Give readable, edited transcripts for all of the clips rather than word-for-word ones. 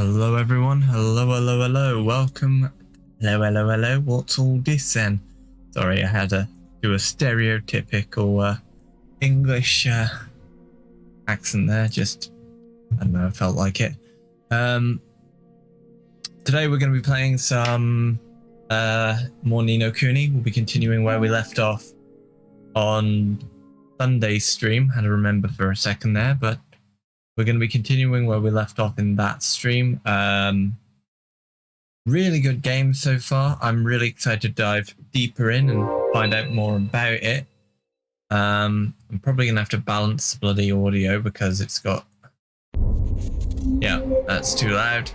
Hello everyone, hello, welcome, hello, what's all this then? Sorry, I had to do a stereotypical English accent there, just, I don't know, I felt like it. Today we're going to be playing some more Ni no Kuni. We'll be continuing where we left off on Sunday's stream. Had to remember for a second there, but we're going to be continuing where we left off in that stream. Really good game so far. I'm really excited to dive deeper in and find out more about it. I'm probably going to have to balance the bloody audio because it's got... Yeah, that's too loud.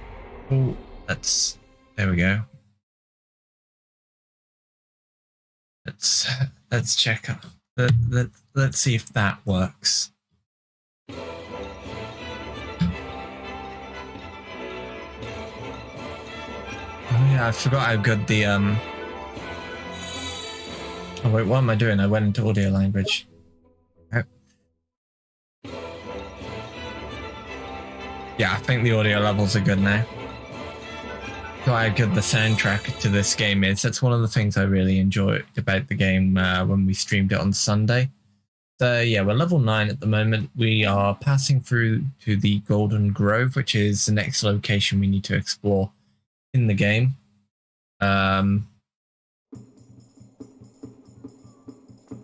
Oh, that's... There we go. Let's check up. Let's see if that works. Oh yeah, I forgot how good the Oh wait, what am I doing? I went into audio language. Oh. Yeah, I think the audio levels are good now. How good the soundtrack to this game is. That's one of the things I really enjoyed about the game when we streamed it on Sunday. So yeah, we're level 9 at the moment. We are passing through to the Golden Grove, which is the next location we need to explore in the game.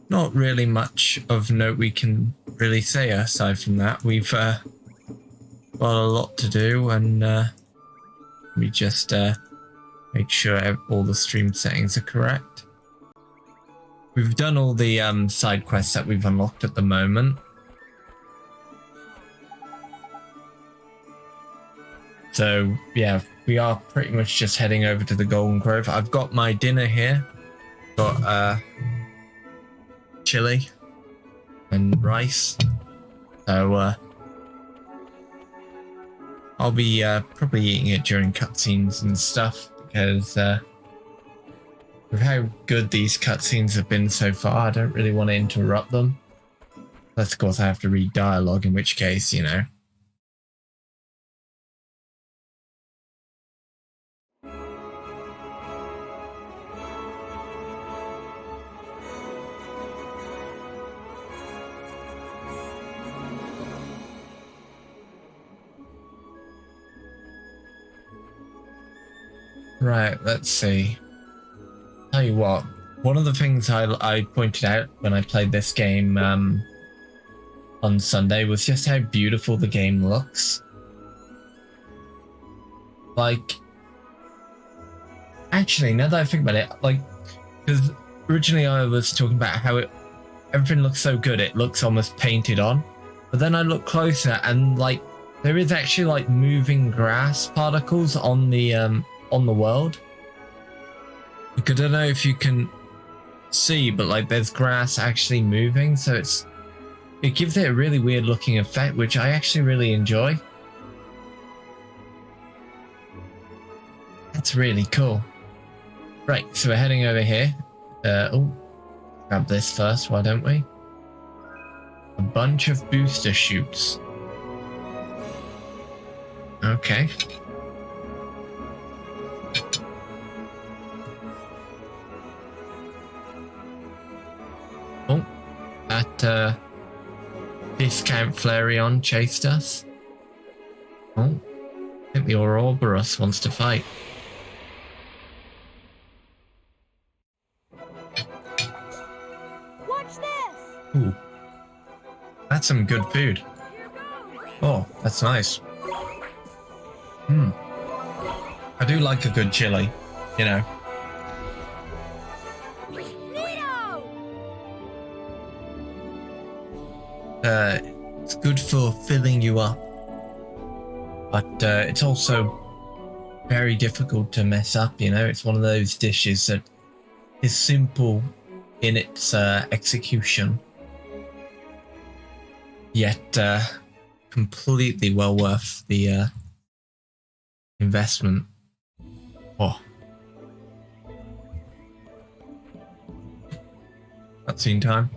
Not really much of note we can really say aside from that. We've got a lot to do, and we just make sure all the stream settings are correct. We've done all the side quests that we've unlocked at the moment. So yeah, we are pretty much just heading over to the Golden Grove. I've got my dinner here. Got chili and rice. So I'll be probably eating it during cutscenes and stuff because with how good these cutscenes have been so far, I don't really want to interrupt them. Unless, of course, I have to read dialogue, in which case, you know. Right, let's see. Tell you what, one of the things I pointed out when I played this game on Sunday was just how beautiful the game looks. Like, actually, now that I think about it, like, because originally I was talking about how everything looks so good, it looks almost painted on. But then I look closer and, like, there is actually, like, moving grass particles on the world. Like, I don't know if you can see, but like there's grass actually moving, so it gives it a really weird looking effect, which I actually really enjoy. That's really cool. Right, so we're heading over here. Oh, grab this first, why don't we? A bunch of booster shoots. Okay. Oh, that discount Flareon chased us. Oh, I think the Ouroboros wants to fight. Watch this! Ooh, that's some good food. Oh, that's nice. I do like a good chili, you know. It's good for filling you up, but it's also very difficult to mess up, you know. It's one of those dishes that is simple in its execution, yet completely well worth the investment. Oh, cutscene time.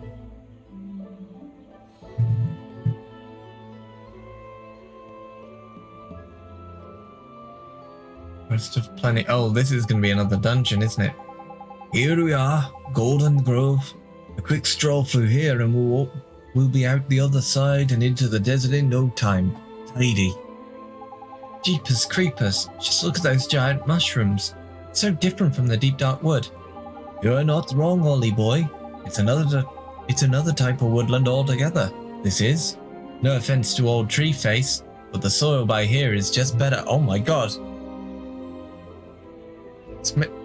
Forest of Plenty. Oh, this is going to be another dungeon, isn't it? Here we are, Golden Grove. A quick stroll through here and we'll be out the other side and into the desert in no time. Tidy. Jeepers creepers, just look at those giant mushrooms. So different from the deep dark wood. You're not wrong, Ollie boy. It's another type of woodland altogether. This is. No offense to old Tree Face, but the soil by here is just better. Oh my god.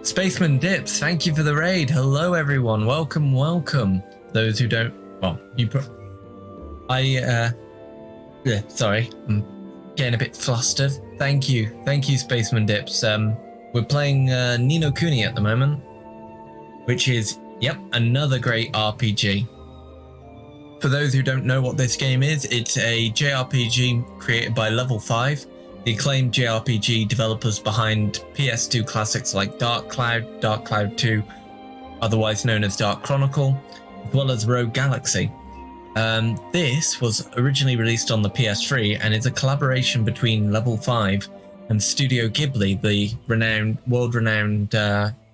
Spaceman Dips, thank you for the raid. Hello everyone, welcome, welcome. Those who don't, well, sorry, I'm getting a bit flustered. Thank you Spaceman Dips. We're playing Ni no Kuni at the moment, which is, yep, another great RPG. For those who don't know what this game is, it's a JRPG created by Level 5, the acclaimed JRPG developers behind PS2 classics like Dark Cloud 2, otherwise known as Dark Chronicle, as well as Rogue Galaxy. This was originally released on the PS3 and is a collaboration between Level 5 and Studio Ghibli, the world-renowned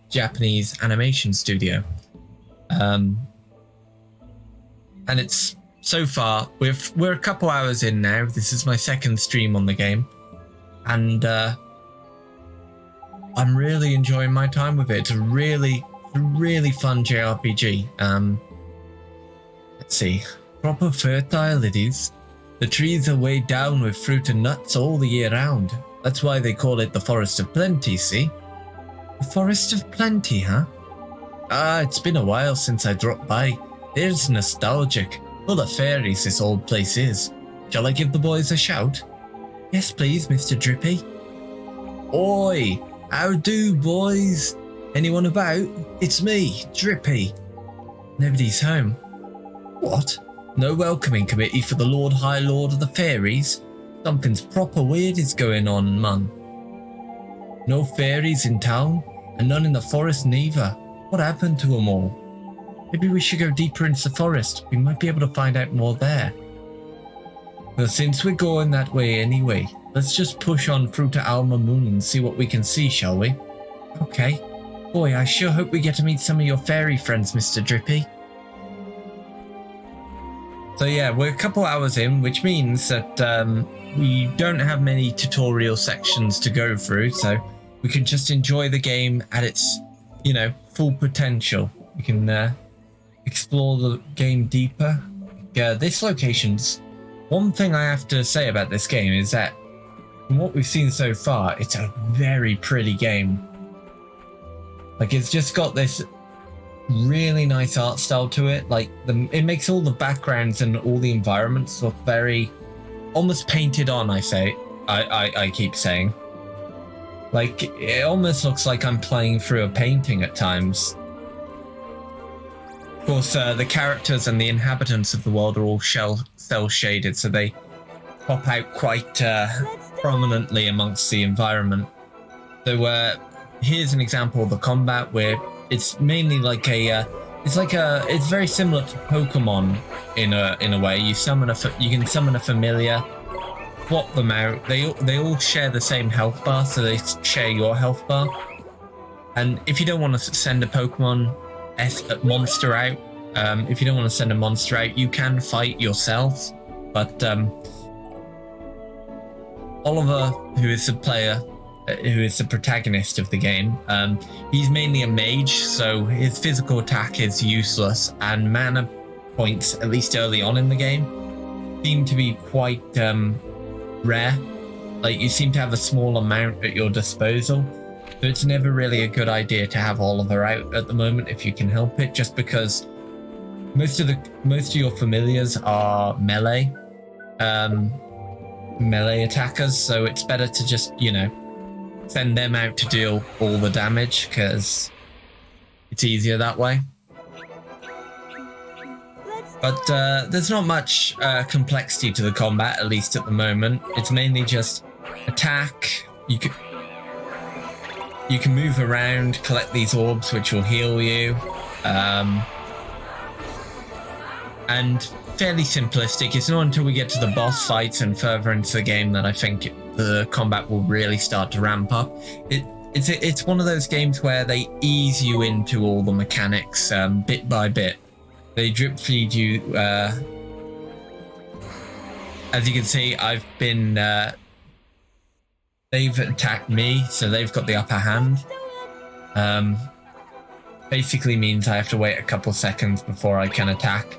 Japanese animation studio. And it's, so far, we're a couple hours in now. This is my second stream on the game. And I'm really enjoying my time with it. It's a really fun JRPG. Let's see. Proper fertile it is. The trees are weighed down with fruit and nuts all the year round. That's why they call it the Forest of Plenty, see? The Forest of Plenty, huh? Ah, it's been a while since I dropped by. It's nostalgic. Full of fairies this old place is. Shall I give the boys a shout? Yes, please, Mr. Drippy. Oi! How do, boys? Anyone about? It's me, Drippy. Nobody's home. What? No welcoming committee for the Lord High Lord of the Fairies? Something's proper weird is going on, man. No fairies in town, and none in the forest neither. What happened to them all? Maybe we should go deeper into the forest. We might be able to find out more there. Well, since we're going that way anyway, let's just push on through to Alma Moon and see what we can see, shall we? Okay. Boy, I sure hope we get to meet some of your fairy friends, Mr. Drippy. So yeah, we're a couple hours in, which means that we don't have many tutorial sections to go through, so we can just enjoy the game at its, full potential. We can explore the game deeper. This location's... One thing I have to say about this game is that from what we've seen so far, it's a very pretty game. Like, it's just got this really nice art style to it. Like, it makes all the backgrounds and all the environments look very almost painted on. I keep saying, like, it almost looks like I'm playing through a painting at times. Of course, the characters and the inhabitants of the world are all cell shaded, so they pop out quite prominently amongst the environment. So here's an example of the combat where it's mainly like it's very similar to Pokemon in a way. You can summon a familiar, swap them out. They all share the same health bar, so they share your health bar. And if you don't want to send a Pokemon monster out, if you don't want to send a monster out, you can fight yourself. But Oliver, who is the player, who is the protagonist of the game, he's mainly a mage, so his physical attack is useless, and mana points, at least early on in the game, seem to be quite rare. Like, you seem to have a small amount at your disposal, so it's never really a good idea to have Oliver out at the moment if you can help it, just because most of your familiars are melee attackers, so it's better to just, send them out to deal all the damage, because it's easier that way. But there's not much complexity to the combat, at least at the moment. It's mainly just attack. You can move around, collect these orbs, which will heal you. And fairly simplistic. It's not until we get to the boss fights and further into the game that I think the combat will really start to ramp up. it's one of those games where they ease you into all the mechanics bit by bit. They drip feed you. As you can see, I've been. They've attacked me, so they've got the upper hand. Basically means I have to wait a couple seconds before I can attack.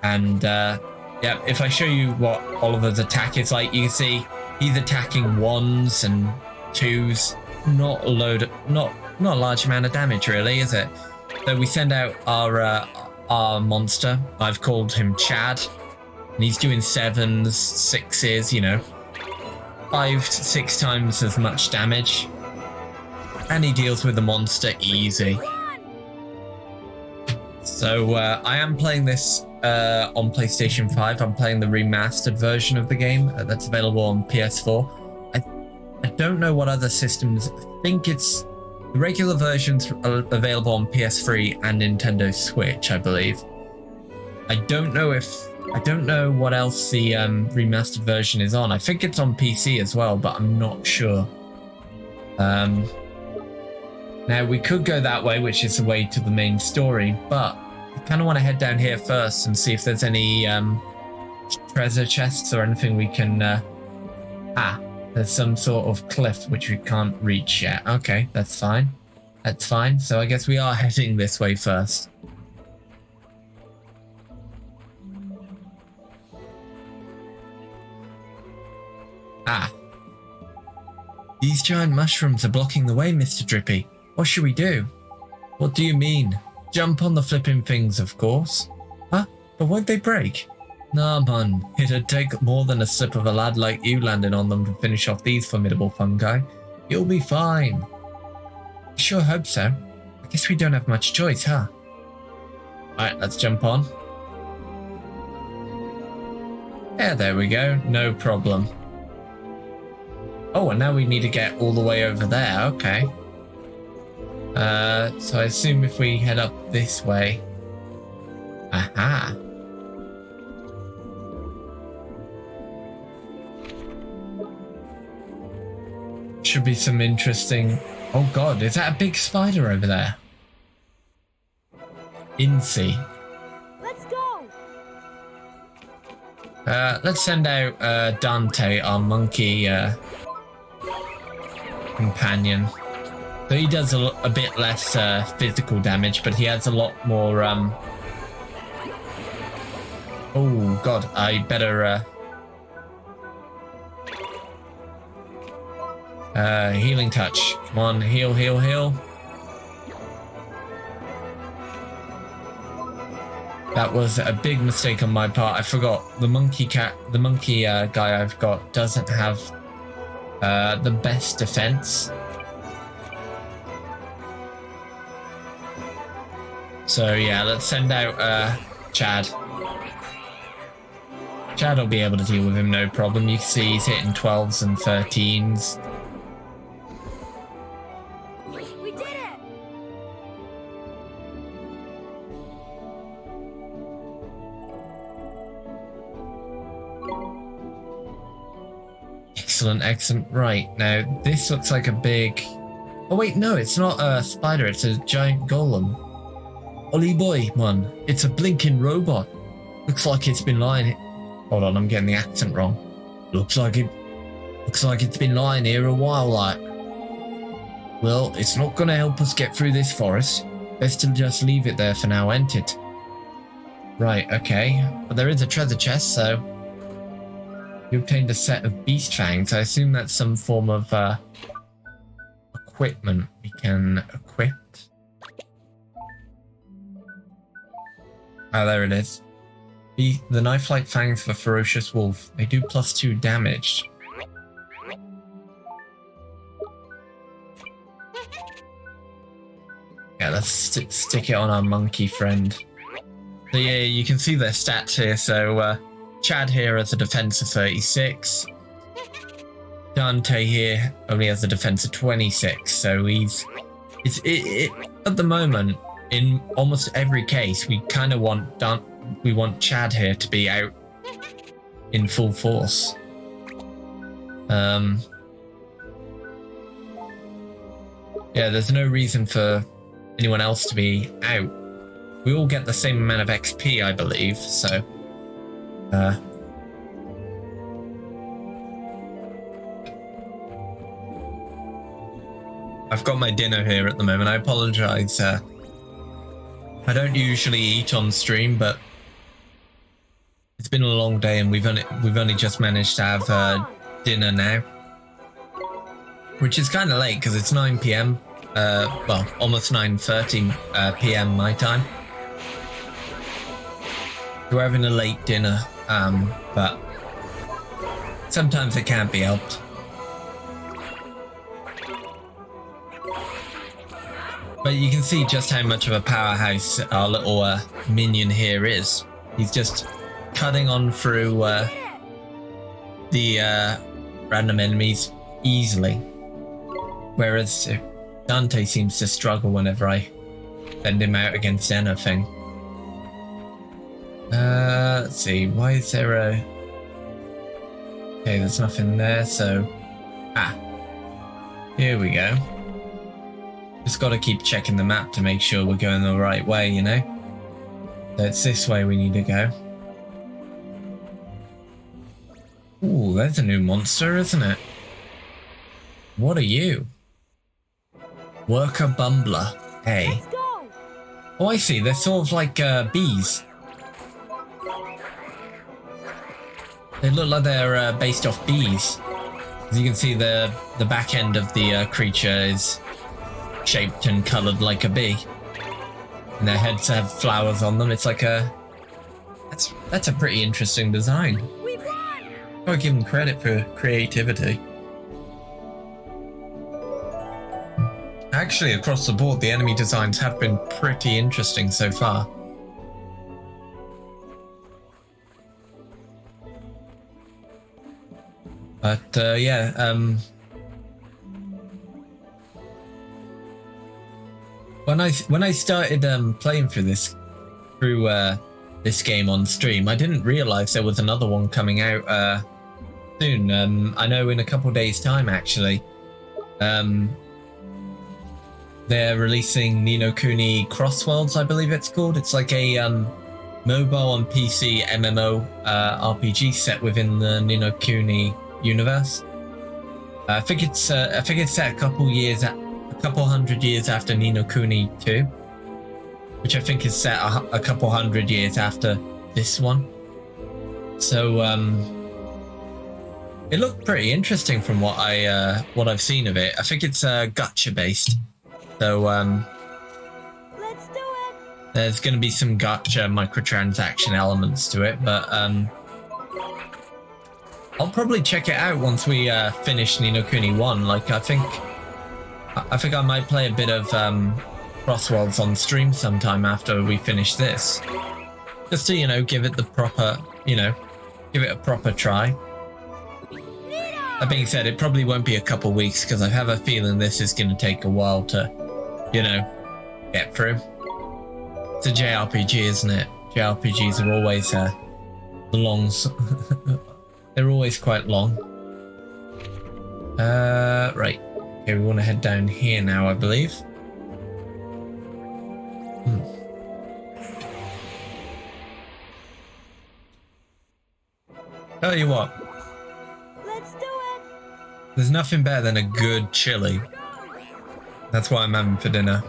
And yeah, if I show you what Oliver's attack is like, you can see he's attacking ones and twos. Not a large amount of damage, really, is it? So we send out our monster. I've called him Chad, and he's doing 7s, 6s, you know, 5 to 6 times as much damage, and he deals with the monster easy. So I am playing this on PlayStation 5. I'm playing the remastered version of the game that's available on PS4. I don't know what other systems. I think it's the regular versions are available on PS3 and Nintendo Switch, I believe. I don't know what else the remastered version is on. I think it's on PC as well, but I'm not sure. Now we could go that way, which is the way to the main story, but I kind of want to head down here first and see if there's any treasure chests or anything we can... there's some sort of cliff which we can't reach yet. Okay, that's fine. That's fine. So I guess we are heading this way first. These giant mushrooms are blocking the way, Mr. Drippy. What should we do? What do you mean? Jump on the flipping things, of course. Huh? But won't they break? Nah, man. It'd take more than a slip of a lad like you landing on them to finish off these formidable fungi. You'll be fine. I sure hope so. I guess we don't have much choice, huh? Alright, let's jump on. Yeah, there we go. No problem. Oh, and now we need to get all the way over there. Okay. So I assume if we head up this way. Aha. Should be some interesting... Oh god, is that a big spider over there? Incy. Let's go. Let's send out Dante, our monkey companion. So he does a bit less physical damage, but he has a lot more... Oh god, I better... healing touch. Come on, heal, heal, heal. That was a big mistake on my part. I forgot the monkey guy I've got doesn't have the best defense. So yeah, let's send out Chad. Chad will be able to deal with him, no problem. You can see he's hitting 12s and 13s. We did it! Excellent, excellent. Right, now this looks like a big... Oh wait, no, it's not a spider, it's a giant golem. Ollie boy, man, it's a blinking robot. Looks like it's been lying... Hold on, I'm getting the accent wrong. Looks like it's been lying here a while, like. Well, it's not gonna help us get through this forest. Best to just leave it there for now, ain't it? Right, okay. But there is a treasure chest, so... You obtained a set of beast fangs. I assume that's some form of equipment we can equip. Oh, there it is. The knife-like fangs of a ferocious wolf. They do +2 damage. Yeah, let's stick it on our monkey friend. So yeah, you can see their stats here. So Chad here has a defense of 36. Dante here only has a defense of 26. So at the moment, in almost every case, we kind of want Chad here to be out in full Yeah, there's no reason for anyone else to be out. We all get the same amount of XP, I believe, so... I've got my dinner here at the moment. I apologize. I don't usually eat on stream, but it's been a long day and we've only just managed to have dinner now, which is kind of late because it's 9 p.m. Well, almost 9:30 p.m. my time. We're having a late dinner, but sometimes it can't be helped. But you can see just how much of a powerhouse our little minion here is. He's just cutting on through the random enemies easily. Whereas Dante seems to struggle whenever I send him out against anything. Let's see, why is there a... Okay, there's nothing there, so... Here we go. Just gotta keep checking the map to make sure we're going the right way, you know? So it's this way we need to go. Ooh, there's a new monster, isn't it? What are you? Worker Bumbler. Hey. Let's go. Oh, I see. They're sort of like bees. They look like they're based off bees. As you can see, the back end of the creature is shaped and coloured like a bee, and their heads have flowers on them. It's like a... That's a pretty interesting design. We won. Gotta give them credit for creativity. Actually, across the board, the enemy designs have been pretty interesting so far. But yeah, when I started playing through this game on stream, I didn't realize there was another one coming out soon. I know in a couple days' time, actually. They're releasing Ni no Kuni Crossworlds, I believe it's called. It's like a mobile and PC MMO RPG set within the Ni no Kuni universe. I think it's set a couple hundred years after Ni no Kuni 2, which I think is set a couple hundred years after this one. So it looked pretty interesting from what I've seen of it. I think it's gacha based. So Let's do it. there's going to be some gacha microtransaction elements to it, but I'll probably check it out once we finish Ni no Kuni 1. Like I think I might play a bit of Crossworlds on stream sometime after we finish this, just to, you know, give it the proper, give it a proper try. That being said, it probably won't be a couple weeks because I have a feeling this is going to take a while to, get through. It's a JRPG, isn't it? JRPGs are always long. They're always quite long. Right. Okay, we want to head down here now, I believe. Tell you what. Let's do it. There's nothing better than a good chili. That's what I'm having for dinner.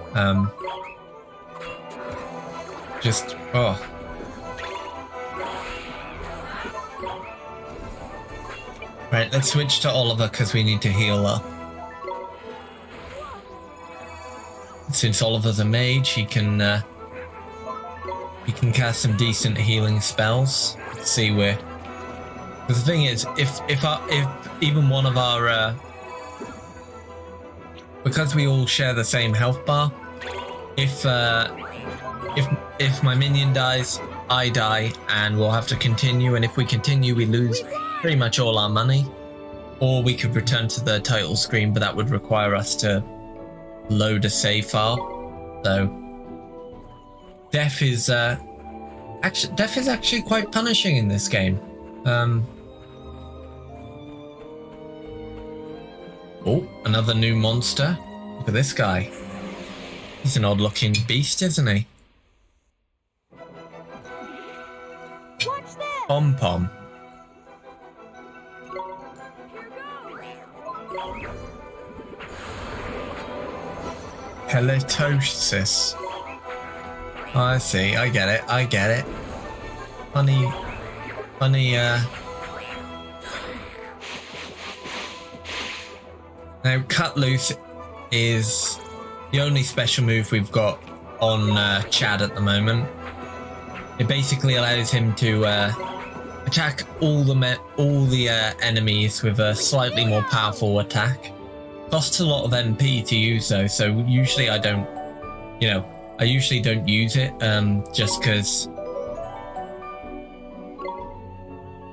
Right, let's switch to Oliver because we need to heal up. Since Oliver's a mage, he can cast some decent healing spells. Let's see where. Because the thing is, if even one of our because we all share the same health bar, if my minion dies, I die, and we'll have to continue. And if we continue, we lose pretty much all our money. Or we could return to the title screen, but that would require us to load a save file. So death is actually quite punishing in this game. Oh, another new monster. Look at this guy. He's an odd looking beast, isn't he? Watch this. Pom Pom. Halitosis. Oh, I see. I get it. I get it. Funny. Now, Cut Loose is the only special move we've got on Chad at the moment. It basically allows him to attack all the enemies with a slightly more powerful attack. Costs a lot of MP to use though, so usually I don't, I usually don't use it just because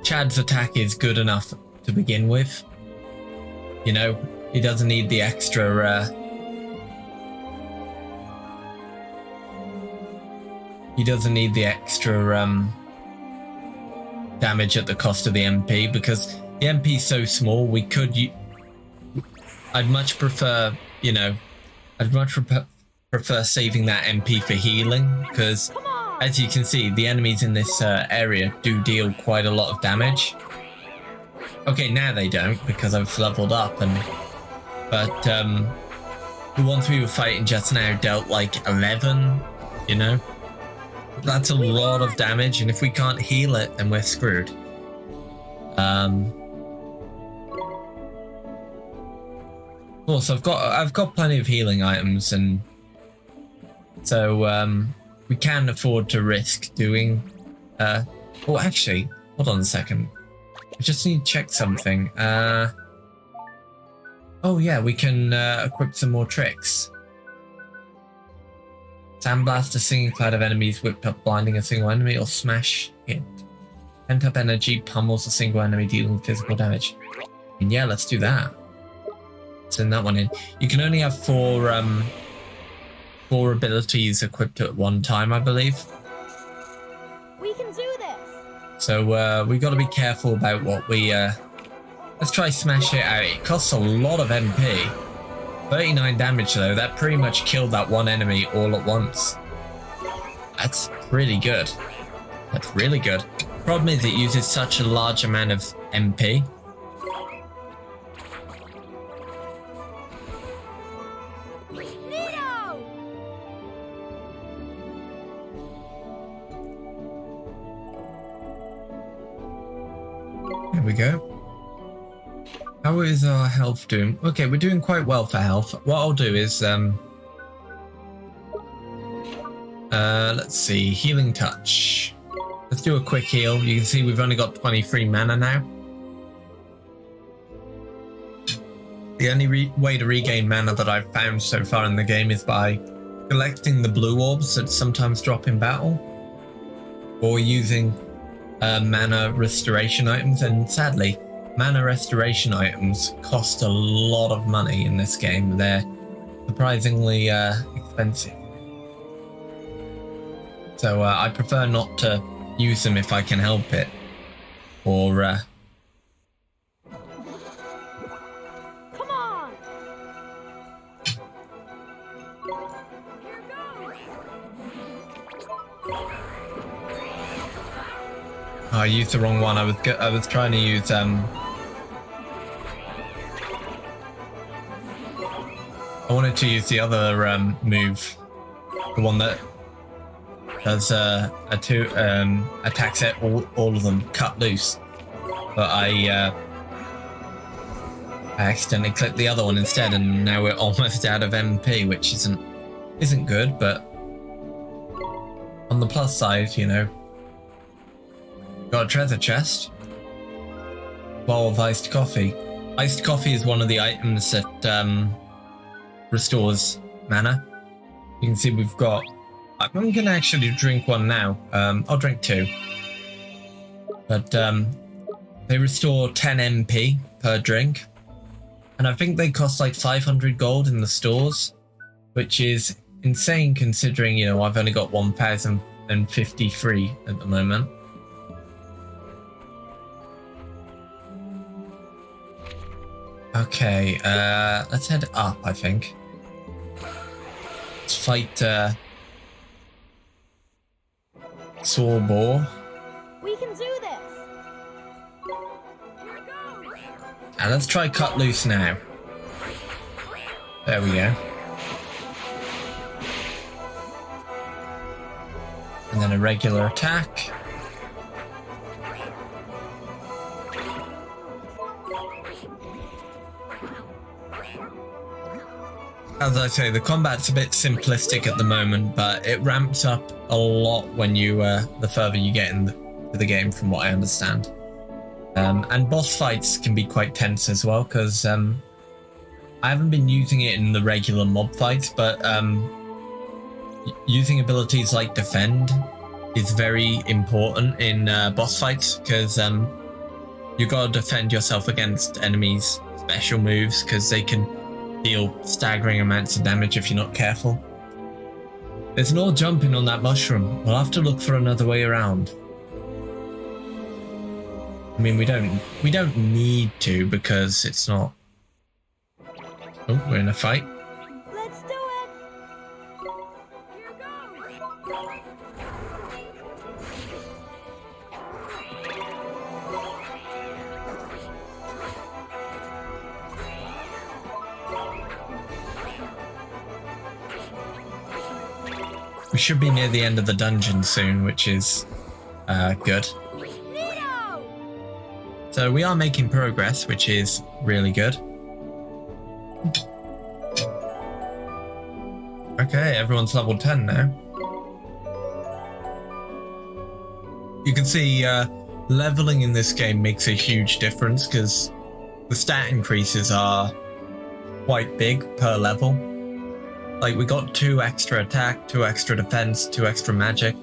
Chad's attack is good enough to begin with. He doesn't need the extra. He doesn't need the extra damage at the cost of the MP because the MP is so small. We could. I'd much prefer, prefer saving that MP for healing because, as you can see, the enemies in this area do deal quite a lot of damage. Okay, now they don't because I've leveled up, but the ones we were fighting just now dealt like 11. That's a lot of damage, and if we can't heal it, then we're screwed. Of course, I've got plenty of healing items, and so we can afford to risk doing. Oh, actually, hold on a second. I just need to check something. Oh yeah, we can equip some more tricks. Sandblast a singing cloud of enemies whipped up, blinding a single enemy, or smash it. Pent up energy pummels a single enemy, dealing physical damage. And yeah, let's do that. Send that one in. You can only have four abilities equipped at one time, I believe. We can do this. So we got to be careful about what we. Let's try smash it out. It costs a lot of MP. 39 damage though. That pretty much killed that one enemy all at once. That's pretty good. That's really good. Problem is, it uses such a large amount of MP. There we go. How is our health doing? Okay, we're doing quite well for health. What I'll do is, let's see, healing touch. Let's do a quick heal. You can see we've only got 23 mana now. The only way to regain mana that I've found so far in the game is by collecting the blue orbs that sometimes drop in battle, or using mana restoration items, and sadly, mana restoration items cost a lot of money in this game. They're surprisingly expensive. So I prefer not to use them if I can help it. Or come on. I used the wrong one. I was trying to use I wanted to use the other move, the one that does attacks at all of them, Cut Loose. But I accidentally clicked the other one instead, and now we're almost out of MP, which isn't good. But on the plus side, got a treasure chest, bowl of iced coffee. Iced coffee is one of the items that restores mana. You can see we've got. I'm gonna actually drink one now. I'll drink two. But they restore 10 MP per drink, and I think they cost like 500 gold in the stores, which is insane considering I've only got 1,053 at the moment. Okay, let's head up, I think. Let's fight Saw Boar. We can do this. And let's try Cut Loose now. There we go. And then a regular attack. As I say, the combat's a bit simplistic at the moment, but it ramps up a lot when you, the further you get into the game, from what I understand. And boss fights can be quite tense as well, because I haven't been using it in the regular mob fights, but using abilities like Defend is very important in boss fights, because you gotta defend yourself against enemies' special moves, because they can deal staggering amounts of damage if you're not careful. There's no jumping on that mushroom. We'll have to look for another way around. I mean, we don't need to, because it's not. Oh, we're in a fight. Let's do it. Here goes. We should be near the end of the dungeon soon, which is good. Neato! So we are making progress, which is really good. Okay, everyone's level 10 now. You can see leveling in this game makes a huge difference, because the stat increases are quite big per level. Like, we got 2 extra attack, 2 extra defense, 2 extra magic,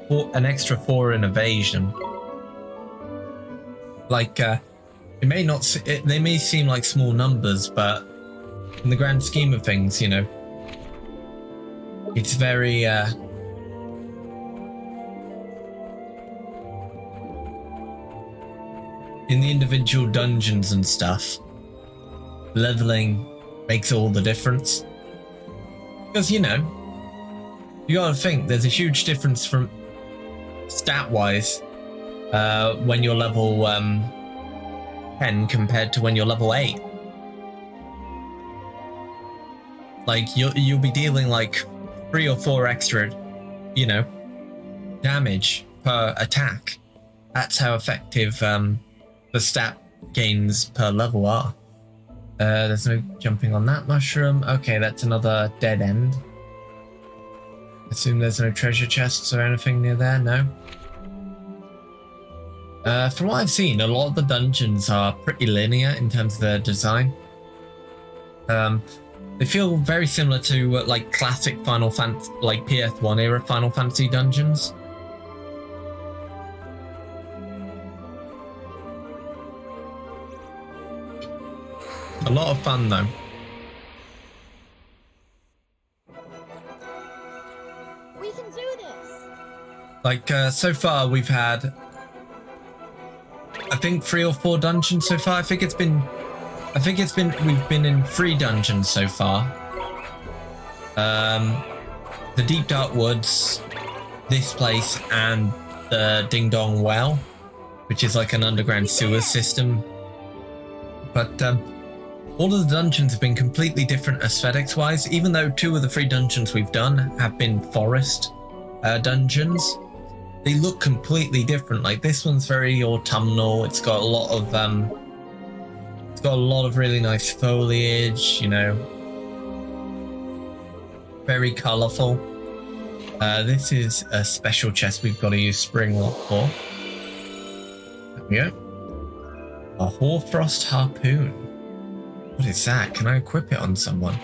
an extra 4 in evasion. Like, it may not, they may seem like small numbers, but in the grand scheme of things, you know, it's very, in the individual dungeons and stuff, leveling makes all the difference. Because, you know, you gotta think, there's a huge difference from stat-wise when you're level 10 compared to when you're level 8. Like, you'll be dealing like 3 or 4 extra, you know, damage per attack. That's how effective the stat gains per level are. There's no jumping on that mushroom. Okay, that's another dead end. Assume there's no treasure chests or anything near there, no? From what I've seen, a lot of the dungeons are pretty linear in terms of their design. They feel very similar to like classic Final Fantasy, like PS1 era Final Fantasy dungeons. A lot of fun though. We can do this. Like so far we've had, I think 3 or 4 dungeons so far. We've been in 3 dungeons so far. The Deep Dark Woods, this place, and the Ding Dong Well, which is like an underground sewer system. But all of the dungeons have been completely different aesthetics wise, even though 2 of the 3 dungeons we've done have been forest dungeons. They look completely different. Like, this one's very autumnal. It's got a lot of really nice foliage, you know, very colourful. This is a special chest we've got to use spring lock for. There we go. A Hoarfrost harpoon. What is that? Can I equip it on someone?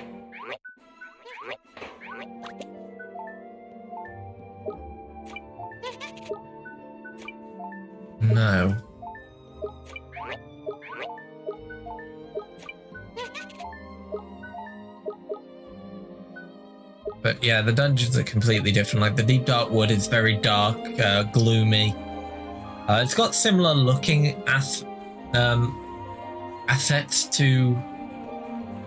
No. But yeah, the dungeons are completely different. Like, the Deep Dark Wood is very dark, gloomy. It's got similar looking assets to...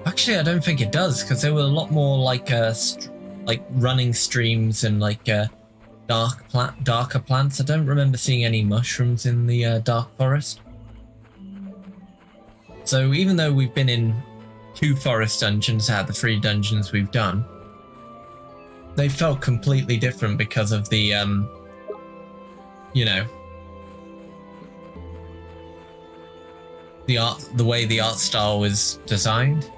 Actually, I don't think it does, because they were a lot more like like running streams and like darker plants. I don't remember seeing any mushrooms in the dark forest. So even though we've been in 2 forest dungeons out of the 3 dungeons we've done, they felt completely different because of the you know, the way the art style was designed.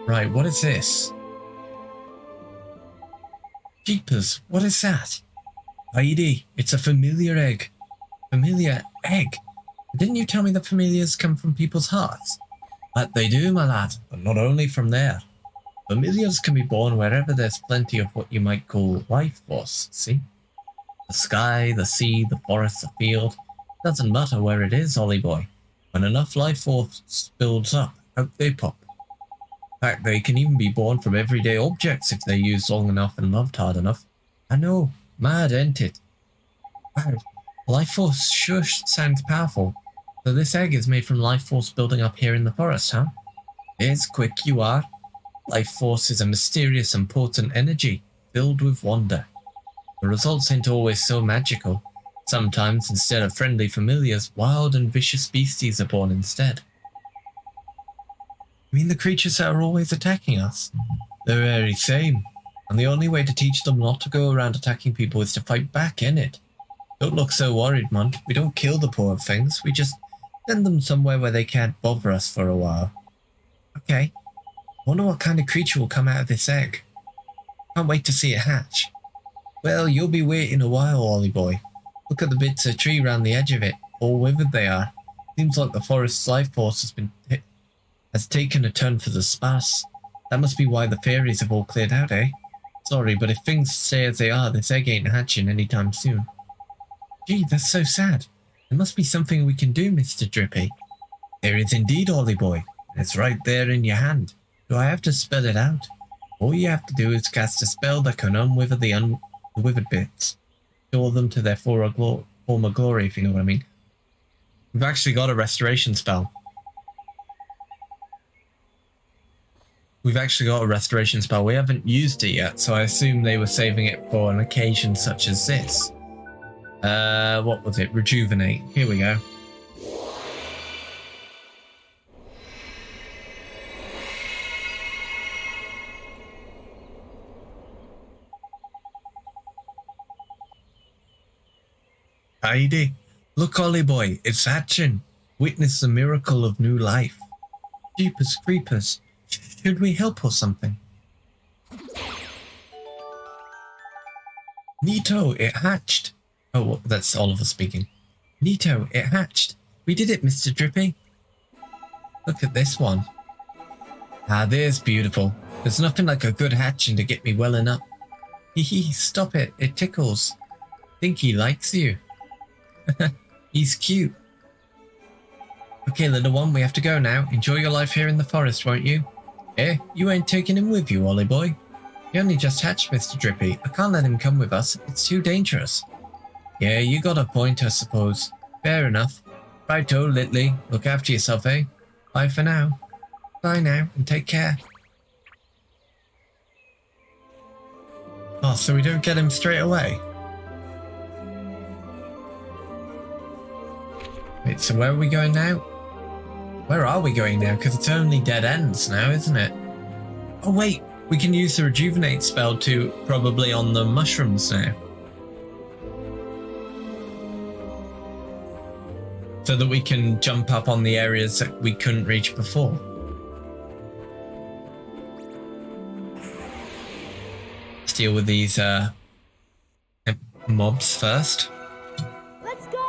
Right, what is this? Jeepers, what is that? Heidi, it's a familiar egg. Familiar egg? Didn't you tell me that familiars come from people's hearts? That they do, my lad, but not only from there. Familiars can be born wherever there's plenty of what you might call life force, see? The sky, the sea, the forest, the field. Doesn't matter where it is, Ollie boy. When enough life force builds up, out they pop. In fact, they can even be born from everyday objects if they're used long enough and loved hard enough. I know, mad, ain't it? Wow, life force sure sounds powerful. So this egg is made from life force building up here in the forest, huh? It's quick you are. Life force is a mysterious and potent energy, filled with wonder. The results ain't always so magical. Sometimes, instead of friendly familiars, wild and vicious beasties are born instead. You mean the creatures that are always attacking us? The very same. And the only way to teach them not to go around attacking people is to fight back, innit? Don't look so worried, man. We don't kill the poor things, we just send them somewhere where they can't bother us for a while. Okay. Wonder what kind of creature will come out of this egg. Can't wait to see it hatch. Well, you'll be waiting a while, Ollie boy. Look at the bits of tree round the edge of it. All withered they are. Seems like the forest's life force has taken a turn for the sparse. That must be why the fairies have all cleared out, eh? Sorry, but if things stay as they are, this egg ain't hatching anytime soon. Gee, that's so sad. There must be something we can do, Mr. Drippy. There is indeed, Ollie boy. It's right there in your hand. Do I have to spell it out? All you have to do is cast a spell that can unwither the withered bits. Restore them to their former glory, if you know what I mean. We've actually got a restoration spell. We haven't used it yet, so I assume they were saving it for an occasion such as this. What was it? Rejuvenate. Here we go. Heidi, look, Ollie boy, it's hatching. Witness the miracle of new life. Jeepers creepers, should we help or something? Nito, it hatched. Oh, well, that's Oliver speaking. Nito, it hatched. We did it, Mr. Drippy. Look at this one. Ah, there's beautiful. There's nothing like a good hatching to get me welling up. Hee hee, stop it, it tickles. Think he likes you. He's cute. Okay, little one, we have to go now. Enjoy your life here in the forest, won't you? Eh, you ain't taking him with you, Ollie boy. He only just hatched, Mr. Drippy. I can't let him come with us. It's too dangerous. Yeah, you got a point, I suppose. Fair enough. Righto, Litley. Look after yourself, eh? Bye for now. Bye now, and take care. Oh, so we don't get him straight away? Wait, so where are we going now? Where are we going now? Because it's only dead ends now, isn't it? Oh wait, we can use the rejuvenate spell to probably on the mushrooms now. So that we can jump up on the areas that we couldn't reach before. Let's deal with these mobs first. Let's go.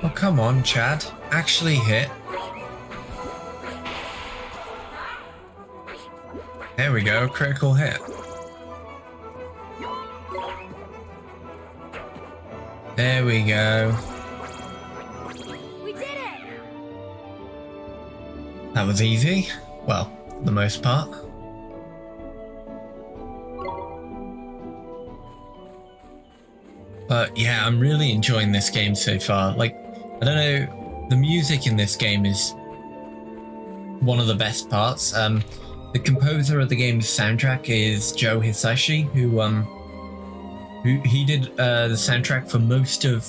Oh, come on, Chad. Actually hit. There we go, critical hit. There we go. We did it. That was easy. Well, for the most part. But yeah, I'm really enjoying this game so far. Like, I don't know, the music in this game is one of the best parts. The composer of the game's soundtrack is Joe Hisashi, who he did the soundtrack for most of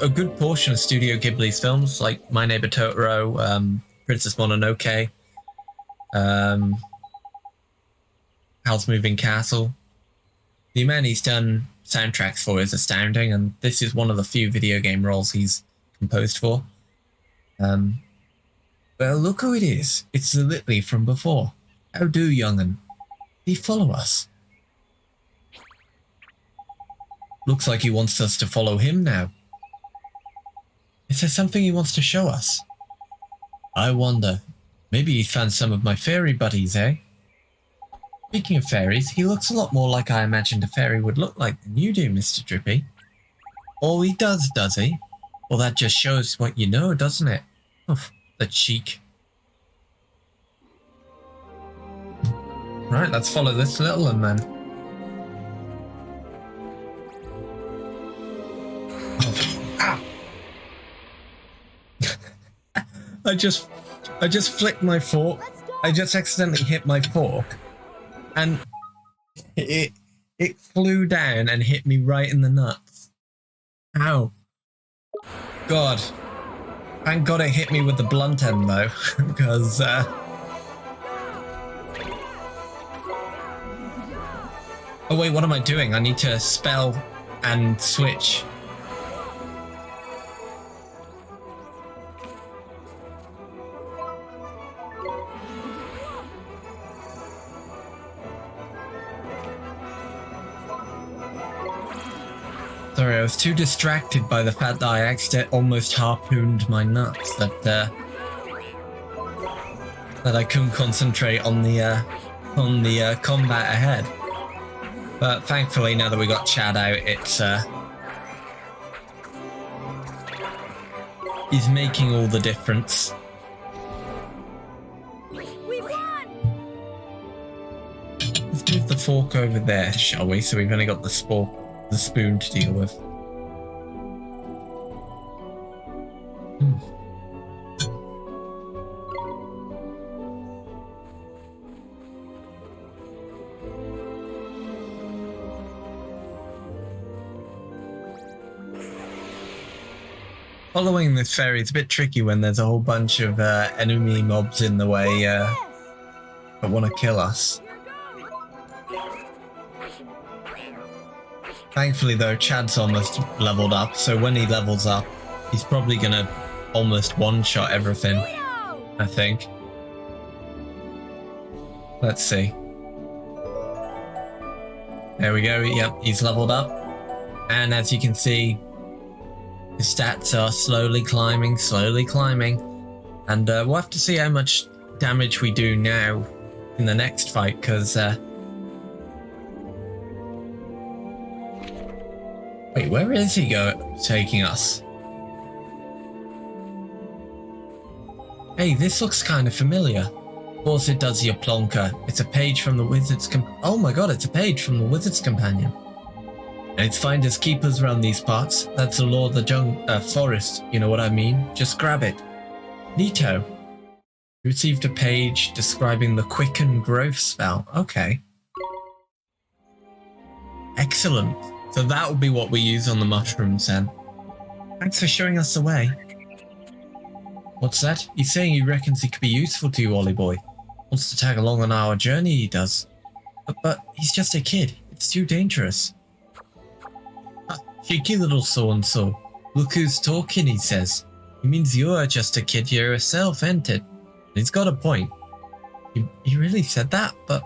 a good portion of Studio Ghibli's films, like My Neighbor Totoro, Princess Mononoke, Howl's Moving Castle. The amount he's done soundtracks for is astounding, and this is one of the few video game roles he's composed for. Well, look who it is. It's the Litly from before. How do, young'un? He follow us? Looks like he wants us to follow him now. Is there something he wants to show us? I wonder. Maybe he found some of my fairy buddies, eh? Speaking of fairies, he looks a lot more like I imagined a fairy would look like than you do, Mr. Drippy. Oh, he does he? Well, that just shows what you know, doesn't it? Oof, the cheek. Right, let's follow this little one then. Oh, ow! I just flicked my fork. I just accidentally hit my fork, and it flew down and hit me right in the nuts. Ow! God! Thank God it hit me with the blunt end though, because oh wait, what am I doing? I need to spell and switch. Sorry, I was too distracted by the fact that I accidentally almost harpooned my nuts that I couldn't concentrate on the combat ahead. But thankfully, now that we got Chad out, it's he's making all the difference. We won! Let's move the fork over there, shall we? So we've only got the spoon to deal with. Following this ferry is a bit tricky when there's a whole bunch of enemy mobs in the way that want to kill us. Thankfully though, Chad's almost leveled up, so when he levels up, he's probably gonna almost one-shot everything, I think. Let's see. There we go, yep, he's leveled up. And as you can see, his stats are slowly climbing. And we'll have to see how much damage we do now in the next fight, because wait, where is he taking us? Hey, this looks kind of familiar. Of course it does, you plonker. It's a page from the Wizard's oh my god, it's a page from the Wizard's Companion. And it's finders keepers around these parts. That's the law of the forest, you know what I mean? Just grab it. Neato. You received a page describing the Quicken Growth spell. Okay. Excellent. So that will be what we use on the mushrooms then. Thanks for showing us the way. What's that? He's saying he reckons he could be useful to you, Ollie boy. Wants to tag along on our journey, he does. But he's just a kid. It's too dangerous. Cheeky little so-and-so. Look who's talking, he says. He means you're just a kid yourself, ain't it? And he's got a point. He really said that, but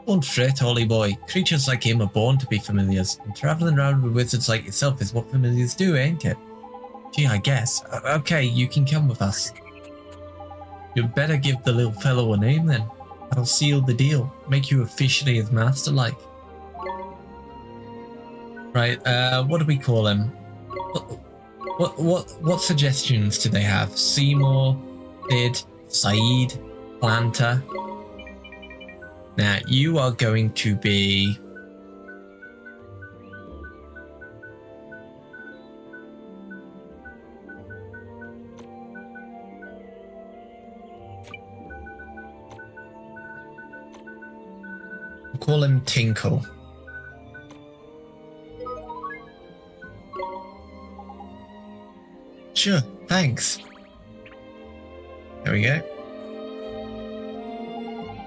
don't fret, Ollie boy. Creatures like him are born to be familiars, and travelling around with wizards like yourself is what familiars do, ain't it? Gee, I guess. Okay, you can come with us. You'd better give the little fellow a name then. That'll seal the deal. Make you officially his master-like. Right, what do we call him? What suggestions do they have? Seymour, Sid, Saeed, Planter. Now, you are going to be... We'll call him Tinkle. Sure, thanks. There we go.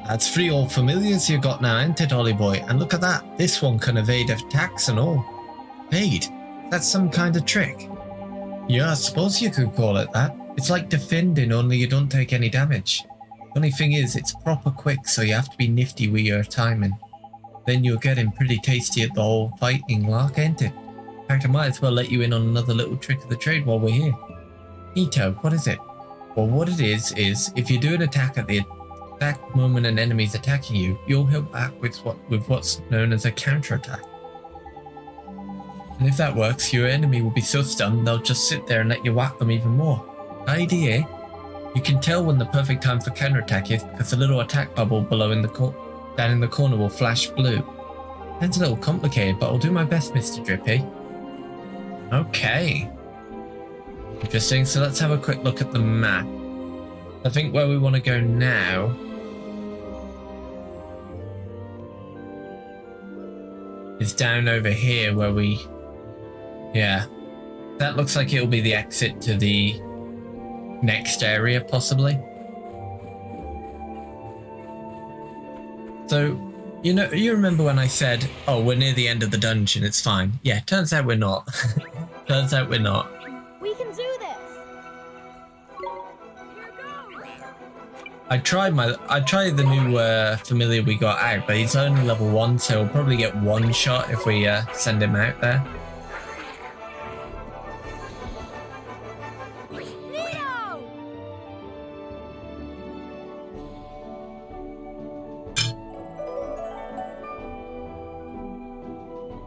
That's 3 old familiars you got now, ain't it, Ollie boy? And look at that, this one can evade attacks and all. Evade? That's some kind of trick. Yeah, I suppose you could call it that. It's like defending, only you don't take any damage. The only thing is, it's proper quick, so you have to be nifty with your timing. Then you're getting pretty tasty at the whole fighting lark, ain't it? In fact, I might as well let you in on another little trick of the trade while we're here. Ito, what is it? Well, what it is if you do an attack at the exact moment an enemy's attacking you, you'll hit back with what's known as a counterattack. And if that works, your enemy will be so stunned they'll just sit there and let you whack them even more. Idea? You can tell when the perfect time for counterattack is because the little attack bubble below down in the corner will flash blue. Sounds a little complicated, but I'll do my best, Mr. Drippy. Okay. Interesting, so let's have a quick look at the map. I think where we want to go now is down over here where we... Yeah. That looks like it'll be the exit to the next area, possibly. So, you remember when I said, oh, we're near the end of the dungeon, it's fine. Yeah, turns out we're not. Turns out we're not. We can do this. I tried the new familiar we got out, but he's only level 1, so we'll probably get one shot if we send him out there.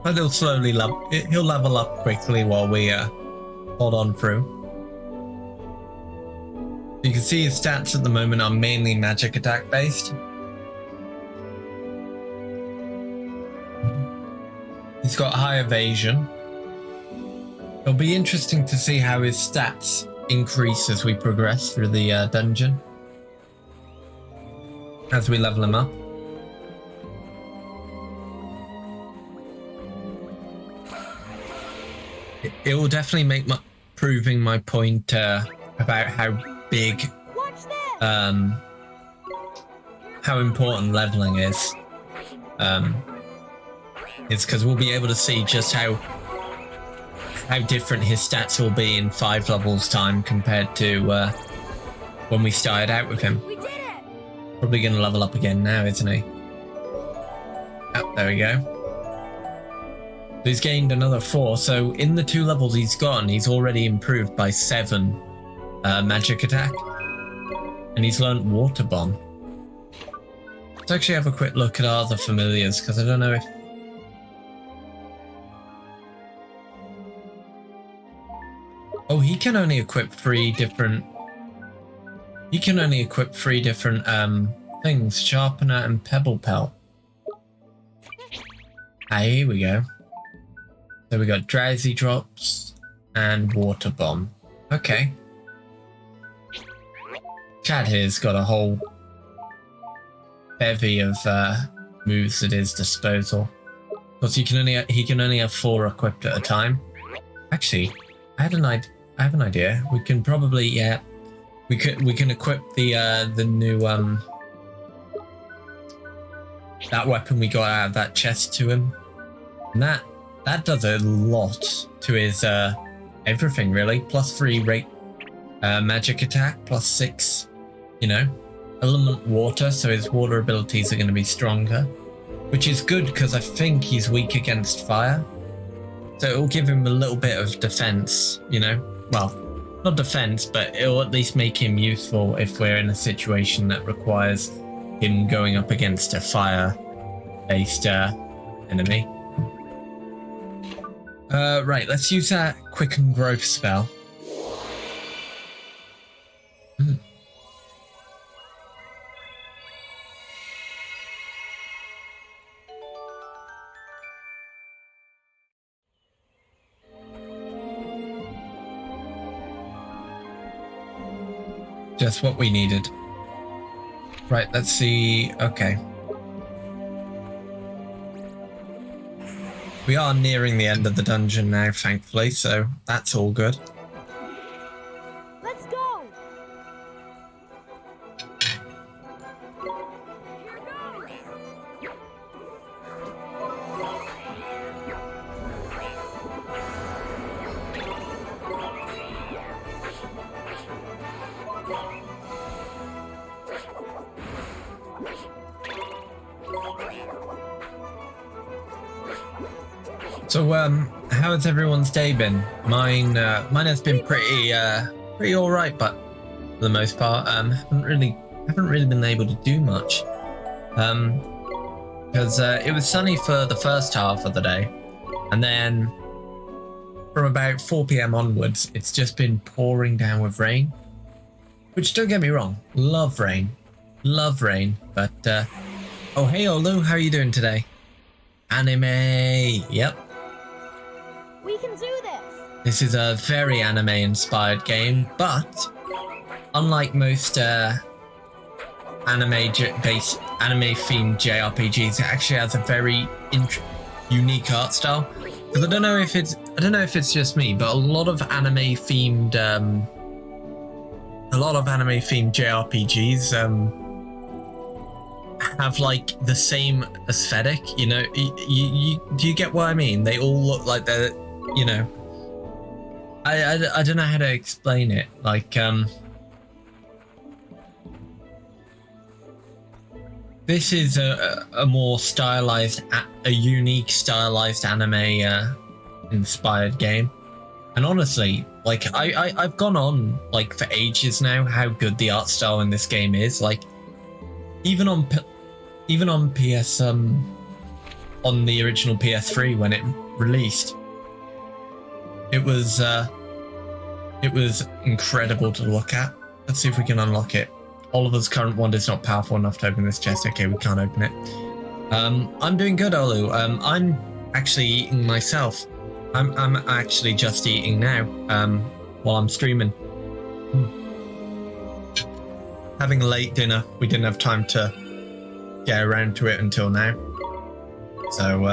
But he'll level up quickly while we hold on through. You can see his stats at the moment are mainly magic attack based. He's got high evasion. It'll be interesting to see how his stats increase as we progress through the dungeon, as we level him up. It will definitely make proving my point about how big, how important leveling is. It's because we'll be able to see just how different his stats will be in 5 levels time compared to when we started out with him. We did it. Probably going to level up again now, isn't he? Oh, there we go. He's gained another 4, so in the 2 levels he's gone, he's already improved by 7 magic attack. And he's learnt Water Bomb. Let's actually have a quick look at our other familiars, because I don't know if... Oh, he can only equip 3 different... He can only equip 3 different things, Sharpener and Pebble Pelt. Ah, here we go. So we got Drowsy Drops and Water Bomb. Okay. Chad here's got a whole bevy of moves at his disposal. Of course, he can only have 4 equipped at a time. Actually, I have an idea. We can probably we can equip the new that weapon we got out of that chest to him, and that does a lot to his everything really. +3 rate magic attack, +6, element water, so his water abilities are going to be stronger, which is good because I think he's weak against fire. So it will give him a little bit of defense, well, not defense, but it will at least make him useful if we're in a situation that requires him going up against a fire-based enemy. Right, let's use that Quicken Growth spell. Just what we needed. Right, let's see. Okay. We are nearing the end of the dungeon now, thankfully, so that's all good. Let's go. So, how has everyone's day been? Mine has been pretty all right, but for the most part, haven't really been able to do much. Because it was sunny for the first half of the day, and then from about 4 p.m. onwards, it's just been pouring down with rain. Which, don't get me wrong, love rain, but oh hey Olu, how are you doing today? Anime, yep. We can do this. This is a very anime-inspired game, but unlike most anime-based, anime-themed JRPGs, it actually has a very unique art style. Because I don't know if it's just me, but a lot of anime-themed JRPGs have like the same aesthetic. You know, do you get what I mean? They all look like they're, you know. I don't know how to explain it. Like this is a more stylized, a unique stylized anime inspired game. And honestly, like I've gone on like for ages now how good the art style in this game is. Like even on PS on the original PS3 when it released, it was incredible to look at. Let's see if we can unlock it. Oliver's current wand is not powerful enough to open this chest. Okay, we can't open it. I'm doing good, Olu. I'm actually eating myself. I'm actually just eating now while I'm streaming. Having a late dinner. We didn't have time to get around to it until now. So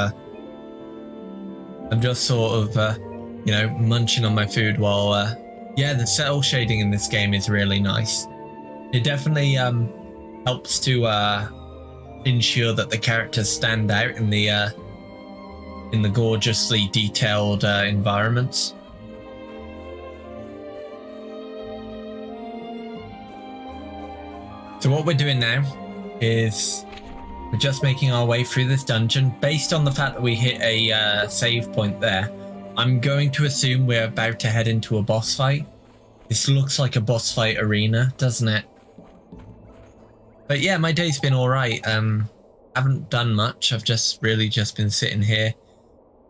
I'm just sort of, you know, munching on my food while, yeah, the cell shading in this game is really nice. It definitely helps to ensure that the characters stand out in the gorgeously detailed environments. So what we're doing now is we're just making our way through this dungeon. Based on the fact that we hit a save point there, I'm going to assume we're about to head into a boss fight. This looks like a boss fight arena, doesn't it? But yeah, my day's been alright. Haven't done much. I've just been sitting here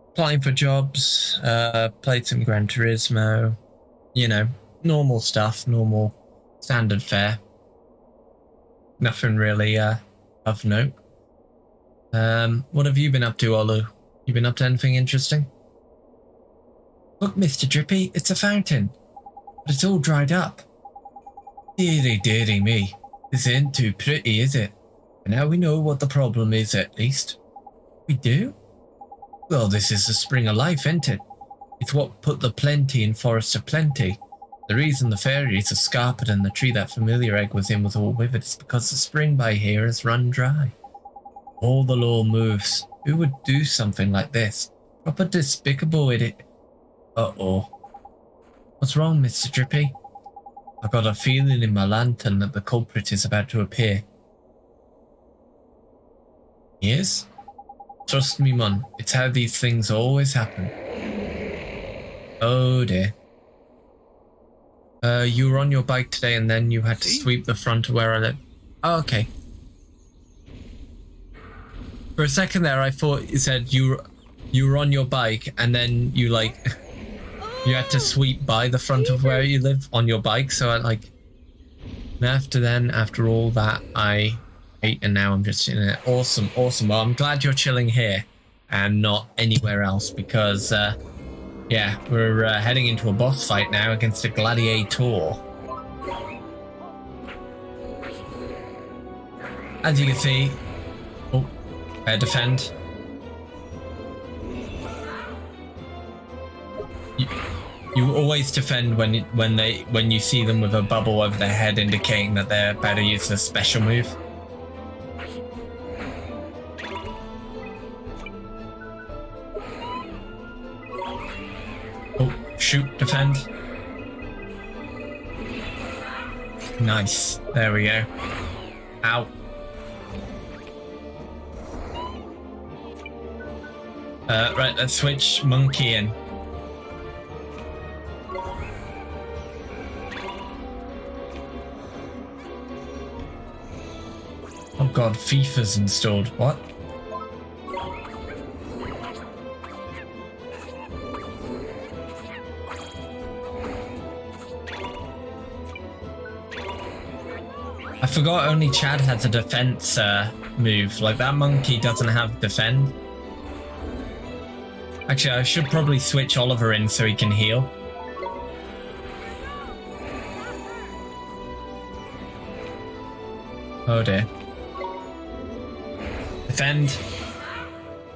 applying for jobs, played some Gran Turismo, you know, normal stuff, normal standard fare. Nothing really of note. What have you been up to, Olu? You been up to anything interesting? Look, Mr. Drippy, it's a fountain, but it's all dried up. Dearie me, this ain't too pretty, is it? And now we know what the problem is, at least. We do? Well, this is the spring of life, ain't it? It's what put the plenty in Forest of Plenty. The reason the fairies are scarped and the tree that familiar egg was in was all withered is because the spring by here has run dry. All the law moves. Who would do something like this? Proper despicable with it. Uh-oh. What's wrong, Mr. Drippy? I've got a feeling in my lantern that the culprit is about to appear. Yes? Trust me, Mon. It's how these things always happen. Oh dear. You were on your bike today and then you had to sweep the front of where I live. Oh, okay. For a second there, I thought you said you were on your bike and then you like you had to sweep by the front of where you live on your bike. So I like. And after all that, I ate and now I'm just in it. Awesome. Well, I'm glad you're chilling here and not anywhere else because. Yeah, we're heading into a boss fight now against a gladiator. As you can see... Oh, defend. You always defend when you see them with a bubble over their head indicating that they're about to use a special move. Oh, shoot, defend. Nice. There we go. Ow. Right, let's switch monkey in. Oh god, FIFA's installed. What? I forgot only Chad has a defense move. Like, that monkey doesn't have defend. Actually, I should probably switch Oliver in so he can heal. Oh dear. Defend.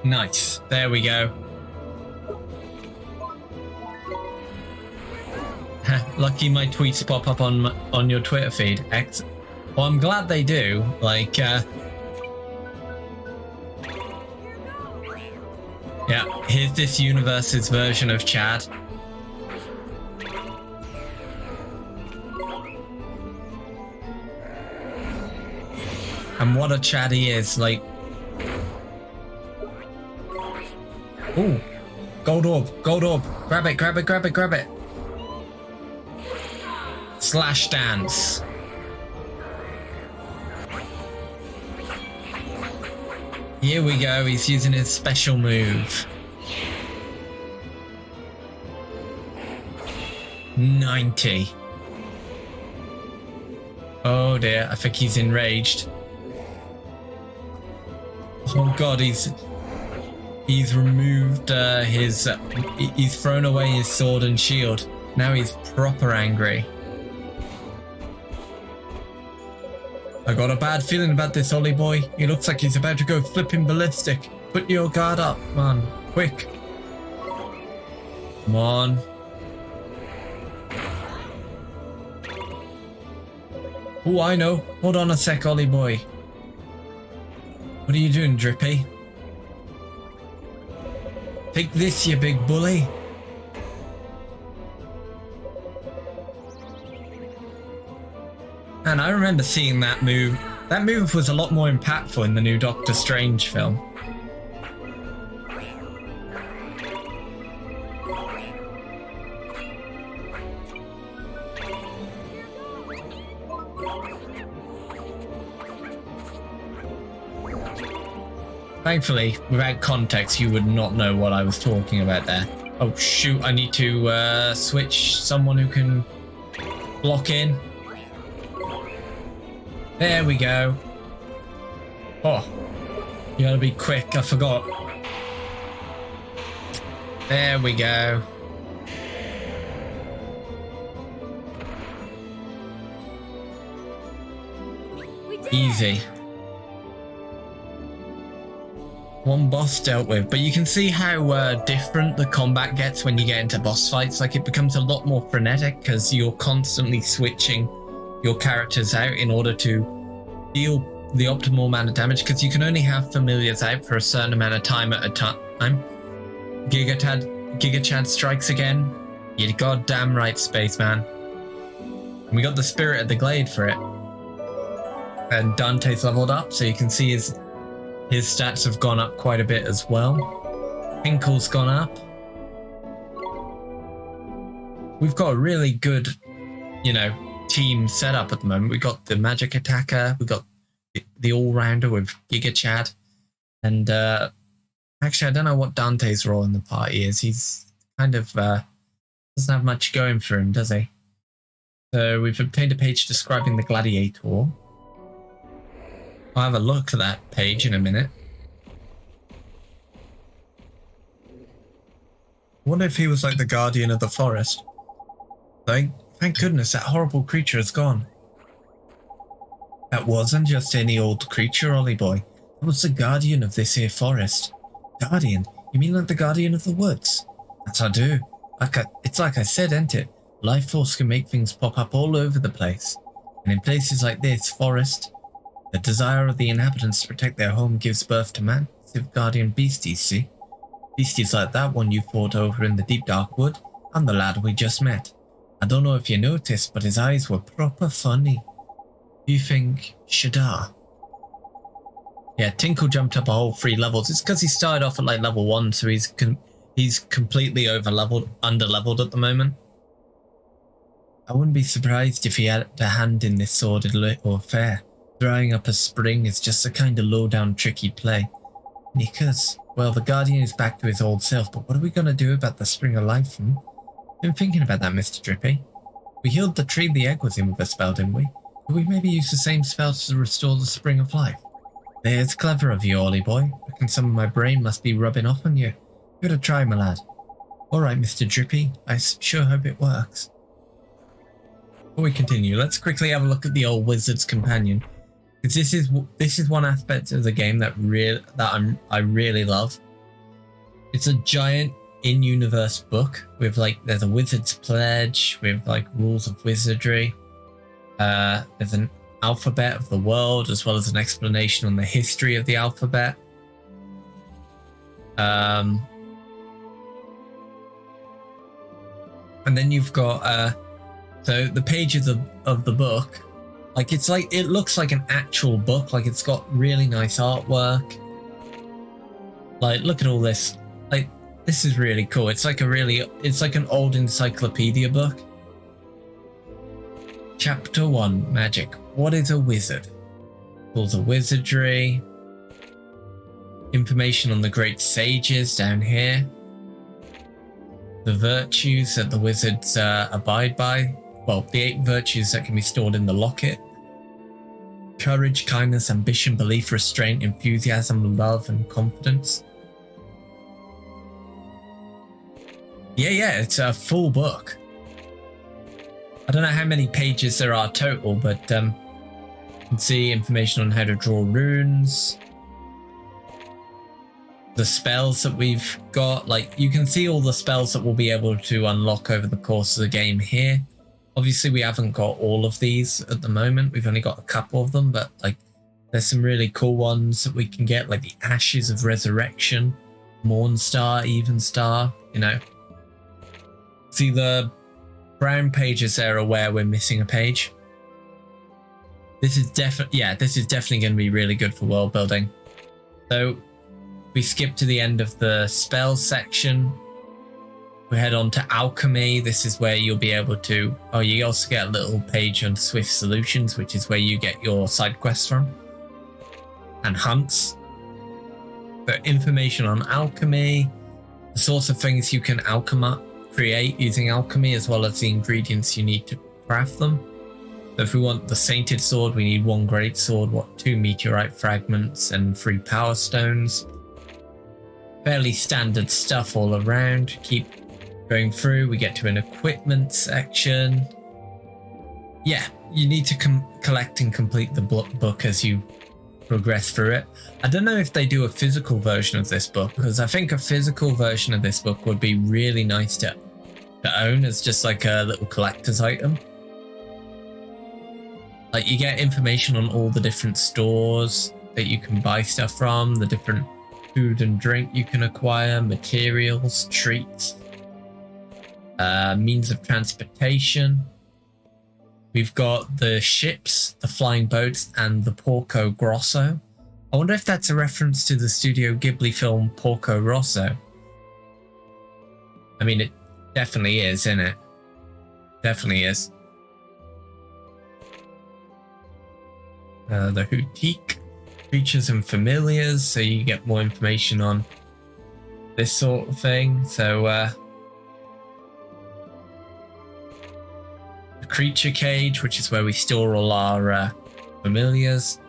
Nice. There we go. Lucky my tweets pop up on your Twitter feed. Well, I'm glad they do. Like, yeah, here's this universe's version of Chad. And what a Chad he is, like... Ooh, gold orb, gold orb. Grab it, grab it, grab it, grab it. Slash dance. Here we go, he's using his special move. 90. Oh dear, I think he's enraged. Oh god, he's removed he's thrown away his sword and shield. Now he's proper angry. I got a bad feeling about this, Ollie boy. He looks like he's about to go flipping ballistic. Put your guard up, man. Quick. Come on. Oh, I know. Hold on a sec, Ollie boy. What are you doing, Drippy? Take this, you big bully. And I remember seeing that move. That move was a lot more impactful in the new Doctor Strange film. Thankfully, without context, you would not know what I was talking about there. Oh shoot, I need to switch someone who can block in. There we go. Oh, you gotta be quick, I forgot. There we go. Easy. One boss dealt with, but you can see how different the combat gets when you get into boss fights. Like, it becomes a lot more frenetic because you're constantly switching your characters out in order to deal the optimal amount of damage, because you can only have familiars out for a certain amount of time at a time. Giga Chad strikes again. You're goddamn right, spaceman. And we got the Spirit of the Glade for it. And Dante's leveled up, so you can see his stats have gone up quite a bit as well. Hinkle's gone up. We've got a really good, team set up at the moment. We got the magic attacker, we got the all-rounder with Giga Chad, and actually I don't know what Dante's role in the party is. He's kind of doesn't have much going for him, does he? So we've obtained a page describing the gladiator. I'll have a look at that page in a minute. I wonder if he was like the guardian of the forest. Thank goodness that horrible creature is gone. That wasn't just any old creature, Ollie boy. That was the guardian of this here forest. Guardian? You mean like the guardian of the woods? That's I do. It's like I said, ain't it? Life force can make things pop up all over the place. And in places like this forest, the desire of the inhabitants to protect their home gives birth to massive guardian beasties, see? Beasties like that one you fought over in the deep dark wood, and the lad we just met. I don't know if you noticed, but his eyes were proper funny. You think Shadar? Yeah, Tinkle jumped up a whole 3 levels. It's because he started off at like level 1, so he's completely under-leveled at the moment. I wouldn't be surprised if he had a hand in this sordid little affair. Drying up a spring is just a kind of low-down tricky play. Because, well, the Guardian is back to his old self, but what are we going to do about the Spring of Life? Been thinking about that, Mr. Drippy. We healed the tree the egg was in with a spell, didn't we? Could we maybe use the same spell to restore the Spring of Life? It's clever of you, Ollie boy. I reckon some of my brain must be rubbing off on you. Give it a try, my lad. Alright, Mr. Drippy. I sure hope it works. Before we continue, let's quickly have a look at the old Wizard's Companion. Because this is one aspect of the game that I really love. It's a giant in-universe book with there's a Wizard's Pledge with rules of wizardry. There's an alphabet of the world as well as an explanation on the history of the alphabet. And then you've got so the pages of the book, it looks like an actual book. It's got really nice artwork. Look at all this. This is really cool. It's like an old encyclopedia book. Chapter 1, Magic. What is a wizard? Rules of wizardry. Information on the great sages down here. The virtues that the wizards abide by. Well, the 8 virtues that can be stored in the locket. Courage, kindness, ambition, belief, restraint, enthusiasm, love, and confidence. Yeah, it's a full book. I don't know how many pages there are total, but you can see information on how to draw runes. The spells that we've got, you can see all the spells that we'll be able to unlock over the course of the game here. Obviously, we haven't got all of these at the moment. We've only got a couple of them, but there's some really cool ones that we can get, like the Ashes of Resurrection, Mornstar, Evenstar, See, the brown pages there are where we're missing a page. This is definitely going to be really good for world building. So we skip to the end of the spells section. We head on to alchemy. This is where you'll be able to... Oh, you also get a little page on Swift Solutions, which is where you get your side quests from. And hunts. The information on alchemy. The sorts of things you can create using alchemy, as well as the ingredients you need to craft them. So if we want the Sainted Sword, we need 1 Great Sword, 2 Meteorite Fragments, and 3 Power Stones. Fairly standard stuff all around. Keep going through, we get to an equipment section. Yeah, you need to collect and complete the book as you progress through it. I don't know if they do a physical version of this book, because I think a physical version of this book would be really nice to own as just a little collector's item. You get information on all the different stores that you can buy stuff from, the different food and drink you can acquire, materials, treats. Means of transportation. We've got the ships, the flying boats, and the Porco Grosso. I wonder if that's a reference to the Studio Ghibli film Porco Rosso. I mean, it definitely is, isn't it? Definitely is. The Houtique, creatures and familiars, so you get more information on this sort of thing. So, Creature Cage, which is where we store all our familiars.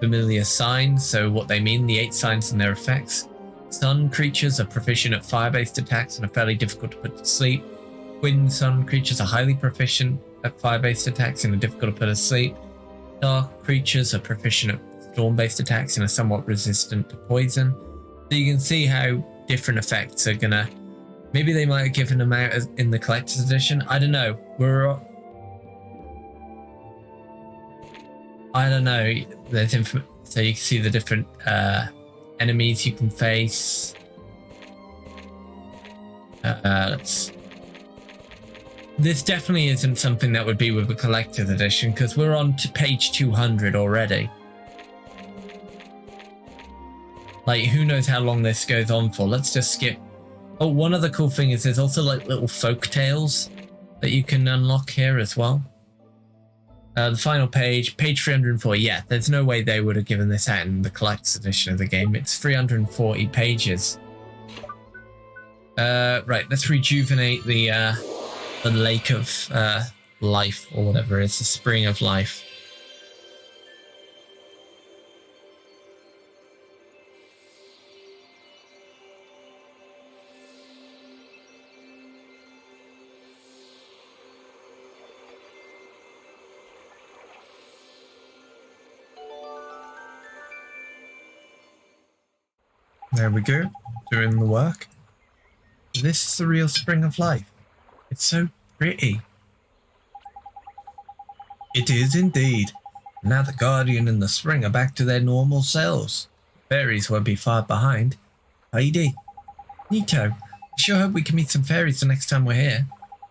Familiar signs, so what they mean, the 8 signs and their effects. Sun creatures are proficient at fire-based attacks and are fairly difficult to put to sleep. Wind sun creatures are highly proficient at fire-based attacks and are difficult to put to sleep. Dark creatures are proficient at storm-based attacks and are somewhat resistant to poison. So you can see how different effects are gonna Maybe they might have given them out in the collector's edition. I don't know. I don't know. There's so you can see the different enemies you can face. This definitely isn't something that would be with a collector's edition because we're on to page 200 already. Like, who knows how long this goes on for? Let's just skip. Oh, one other cool thing is there's also like little folk tales that you can unlock here as well. The final page, page 340. Yeah, there's no way they would have given this out in the collector's edition of the game. It's 340 pages. Right, let's rejuvenate the lake of life, or whatever it is, the spring of life. There we go, doing the work. This is the real spring of life. It's so pretty. It is indeed. Now the Guardian and the Spring are back to their normal selves. Fairies won't be far behind. Heidi. Nito. I sure hope we can meet some fairies the next time we're here.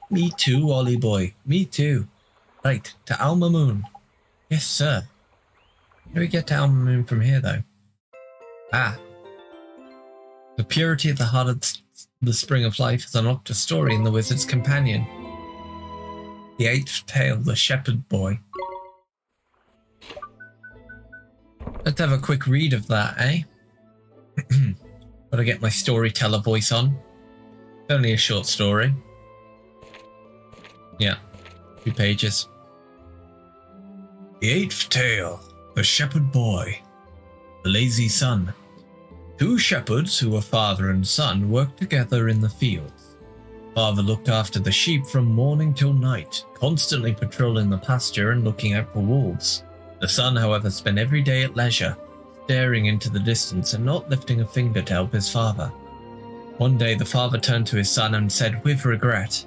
Me too, Ollie boy. Me too. Right, to Alma Moon. Yes, sir. How do we get to Alma Moon from here, though? Ah. The purity at the heart of the Spring of Life has unlocked a story in the Wizard's Companion. The 8th tale, The Shepherd Boy. Let's have a quick read of that, eh? Gotta get my storyteller voice on. It's only a short story. Yeah, 2 pages. The 8th tale, The Shepherd Boy. The Lazy Son. 2 shepherds who were father and son worked together in the fields. Father looked after the sheep from morning till night, constantly patrolling the pasture and looking out for wolves. The son, however, spent every day at leisure, staring into the distance and not lifting a finger to help his father. One day the father turned to his son and said with regret,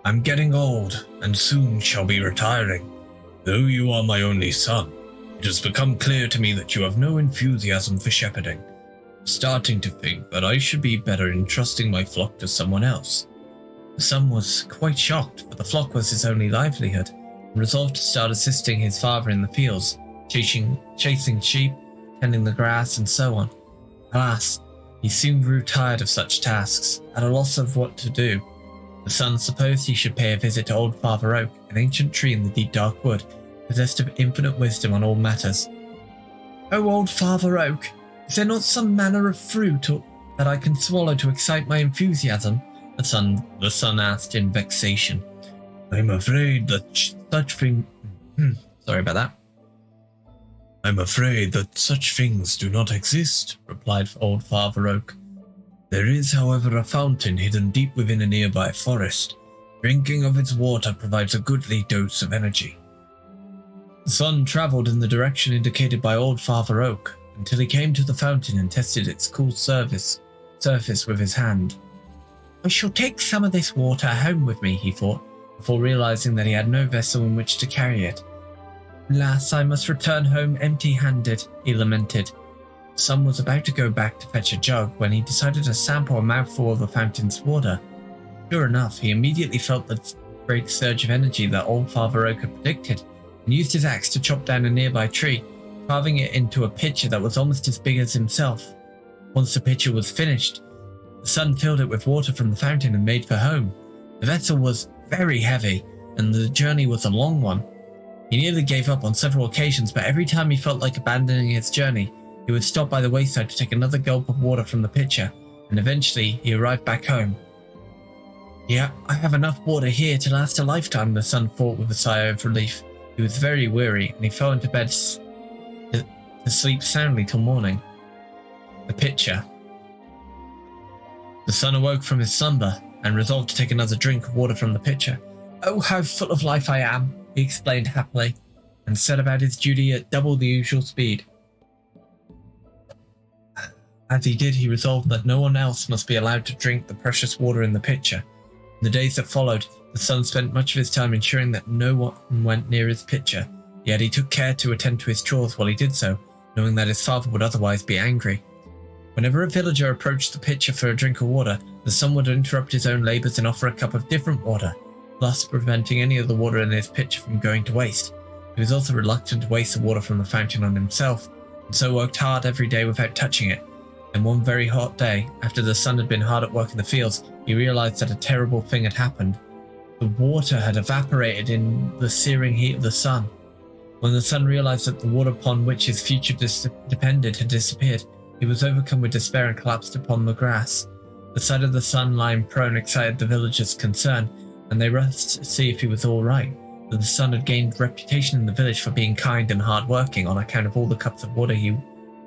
"I'm getting old and soon shall be retiring. Though you are my only son, it has become clear to me that you have no enthusiasm for shepherding. Starting to think that I should be better entrusting my flock to someone else." The son was quite shocked, for the flock was his only livelihood, and resolved to start assisting his father in the fields, chasing sheep, tending the grass, and so on. Alas, he soon grew tired of such tasks, at a loss of what to do. The son supposed he should pay a visit to old Father Oak, an ancient tree in the deep dark wood, possessed of infinite wisdom on all matters. "Oh, old Father Oak, is there not some manner of fruit that I can swallow to excite my enthusiasm?" The son asked in vexation. "I'm afraid that such things... Sorry about that. "I'm afraid that such things do not exist," replied old Father Oak. "There is, however, a fountain hidden deep within a nearby forest. Drinking of its water provides a goodly dose of energy." The son travelled in the direction indicated by old Father Oak, until he came to the fountain and tested its cool surface with his hand. "I shall take some of this water home with me," he thought, before realizing that he had no vessel in which to carry it. "Alas, I must return home empty-handed," he lamented. The son was about to go back to fetch a jug when he decided to sample a mouthful of the fountain's water. Sure enough, he immediately felt the great surge of energy that old Father Oak had predicted, and used his axe to chop down a nearby tree, carving it into a pitcher that was almost as big as himself. Once the pitcher was finished, the son filled it with water from the fountain and made for home. The vessel was very heavy, and the journey was a long one. He nearly gave up on several occasions, but every time he felt like abandoning his journey, he would stop by the wayside to take another gulp of water from the pitcher, and eventually he arrived back home. "Yeah, I have enough water here to last a lifetime," the son thought with a sigh of relief. He was very weary, and he fell into bed to sleep soundly till morning. The pitcher. The son awoke from his slumber and resolved to take another drink of water from the pitcher. "Oh, how full of life I am," he exclaimed happily, and set about his duty at double the usual speed. As he did, he resolved that no one else must be allowed to drink the precious water in the pitcher. In the days that followed, the son spent much of his time ensuring that no one went near his pitcher. Yet he took care to attend to his chores while he did so, knowing that his father would otherwise be angry. Whenever a villager approached the pitcher for a drink of water, the son would interrupt his own labours and offer a cup of different water, thus preventing any of the water in his pitcher from going to waste. He was also reluctant to waste the water from the fountain on himself, and so worked hard every day without touching it. And one very hot day, after the son had been hard at work in the fields, he realised that a terrible thing had happened. The water had evaporated in the searing heat of the sun. When the son realised that the water upon which his future depended had disappeared, he was overcome with despair and collapsed upon the grass. The sight of the son lying prone excited the villagers' concern, and they rushed to see if he was all right. But the son had gained reputation in the village for being kind and hard-working on account of all the cups of water he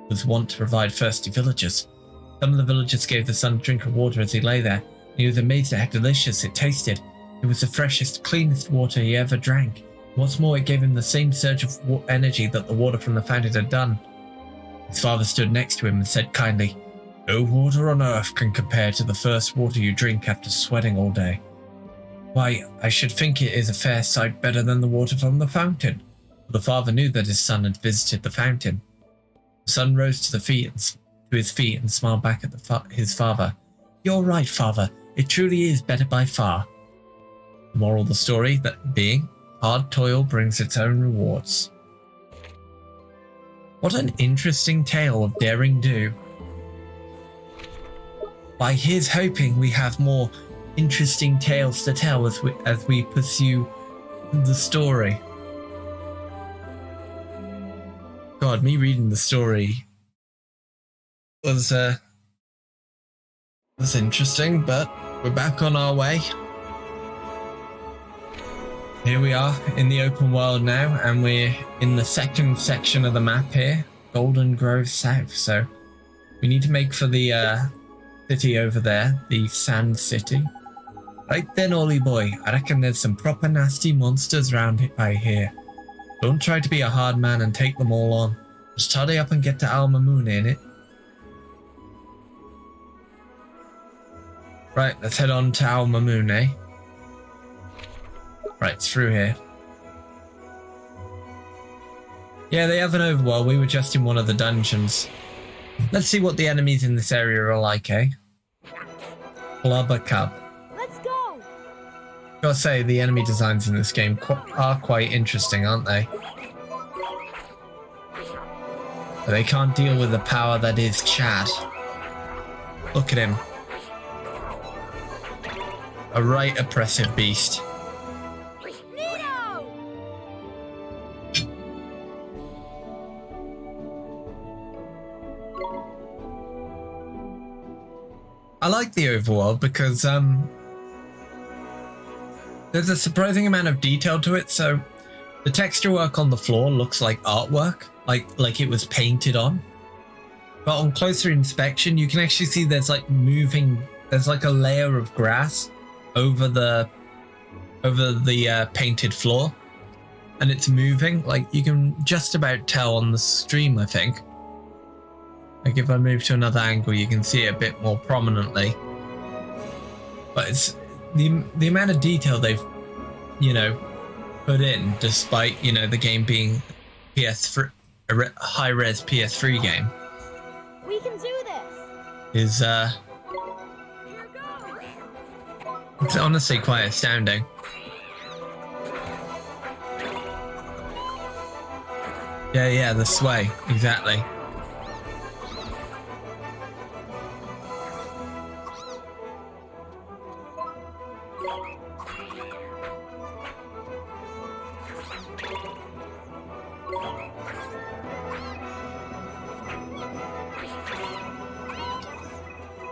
was wont to provide thirsty villagers. Some of the villagers gave the son a drink of water as he lay there, and he was amazed at how delicious it tasted. It was the freshest, cleanest water he ever drank. What's more, it gave him the same surge of energy that the water from the fountain had done. His father stood next to him and said kindly, "No water on earth can compare to the first water you drink after sweating all day." "Why, I should think it is a fair sight better than the water from the fountain." The father knew that his son had visited the fountain. The son rose to his feet and smiled back at his father. "You're right, father. It truly is better by far." The moral of the story that being, hard toil brings its own rewards. What an interesting tale of daring do. By here's hoping we have more interesting tales to tell as we pursue the story. God, me reading the story was interesting, but we're back on our way. Here we are in the open world now, and we're in the second section of the map here, Golden Grove South. So we need to make for the city over there, the Sand City. Right then, Ollie boy, I reckon there's some proper nasty monsters round by here. Don't try to be a hard man and take them all on. Just hurry up and get to Al Mamoon, innit? Right, let's head on to Al Mamoon, eh? Right, it's through here. Yeah, they have an overworld. We were just in one of the dungeons. Let's see what the enemies in this area are like, eh? Blubber Cub. Let's go! Gotta say, the enemy designs in this game are quite interesting, aren't they? But they can't deal with the power that is Chad. Look at him. A right oppressive beast. I like the overworld because there's a surprising amount of detail to it. So the texture work on the floor looks like artwork, like it was painted on. But on closer inspection, you can actually see there's like a layer of grass over the painted floor, and it's moving. Like you can just about tell on the stream, I think. Like if I move to another angle, you can see it a bit more prominently. But it's the amount of detail they've, put in, despite, the game being PS3, a high-res PS3 game. We can do this. Is it's honestly quite astounding. Yeah, the sway, exactly.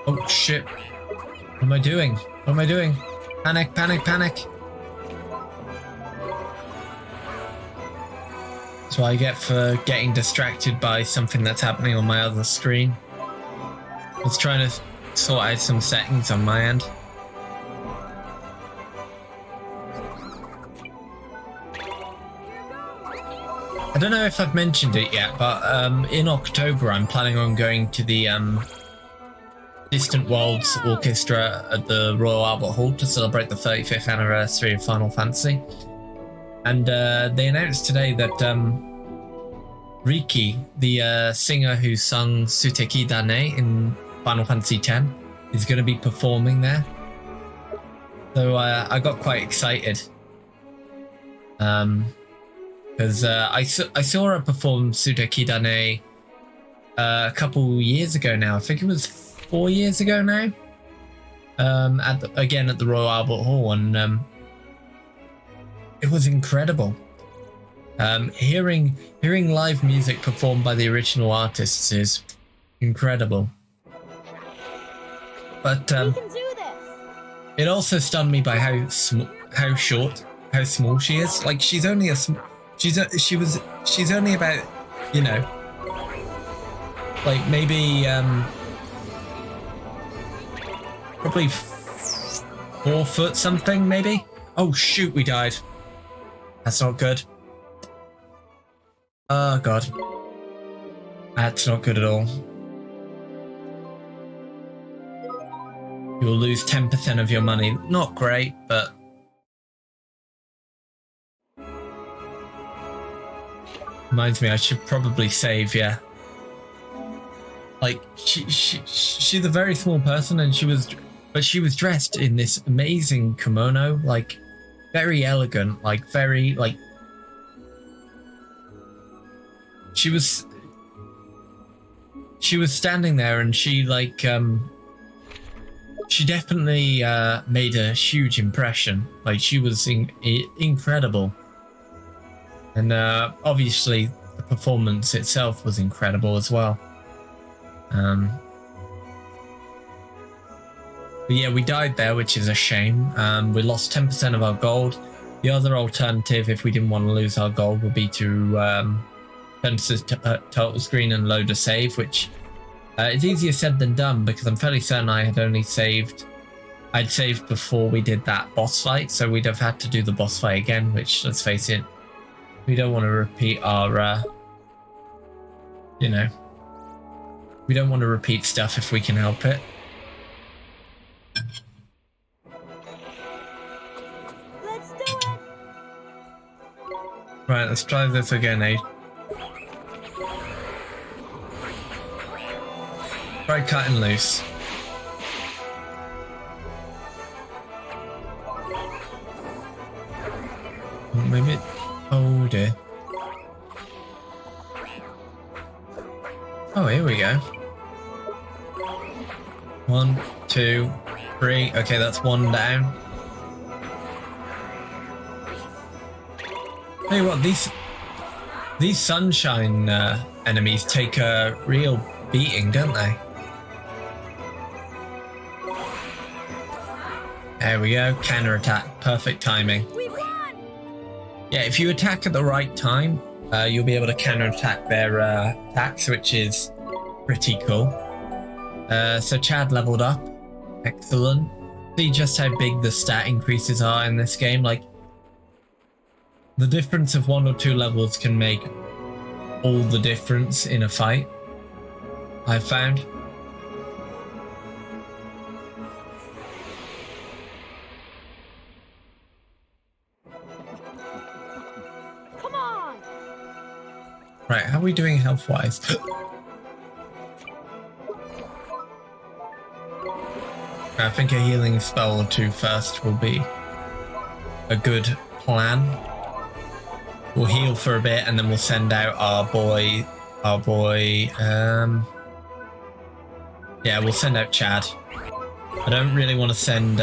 Oh shit. What am I doing? What am I doing? Panic, panic, panic. That's what I get for getting distracted by something that's happening on my other screen. I was trying to sort out some settings on my end. I don't know if I've mentioned it yet, but in October I'm planning on going to the Distant Worlds Orchestra at the Royal Albert Hall to celebrate the 35th anniversary of Final Fantasy. And they announced today that Riki, the singer who sung Suteki Dane in Final Fantasy X, is going to be performing there. So I got quite excited. Because I saw her perform Suteki Dane a couple years ago now. I think it was 4 years ago now. Again at the Royal Albert Hall, and it was incredible. Hearing live music performed by the original artists is incredible. But We can do this. it also stunned me by how small she is. Like she's only she's only about, you know, like maybe probably 4 foot something maybe. Oh shoot, we died. That's not good. Oh god. That's not good at all. You'll lose 10% of your money. Not great, but... Reminds me, I should probably save, yeah. Like, she's a very small person, and she was dressed in this amazing kimono, like, very elegant, like, very, like... She was standing there, and she, like, she definitely made a huge impression. Like, she was incredible. And obviously, the performance itself was incredible as well. But yeah, we died there, which is a shame. We lost 10% of our gold. The other alternative, if we didn't want to lose our gold, would be to turn to the total screen and load a save, which is easier said than done, because I'm fairly certain I'd saved before we did that boss fight, so we'd have had to do the boss fight again, which, let's face it, we don't want to repeat our, you know, we don't want to repeat stuff if we can help it. Let's do it. Right, let's try this again, eh? Try cutting loose. Maybe. Oh dear. Oh, here we go. 1, 2, 3. Okay, that's 1 down. Tell you what, these sunshine enemies take a real beating, don't they? There we go, counter attack, perfect timing. We won. Yeah, if you attack at the right time, you'll be able to counter attack their attacks, which is pretty cool. So Chad leveled up, excellent. See just how big the stat increases are in this game. Like, the difference of 1 or 2 levels can make all the difference in a fight, I've found. Come on. Right, how are we doing health-wise? I think a healing spell or 2 first will be a good plan. We'll heal for a bit and then we'll send out our boy, yeah, we'll send out Chad. I don't really want to send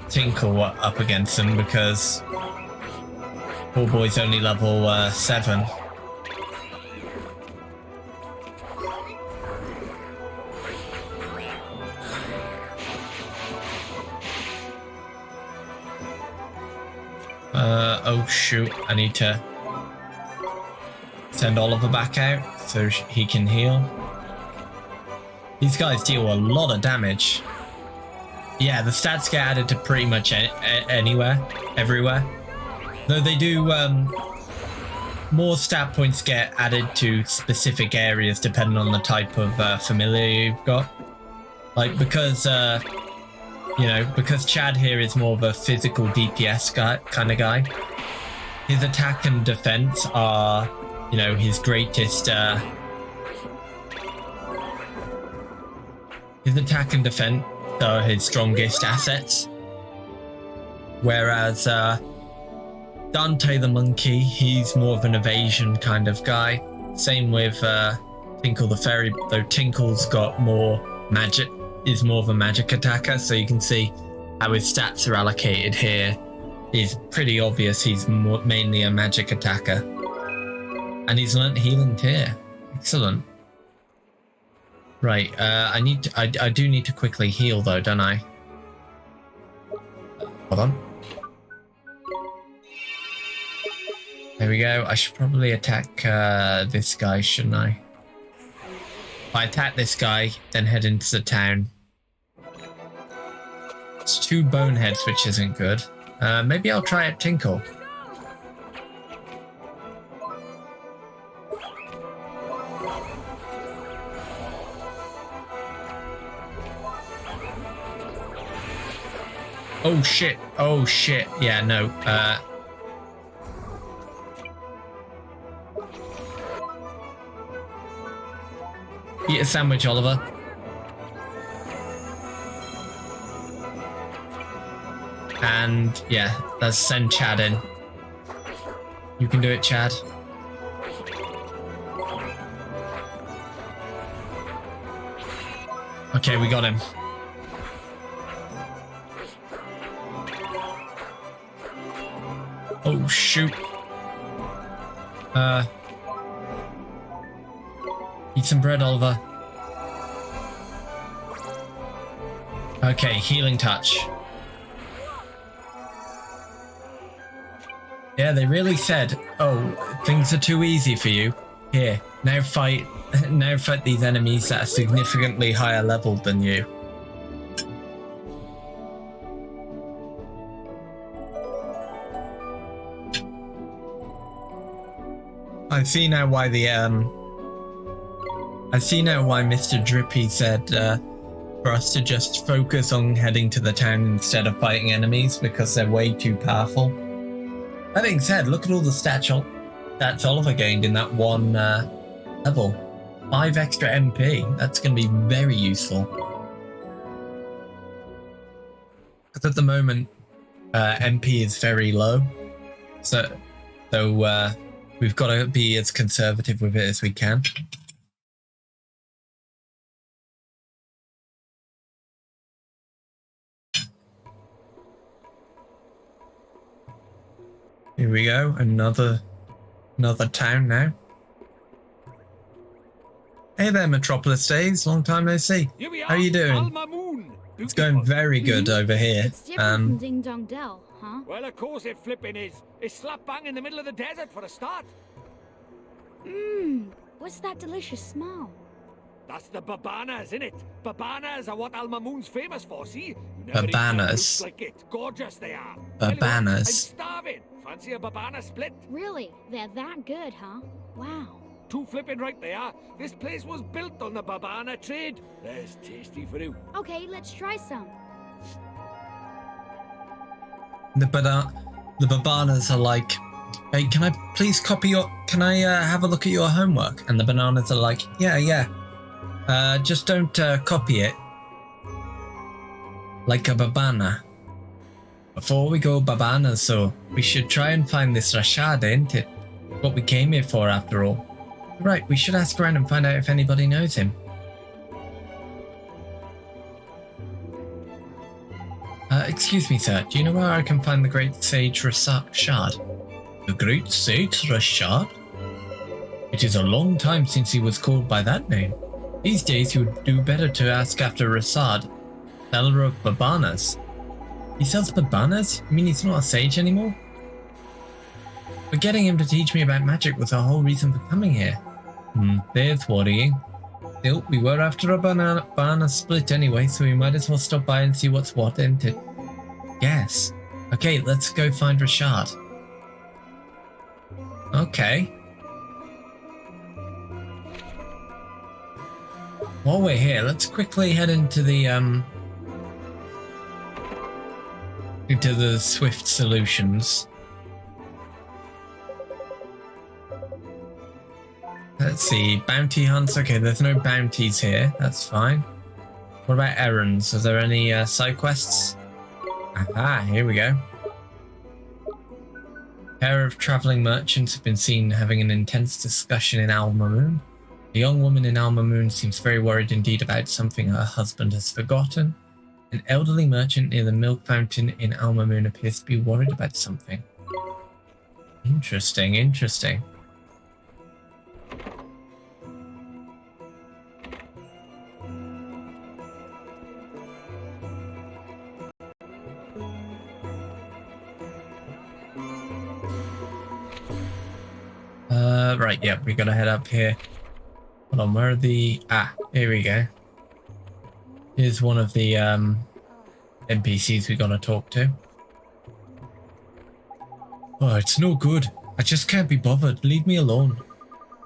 Tinkle up against him because poor boy's only level 7. Oh shoot, I need to send Oliver back out so he can heal. These guys deal a lot of damage. Yeah, the stats get added to pretty much everywhere. Though they do, more stat points get added to specific areas depending on the type of familiar you've got. Like, because, you know, because Chad here is more of a physical DPS guy, kind of guy. His attack and defense are, you know, his greatest, his attack and defense are his strongest assets. Whereas, Dante the monkey, he's more of an evasion kind of guy. Same with, Tinkle the fairy, though Tinkle's got more magic, is more of a magic attacker, so you can see how his stats are allocated here. Is pretty obvious he's mainly a magic attacker. And he's learnt healing here. Excellent. Right, I do need to quickly heal though, don't I? Hold on. There we go. I should probably attack this guy, shouldn't I? If I attack this guy, then head into the town. It's 2 boneheads, which isn't good. Maybe I'll try at Tinkle. Oh shit. Oh shit. Yeah, no. Eat a sandwich, Oliver. And yeah, let's send Chad in. You can do it, Chad. Okay, we got him. Oh shoot. Eat some bread, Oliver. Okay, healing touch. Yeah, they really said, oh, things are too easy for you. Here, now fight these enemies that are significantly higher level than you. I see now why Mr. Drippy said for us to just focus on heading to the town instead of fighting enemies because they're way too powerful. That being said, look at all the stats Oliver gained in that one level. 5 extra MP. That's going to be very useful. Because at the moment, MP is very low. So we've got to be as conservative with it as we can. Here we go, another town now. Hey there, Metropolis Days, long time no see. How are you doing? It's going very good over here. It's different from Ding Dong Dell, huh? Well, of course it flipping is. It's slap bang in the middle of the desert for a start. What's that delicious smell? That's the babanas, innit? Babanas are what Al Mamoon's famous for, see? You never eat Babanas. fruits like it. Gorgeous they are. Babanas. Tell you what, I'm starving. Fancy a babana split? Really? They're that good, huh? Wow. Too flipping right they are. This place was built on the babana trade. There's tasty for you. Okay, let's try some. The bananas are like, hey, can I please can I have a look at your homework? And the bananas are like, yeah. Just don't copy it. Like a babana. Before we go babana, so we should try and find this Rashad, ain't it? What we came here for after all. Right, we should ask around and find out if anybody knows him. Excuse me, sir. Do you know where I can find the great sage Rashad? The great sage Rashad? It is a long time since he was called by that name. These days you would do better to ask after Rashad, seller of babanas. He sells babanas? You mean he's not a sage anymore? But getting him to teach me about magic was the whole reason for coming here. There's worrying. Still, we were after a banana split anyway, so we might as well stop by and see what's what, ain't it? Yes. Okay, let's go find Rashad. Okay. While we're here, let's quickly head into the Swift Solutions. Let's see, bounty hunts. Okay, there's no bounties here. That's fine. What about errands? Are there any side quests? Aha, here we go. A pair of traveling merchants have been seen having an intense discussion in Alma Moon. A young woman in Alma Moon seems very worried indeed about something her husband has forgotten. An elderly merchant near the milk fountain in Alma Moon appears to be worried about something. Interesting, interesting. Right, yeah, we gotta head up here. Hold on, where are the... Ah, here we go. Here's one of the NPCs we gotta talk to. Oh, it's no good. I just can't be bothered. Leave me alone.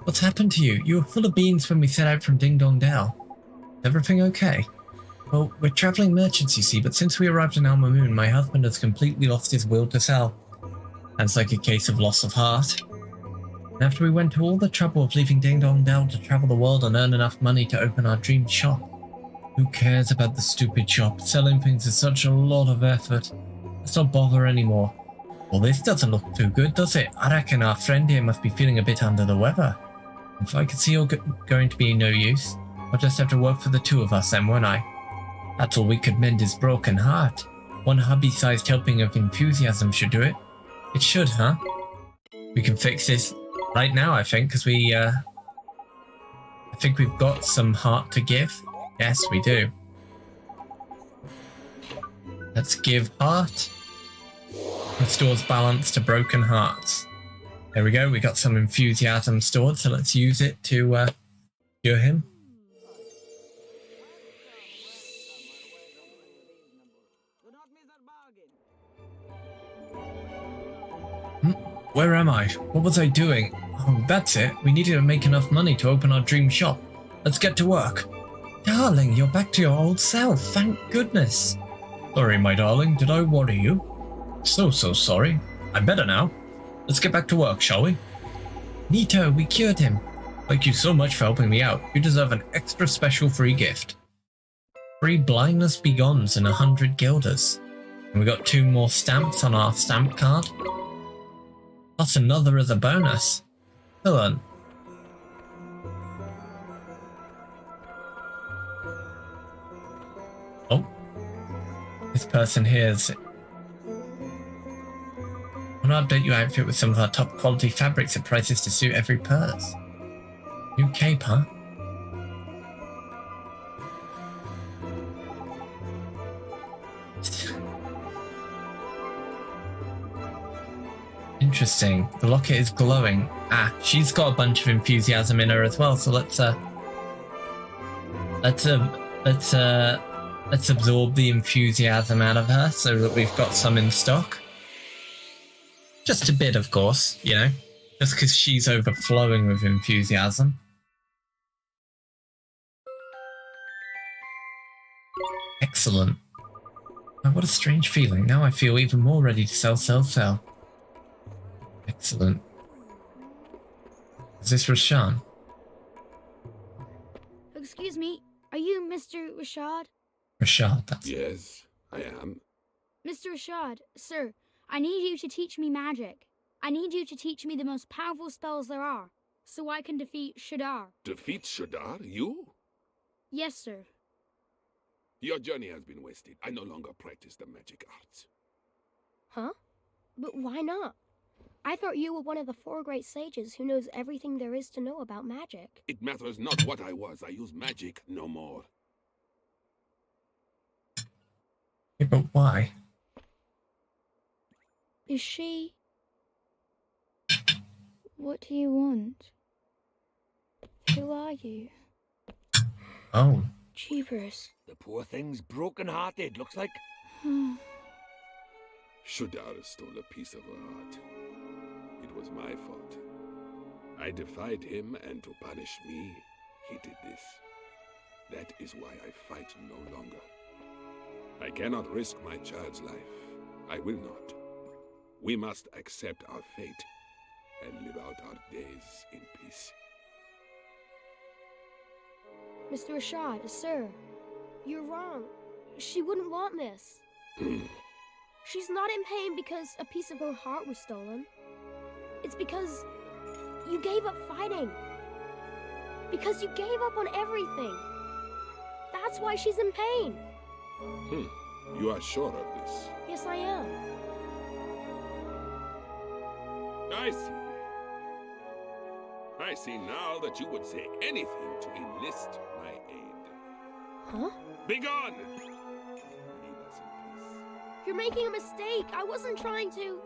What's happened to you? You were full of beans when we set out from Ding Dong Dell. Is everything okay? Well, we're traveling merchants, you see, but since we arrived in Alma Moon, my husband has completely lost his will to sell. Sounds like a case of loss of heart. And after we went to all the trouble of leaving Ding Dong Dell to travel the world and earn enough money to open our dream shop, who cares about the stupid shop? Selling things is such a lot of effort. Let's not bother anymore. Well, this doesn't look too good, does it? I reckon our friend here must be feeling a bit under the weather. If I could see you're going to be no use, I'll just have to work for the two of us then, won't I? That's all we could mend his broken heart. One hubby-sized helping of enthusiasm should do it. It should, huh? We can fix this right now, I think, because I think we've got some heart to give. Yes, we do. Let's give heart. Restores balance to broken hearts. There we go, we got some enthusiasm stored, so let's use it to cure him. Where am I? What was I doing? Oh, that's it. We needed to make enough money to open our dream shop. Let's get to work. Darling, you're back to your old self. Thank goodness. Sorry, my darling. Did I worry you? So sorry. I'm better now. Let's get back to work, shall we? Neato, we cured him. Thank you so much for helping me out. You deserve an extra special free gift. Free blindness begons and 100 guilders. And we got 2 more stamps on our stamp card. Plus another as a bonus. Hold on. Oh. This person here's... I want to update your outfit with some of our top quality fabrics at prices to suit every purse. New cape, huh? Interesting. The locket is glowing. Ah, she's got a bunch of enthusiasm in her as well, so let's absorb the enthusiasm out of her so that we've got some in stock. Just a bit, of course, you know, just because she's overflowing with enthusiasm. Excellent. Oh, what a strange feeling. Now I feel even more ready to sell. Excellent. Is this Rashan? Excuse me, are you Mr. Rashad? Rashad, that's... Yes, I am. Mr. Rashad, sir, I need you to teach me magic. I need you to teach me the most powerful spells there are, so I can defeat Shadar. Defeat Shadar? You? Yes, sir. Your journey has been wasted. I no longer practice the magic arts. Huh? But why not? I thought you were one of the 4 great sages who knows everything there is to know about magic. It matters not what I was. I use magic no more. Yeah, but why? Is she... What do you want? Who are you? Oh. Jeepers. The poor thing's broken-hearted, looks like. Shadar stole a piece of her heart. It was my fault. I defied him, and to punish me, he did this. That is why I fight no longer. I cannot risk my child's life. I will not. We must accept our fate and live out our days in peace. Mr. Rashad, sir, you're wrong. She wouldn't want this. She's not in pain because a piece of her heart was stolen. It's because you gave up fighting. Because you gave up on everything. That's why she's in pain. You are sure of this? Yes, I am. I see. I see now that you would say anything to enlist my aid. Huh? Begone! Leave us in peace. You're making a mistake. I wasn't trying to.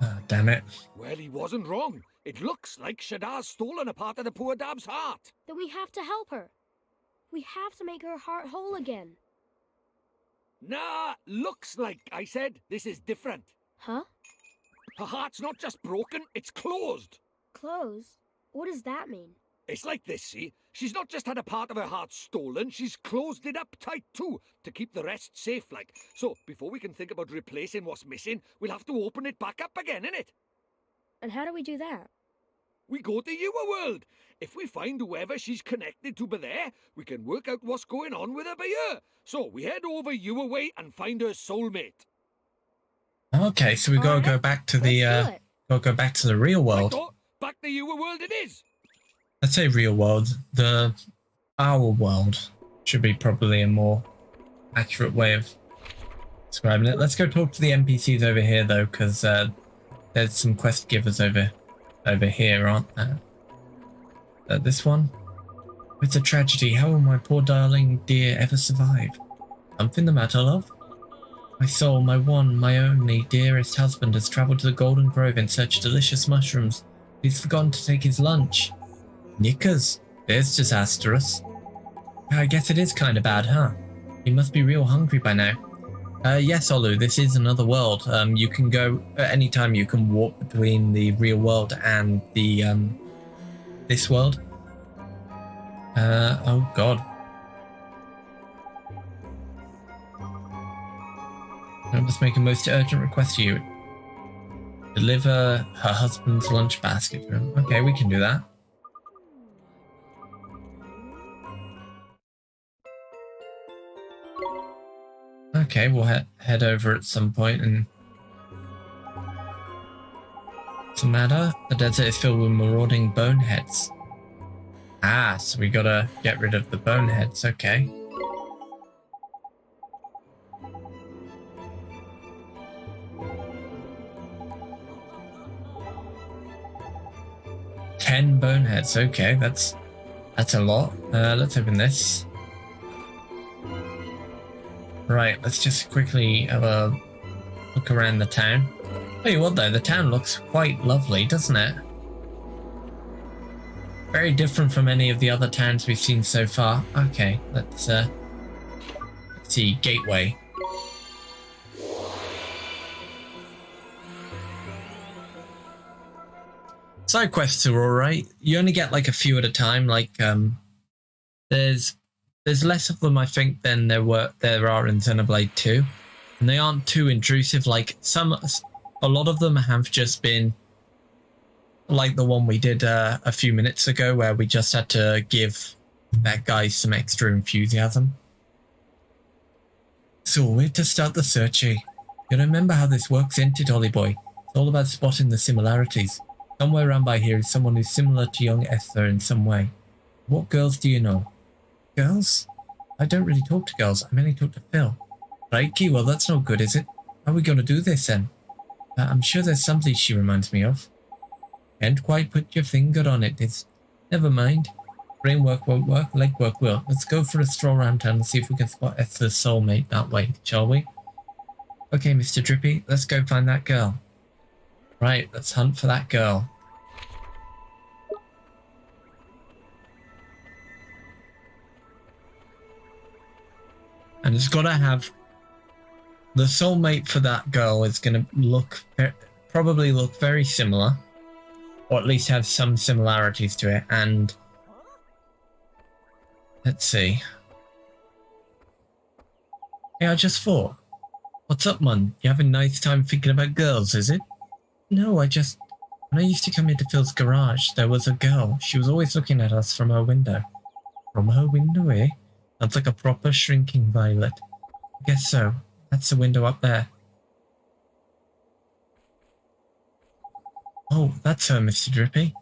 Ah, damn it. Well, he wasn't wrong. It looks like Shaddar's stolen a part of the poor dab's heart. Then we have to help her. We have to make her heart whole again. Nah, looks like, I said. This is different. Huh? Her heart's not just broken, it's closed. Closed? What does that mean? It's like this, see? She's not just had a part of her heart stolen, she's closed it up tight too, to keep the rest safe like. So, before we can think about replacing what's missing, we'll have to open it back up again, innit? And how do we do that? We go to your world. If we find whoever she's connected to by there, we can work out what's going on with her by here. So, we head over your way and find her soulmate. Okay, so we gotta go Alright, back to let's the do it. gotta go back to the real world. Right, back to your world it is. Let's say real world. Our world should be probably a more accurate way of describing it. Let's go talk to the NPCs over here though, because there's some quest givers over here, aren't there? This one? It's a tragedy. How will my poor darling dear ever survive? Something the matter, love? My soul, my one, my only, dearest husband has travelled to the Golden Grove in search of delicious mushrooms. He's forgotten to take his lunch. Knickers, there's disastrous. I guess it is kind of bad, huh? He must be real hungry by now. Yes, Olu, this is another world. You can go at any time. You can walk between the real world and the this world. Oh god. I must make a most urgent request to you. Deliver her husband's lunch basket to him. Okay, we can do that. Okay, we'll head over at some point and... What's the matter? The desert is filled with marauding boneheads. Ah, so we gotta get rid of the boneheads, okay. Ten boneheads, okay, that's a lot. Let's open this. Right, let's just quickly have a look around the town. Tell you what though, the town looks quite lovely, doesn't it? Very different from any of the other towns we've seen so far. Okay, let's see, gateway. Side quests are alright. You only get like a few at a time, like there's less of them I think than there are in Xenoblade 2. And they aren't too intrusive, like a lot of them have just been like the one we did a few minutes ago where we just had to give that guy some extra enthusiasm. So where to start the search, eh? You remember how this works, ain't it, Ollie boy? It's all about spotting the similarities. Somewhere around by here is someone who's similar to young Esther in some way. What girls do you know? Girls? I don't really talk to girls. I mainly talk to Phil. Crikey, well that's no good, is it? How are we going to do this then? I'm sure there's somebody she reminds me of. Can't quite put your finger on it. It's... Never mind. Brain work won't work, leg work will. Let's go for a stroll around town and see if we can spot Esther's soulmate that way, shall we? Okay, Mr. Drippy, let's go find that girl. Right, let's hunt for that girl. And it's got to have... The soulmate for that girl is going to probably look very similar. Or at least have some similarities to it. And Let's see. Hey, I just thought. What's up, man? You having a nice time thinking about girls, is it? No, when I used to come into Phil's garage, there was a girl. She was always looking at us from her window. From her window, eh? Sounds like a proper shrinking violet. I guess so. That's the window up there. Oh, that's her, Mr. Drippy.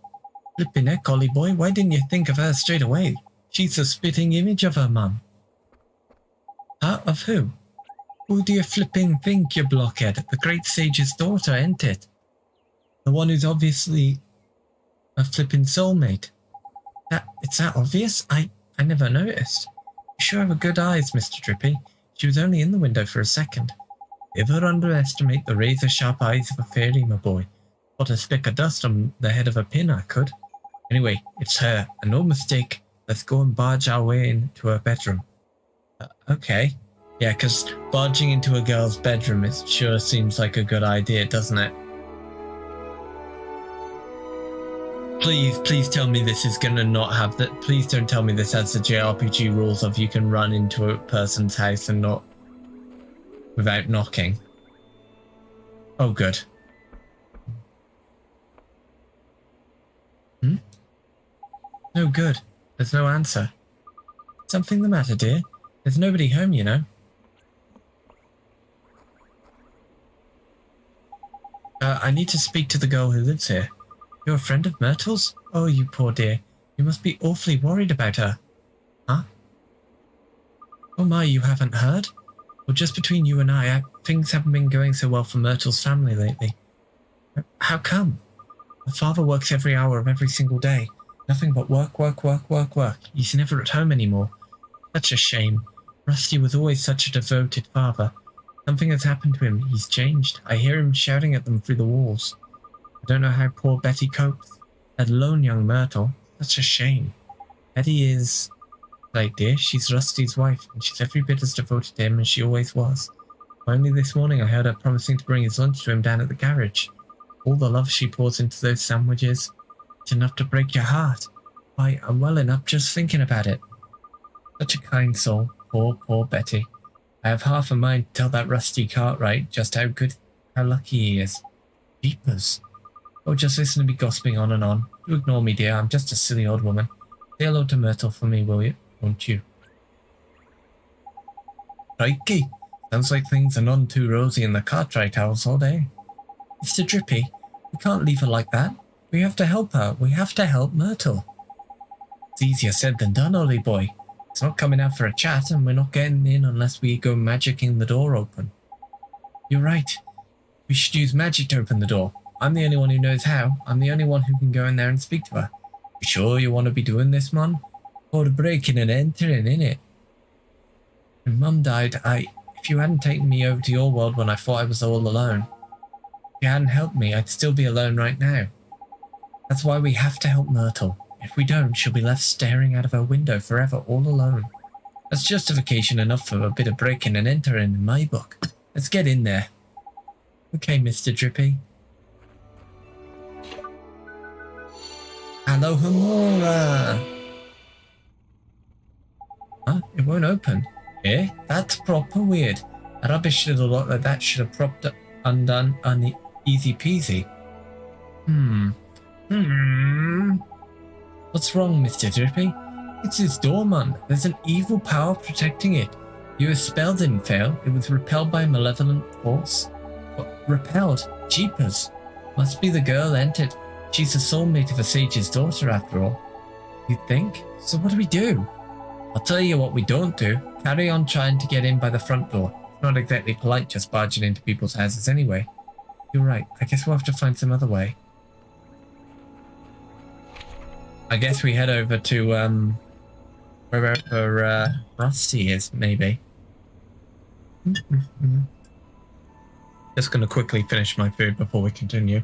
Flippin' heck, Ollie boy, why didn't you think of her straight away? She's a spitting image of her mum. Huh? Of who? Who do you flipping think, you blockhead? The great sage's daughter, ain't it? The one who's obviously a flipping soulmate. It's that obvious? I never noticed. You sure have good eyes, Mr. Drippy. She was only in the window for a second. Never underestimate the razor-sharp eyes of a fairy, my boy. Put a speck of dust on the head of a pin, I could. Anyway, it's her, and no mistake. Let's go and barge our way into her bedroom. Okay. Yeah, because barging into a girl's bedroom sure seems like a good idea, doesn't it? Please tell me this is going to not have that. Please don't tell me this has the JRPG rules of you can run into a person's house and not without knocking. Oh, good. No good. There's no answer. Something the matter, dear? There's nobody home, you know. I need to speak to the girl who lives here. You're a friend of Myrtle's? Oh, you poor dear. You must be awfully worried about her. Huh? Oh my, you haven't heard? Well, just between you and I, things haven't been going so well for Myrtle's family lately. How come? Her father works every hour of every single day. Nothing but work, work, work, work, work. He's never at home anymore. Such a shame. Rusty was always such a devoted father. Something has happened to him. He's changed. I hear him shouting at them through the walls. I don't know how poor Betty copes, let alone young Myrtle. Such a shame. Betty is... like, dear, she's Rusty's wife, and she's every bit as devoted to him as she always was. Only this morning I heard her promising to bring his lunch to him down at the garage. All the love she pours into those sandwiches. It's enough to break your heart. Why, I'm well enough just thinking about it. Such a kind soul. Poor Betty. I have half a mind to tell that Rusty Cartwright just how lucky he is. Jeepers. Oh, just listen to me gossiping on and on. You ignore me, dear. I'm just a silly old woman. Say hello to Myrtle for me, will you? Won't you? Crikey. Sounds like things are none too rosy in the Cartwright house all day. Mr. Drippy, we can't leave her like that. We have to help her. We have to help Myrtle. It's easier said than done, Ollie boy. It's not coming out for a chat, and we're not getting in unless we go magicking the door open. You're right. We should use magic to open the door. I'm the only one who knows how. I'm the only one who can go in there and speak to her. You sure you want to be doing this, Mum? Or breaking and entering, innit? When Mum died, if you hadn't taken me over to your world when I thought I was all alone, if you hadn't helped me, I'd still be alone right now. That's why we have to help Myrtle. If we don't, she'll be left staring out of her window forever, all alone. That's justification enough for a bit of breaking and entering in my book. Let's get in there. Okay, Mr. Drippy. Alohomora! Huh? It won't open. Eh? That's proper weird. A rubbish little lot like that should have propped up undone easy peasy. What's wrong, Mr. Drippy? It's his door, man. There's an evil power protecting it. Your spell didn't fail. It was repelled by a malevolent force. What? Repelled? Jeepers. Must be the girl entered. She's a soulmate of a sage's daughter, after all. You think? So what do we do? I'll tell you what we don't do. Carry on trying to get in by the front door. It's not exactly polite just barging into people's houses anyway. You're right. I guess we'll have to find some other way. I guess we head over to, wherever, Rusty is, maybe. Just gonna quickly finish my food before we continue.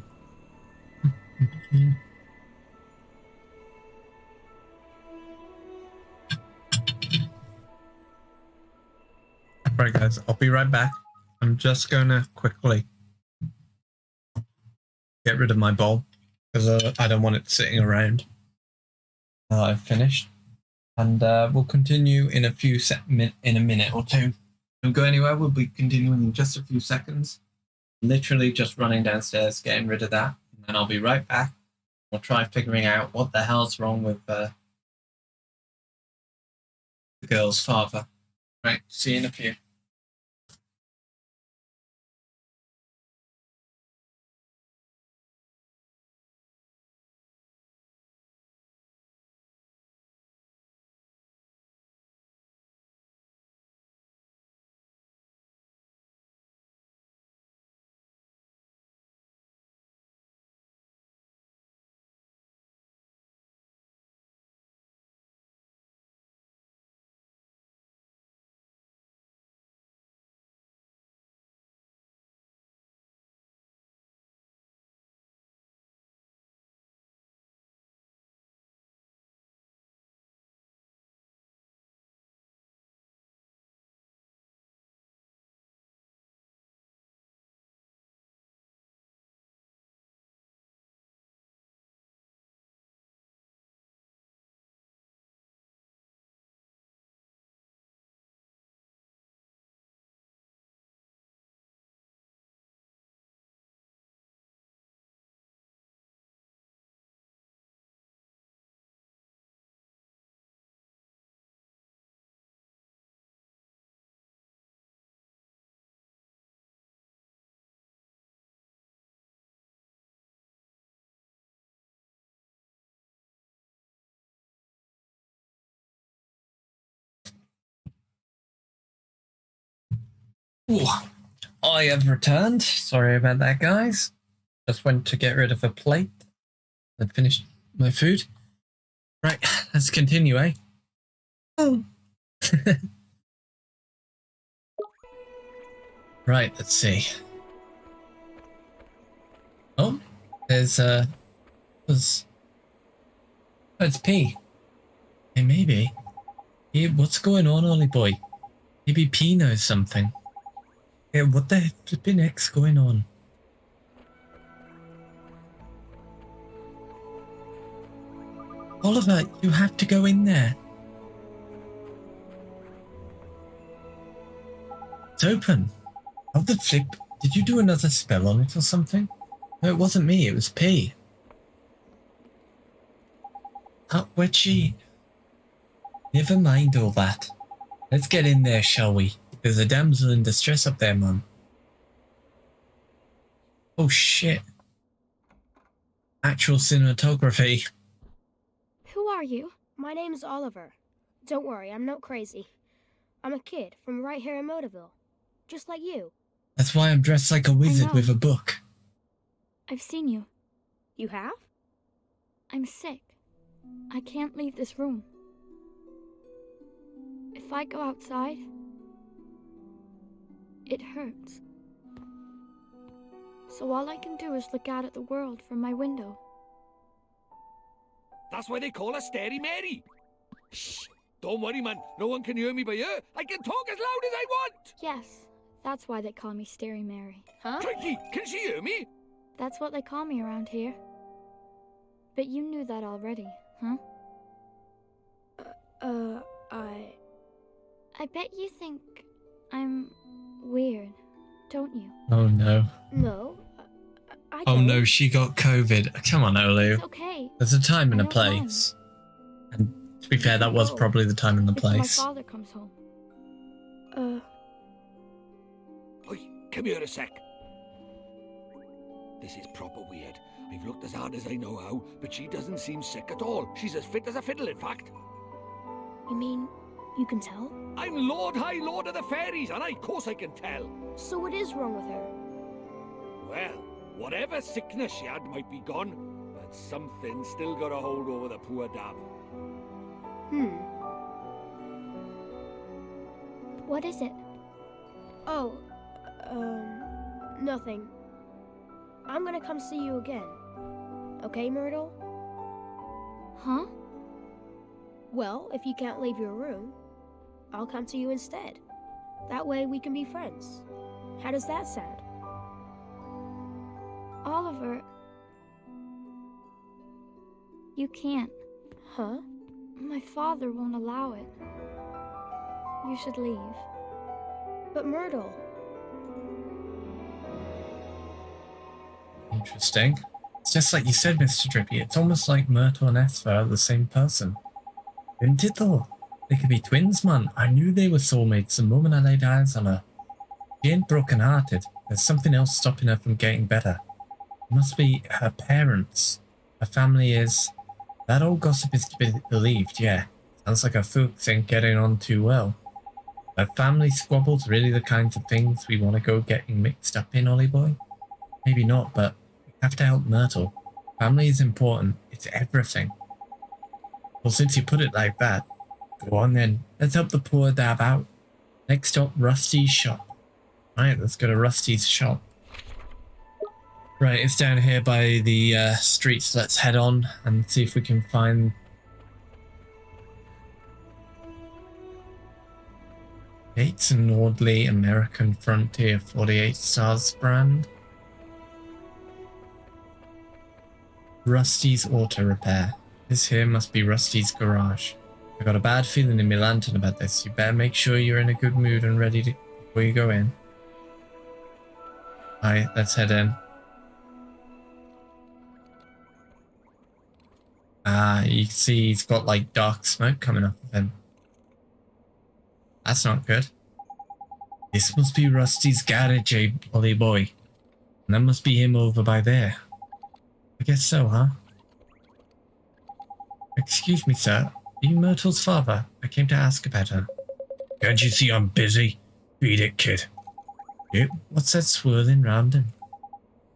Right, guys, I'll be right back. I'm just gonna quickly get rid of my bowl because I don't want it sitting around. I've finished. And we'll continue in a in a minute or two. Don't go anywhere. We'll be continuing in just a few seconds. Literally just running downstairs, getting rid of that, and then I'll be right back. We'll try figuring out what the hell's wrong with the girl's father. Right, see you in a few. Ooh, I have returned. Sorry about that, guys. Just went to get rid of a plate. I'd finished my food. Right, let's continue, eh? Oh. Right, let's see. Oh, there's it's P. Hey, maybe. Hey, what's going on, Ollie boy? Maybe P knows something. Hey, what the flipping heck's going on? Oliver, you have to go in there. It's open. How the flip? Did you do another spell on it or something? No, it wasn't me. It was P. Where'd she? Never mind all that. Let's get in there, shall we? There's a damsel in distress up there, Mum. Oh, shit. Actual cinematography. Who are you? My name's Oliver. Don't worry, I'm not crazy. I'm a kid from right here in Motorville. Just like you. That's why I'm dressed like a wizard with a book. I've seen you. You have? I'm sick. I can't leave this room. If I go outside, it hurts. So all I can do is look out at the world from my window. That's why they call her Stary Mary. Shh! Don't worry, man. No one can hear me but you. I can talk as loud as I want. Yes, that's why they call me Stary Mary. Huh? Crikey, can she hear me? That's what they call me around here. But you knew that already, huh? I bet you think I'm weird, don't you? Oh, no. No. I Oh, don't. no, she got COVID. Come on, Olu. It's okay. There's a time and I a don't place. And to be fair, that was probably the time and the If my place. father comes home. Oi, come here a sec. This is proper weird. I've looked as hard as I know how, but she doesn't seem sick at all. She's as fit as a fiddle, in fact. You mean you can tell? I'm Lord High Lord of the Fairies, and of course I can tell. So what is wrong with her? Well, whatever sickness she had might be gone, but something still got a hold over the poor dab. What is it? Oh, nothing. I'm gonna come see you again. Okay, Myrtle? Huh? Well, if you can't leave your room, I'll come to you instead. That way we can be friends. How does that sound? Oliver. You can't. Huh? My father won't allow it. You should leave. But Myrtle, Interesting. It's just like you said, Mr. Drippy. It's almost like Myrtle and Esper are the same person. Isn't it though? They could be twins, man. I knew they were soulmates the moment I laid eyes on her. She ain't broken-hearted. There's something else stopping her from getting better. It must be her parents. Her family is... That old gossip is to be believed, yeah. Sounds like her folks ain't getting on too well. Are family squabbles really the kinds of things we want to go getting mixed up in, Ollie boy? Maybe not, but we have to help Myrtle. Family is important. It's everything. Well, since you put it like that, go on then. Let's help the poor dab out. Next stop, Rusty's shop. Right, let's go to Rusty's shop. Right, it's down here by the streets. Let's head on and see if we can find... Gates and Nordley American Frontier 48 Stars brand. Rusty's Auto Repair. This here must be Rusty's garage. I got a bad feeling in my lantern about this. You better make sure you're in a good mood and ready to before you go in. Alright, let's head in. Ah, you can see he's got like dark smoke coming off of him. That's not good. This must be Rusty's garage, eh, Ollie boy? And that must be him over by there. I guess so, huh? Excuse me, sir. Are you Myrtle's father? I came to ask about her. Can't you see I'm busy? Beat it, kid. Yep, what's that swirling round him?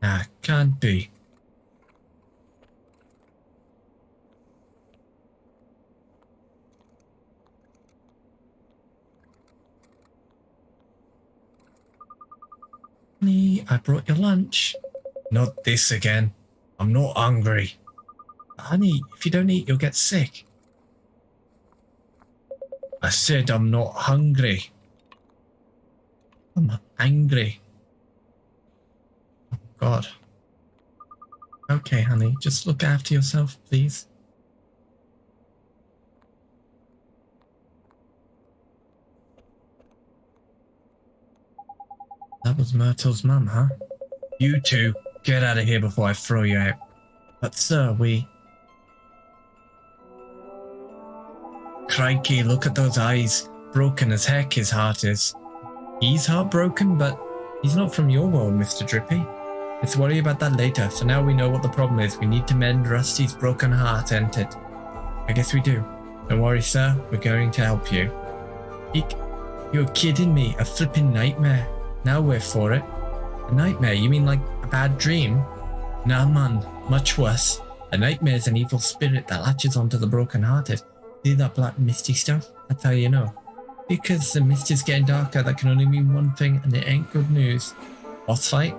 Nah, can't be. Honey, I brought your lunch. Not this again. I'm not hungry. Honey, if you don't eat, you'll get sick. I said I'm not hungry. I'm angry. Oh, God. Okay, honey, just look after yourself, please. That was Myrtle's mum, huh? You two, get out of here before I throw you out. But sir, we... Crikey, look at those eyes. Broken as heck his heart is. He's heartbroken, but he's not from your world, Mr. Drippy. Let's worry about that later. For now we know what the problem is. We need to mend Rusty's broken heart, ain't it? I guess we do. Don't worry, sir. We're going to help you. Eek. You're kidding me. A flippin' nightmare. Now we're for it. A nightmare? You mean like a bad dream? Nah, man. Much worse. A nightmare is an evil spirit that latches onto the broken-hearted. See that black misty stuff? That's how you know. Because the mist is getting darker, that can only mean one thing, and it ain't good news. Boss fight?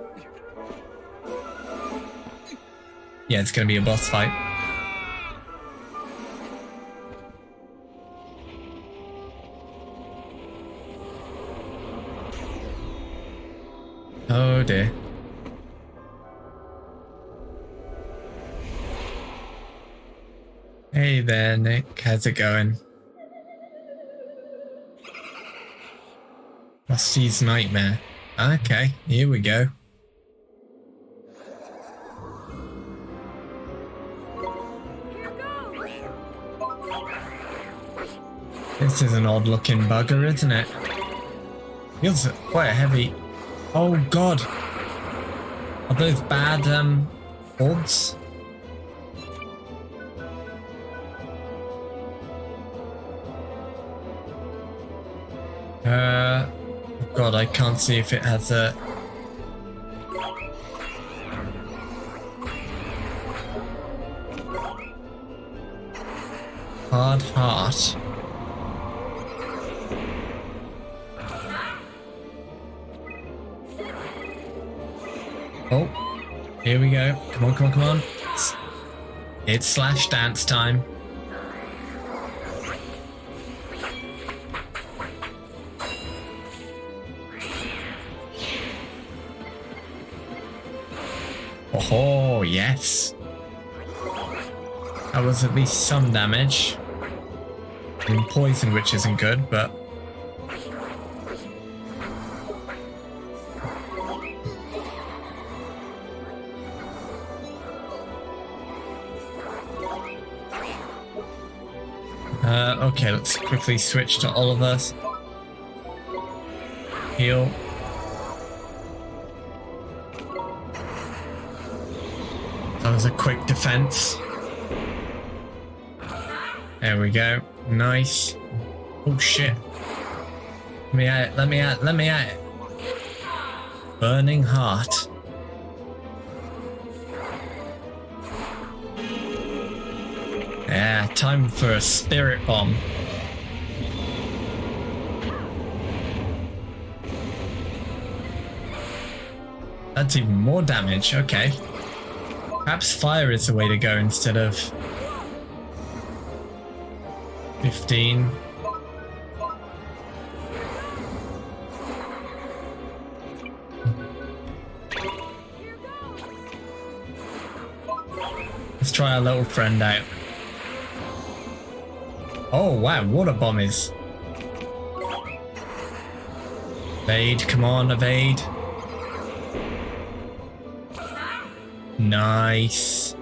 Yeah, it's gonna be a boss fight. Oh dear. Hey there, Nick. How's it going? Rusty's nightmare. Okay, here we go. This is an odd looking bugger, isn't it? Feels quite heavy. Oh god. Are those bad orbs? Oh god, I can't see if it has a... Hard heart. Oh, here we go. Come on, come on, come on. It's slash dance time. Oh, yes. That was at least some damage. I mean, poison, which isn't good, but... Okay, let's quickly switch to Oliver's. Heal. That was a quick defense. There we go. Nice. Oh shit. Let me at it, let me at it, let me at it. Burning heart. Yeah, time for a spirit bomb. That's even more damage, okay. Perhaps fire is the way to go instead of 15. Let's try our little friend out. Oh wow, water bomb is. Evade, come on, evade. Nice.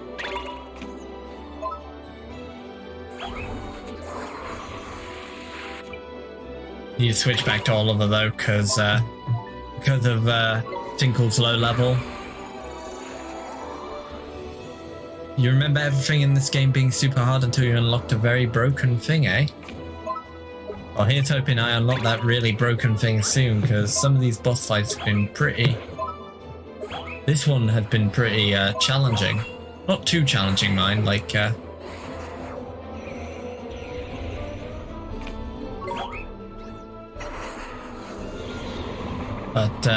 Need to switch back to Oliver though, because of Tinkle's low level. You remember everything in this game being super hard until you unlocked a very broken thing, eh? Well, here's hoping I unlock that really broken thing soon, because some of these boss fights have been pretty... This one has been pretty challenging. Not too challenging, mind, like... But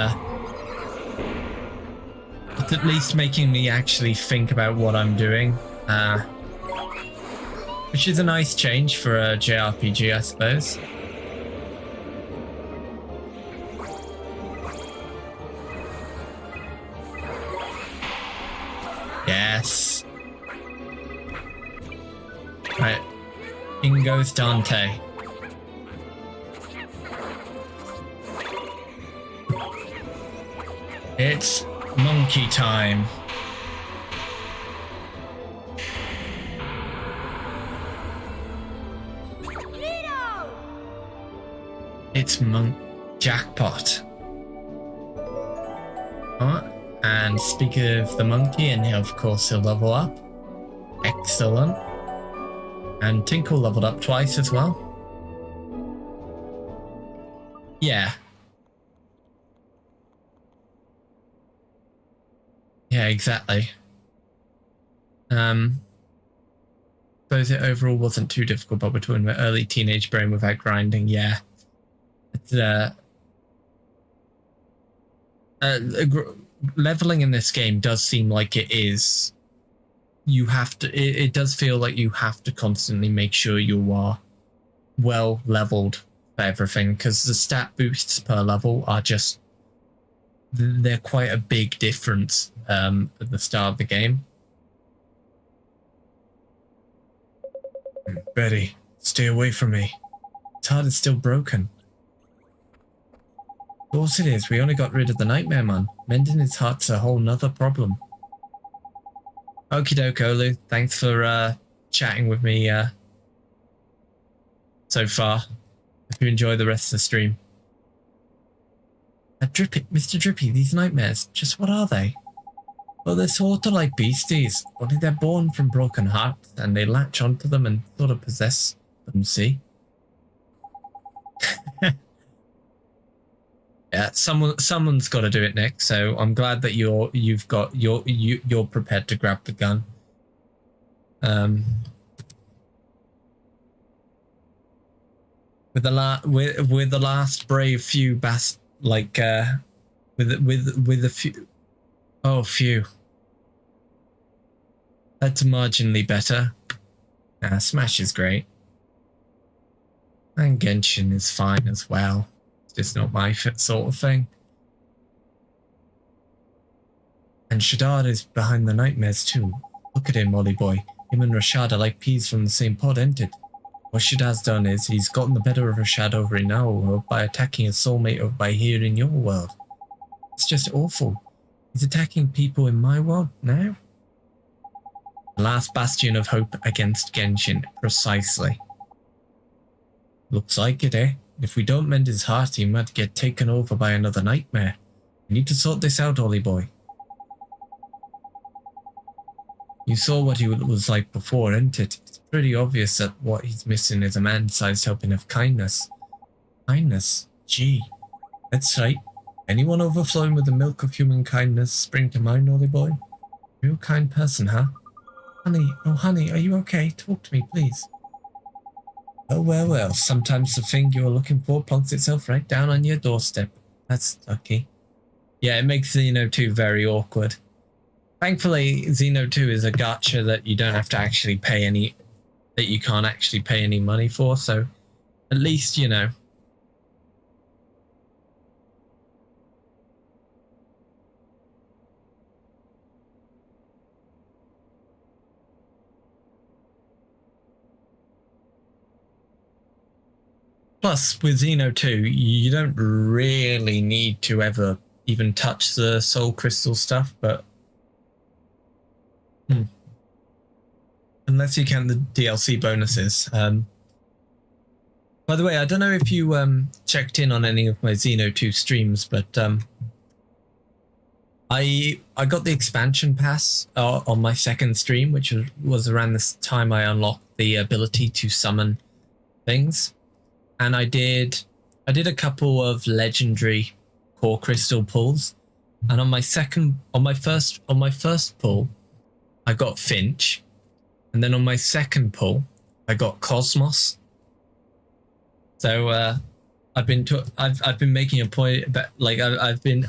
it's at least making me actually think about what I'm doing. Which is a nice change for a JRPG, I suppose. Yes. Right. In goes Dante. It's monkey time. It's jackpot. Alright, and speak of the monkey, and of course he'll level up. Excellent. And Tinkle leveled up twice as well. Yeah. Yeah, exactly. Suppose it overall wasn't too difficult, but we're talking about early teenage brain without grinding. Yeah. It's, leveling in this game does seem like it is. You have to. It does feel like you have to constantly make sure you are well leveled for everything, because the stat boosts per level are just. They're quite a big difference at the start of the game. Betty, stay away from me. His heart is still broken. Of course it is. We only got rid of the nightmare man. Mending his heart's a whole nother problem. Okie doke, Olu. Thanks for chatting with me so far. Hope you enjoy the rest of the stream. Drippy, Mr. Drippy, these nightmares, just what are they? Well, they're sort of like beasties, only they're born from broken hearts, and they latch onto them and sort of possess them, see? Yeah, someone's got to do it, Nick, so I'm glad that you're prepared to grab the gun. With the last brave few with a few. Oh, phew. That's marginally better. Smash is great. And Genshin is fine as well. It's just not my sort of thing. And Shadad is behind the nightmares too. Look at him, Ollie boy. Him and Rashad are like peas from the same pod, ain't it? What Shad has done is he's gotten the better of a Shad over in our world by attacking his soulmate over by here in your world. It's just awful. He's attacking people in my world now? The last bastion of hope against Genshin, precisely. Looks like it, eh? If we don't mend his heart, he might get taken over by another nightmare. We need to sort this out, Ollie boy. You saw what he was like before, isn't it? It's pretty obvious that what he's missing is a man-sized helping of kindness. Kindness? Gee. That's right. Anyone overflowing with the milk of human kindness spring to mind, Ollie boy? Real kind person, huh? Honey, oh honey, are you okay? Talk to me, please. Oh, well, sometimes the thing you're looking for plonks itself right down on your doorstep. That's lucky. Yeah, it makes Xeno 2 very awkward. Thankfully, Xeno 2 is a gacha that you don't have to actually pay any, that you can't actually pay any money for, so at least, you know. Plus, with Xeno 2, you don't really need to ever even touch the soul crystal stuff, but unless you count the DLC bonuses. By the way, I don't know if you checked in on any of my Xeno 2 streams, but I got the expansion pass on my second stream, which was around this time I unlocked the ability to summon things. And I did a couple of legendary core crystal pulls, and on my first pull, I got Finch, and then on my second pull, I got Cosmos. So I've been making a point, but like I think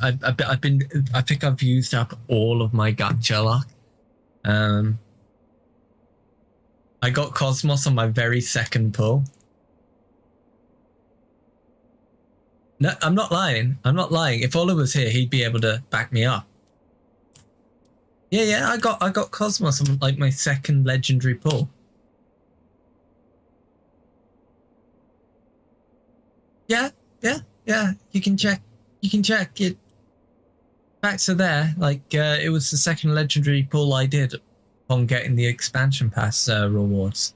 I've used up all of my gacha luck. I got Cosmos on my very second pull. No, I'm not lying. If Ola was here, he'd be able to back me up. Yeah, I got Cosmos on like my second legendary pull. Yeah. You can check it. Facts are there. Like it was the second legendary pull I did on getting the expansion pass rewards.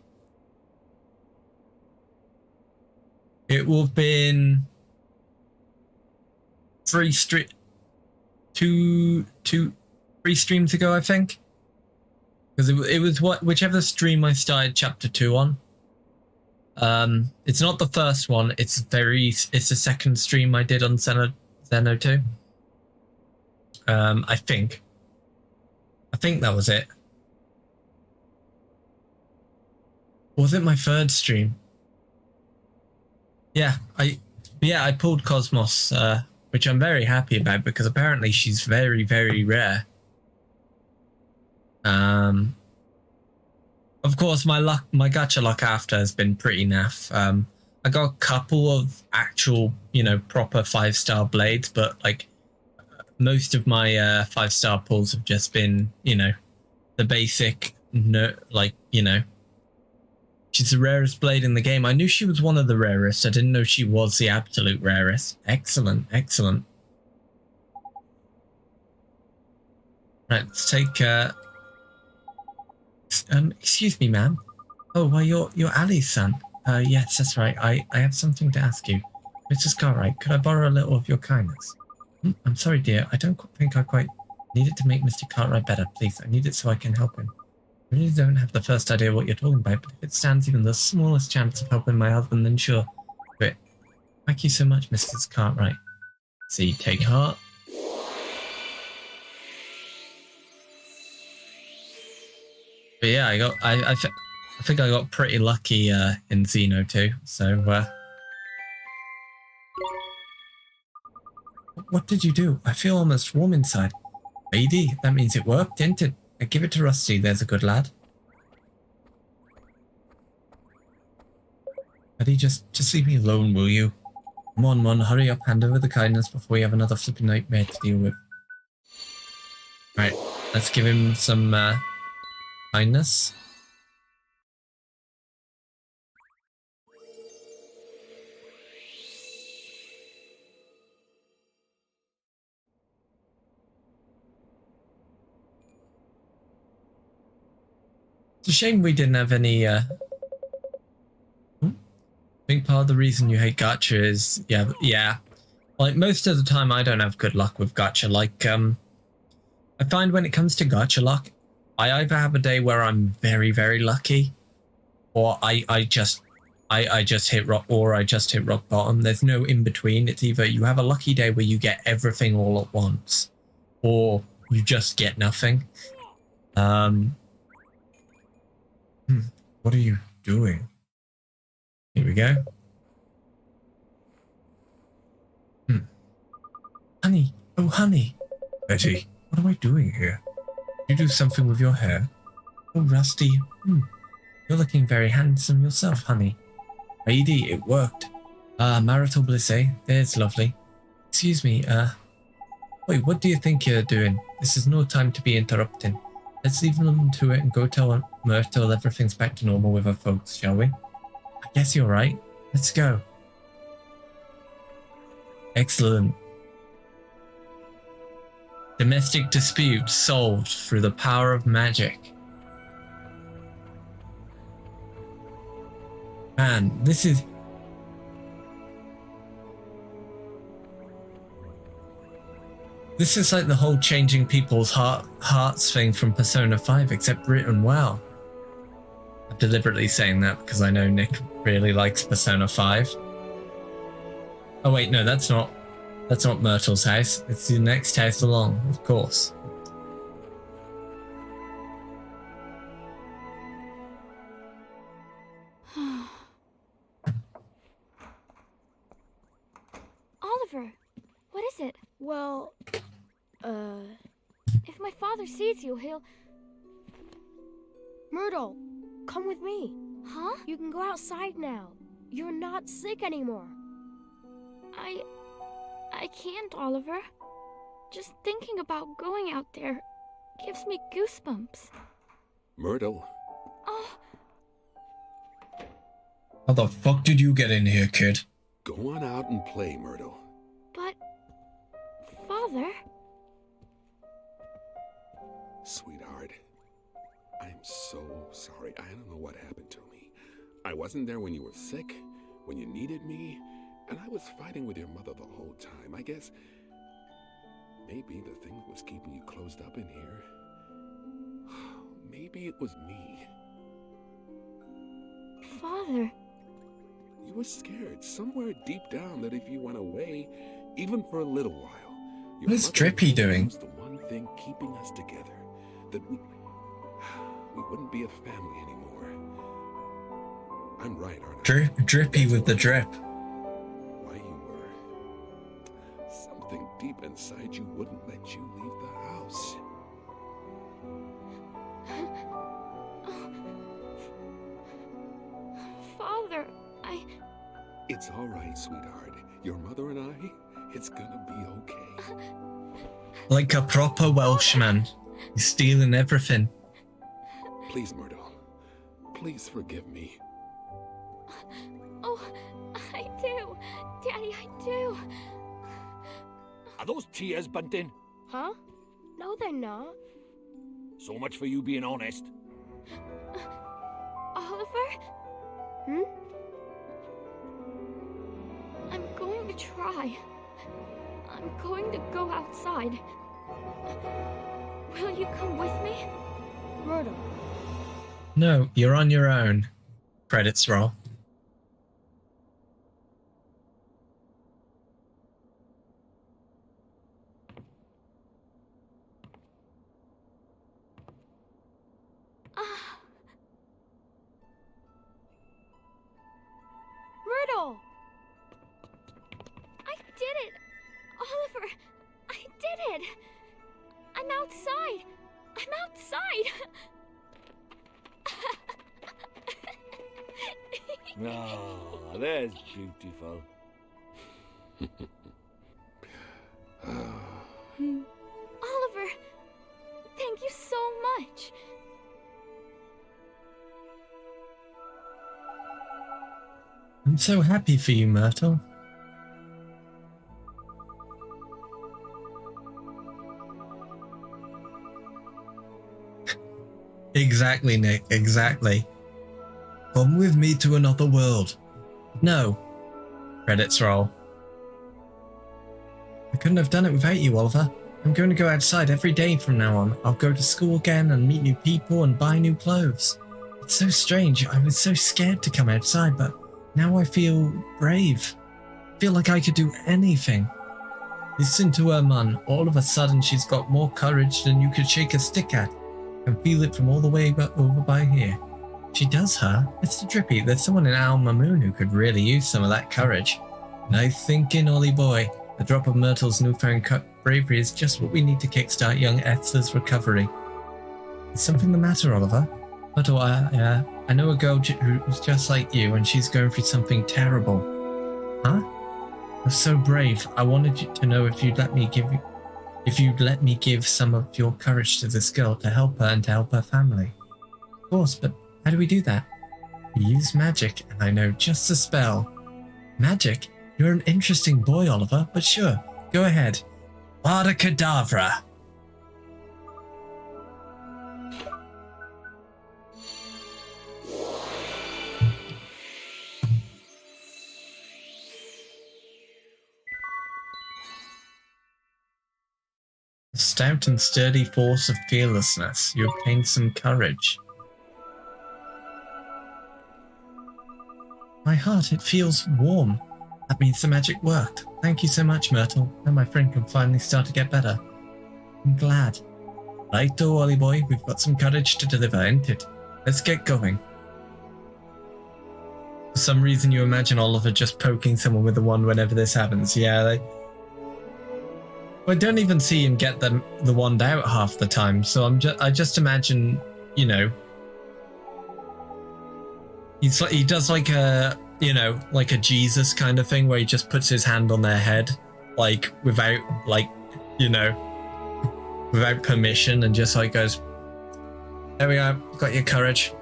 It will have been 3 streams ago, I think, because it was whichever stream I started chapter 2 on. It's not the first one. It's the second stream I did on Xeno 2. I think that was it. Or was it my third stream? Yeah, I pulled Cosmos, which I'm very happy about because apparently she's very, very rare. Of course, my gacha luck after has been pretty naff. I got a couple of actual, proper 5-star blades, but like most of my 5-star pulls have just been, the basic, she's the rarest blade in the game. I knew she was one of the rarest. I didn't know she was the absolute rarest. Excellent. Right, let's take excuse me, ma'am. Oh, well, you're Ali's son. Yes, that's right. I have something to ask you. Mrs. Cartwright, could I borrow a little of your kindness? I'm sorry, dear. I don't think I quite need it to make Mr. Cartwright better. Please, I need it so I can help him. I really don't have the first idea what you're talking about, but if it stands even the smallest chance of helping my husband, then sure. Great. Thank you so much, Mrs. Cartwright. See, take heart. But yeah, I think I got pretty lucky in Xeno 2. So what did you do? I feel almost warm inside. Lady, that means it worked, didn't it? Give it to Rusty, there's a good lad. Buddy, just leave me alone, will you? Come on, Mon, hurry up, hand over the kindness before we have another flipping nightmare to deal with. Right, let's give him some kindness. a shame we didn't have any, I think part of the reason you hate gacha is, yeah. Like, most of the time I don't have good luck with gacha. Like, I find when it comes to gacha luck, I either have a day where I'm very, very lucky, or I just hit rock, or I just hit rock bottom. There's no in between. It's either you have a lucky day where you get everything all at once, or you just get nothing. What are you doing? Here we go. Honey, oh honey. Betty, what am I doing here? Did you do something with your hair? Oh, Rusty. You're looking very handsome yourself, honey. Lady, it worked. Marital bliss, eh? There's lovely. Excuse me, wait, what do you think you're doing? This is no time to be interrupting. Let's leave them to it and go tell Myrtle everything's back to normal with her folks, shall we? I guess you're right. Let's go. Excellent. Domestic dispute solved through the power of magic. Man, this is... This is like the whole changing people's hearts thing from Persona 5, except written well. I'm deliberately saying that because I know Nick really likes Persona 5. Oh wait, no, that's not Myrtle's house. It's the next house along, of course. Oliver, what is it? Well, If my father sees you, he'll... Myrtle, come with me. Huh? You can go outside now. You're not sick anymore. I can't, Oliver. Just thinking about going out there gives me goosebumps. Myrtle, Oh, How the fuck did you get in here, kid? go on out and play, Myrtle. but... Father? Sweetheart, I'm so sorry. I don't know what happened to me. I wasn't there when you were sick, when you needed me, and I was fighting with your mother the whole time. I guess maybe the thing that was keeping you closed up in here, maybe it was me. Father? You were scared somewhere deep down that if you went away, even for a little while, your What is mother Drippy doing? was the one thing keeping us together, that we wouldn't be a family anymore. I'm right, aren't I? Drippy with the drip. Why you were. Something deep inside you wouldn't let you leave the house. Father, It's all right, sweetheart. Your mother and I, it's gonna be okay. Like a proper Welshman. He's stealing everything. Please, Myrtle. Please forgive me. Oh, I do. Daddy, I do. Are those tears, Bunting? Huh? No, they're not. So much for you being honest. Oliver? Hmm? I'm going to try. I'm going to go outside. Will you come with me? Myrtle. No, you're on your own. Credits roll. Myrtle! I did it! Oliver, I did it! I'm outside! I'm outside! Oh, that's beautiful. Oliver, thank you so much. I'm so happy for you, Myrtle. Exactly, Nick, exactly. Come with me to another world. No. Credits roll. I couldn't have done it without you, Oliver. I'm going to go outside every day from now on. I'll go to school again and meet new people and buy new clothes. It's so strange. I was so scared to come outside, but now I feel brave. I feel like I could do anything. Listen to her, man. All of a sudden, she's got more courage than you could shake a stick at. I can feel it from all the way over by here. She does, huh? Mr. Drippy, there's someone in Alma Moon who could really use some of that courage. Nice thinking, Ollie boy. A drop of Myrtle's newfound bravery is just what we need to kickstart young Esther's recovery. Is something the matter, Oliver? Myrtle, I know a girl who's just like you, and she's going through something terrible. Huh? You're so brave. I wanted you to know if you'd let me give some of your courage to this girl to help her and to help her family. Of course, but how do we do that? We use magic, and I know just a spell. Magic? You're an interesting boy, Oliver, but sure, go ahead. Vada Kedavra. A stout and sturdy force of fearlessness. You obtain some courage. My heart, it feels warm. That means the magic worked. Thank you so much, Myrtle. Now my friend can finally start to get better. I'm glad. Righto, Ollie boy. We've got some courage to deliver, ain't it? Let's get going. For some reason, you imagine Oliver just poking someone with a wand whenever this happens. Yeah, I don't even see him get the wand out half the time. So I just imagine, you know, he does like a, you know, like a Jesus kind of thing where he just puts his hand on their head, like without, like, you know, without permission, and just like goes, there we go, got your courage.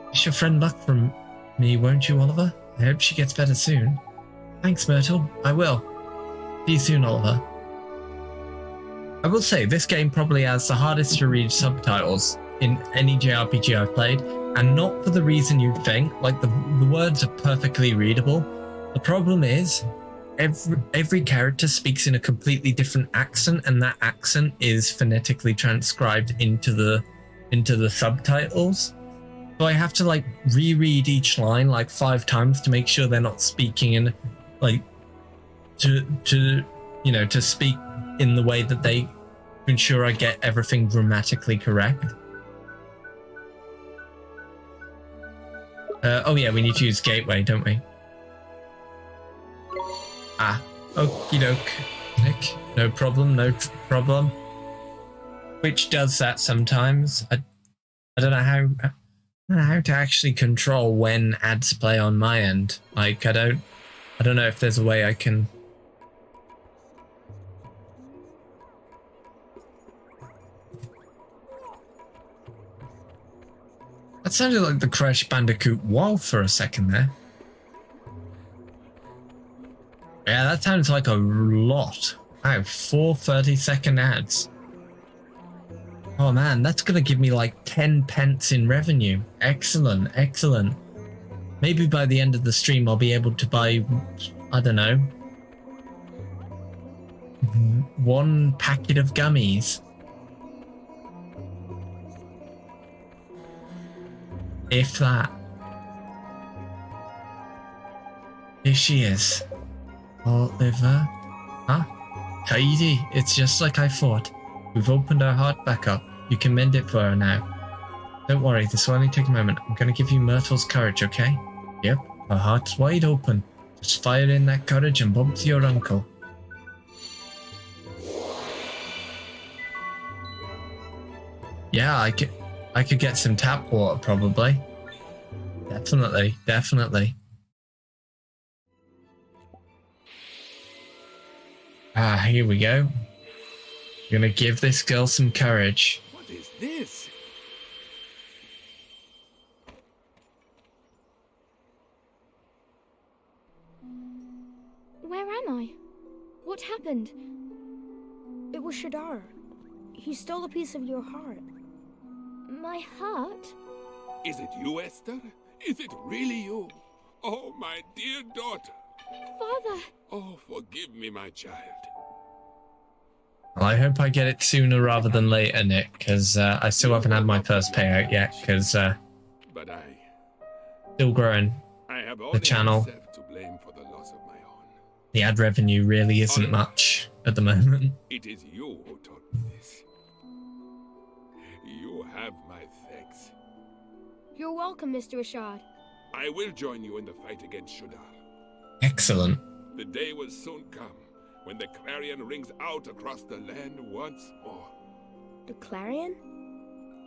Wish your friend luck from me, won't you, Oliver? I hope she gets better soon. Thanks, Myrtle. I will. See you soon, Oliver. I will say, this game probably has the hardest to read subtitles in any JRPG I've played, and not for the reason you'd think. Like, the words are perfectly readable. The problem is, every character speaks in a completely different accent, and that accent is phonetically transcribed into the subtitles. So I have to, like, reread each line like 5 times to make sure they're not speaking in, like, to you know, to speak in the way that they, to ensure I get everything grammatically correct. Oh yeah, we need to use Gateway, don't we? Ah, okie doke, Nick. No problem, no problem. Which does that sometimes. I don't know how to actually control when ads play on my end. Like, I don't know if there's a way I can. That sounded like the Crash Bandicoot wall for a second there. Yeah, that sounds like a lot. Wow, 4 30-second ads. Oh man, that's gonna give me like 10 pence in revenue. Excellent, excellent. Maybe by the end of the stream I'll be able to buy, I don't know, 1 packet of gummies. If that. Here she is. Oliver. Huh? Tidy. It's just like I thought. We've opened her heart back up. You can mend it for her now. Don't worry, this will only take a moment. I'm going to give you Myrtle's courage, okay? Yep, her heart's wide open. Just fire in that courage and bump to your uncle. Yeah, I could get some tap water, probably. Definitely, definitely. Ah, here we go. I'm gonna give this girl some courage. What is this? Where am I? What happened? It was Shadar. He stole a piece of your heart. My heart? Is it you, Esther? Is it really you? Oh, my dear daughter. Father! Oh, forgive me, my child. Well, I hope I get it sooner rather than later, Nick, because I still haven't had my first payout yet, because But still growing. I have The only channel. myself to blame for the loss of my own. The ad revenue really isn't much at the moment. It is you who taught me this. You have my thanks. You're welcome, Mr. Rashad. I will join you in the fight against Shudar. Excellent. The day will soon come when the clarion rings out across the land once more. The Clarion?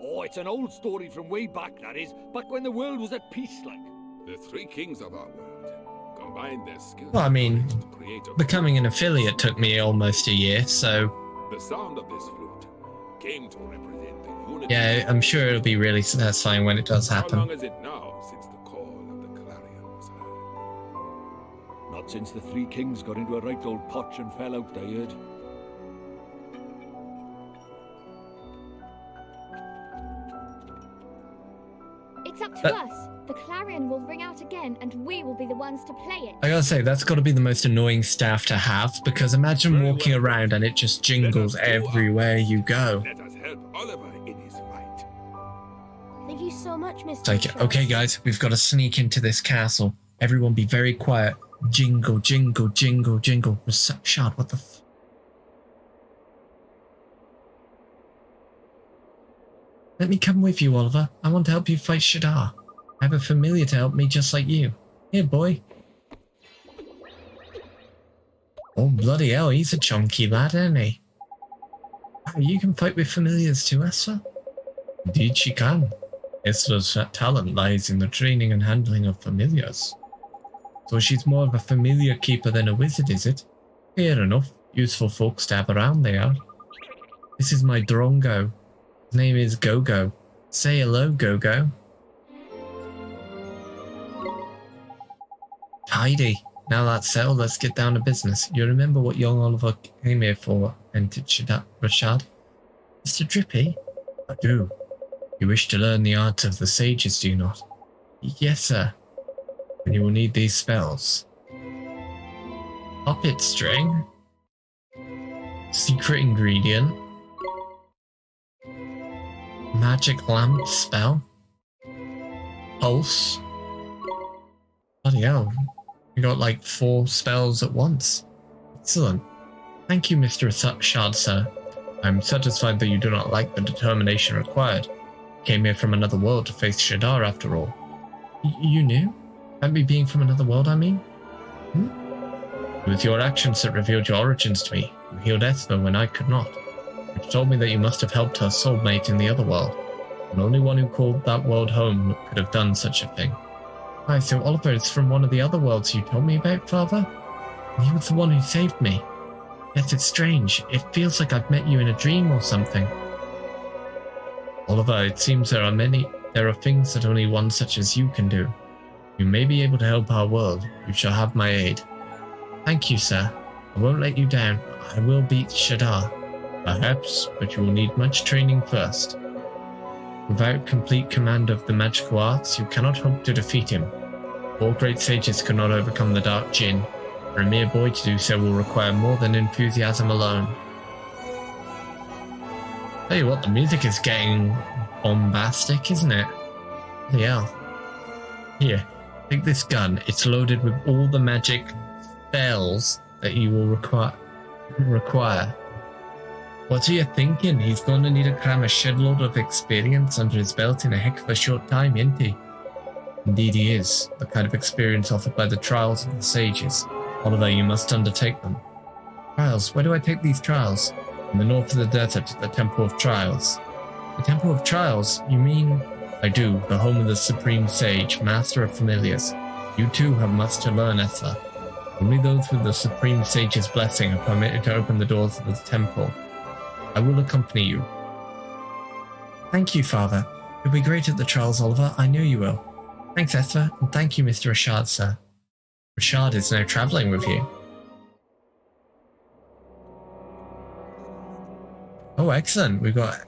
Oh, it's an old story from way back, that is. Back when the world was at peace, like. The three kings of our world combine their skills. Well, I mean, to create a becoming an affiliate took me almost a year, so The sound of this flute came to represent the unity. yeah, I'm sure it'll be really satisfying when it does How long happen. is it now since the call of the clarion was heard? Not since the three kings got into a right old potch and fell out, I heard. It's up to But- us. The clarion will ring out again, and we will be the ones to play it. I gotta say, that's gotta be the most annoying staff to have, because imagine Very walking well. around and it just jingles Let us do everywhere you go. Let us help Oliver in his fight. Thank you so much, Mr. It's like, Rashad. okay guys, we've got to sneak into this castle. Everyone be very quiet. Jingle, jingle, jingle, jingle. Rashad, what the f... Let me come with you, Oliver. I want to help you fight Shadar. I have a familiar to help me just like you. Here, boy. Oh, bloody hell, he's a chunky lad, isn't he? Oh, you can fight with familiars too, Esther? Indeed she can. Esther's talent lies in the training and handling of familiars. So she's more of a familiar keeper than a wizard, is it? Fair enough. Useful folks to have around, they are. This is my Drongo. His name is Gogo. Say hello, Gogo. Tidy. Now that's settled, let's get down to business. You remember what young Oliver came here for, entered Rashad? Mr. Drippy? I do. You wish to learn the art of the sages, do you not? Yes, sir. And you will need these spells. Puppet string. Secret ingredient. Magic lamp spell. Pulse. Bloody hell. We got like 4 spells at once. Excellent. Thank you, Mr. Rashad, sir. I'm satisfied that you do not lack the determination required. Came here from another world to face Shadar after all. You knew? About me being from another world, I mean? It was your actions that revealed your origins to me. You healed Esther when I could not. Which told me that you must have helped her soulmate in the other world. And only one who called that world home could have done such a thing. Why, so Oliver is from one of the other worlds you told me about, Father? And he was the one who saved me. Yes, it's strange. It feels like I've met you in a dream or something. Oliver, it seems there are things that only one such as you can do. You may be able to help our world. You shall have my aid. Thank you, sir. I won't let you down. I will beat Shadar. Perhaps, but you will need much training first. Without complete command of the magical arts, you cannot hope to defeat him. 4 great sages could not overcome the Dark Djinn. For a mere boy to do so will require more than enthusiasm alone. Tell you what, the music is getting bombastic, isn't it? Bloody hell. Here, take this gun. It's loaded with all the magic spells that you will require. What are you thinking? He's going to need to cram a shitload of experience under his belt in a heck of a short time, isn't he? Indeed he is. The kind of experience offered by the trials of the sages. Oliver, you must undertake them. Trials? Where do I take these trials? In the north of the desert, the Temple of Trials. The Temple of Trials? You mean... I do, the home of the Supreme Sage, Master of Familiars. You too have much to learn, Esther. Only those with the Supreme Sage's blessing are permitted to open the doors of the temple. I will accompany you. Thank you, Father. You'll be great at the trials, Oliver. I know you will. Thanks, Esther, and thank you, Mr. Rashad, sir. Rashad is now travelling with you. Oh, excellent. We've got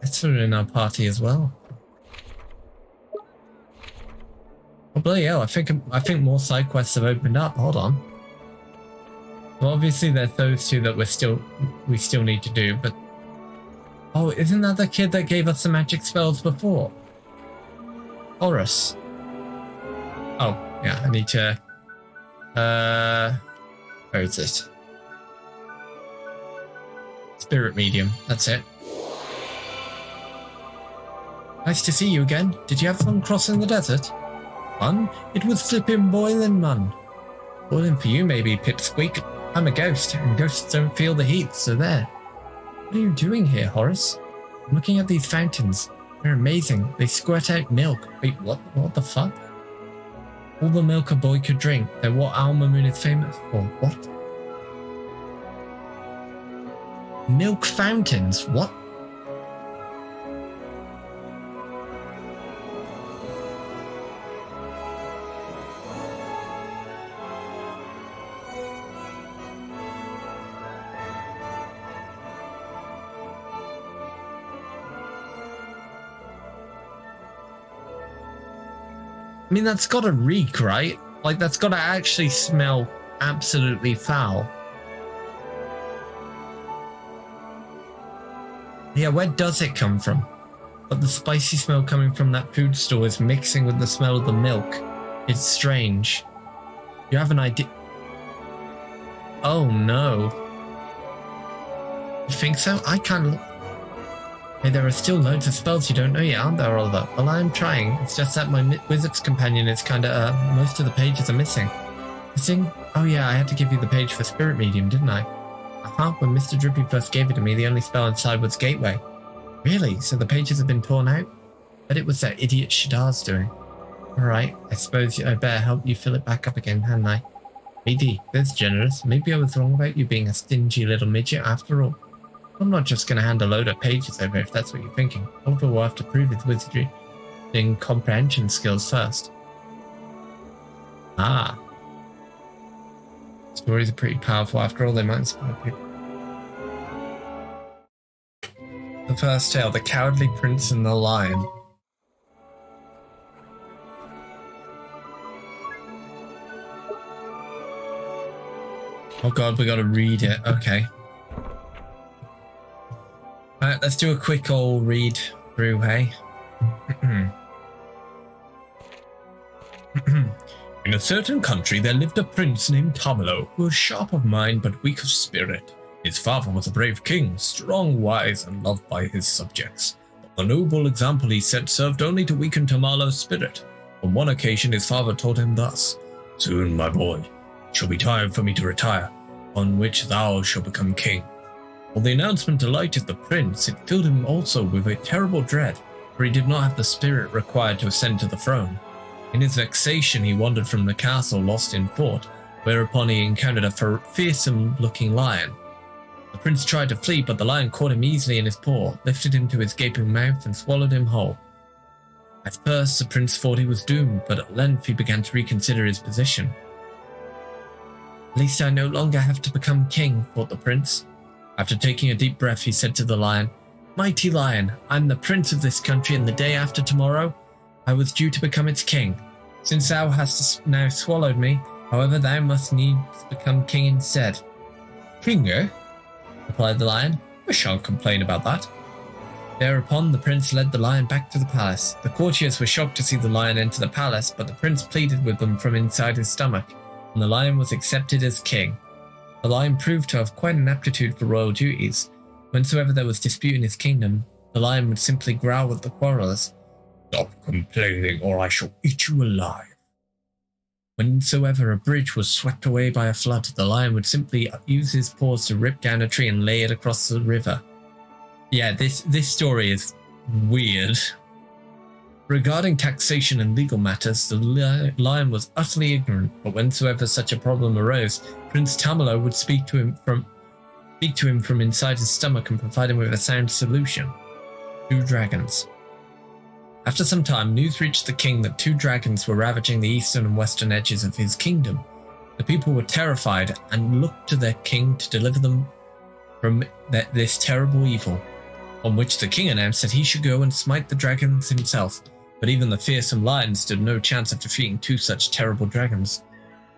Esther in our party as well. Oh, bloody hell. I think more side quests have opened up. Hold on. Well, obviously there's those two that we still need to do, but oh, isn't that the kid that gave us the magic spells before? Horus. Oh, yeah, I need to where is it? Spirit medium, that's it. Nice to see you again. Did you have fun crossing the desert? Fun? It was flippin' boiling, man. Boiling for you maybe, Pipsqueak. I'm a ghost, and ghosts don't feel the heat, so there. What are you doing here, Horace? I'm looking at these fountains. They're amazing. They squirt out milk. Wait, what? What the fuck? All the milk a boy could drink. They're what Alma Moon is famous for. What? Milk fountains? What? I mean, that's gotta reek, right? Like, that's gotta actually smell absolutely foul. Yeah, where does it come from? But the spicy smell coming from that food store is mixing with the smell of the milk. It's strange. You have an idea? Oh no. You think so? I can't. Hey, there are still loads of spells you don't know yet, aren't there, Oliver? Well, I'm trying. It's just that my wizard's companion is kinda, most of the pages are missing. Missing? Oh yeah, I had to give you the page for Spirit Medium, didn't I? When Mr. Drippy first gave it to me, the only spell inside was Gateway. Really? So the pages have been torn out? But it was that idiot Shadar's doing. Alright, I suppose I better help you fill it back up again, hadn't I? Maybe. That's generous. Maybe I was wrong about you being a stingy little midget after all. I'm not just going to hand a load of pages over if that's what you're thinking. Oliver will have to prove his wizardry and comprehension skills first. Ah. Stories are pretty powerful after all, they might inspire people. The first tale, The Cowardly Prince and the Lion. Oh god, we gotta read it. Okay. Alright, let's do a quick old read through, hey? In a certain country there lived a prince named Tamalo, who was sharp of mind but weak of spirit. His father was a brave king, strong, wise, and loved by his subjects. But the noble example he set served only to weaken Tamalo's spirit. On one occasion his father told him thus, "Soon, my boy, it shall be time for me to retire, on which thou shalt become king." While the announcement delighted the prince, it filled him also with a terrible dread, for he did not have the spirit required to ascend to the throne. In his vexation he wandered from the castle lost in thought, whereupon he encountered a fearsome-looking lion. The prince tried to flee, but the lion caught him easily in his paw, lifted him to his gaping mouth, and swallowed him whole. At first the prince thought he was doomed, but at length he began to reconsider his position. "At least I no longer have to become king," thought the prince. After taking a deep breath, he said to the lion, "Mighty lion, I'm the prince of this country, and the day after tomorrow, I was due to become its king. Since thou hast now swallowed me, however, thou must needs become king instead." "King, eh?" replied the lion. "I shan't complain about that." Thereupon the prince led the lion back to the palace. The courtiers were shocked to see the lion enter the palace, but the prince pleaded with them from inside his stomach, and the lion was accepted as king. The lion proved to have quite an aptitude for royal duties. Whensoever there was dispute in his kingdom, the lion would simply growl at the quarrellers, "Stop complaining, or I shall eat you alive." Whensoever a bridge was swept away by a flood, the lion would simply use his paws to rip down a tree and lay it across the river. Yeah, this story is weird. Regarding taxation and legal matters, the lion was utterly ignorant, but whensoever such a problem arose, Prince Tamalo would speak to him from inside his stomach and provide him with a sound solution. 2 dragons. After some time, news reached the king that 2 dragons were ravaging the eastern and western edges of his kingdom. The people were terrified and looked to their king to deliver them from this terrible evil. On which the king announced that he should go and smite the dragons himself, but even the fearsome lion stood no chance of defeating two such terrible dragons.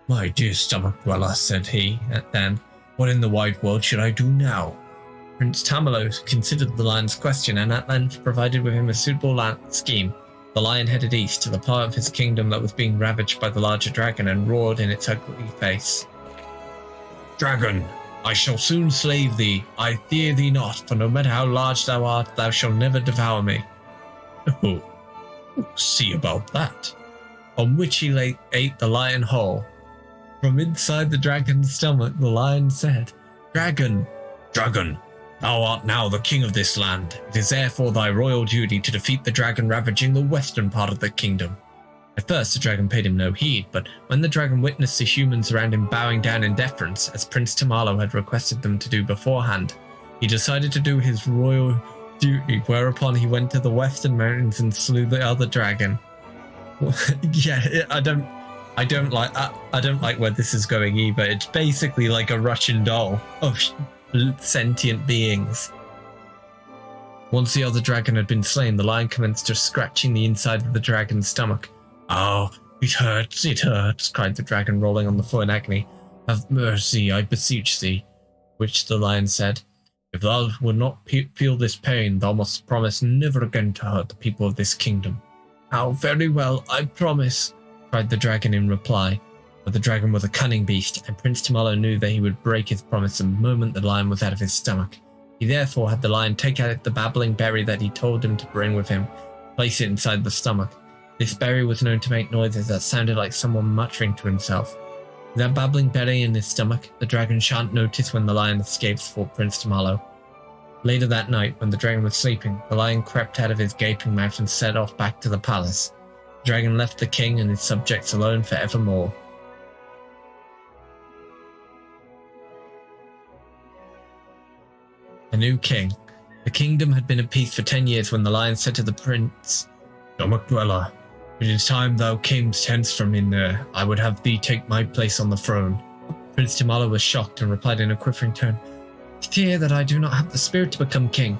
My dear stomach dweller, said he, then, what in the wide world should I do now? Prince Tamalo considered the lion's question and at length provided with him a suitable scheme. The lion headed east to the part of his kingdom that was being ravaged by the larger dragon and roared in its ugly face. Dragon, I shall soon slay thee. I fear thee not, for no matter how large thou art, thou shalt never devour me. Oh, see about that. On which he ate the lion whole. From inside the dragon's stomach, the lion said, Dragon, Dragon, thou art now the king of this land. It is therefore thy royal duty to defeat the dragon ravaging the western part of the kingdom. At first the dragon paid him no heed, but when the dragon witnessed the humans around him bowing down in deference, as Prince Tamalo had requested them to do beforehand, he decided to do his royal duty, whereupon he went to the western mountains and slew the other dragon. Yeah, I don't like where this is going either. It's basically like a Russian doll of sentient beings. Once the other dragon had been slain, the lion commenced scratching the inside of the dragon's stomach. Oh, it hurts, cried the dragon, rolling on the floor in agony. Have mercy, I beseech thee. Which the lion said, If thou would not feel this pain, thou must promise never again to hurt the people of this kingdom. How very well, I promise, cried the dragon in reply. But the dragon was a cunning beast, and Prince Tamalo knew that he would break his promise the moment the lion was out of his stomach. He therefore had the lion take out the babbling berry that he told him to bring with him, place it inside the stomach. This berry was known to make noises that sounded like someone muttering to himself. With that babbling berry in his stomach, the dragon shan't notice when the lion escapes, thought Prince Tamalo. Later that night, when the dragon was sleeping, the lion crept out of his gaping mouth and set off back to the palace. The dragon left the king and his subjects alone forevermore. A new king. The kingdom had been at peace for 10 years when the lion said to the prince, Stomach dweller, it is time thou camest hence from in there. I would have thee take my place on the throne. Prince Tamalo was shocked and replied in a quivering tone, Fear that I do not have the spirit to become king.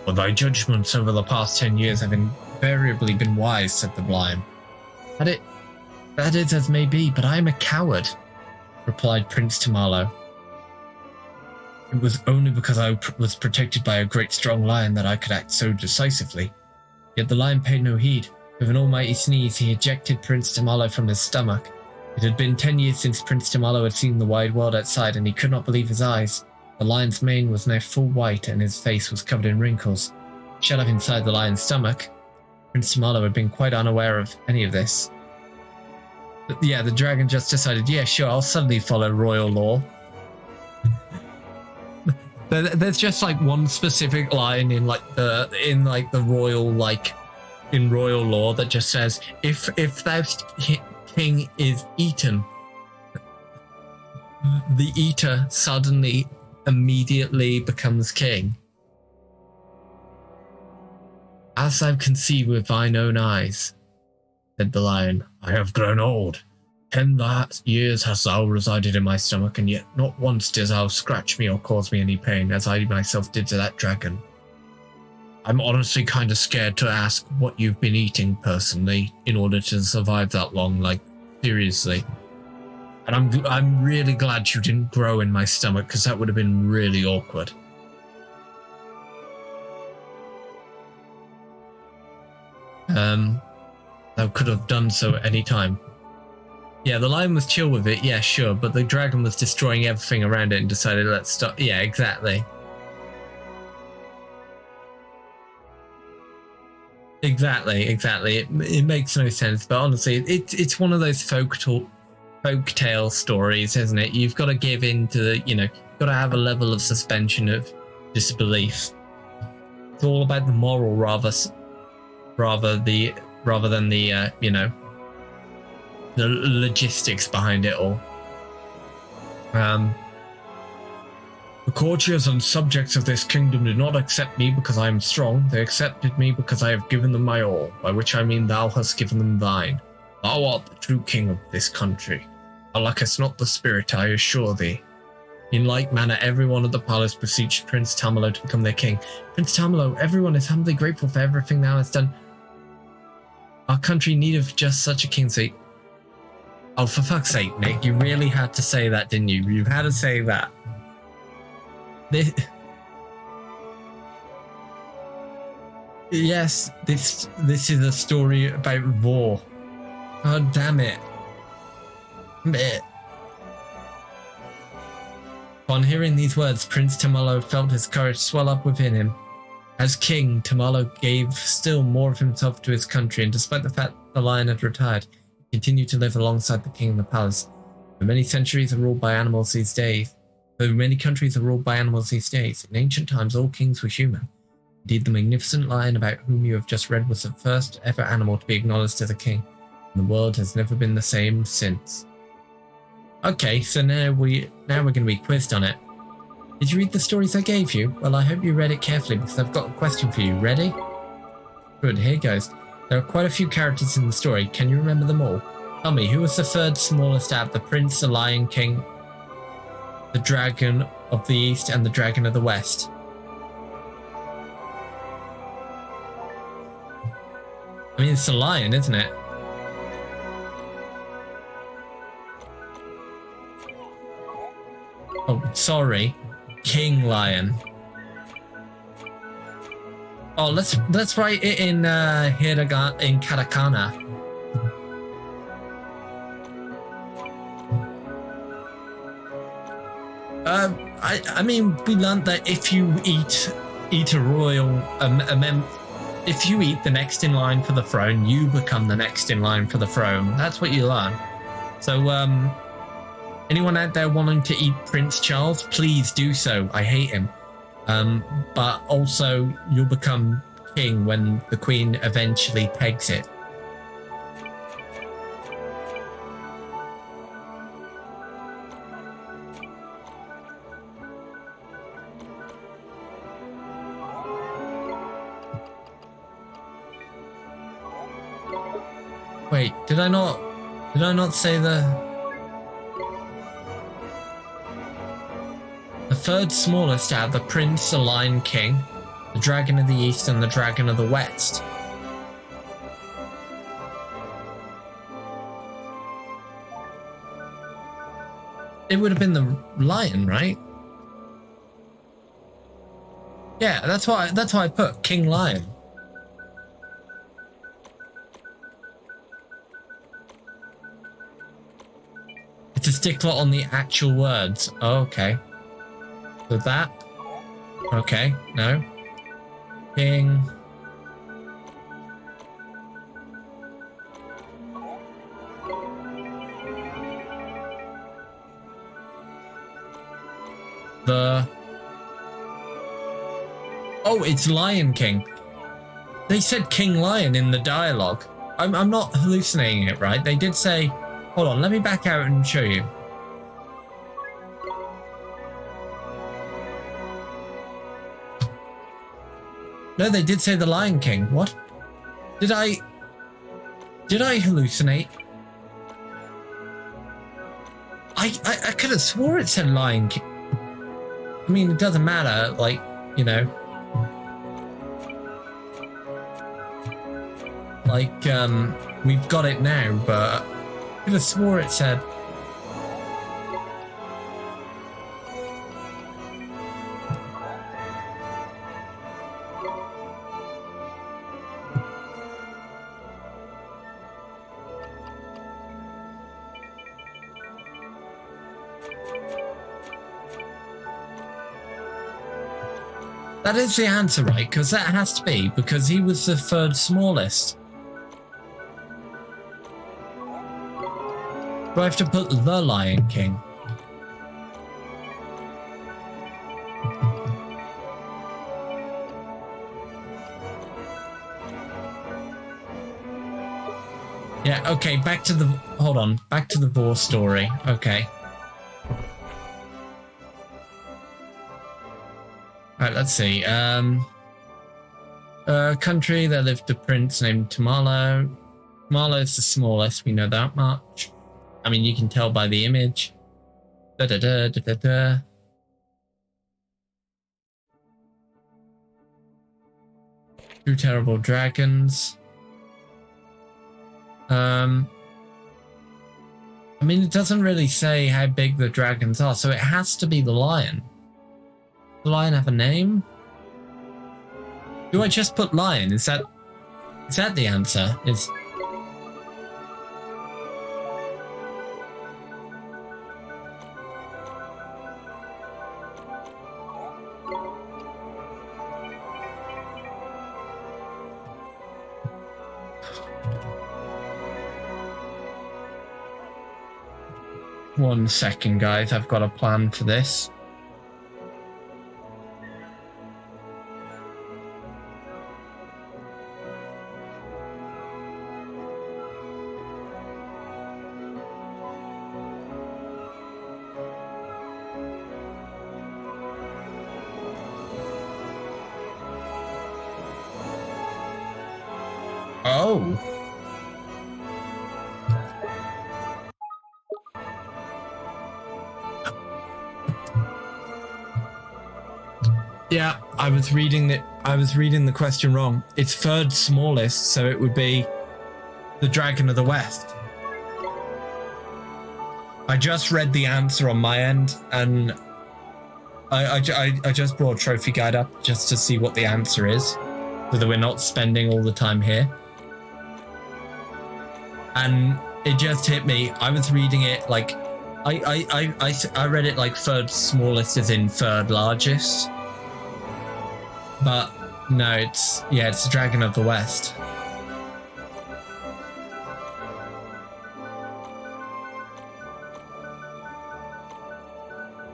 But thy judgments over the past 10 years have invariably been wise, said the lion. That is as may be, but I am a coward, replied Prince Tamalo. It was only because I was protected by a great strong lion that I could act so decisively. Yet the lion paid no heed. With an almighty sneeze, he ejected Prince Tamalo from his stomach. It had been 10 years since Prince Tamalo had seen the wide world outside, and he could not believe his eyes. The lion's mane was now full white, and his face was covered in wrinkles. Shut up inside the lion's stomach, Prince Tamalo had been quite unaware of any of this. But yeah, the dragon just decided, yeah, sure, I'll suddenly follow royal law. There's just like one specific line in the royal law that just says, if that king is eaten, the eater suddenly immediately becomes king. As I've conceived with thine own eyes, said the lion, I have grown old. 10 years hast thou resided in my stomach, and yet not once didst thou scratch me or cause me any pain, as I myself did to that dragon. I'm honestly kind of scared to ask what you've been eating personally in order to survive that long, like, seriously. And I'm really glad you didn't grow in my stomach, because that would have been really awkward. Thou could have done so at any time. Yeah, the lion was chill with it, yeah, sure, but the dragon was destroying everything around it and decided, let's stop. Yeah, exactly. Exactly. It makes no sense, but honestly, it's one of those folk tale stories, isn't it? You've got to give in to the, you've got to have a level of suspension of disbelief. It's all about the moral rather than the the logistics behind it all. The courtiers and subjects of this kingdom did not accept me because I am strong. They accepted me because I have given them my all, by which I mean thou hast given them thine. Thou art the true king of this country. Thou lackest not the spirit, I assure thee. In like manner, everyone at the palace beseeched Prince Tamalo to become their king. Prince Tamalo, everyone is humbly grateful for everything thou hast done. Our country needeth just such a king. Oh, for fuck's sake, Nick, you really had to say that, didn't you? You had to say that. Yes, this is a story about war. God damn it. Meh. Upon hearing these words, Prince Tamalo felt his courage swell up within him. As king, Tamalo gave still more of himself to his country, and despite the fact the lion had retired, he continued to live alongside the king in the palace. For many centuries are ruled by animals these days. Though many countries are ruled by animals these days, in ancient times all kings were human. Indeed, the magnificent lion about whom you have just read was the first ever animal to be acknowledged as a king, and the world has never been the same since. Okay, so now we're going to be quizzed on it. Did you read the stories I gave you? Well, I hope you read it carefully because I've got a question for you. Ready? Good, here goes. There are quite a few characters in the story. Can you remember them all? Tell me, who was the third smallest out of the Prince, the Lion King, the Dragon of the East, and the Dragon of the West? I mean, it's a lion, isn't it? Oh, sorry. King Lion. Oh, let's write it in katakana. I mean, we learned that if you eat a royal if you eat the next in line for the throne, you become the next in line for the throne. That's what you learn. So, anyone out there wanting to eat Prince Charles, please do so. I hate him. But also, you'll become king when the Queen eventually pegs it. Wait, did I not say the third smallest out of the Prince, the Lion King, the Dragon of the East, and the Dragon of the West? It would have been the lion, right? Yeah, that's why I put King Lion. It's a stickler on the actual words. Oh, okay. So that. Okay, no. King. Oh, it's Lion King. They said King Lion in the dialogue. I'm not hallucinating it, right? They did say... Hold on, let me back out and show you. No, they did say the Lion King. What? Did I hallucinate? I could have swore it said Lion King. I mean, it doesn't matter, like, you know. Like, we've got it now, but I could have swore it said. That is the answer, right? Because that has to be, because he was the third smallest. Do I have to put the Lion King? Yeah, okay, back to the... Hold on. Back to the war story. Okay. Alright, let's see. Country, there lived a prince named Tamalo. Tamalo is the smallest, we know that much. I mean, you can tell by the image. Da-da-da, da-da-da. Two terrible dragons. I mean, it doesn't really say how big the dragons are, so it has to be the lion. Does the lion have a name? Do I just put lion? Is that the answer? Is one second, guys. I've got a plan for this. Oh. Yeah, I was reading the question wrong. It's third smallest, so it would be the Dragon of the West. I just read the answer on my end, and I just brought a trophy guide up just to see what the answer is, so that we're not spending all the time here. And it just hit me. I was reading it like I read it like third smallest as in third largest. But no, it's the Dragon of the West.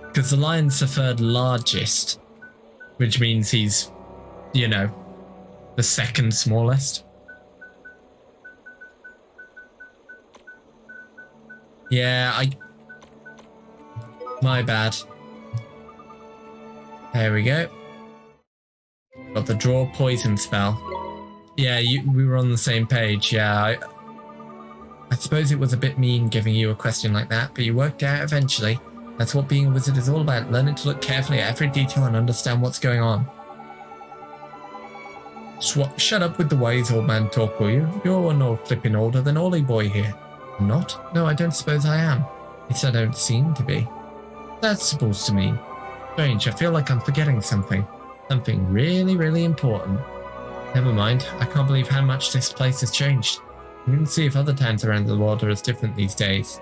Because the lion's the third largest, which means he's, the second smallest. Yeah, my bad. There we go. Got the draw poison spell. Yeah, we were on the same page. Yeah, I suppose it was a bit mean giving you a question like that, but you worked out eventually. That's what being a wizard is all about, learning to look carefully at every detail and understand what's going on. Shut up with the wise old man talk, will you? You're no flipping older than Ollie boy here. I'm not? No, I don't suppose I am. At least I don't seem to be. That's supposed to mean. Strange, I feel like I'm forgetting something. Something really, really important. Never mind, I can't believe how much this place has changed. I'm going to see if other towns around the world are as different these days.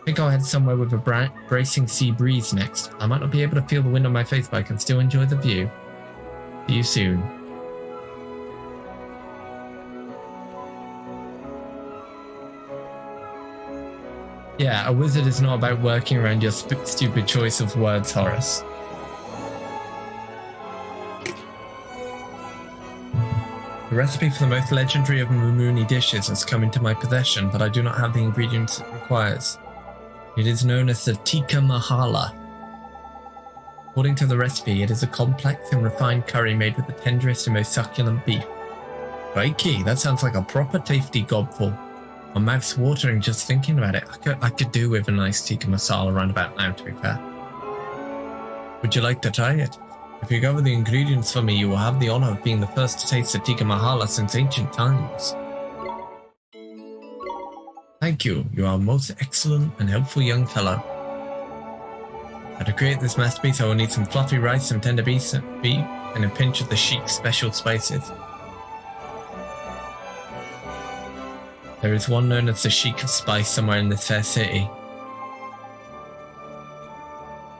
I think I'll head somewhere with a bracing sea breeze next. I might not be able to feel the wind on my face, but I can still enjoy the view. See you soon. Yeah, a wizard is not about working around your stupid choice of words, Horace. The recipe for the most legendary of Mumuni dishes has come into my possession, but I do not have the ingredients it requires. It is known as the tikka masala. According to the recipe, it is a complex and refined curry made with the tenderest and most succulent beef. Crikey, that sounds like a proper tasty gobful. My mouth's watering just thinking about it. I could do with a nice tikka masala around about now, to be fair. Would you like to try it? If you gather the ingredients for me, you will have the honor of being the first to taste the tikka masala since ancient times. Thank you. You are a most excellent and helpful young fellow. Now, to create this masterpiece, I will need some fluffy rice, some tender beef, and a pinch of the Sheik's special spices. There is one known as the Sheik of Spice somewhere in this fair city.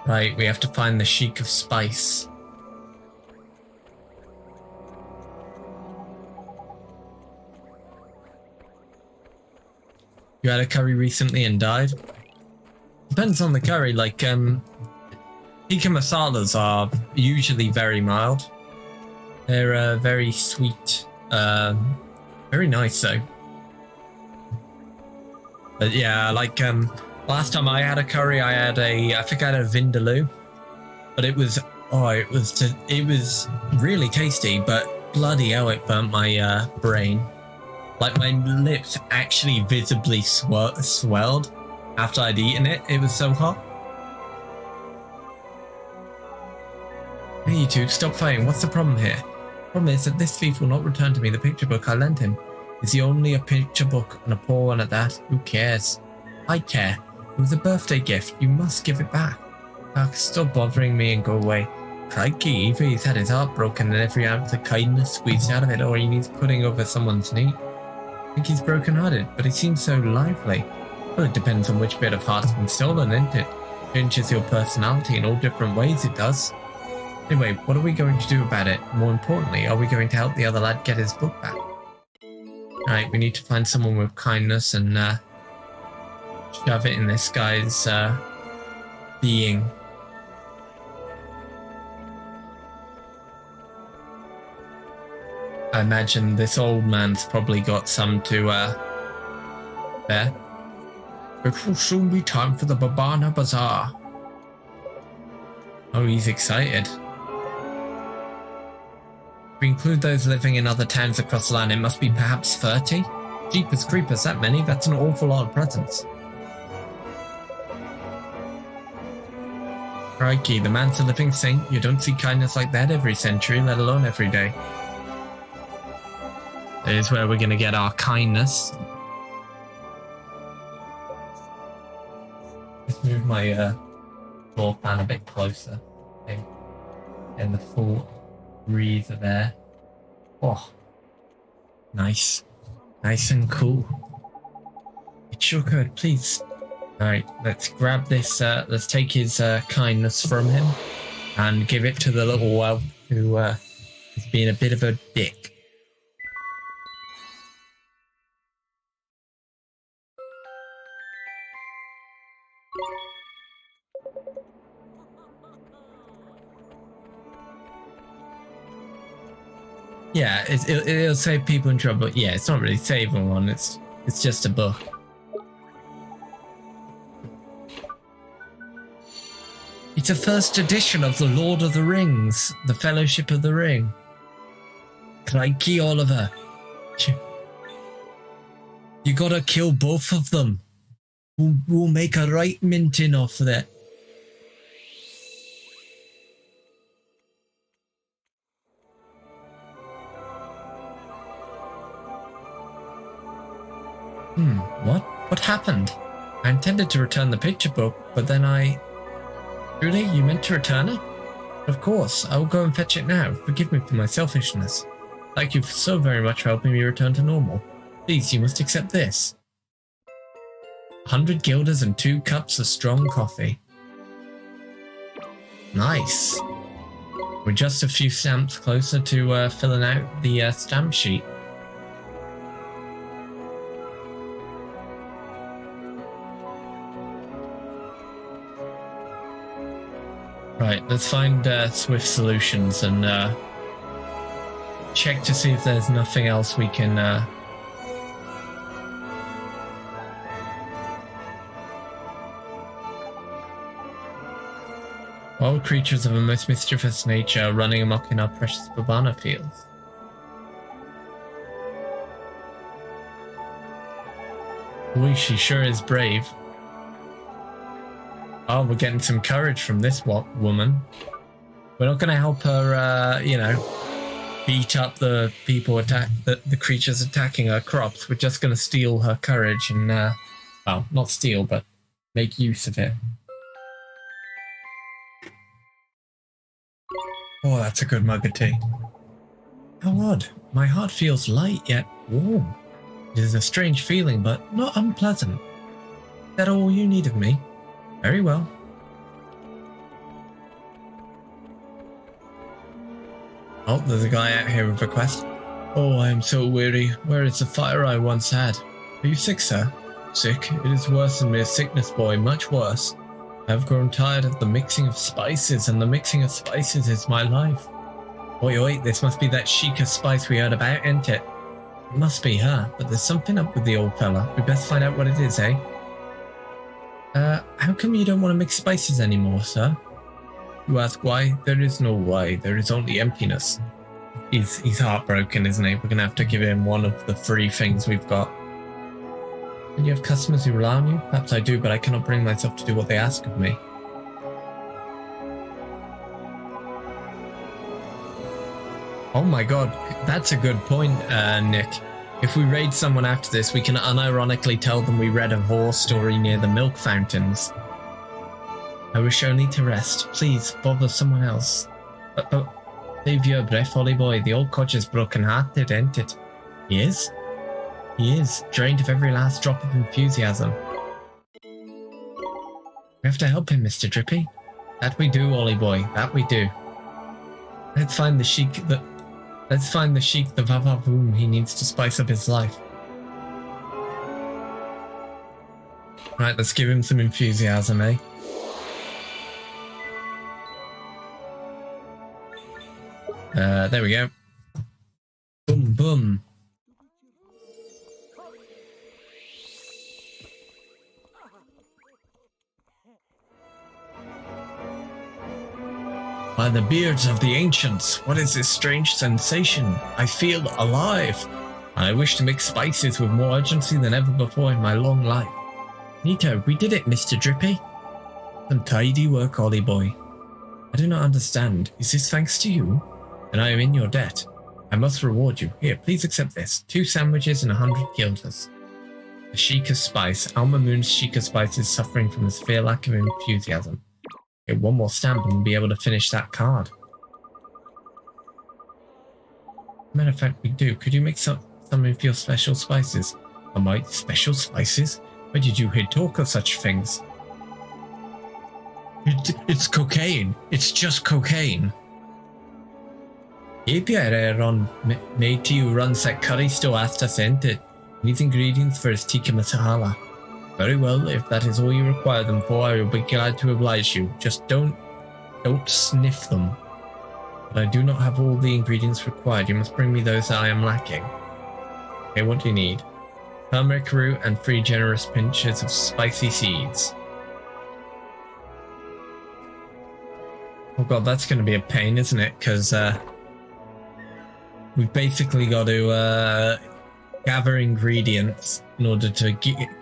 Right, we have to find the Sheik of Spice. You had a curry recently and died? Depends on the curry, like, tikka masalas are usually very mild. They're very sweet, very nice though. But yeah, like, last time I had a curry, I think I had a vindaloo, but it was really tasty, but bloody hell, it burnt my brain. Like, my lips actually visibly swelled after I'd eaten it. It was so hot. Hey, you two, stop fighting. What's the problem here? Problem is that this thief will not return to me the picture book I lent him. It's only a picture book, and a poor one at that. Who cares? I care. It was a birthday gift. You must give it back. Stop bothering me and go away. Crikey, either he's had his heart broken and every ounce of kindness squeezed out of it, or he needs putting over someone's knee. I think he's broken-hearted, but he seems so lively. Well, it depends on which bit of heart's been stolen, isn't it? Changes your personality in all different ways, it does. Anyway, what are we going to do about it? More importantly, are we going to help the other lad get his book back? Alright, we need to find someone with kindness and shove it in this guy's being. I imagine this old man's probably got some to there. It will soon be time for the Babana Bazaar. Oh, he's excited. If we include those living in other towns across the land, it must be perhaps 30? Jeepers creepers, that many? That's an awful lot of presents. Crikey, the man's a living saint. You don't see kindness like that every century, let alone every day. Here's where we're going to get our kindness. Let's move my floor plan a bit closer. Okay. And the full breeze of air. Oh, nice. Nice and cool. It's sure good, please. Alright, let's grab this, let's take his kindness from him and give it to the little whelp who is being a bit of a dick. Yeah, it'll save people in trouble. Yeah, it's not really saving one. It's just a book. It's a first edition of the Lord of the Rings, the Fellowship of the Ring. Crikey, Oliver. You gotta kill both of them. We'll make a right minting off of it. What? What happened? I intended to return the picture book, but then Truly, you meant to return it? Of course, I will go and fetch it now. Forgive me for my selfishness. Thank you so very much for helping me return to normal. Please, you must accept this. 100 guilders and 2 cups of strong coffee. Nice. We're just a few stamps closer to filling out the stamp sheet. Right, let's find Swift Solutions and check to see if there's nothing else we can... Wild creatures of a most mischievous nature are running amok in our precious Babana fields. Boy, she sure is brave. Oh, we're getting some courage from this woman. We're not going to help her, beat up the people the creatures attacking her crops. We're just going to steal her courage and, well, not steal, but make use of it. Oh, that's a good mug of tea. How odd. My heart feels light yet warm. It is a strange feeling, but not unpleasant. Is that all you need of me? Very well. Oh, there's a guy out here with a quest. Oh, I am so weary. Where is the fire I once had? Are you sick, sir? Sick? It is worse than mere sickness, boy, much worse. I have grown tired of the mixing of spices, and the mixing of spices is my life. Oi, this must be that Sheikah spice we heard about, ain't it? It must be her, but there's something up with the old fella. We best find out what it is, eh? How come you don't want to mix spices anymore, sir? You ask why? There is no why. There is only emptiness. He's heartbroken, isn't he? We're gonna have to give him one of the free things we've got. Do you have customers who rely on you? Perhaps I do, but I cannot bring myself to do what they ask of me. Oh my god, that's a good point, Nick. If we raid someone after this, we can unironically tell them we read a war story near the milk fountains. I wish only to rest. Please, bother someone else. Save your breath, Ollie boy. The old codger's broken-hearted, ain't it? He is? He is, drained of every last drop of enthusiasm. We have to help him, Mr. Drippy. That we do, Ollie boy, that we do. Let's find the sheik the vavavoom he needs to spice up his life. Right, let's give him some enthusiasm, eh? There we go. Boom, boom. By the beards of the ancients, what is this strange sensation? I feel alive. I wish to make spices with more urgency than ever before in my long life. Nito, we did it, Mr. Drippy. Some tidy work, Ollie boy. I do not understand. Is this thanks to you? Then I am in your debt. I must reward you. Here, please accept this. 2 sandwiches and 100 guilders. The Sheikah Spice. Alma Moon's Sheikah Spice is suffering from a severe lack of enthusiasm. Get one more stamp and we'll be able to finish that card. Matter of fact, we do. Could you make some of your special spices? Oh, my special spices? Where did you hear talk of such things? It's cocaine. It's just cocaine. API on matey who runs that curry store asked us entered. Needs ingredients for his tikka masala. Very well, if that is all you require them for, I will be glad to oblige you. Just don't sniff them. But I do not have all the ingredients required. You must bring me those that I am lacking. Okay, what do you need? Turmeric root and 3 generous pinches of spicy seeds. Oh god, that's going to be a pain, isn't it? Because we've basically got to gather ingredients in order to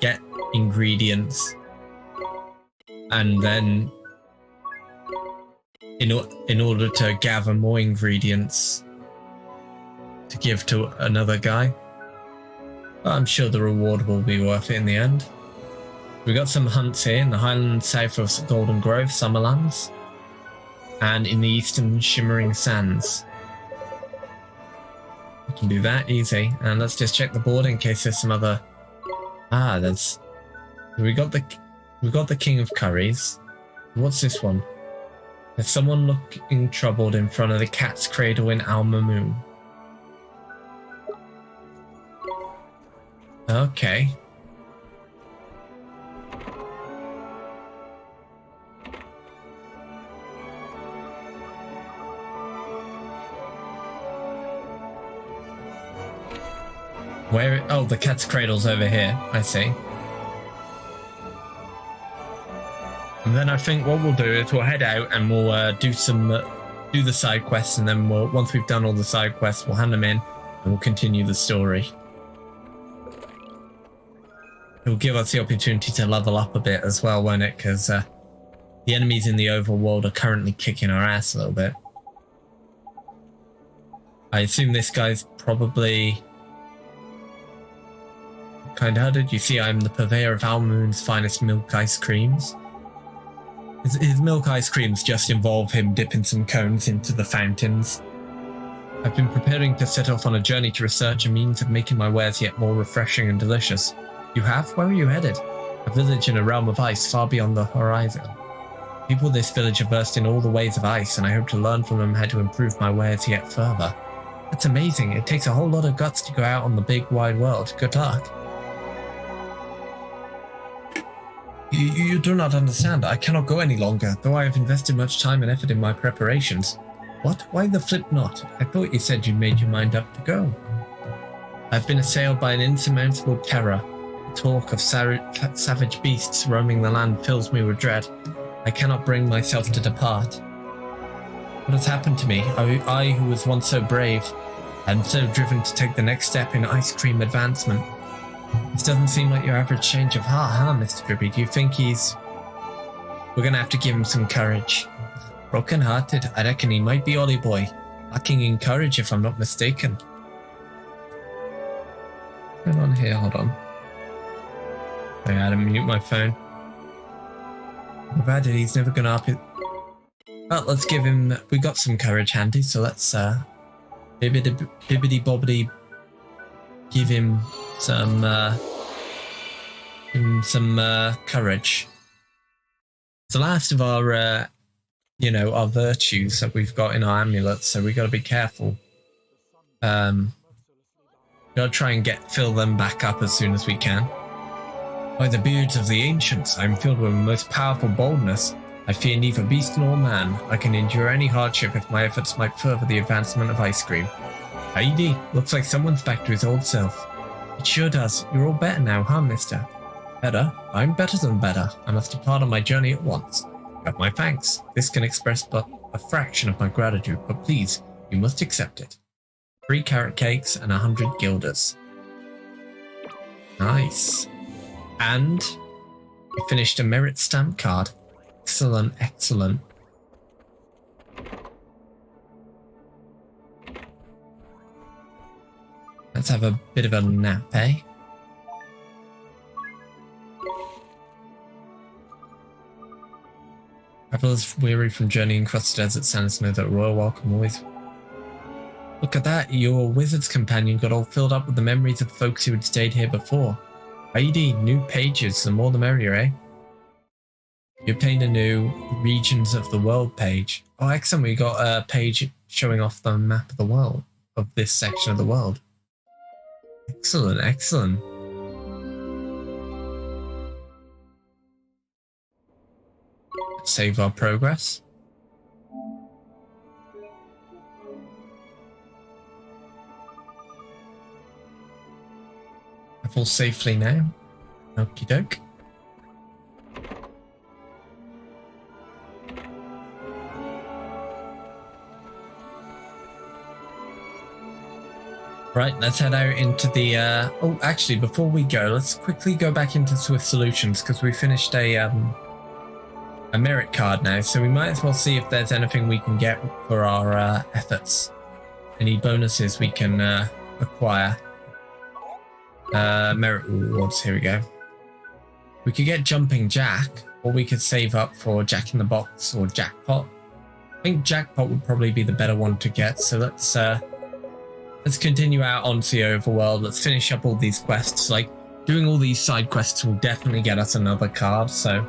get ingredients, and then in order to gather more ingredients to give to another guy. But I'm sure the reward will be worth it in the end. We got some hunts here in the highlands south of Golden Grove, Summerlands, and in the eastern Shimmering Sands. We can do that easy, and let's just check the board in case there's some other. We got the King of Curries. What's this one? There's someone looking troubled in front of the Cat's Cradle in Alma Moon. Okay. Where? Oh, the Cat's Cradle's over here. I see. And then I think what we'll do is we'll head out and we'll do the side quests, and then once we've done all the side quests, we'll hand them in and we'll continue the story. It'll give us the opportunity to level up a bit as well, won't it? Because the enemies in the overworld are currently kicking our ass a little bit. I assume this guy's probably kind-hearted. You see, I'm the purveyor of Alma Moon's finest milk ice creams. His milk ice creams just involve him dipping some cones into the fountains. I've been preparing to set off on a journey to research a means of making my wares yet more refreshing and delicious. You have? Where are you headed? A village in a realm of ice far beyond the horizon. People of this village are versed in all the ways of ice, and I hope to learn from them how to improve my wares yet further. That's amazing. It takes a whole lot of guts to go out on the big wide world. Good luck. You do not understand. I cannot go any longer, though I have invested much time and effort in my preparations. What? Why the flip not? I thought you said you made your mind up to go. I've been assailed by an insurmountable terror. The talk of savage beasts roaming the land fills me with dread. I cannot bring myself to depart. What has happened to me? I who was once so brave, am so driven to take the next step in ice cream advancement. This doesn't seem like your average change of heart, Mr. Drippy? Do you think he's... We're gonna have to give him some courage. Broken-hearted, I reckon he might be Ollie boy. lacking in courage if I'm not mistaken. What's going on here? Hold on. I had to mute my phone. Provided he's never gonna up it. Well, let's give him. We got some courage handy, so let's bibbidi bobbidi give him some courage. It's the last of our you know, our virtues that we've got in our amulets, so we got to be careful. Gotta try and fill them back up as soon as we can. By the beards of the ancients, I am filled with most powerful boldness. I fear neither beast nor man. I can endure any hardship if my efforts might further the advancement of ice cream. Heidi, looks like someone's back to his old self. It sure does. You're all better now, huh, mister? Better? I'm better than better. I must depart on my journey at once. You have my thanks. This can express but a fraction of my gratitude, but please, you must accept it. 3 carrot cakes and 100 guilders. Nice. And we finished a merit stamp card. Excellent, excellent. Let's have a bit of a nap, eh? Travelers weary from journeying across the desert sands know that royal welcome always. Look at that, your wizard's companion got all filled up with the memories of folks who had stayed here before. Heidi, new pages, the more the merrier, eh? You obtained a new Regions of the World page. Oh, excellent, we got a page showing off the map of the world, of this section of the world. Excellent, excellent. Let's save our progress. Travel safely now. Okie doke. Right, let's head out into the, oh, actually, before we go, let's quickly go back into Swift Solutions, because we finished a merit card now, so we might as well see if there's anything we can get for our efforts. Any bonuses we can acquire. Merit rewards, here we go. We could get Jumping Jack, or we could save up for Jack in the Box or Jackpot. I think Jackpot would probably be the better one to get, so let's continue out onto the overworld. Let's finish up all these quests. Like, doing all these side quests will definitely get us another card, so...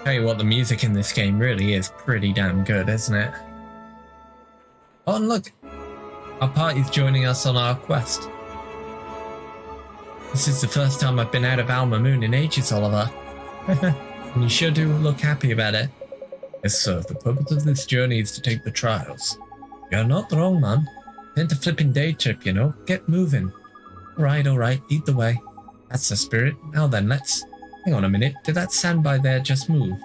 Tell you what, the music in this game really is pretty damn good, isn't it? Oh, and look! Our party's joining us on our quest. This is the first time I've been out of Alma Moon in ages, Oliver. And you sure do look happy about it. Yes, sir. The purpose of this journey is to take the trials. You're not wrong, man. It's a flipping day trip, you know. Get moving. All right, lead the way. That's the spirit. Now then, let's... Hang on a minute. Did that standby there just move?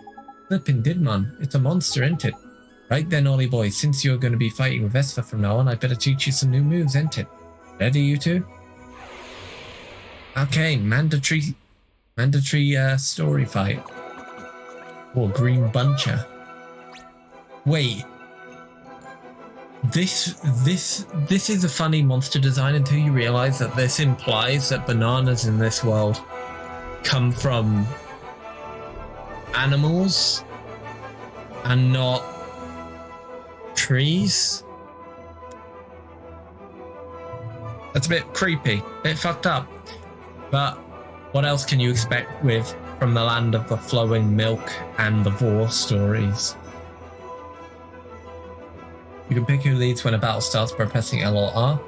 Flipping did, man. It's a monster, ain't it? Right then, Ollie boy. Since you're going to be fighting with Vespa from now on, I better teach you some new moves, ain't it? Ready, you two? Okay, mandatory story fight. Or Green Buncher. Wait. This is a funny monster design until you realize that this implies that bananas in this world come from animals and not trees. That's a bit creepy, a bit fucked up. But what else can you expect from the land of the flowing milk and the war stories? You can pick who leads when a battle starts by pressing L or R.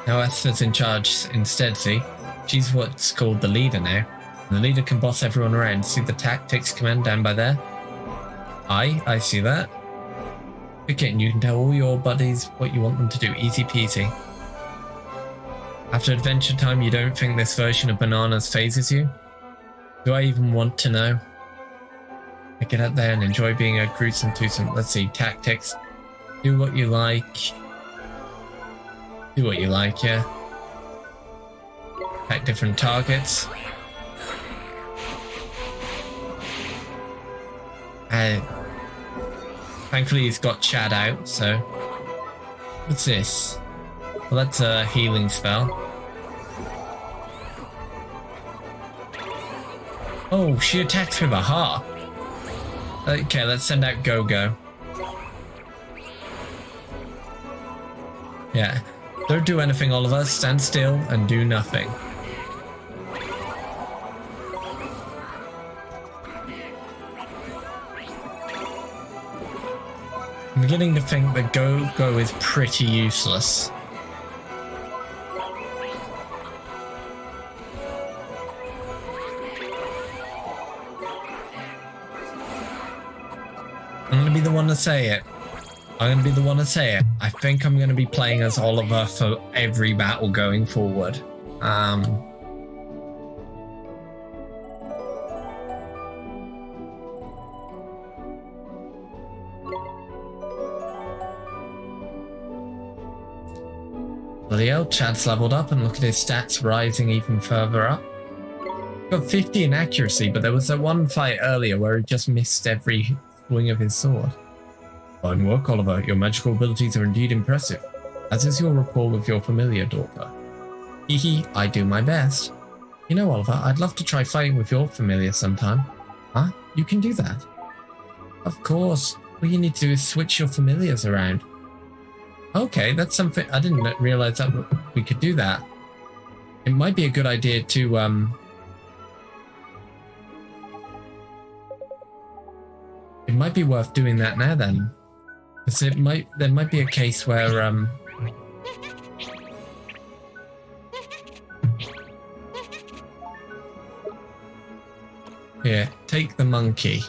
Now Esther's in charge instead, see? She's what's called the leader now. And the leader can boss everyone around. See the tactics command down by there? I see that. Pick it and you can tell all your buddies what you want them to do. Easy peasy. After Adventure Time, you don't think this version of bananas phases you? Do I even want to know? Get out there and enjoy being a gruesome twosome. Let's see, tactics. Do what you like. Do what you like, yeah. Attack different targets. Thankfully he's got Chad out, so... What's this? Well, that's a healing spell. Oh, she attacks with a heart. Okay, let's send out Go-Go. Yeah. Don't do anything, Oliver. Stand still and do nothing. I'm beginning to think that Go-Go is pretty useless. I'm gonna be the one to say it. I'm gonna be the one to say it. I think I'm gonna be playing as Oliver for every battle going forward. Bloody hell, Chad's leveled up and look at his stats rising even further up. Got 50 in accuracy, but there was that one fight earlier where he just missed every swing of his sword. Fine work, Oliver. Your magical abilities are indeed impressive, as is your rapport with your familiar daughter. Hee, I do my best. You know, Oliver, I'd love to try fighting with your familiar sometime. Huh? You can do that? Of course. All you need to do is switch your familiars around. Okay, that's something... I didn't realize that we could do that. It might be a good idea to, It might be worth doing that now then. Because there might be a case where, Here, take the monkey.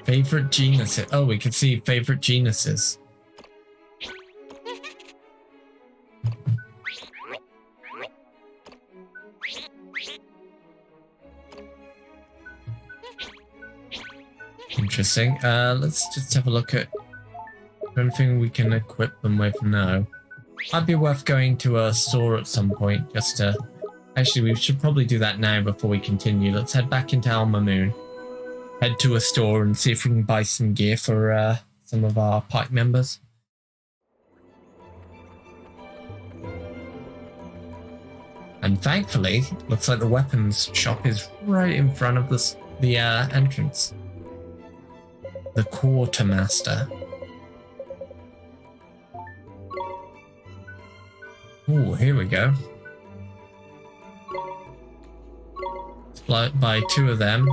Favorite genuses. Oh, we can see favorite genuses. Interesting. Let's just have a look at anything we can equip them with now. Might be worth going to a store at some point just to... Actually, we should probably do that now before we continue. Let's head back into Alma Moon. Head to a store and see if we can buy some gear for some of our party members. And thankfully, looks like the weapons shop is right in front of the entrance. The Quartermaster. Oh, here we go. Let's buy 2 of them.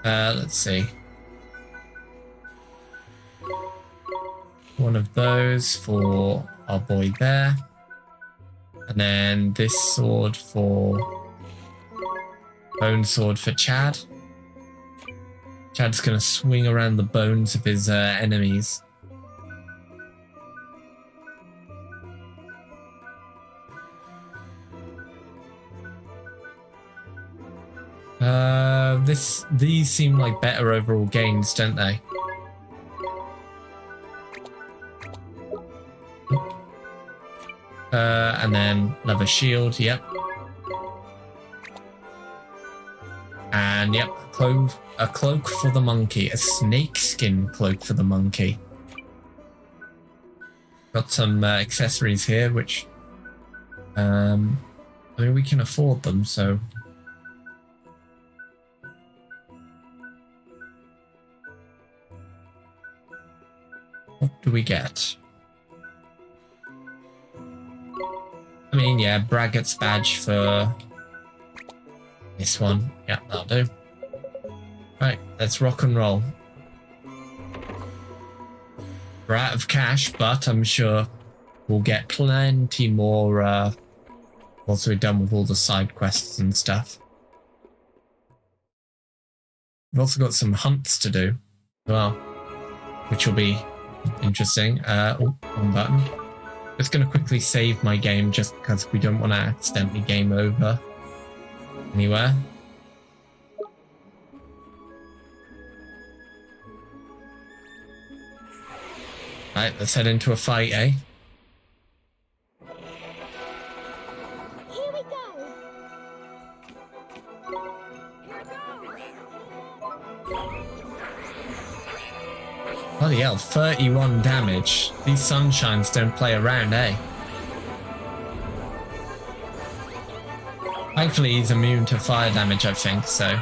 Let's see. One of those for our boy there. And then this sword for... Bone sword for Chad. Chad's gonna swing around the bones of his enemies. These seem like better overall games, don't they? And then leather shield, yep. And yep, a cloak for the monkey, a snakeskin cloak for the monkey. Got some accessories here, which I mean we can afford them, so. What do we get? I mean, yeah, Braggart's badge for this one. Yeah, that'll do. Right, let's rock and roll. We're out of cash, but I'm sure we'll get plenty more once we're done with all the side quests and stuff. We've also got some hunts to do as well, which will be interesting. Oh, one button. Just gonna quickly save my game just because we don't want to accidentally game over anywhere. Right, let's head into a fight, eh? Here we go. Bloody hell, 31 damage. These sunshines don't play around, eh? Thankfully, he's immune to fire damage, I think, so.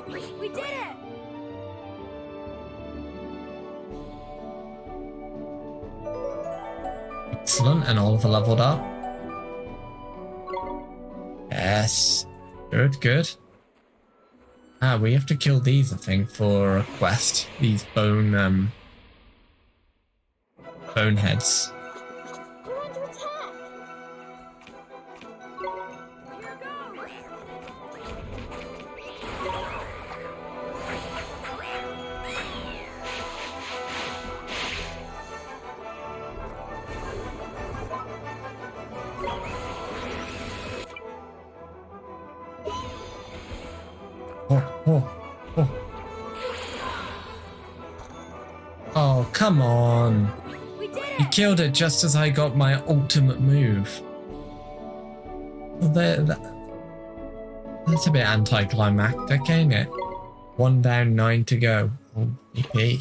We did it. Excellent, and Oliver leveled up. Yes. Good, good. Ah, we have to kill these, I think, for a quest. These boneheads. We're under attack. Oh. Oh, come on. We did He it. killed it just as I got my ultimate move. Well, that's a bit anticlimactic, ain't it? 1 down, 9 to go. Oh, EP.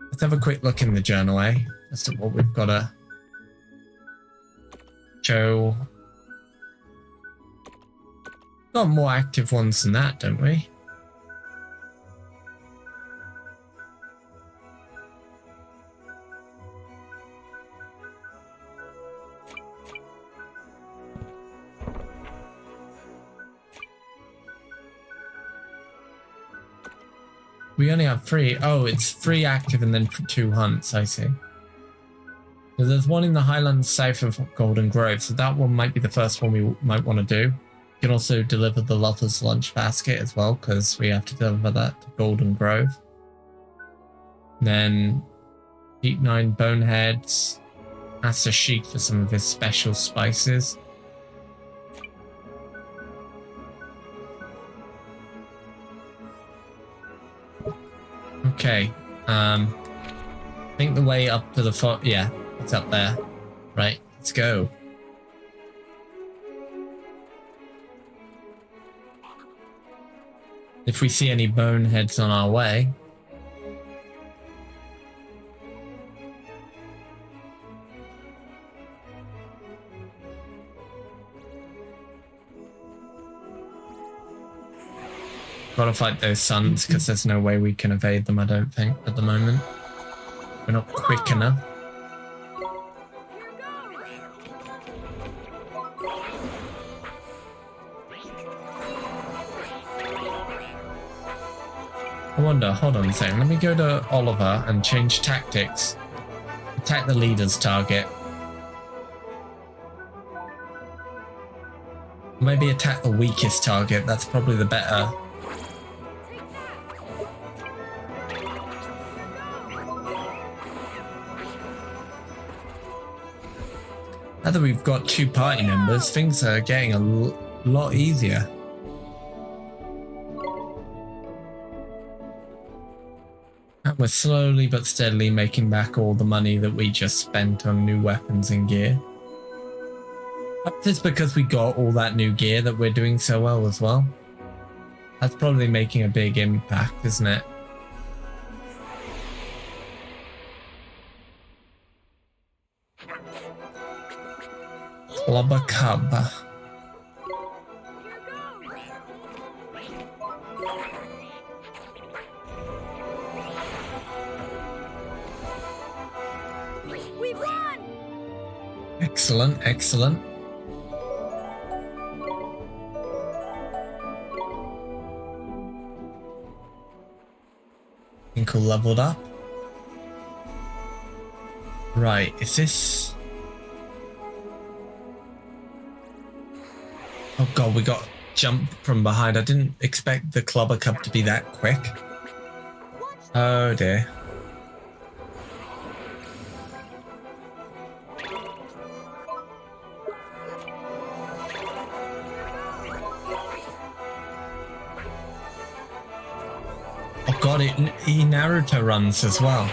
Let's have a quick look in the journal, eh? As to what we've got to show. Got more active ones than that, don't we? We only have 3. Oh, it's 3 active and then 2 hunts, I see. So there's one in the highlands south of Golden Grove, so that one might be the first one we might want to do. You can also deliver the Lover's Lunch Basket as well, because we have to deliver that to Golden Grove. Then Sheik 9 Boneheads. Ask the Sheik for some of his special spices. Okay, I think the way up to the yeah, it's up there. Right, let's go. If we see any boneheads on our way. Gotta fight those suns because there's no way we can evade them, I don't think, at the moment. We're not quick enough. I wonder, hold on a second, let me go to Oliver and change tactics. Attack the leader's target. Maybe attack the weakest target, that's probably the better. Now that we've got 2 party members, things are getting a lot easier. And we're slowly but steadily making back all the money that we just spent on new weapons and gear. Perhaps it's because we got all that new gear that we're doing so well as well. That's probably making a big impact, isn't it? Clubber Cub. We won. Excellent, excellent. Inkle leveled up. Right, is this... Oh god, we got jumped from behind. I didn't expect the Clubber Cub to be that quick. Oh dear. Oh god, he Naruto runs as well.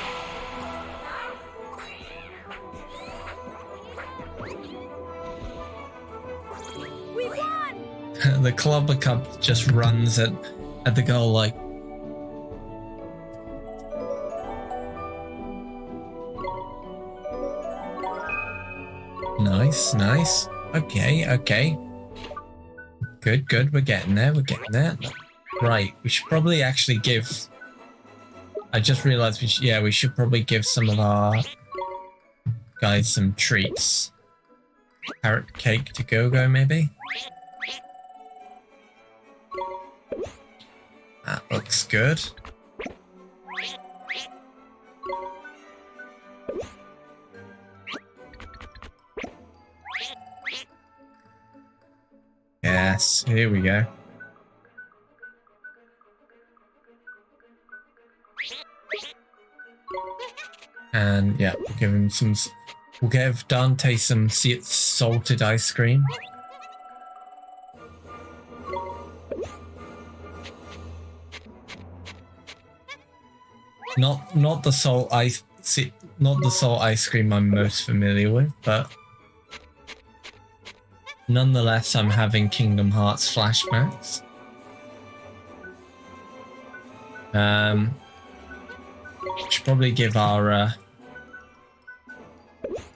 We won! The Clubber Cub just runs at the goal like. Nice, nice. Okay, okay. Good, good. We're getting there. We're getting there. Right. We should probably actually give. I just realized we should probably give some of our guys some treats. Carrot cake to go, maybe. That looks good. Yes, here we go. And yeah, we'll give him some. We'll give Dante some salted ice cream. Not the salt ice, not the salt ice cream I'm most familiar with, but nonetheless, I'm having Kingdom Hearts flashbacks. Should probably give our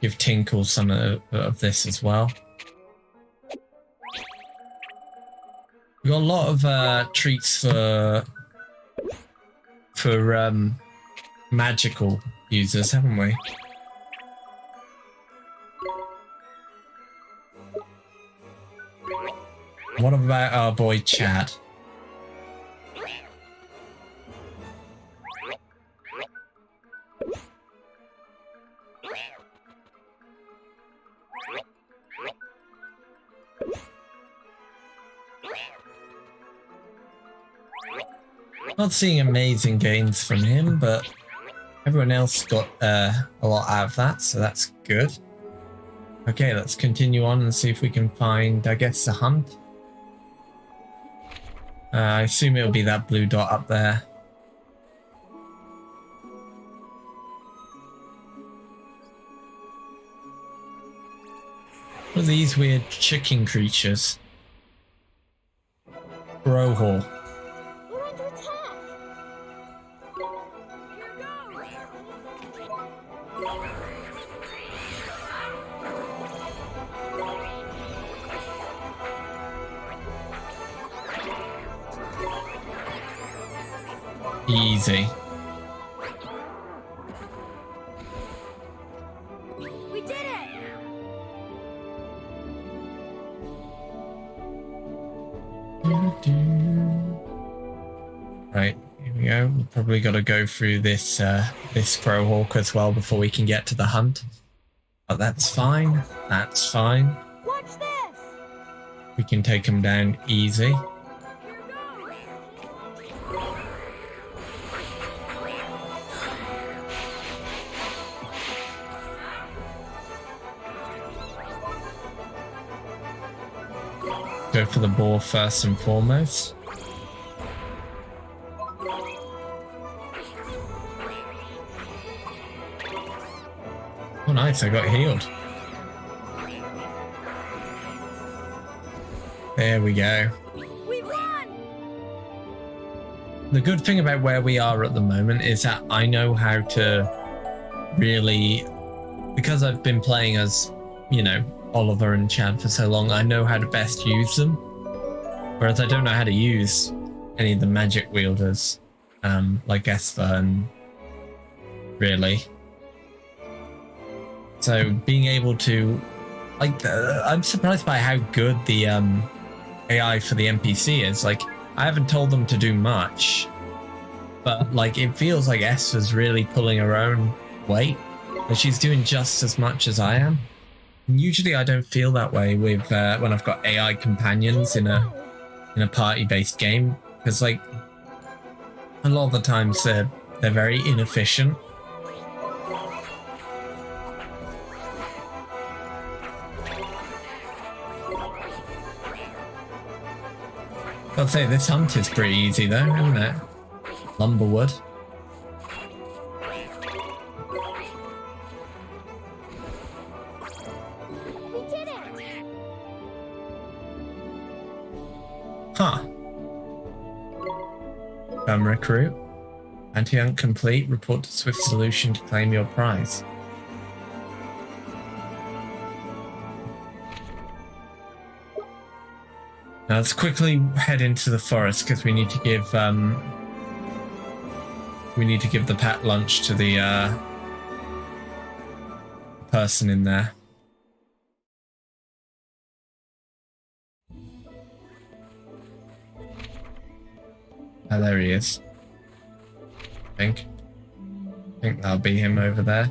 give Tinkle some of this as well. We got a lot of treats for magical users, haven't we? What about our boy Chad? Not seeing amazing gains from him, but everyone else got a lot out of that, so that's good. Okay, let's continue on and see if we can find, I guess, a hunt. I assume it'll be that blue dot up there. What are these weird chicken creatures? Brohor. We're under attack! Easy. We did it! Right, here we go. We've probably got to go through this this Crowhawk as well before we can get to the hunt. But that's fine. That's fine. Watch this! We can take him down easy. Go for the ball first and foremost. Oh nice, I got healed. There we go. We won! The good thing about where we are at the moment is that I know how to really, because I've been playing as, you know, Oliver and Chad for so long, I know how to best use them. Whereas I don't know how to use any of the magic wielders, like Esper and really. So being able to, like, I'm surprised by how good the AI for the NPC is. Like, I haven't told them to do much, but like it feels like Esther's really pulling her own weight, and she's doing just as much as I am. And usually I don't feel that way with when I've got AI companions in a party-based game, because like a lot of the times They're very inefficient. I'd say this hunt is pretty easy though, isn't it? Lumberwood. We did it! Huh. Recruit. Anti-hunt complete. Report to Swift Solution to claim your prize. Now let's quickly head into the forest because we need to give the pet lunch to the person in there. Oh, there he is. I think that'll be him over there.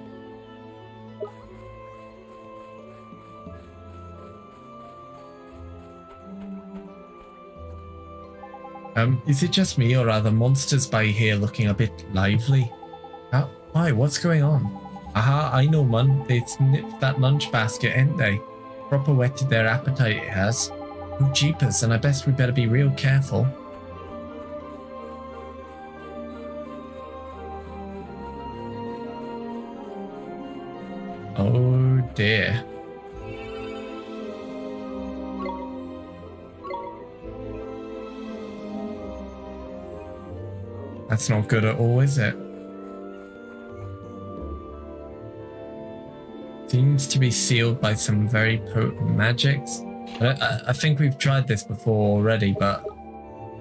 Is it just me or are the monsters by here looking a bit lively? Why, what's going on? Aha, I know, man. They sniffed that lunch basket, ain't they? Proper whetted their appetite it has. Oh, jeepers, and I guess we better be real careful. Oh dear. That's not good at all, is it? Seems to be sealed by some very potent magics. I think we've tried this before already, but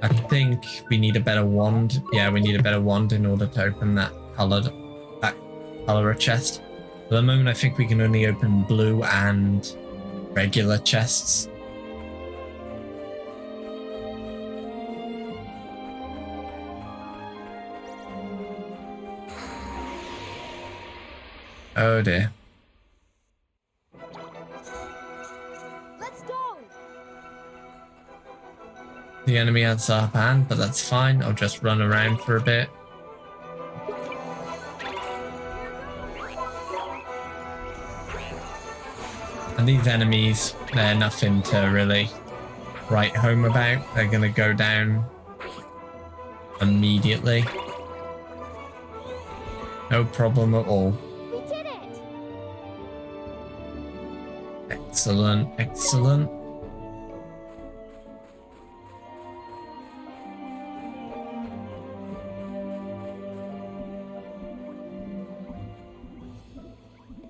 I think we need a better wand. Yeah, we need a better wand in order to open that color chest. At the moment, I think we can only open blue and regular chests. Oh dear. Let's go! The enemy has the upper hand, but that's fine. I'll just run around for a bit. And these enemies, they're nothing to really write home about. They're going to go down immediately. No problem at all. We did it! Excellent, excellent.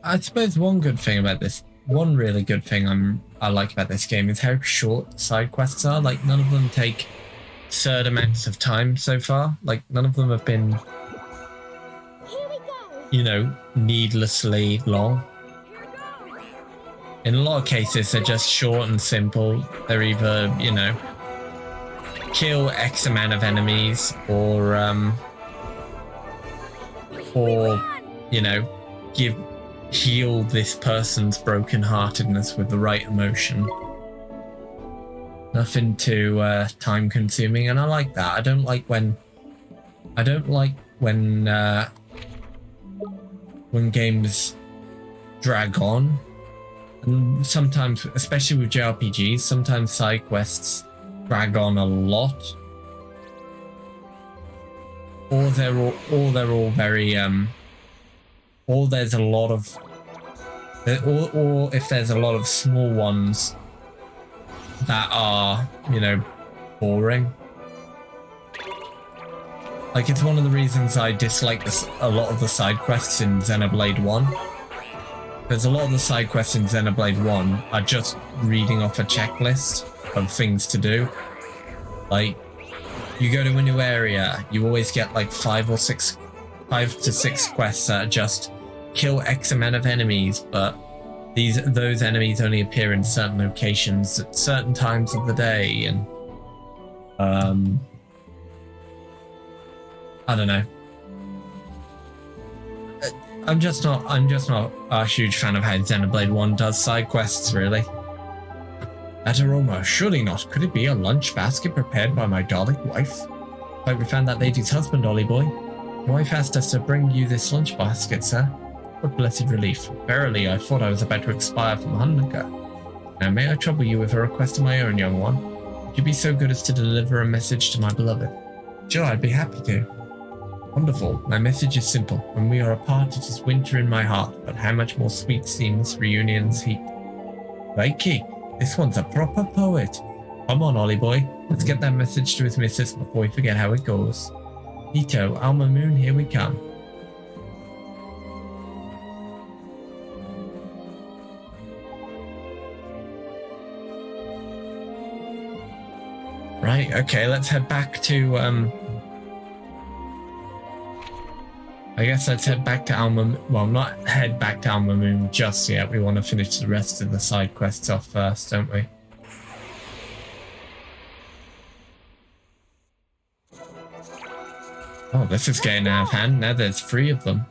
I suppose one really good thing I like about this game is how short side quests are. Like, none of them take absurd amounts of time so far. Like, none of them have been, Here we go! you know, needlessly long. In a lot of cases, they're just short and simple. They're either, you know, kill X amount of enemies or you know, heal this person's brokenheartedness with the right emotion. Nothing too time consuming, and I like that. I don't like when games drag on. And sometimes, especially with JRPGs, sometimes side quests drag on a lot. Or they're all very or there's a lot of, or if there's a lot of small ones that are, you know, boring. Like, it's one of the reasons I dislike a lot of the side quests in Xenoblade 1. There's a lot of the side quests in Xenoblade 1 are just reading off a checklist of things to do. Like, you go to a new area, you always get like 5 to 6 quests that are just kill X amount of enemies, but those enemies only appear in certain locations at certain times of the day, and I don't know. I'm just not a huge fan of how Xenoblade 1 does side quests, really. That aroma, surely not. Could it be a lunch basket prepared by my darling wife? Like we found that lady's husband, Ollie boy. My wife asked us to bring you this lunch basket, sir. What blessed relief. Verily, I thought I was about to expire from hunger. Now, may I trouble you with a request of my own, young one? Would you be so good as to deliver a message to my beloved? Sure, I'd be happy to. Wonderful. My message is simple. When we are apart, it is winter in my heart, but how much more sweet seems reunion's heat. Crikey, this one's a proper poet. Come on, Ollie boy. Let's get that message to his missus before we forget how it goes. Nito, Alma Moon, here we come. Right, okay, let's head back to, I guess let's head back to Alma, well, not head back to Alma Moon just yet. We want to finish the rest of the side quests off first, don't we? Oh, this is getting out of hand. Now there's 3 of them.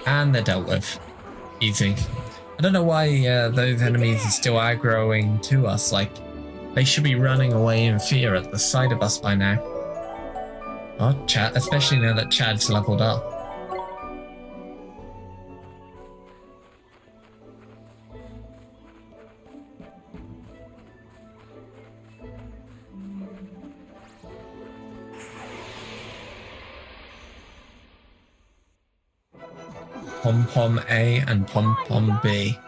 And they're dealt with. Easy. I don't know why those enemies are still aggroing to us. Like, they should be running away in fear at the sight of us by now. Oh, Chad, especially now that Chad's leveled up. Pom-Pom A and Pom-Pom B.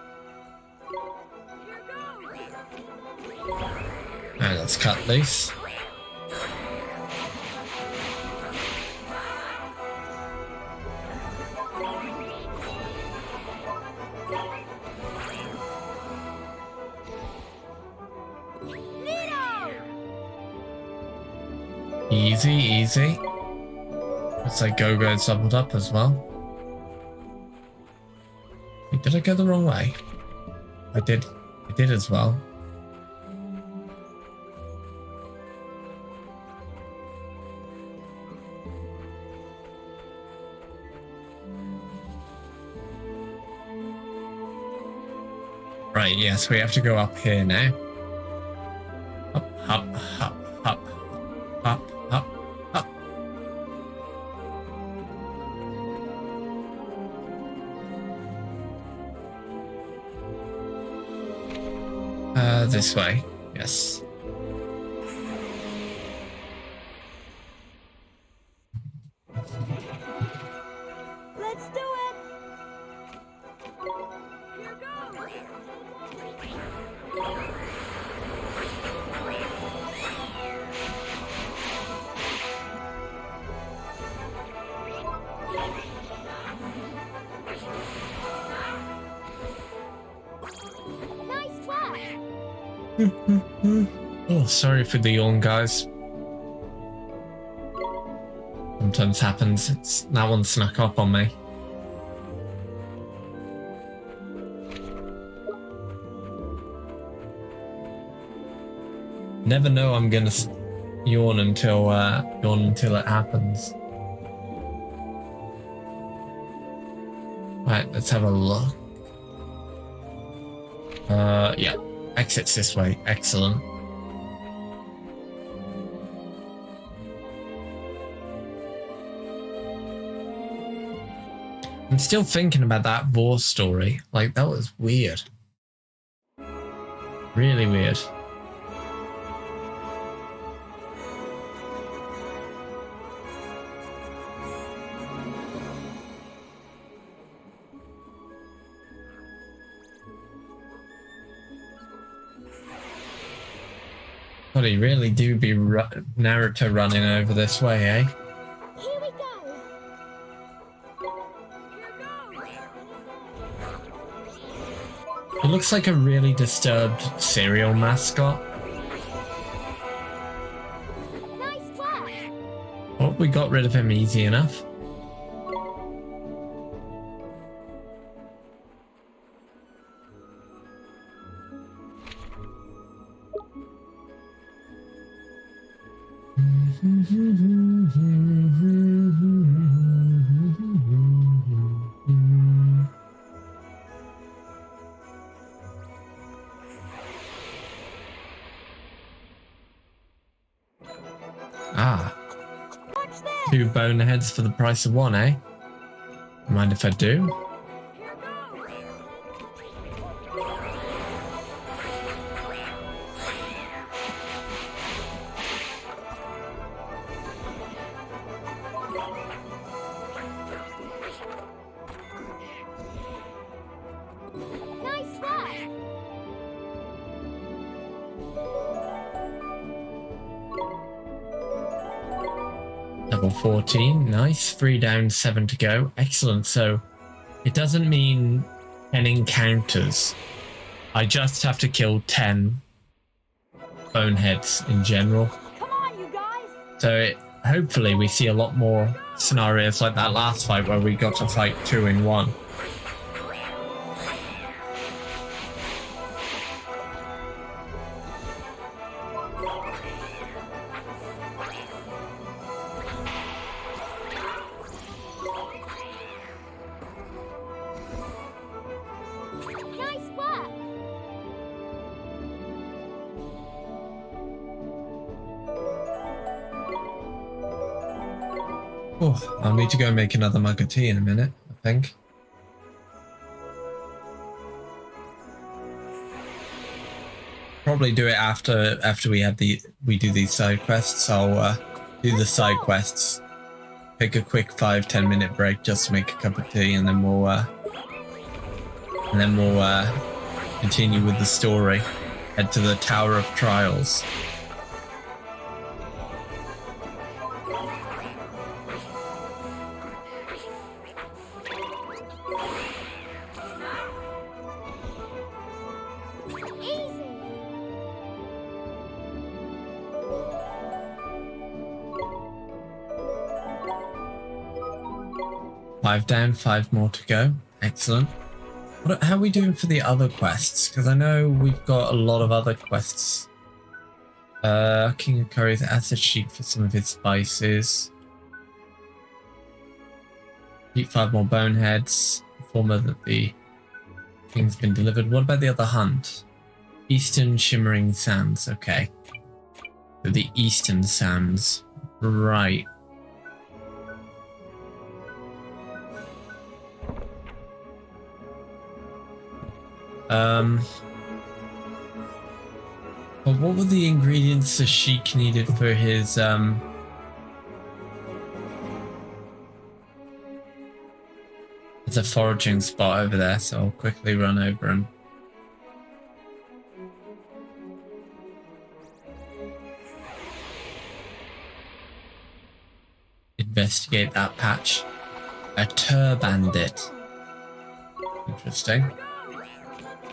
And let's cut loose. Easy, easy. Looks like Go-Go's leveled up as well. Wait, did I go the wrong way? I did as well. Right, yes, we have to go up here now. Up, up, up, up, up, up, up. This way, yes. Let's do it! Here goes! Nice try! Oh, sorry for the yawn, guys. Sometimes happens. That one snuck up on me. Never know I'm gonna yawn until it happens. Right, let's have a look. Yeah, exits this way. Excellent. I'm still thinking about that war story. Like, that was weird. Really weird. God, he really do be Naruto running over this way, eh? Here we go! He looks like a really disturbed cereal mascot. Nice try! Oh, we got rid of him easy enough. 2 boneheads for the price of 1, eh? Mind if I do? Nice work! Level 14, nice. 3 down, 7 to go. Excellent. So it doesn't mean 10 encounters. I just have to kill 10 boneheads in general. Come on, you guys! So hopefully we see a lot more scenarios like that last fight where we got to fight 2 in 1. Nice work! Oh, I'll need to go and make another mug of tea in a minute, I think. Probably do it after we do these side quests. I'll do the side quests, take a quick 5-10 minute break just to make a cup of tea, and then we'll continue with the story. Head to the Tower of Trials. Easy! Five down, 5 more to go. Excellent. How are we doing for the other quests? Because I know we've got a lot of other quests. King of Curry's acid sheet for some of his spices. Eat 5 more boneheads. Informer that the king's been delivered. What about the other hunt? Eastern Shimmering Sands. Okay. So the Eastern Sands. Right. But what were the ingredients the Sheik needed for his There's a foraging spot over there, so I'll quickly run over and investigate that patch. A Bandit. Interesting.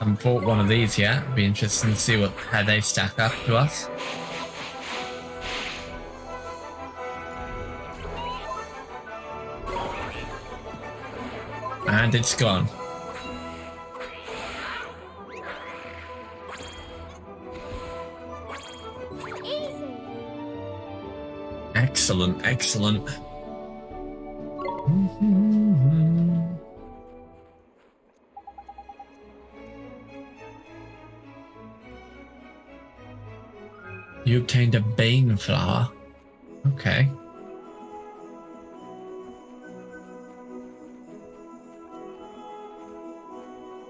Haven't bought one of these yet. It'll be interesting to see how they stack up to us. And it's gone. Easy! Excellent, excellent. You obtained a Bane flower. Okay.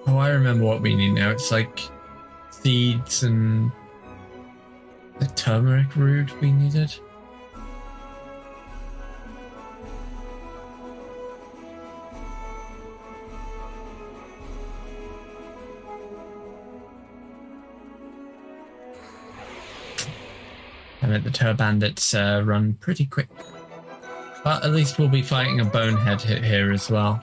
Oh, I remember what we need now. It's like seeds and the turmeric root we needed. I bet the bandits run pretty quick. But at least we'll be fighting a bonehead here as well.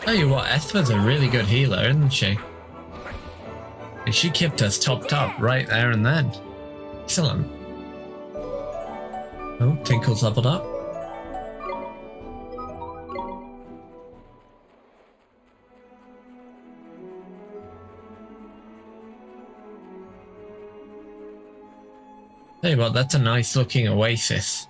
Tell you what, Esther's a really good healer, isn't she? And she kept us topped up right there and then. Excellent. Oh, Tinkle's leveled up. Tell you what, that's a nice looking oasis.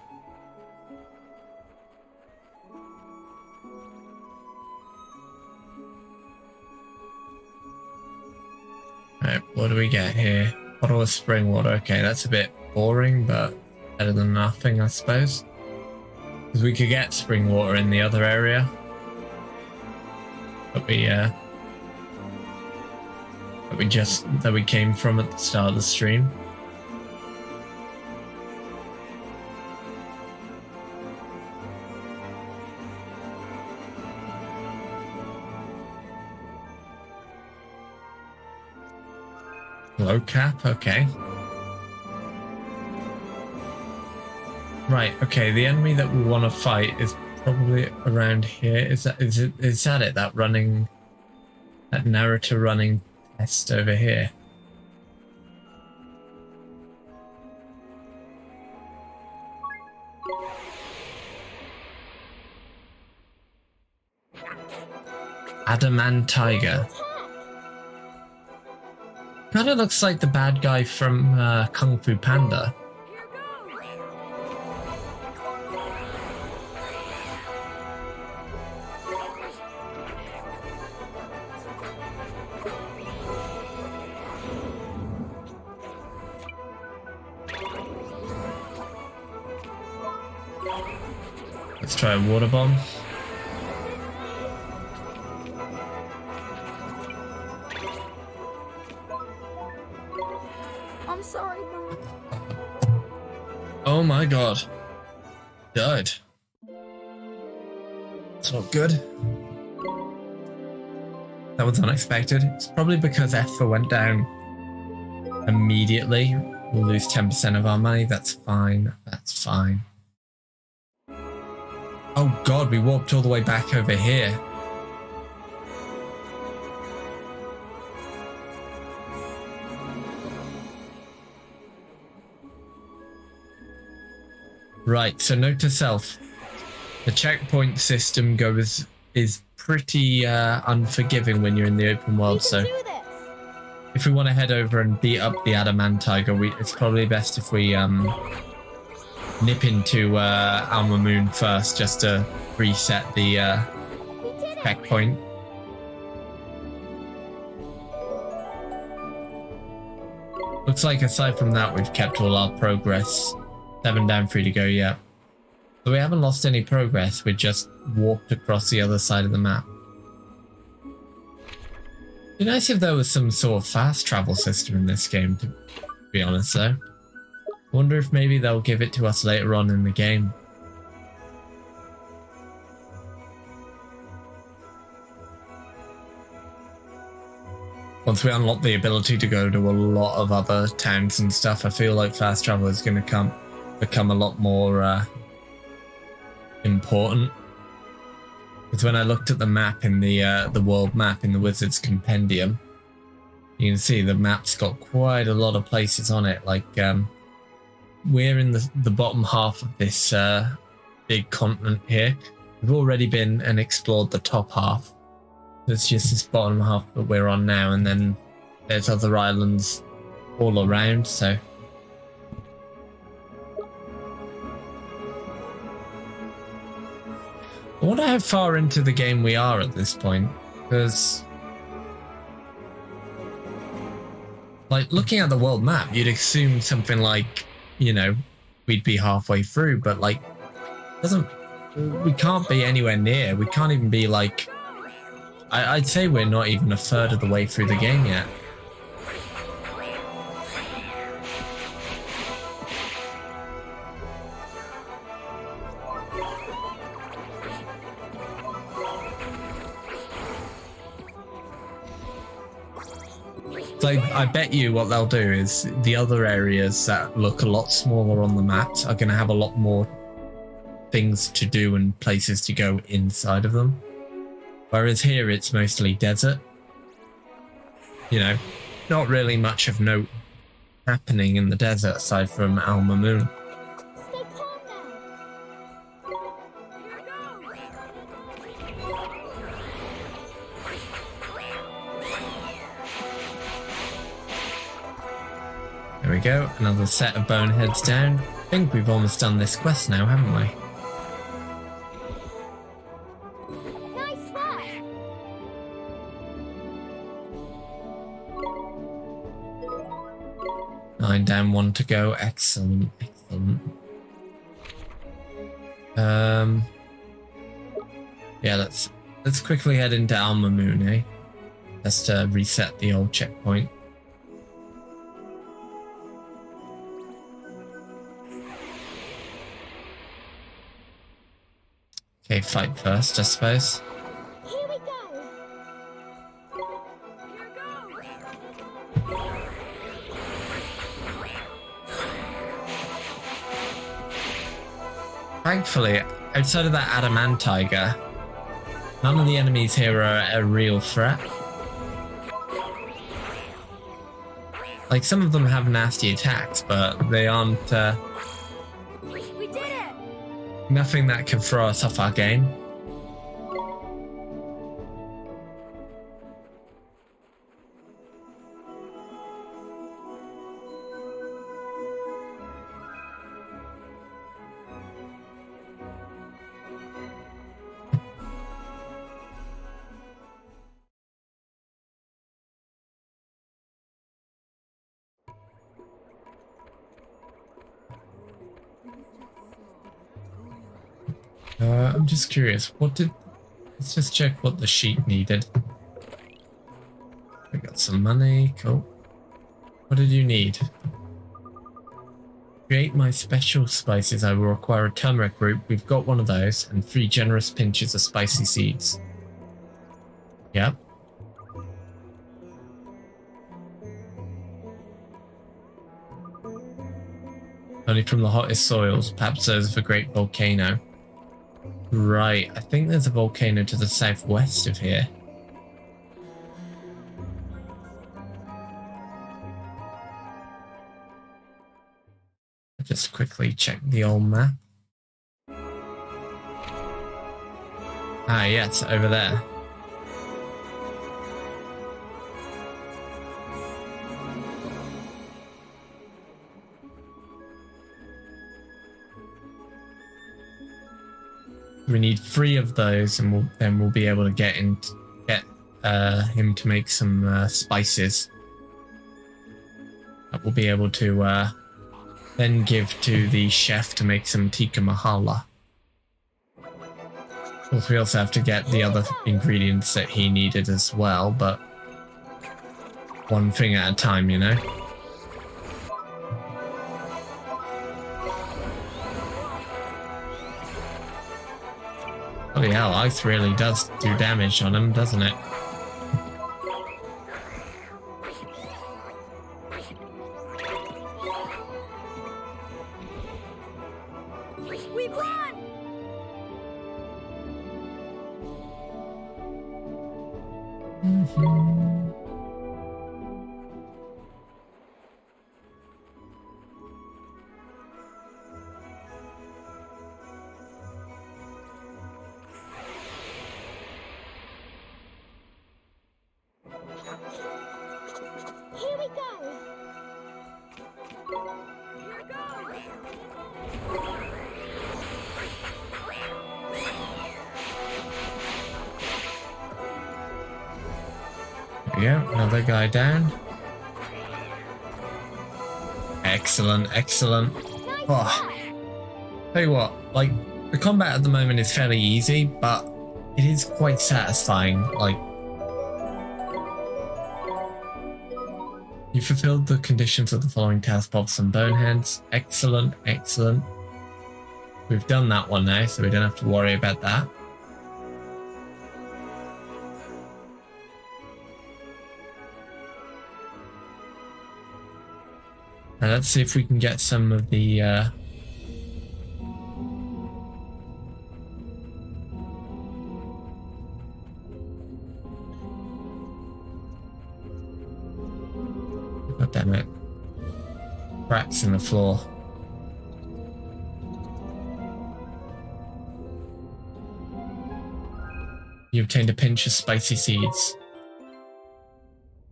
Alright, what do we get here? Bottle of spring water. Okay, that's a bit boring, but better than nothing, I suppose. Because we could get spring water in the other area. But we came from at the start of the stream. Low cap, okay. Right, okay, the enemy that we want to fight is probably around here. Is that it? That narrator running test over here. Adamant Tiger. Kind of looks like the bad guy from Kung Fu Panda. Let's try a water bomb. I'm sorry, Mom. Oh my god. Died. It's not good. That was unexpected. It's probably because Ether went down immediately. We'll lose 10% of our money. That's fine. That's fine. Oh god, we warped all the way back over here. Right, so note to self. The checkpoint system is pretty unforgiving when you're in the open world, so if we want to head over and beat up the Adamant Tiger, it's probably best if we nip into Alma Moon first, just to reset the checkpoint. Looks like aside from that, we've kept all our progress. 7 down, 3 to go, yeah. So we haven't lost any progress, we just walked across the other side of the map. It'd be nice if there was some sort of fast travel system in this game, to be honest though. I wonder if maybe they'll give it to us later on in the game. Once we unlock the ability to go to a lot of other towns and stuff, I feel like fast travel is going to become a lot more important. Because when I looked at the map in the world map in the Wizard's Compendium, you can see the map's got quite a lot of places on it. Like we're in the bottom half of this big continent here. We've already been and explored the top half. It's just this bottom half that we're on now, and then there's other islands all around, so I wonder how far into the game we are at this point, because like looking at the world map, you'd assume something like, you know, we'd be halfway through, but like we can't be anywhere near. We can't even be like, I'd say we're not even a third of the way through the game yet. So I bet you what they'll do is the other areas that look a lot smaller on the maps are going to have a lot more things to do and places to go inside of them. Whereas here it's mostly desert. You know, not really much of note happening in the desert aside from Alma Moon. Stay calm now. There we go. Another set of boneheads down. I think we've almost done this quest now, haven't we? Nice spot. 9 down, 1 to go. Excellent, excellent. Yeah, let's quickly head into Alma Moon, eh? Just to reset the old checkpoint. Okay, fight first, I suppose. Here we go. Thankfully, outside of that adamant tiger, none of the enemies here are a real threat. Like, some of them have nasty attacks, but they aren't, We did it. nothing that can throw us off our game. I'm just curious, let's just check what the sheep needed. We got some money, cool. What did you need? Create my special spices. I will require a turmeric root. We've got one of those, and 3 generous pinches of spicy seeds. Yep. Only from the hottest soils, perhaps those of a great volcano. Right, I think there's a volcano to the southwest of here. Just quickly check the old map. Ah, yes, over there. We need 3 of those, and then we'll be able to get him to make some spices that we'll be able to then give to the chef to make some tikka masala. Of course, we also have to get the other ingredients that he needed as well, but one thing at a time, you know. Holy hell, ice really does do damage on him, doesn't it? We've won. Here we go. There we go, another guy down. Excellent, excellent. Oh, tell you what, like, the combat at the moment is fairly easy, but it is quite satisfying. Like, you fulfilled the conditions of the following task: pop some boneheads. Excellent, excellent. We've done that one now, so we don't have to worry about that. Now let's see if we can get some of the God damn it. Cracks in the floor. You obtained a pinch of spicy seeds.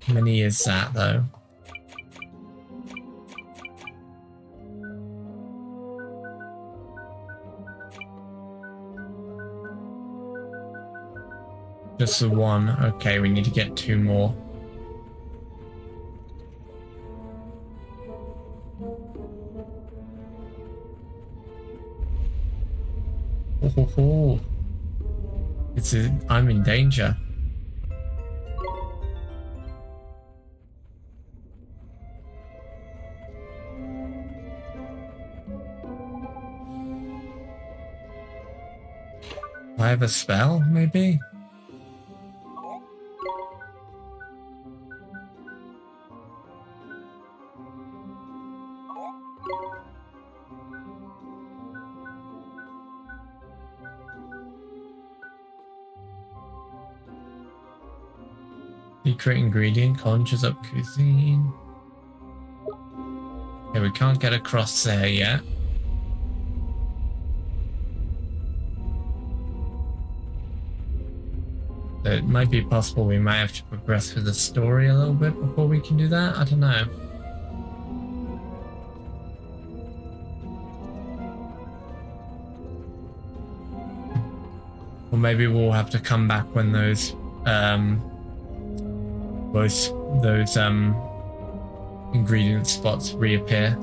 How many is that, though? Just the one. Okay, we need to get 2 more. Oh, ho, ho. I'm in danger. I have a spell, maybe? Secret ingredient conjures up cuisine. Okay, we can't get across there yet. So it might be possible we might have to progress through the story a little bit before we can do that. I don't know. Or maybe we'll have to come back when those ingredient spots reappear.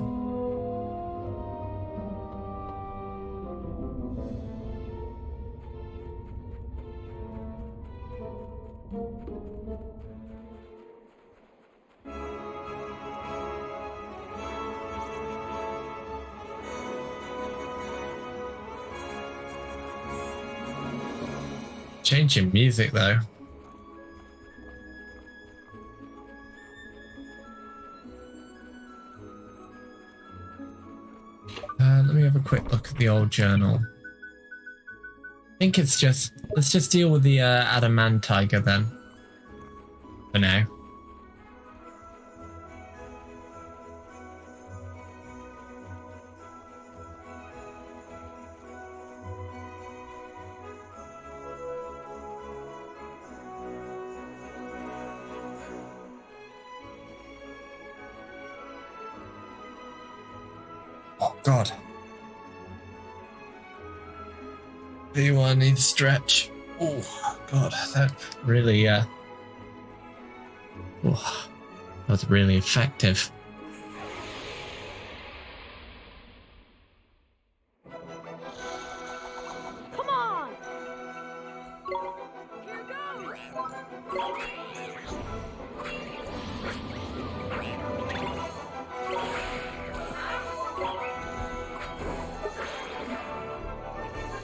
Changing music though. Let me have a quick look at the old journal. I think it's just, let's just deal with the adamant tiger then. For now. Oh God. V1 needs stretch. Oh God, that really that was really effective. Come on! Here goes!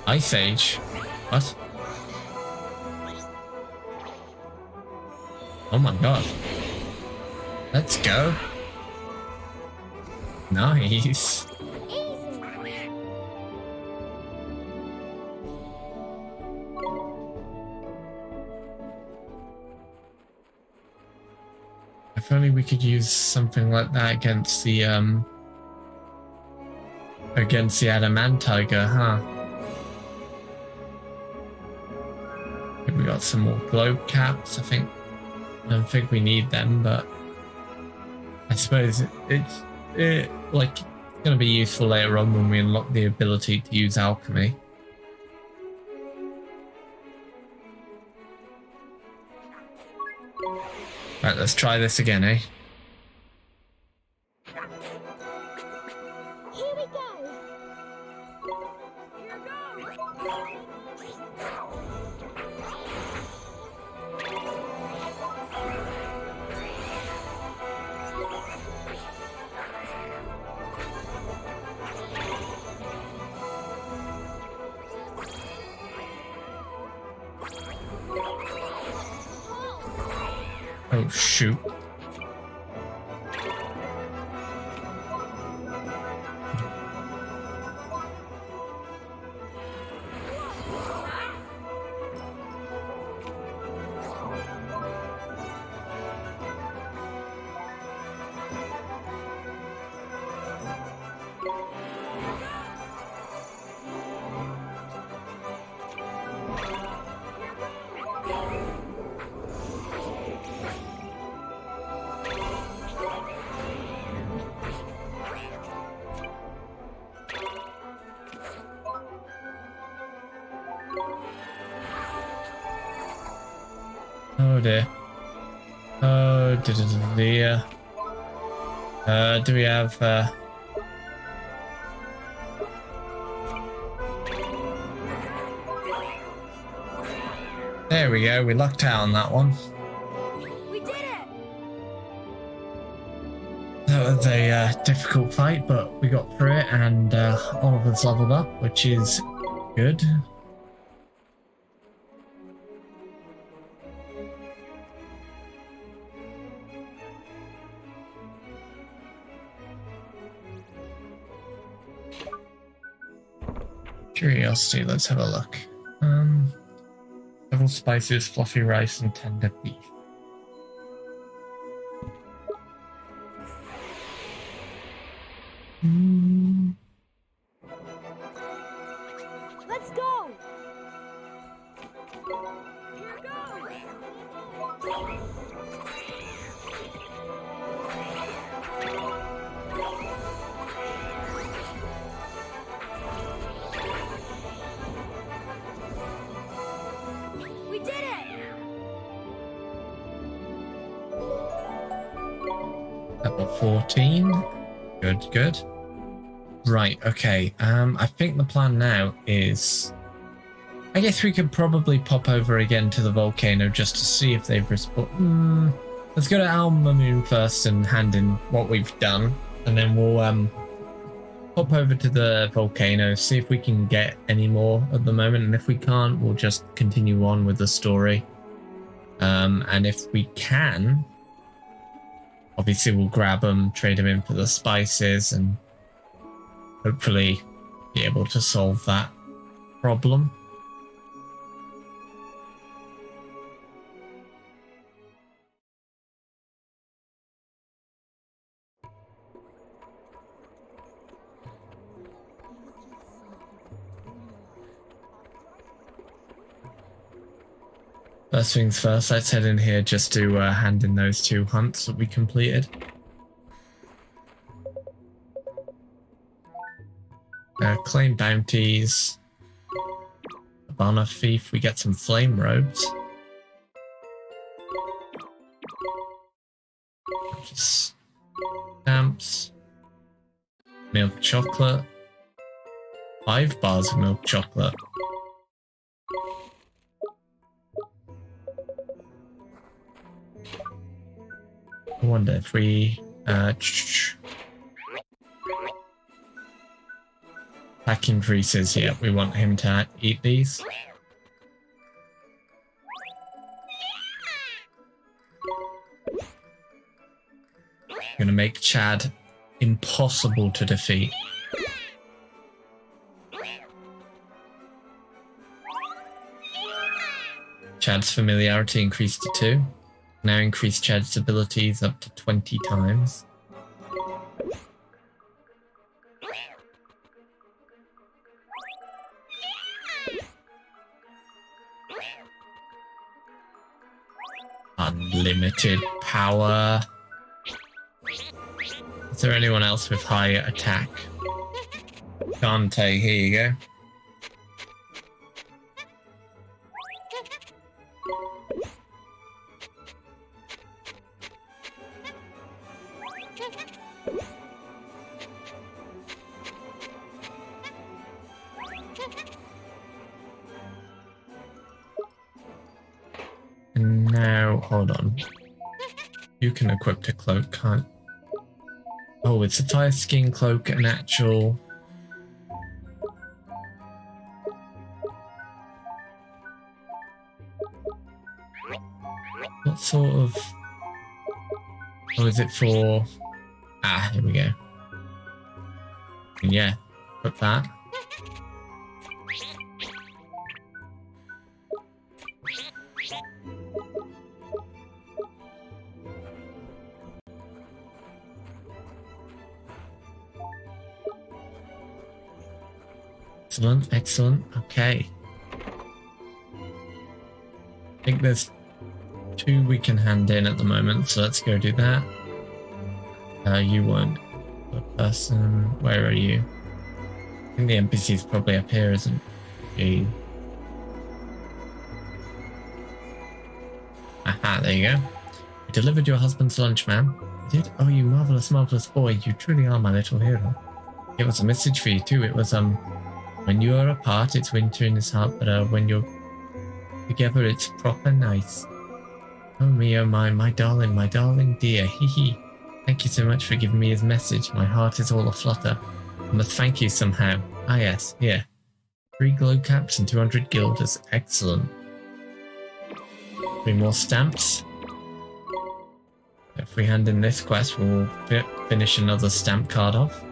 Ice Age? What? Oh my God. Let's go. Nice. If only we could use something like that against the adamant tiger, huh? We got some more globe caps. I don't think we need them, but I suppose it's gonna be useful later on when we unlock the ability to use alchemy. Right, let's try this again, eh? Here we go! Here goes! Oh shoot. Oh dear. Oh dear. Do we have There we go, we lucked out on that one. We did it! That was a difficult fight, but we got through it, and Oliver's leveled up, which is good. Curiosity, let's have a look. Several spices, fluffy rice, and tender beef. Let's go! We did it! Level 14. Good, good. Right, okay. I think the plan now is... I guess we could probably pop over again to the volcano just to see if they've responded. Let's go to Alma Moon first and hand in what we've done. And then we'll pop over to the volcano, see if we can get any more at the moment. And if we can't, we'll just continue on with the story. And if we can, obviously we'll grab them, trade them in for the spices, and hopefully be able to solve that problem. First things first, let's head in here just to hand in those 2 hunts that we completed. Claim bounties. Habana Thief, we get some flame robes. Just stamps. Milk chocolate. 5 bars of milk chocolate. I wonder if we pack increases. Yeah, we want him to eat these. Gonna make Chad impossible to defeat. Chad's familiarity increased to 2. Now increase Chad's abilities up to 20 times. Unlimited power. Is there anyone else with high attack? Dante, here you go. And now, hold on. You can equip a cloak, can't? Oh, it's a fire skin cloak, an actual... What sort of... Oh, is it for... Ah, here we go. And yeah, put that. Excellent, excellent. Okay. I think there's 2 we can hand in at the moment, so let's go do that. You won't. The person, where are you? I think the NPC's probably up here, isn't he? Ah, Ah, there you go. You delivered your husband's lunch, ma'am. You did? Oh, you marvelous, marvelous boy. You truly are my little hero. It was a message for you, too. It was, when you are apart, it's winter in his heart, but, when you're together, it's proper nice. Oh, me, oh, my darling dear. Hee hee. Thank you so much for giving me his message. My heart is all aflutter. I must thank you somehow. Ah, yes, here. 3 glow caps and 200 guilders. Excellent. 3 more stamps. If we hand in this quest, we'll finish another stamp card off.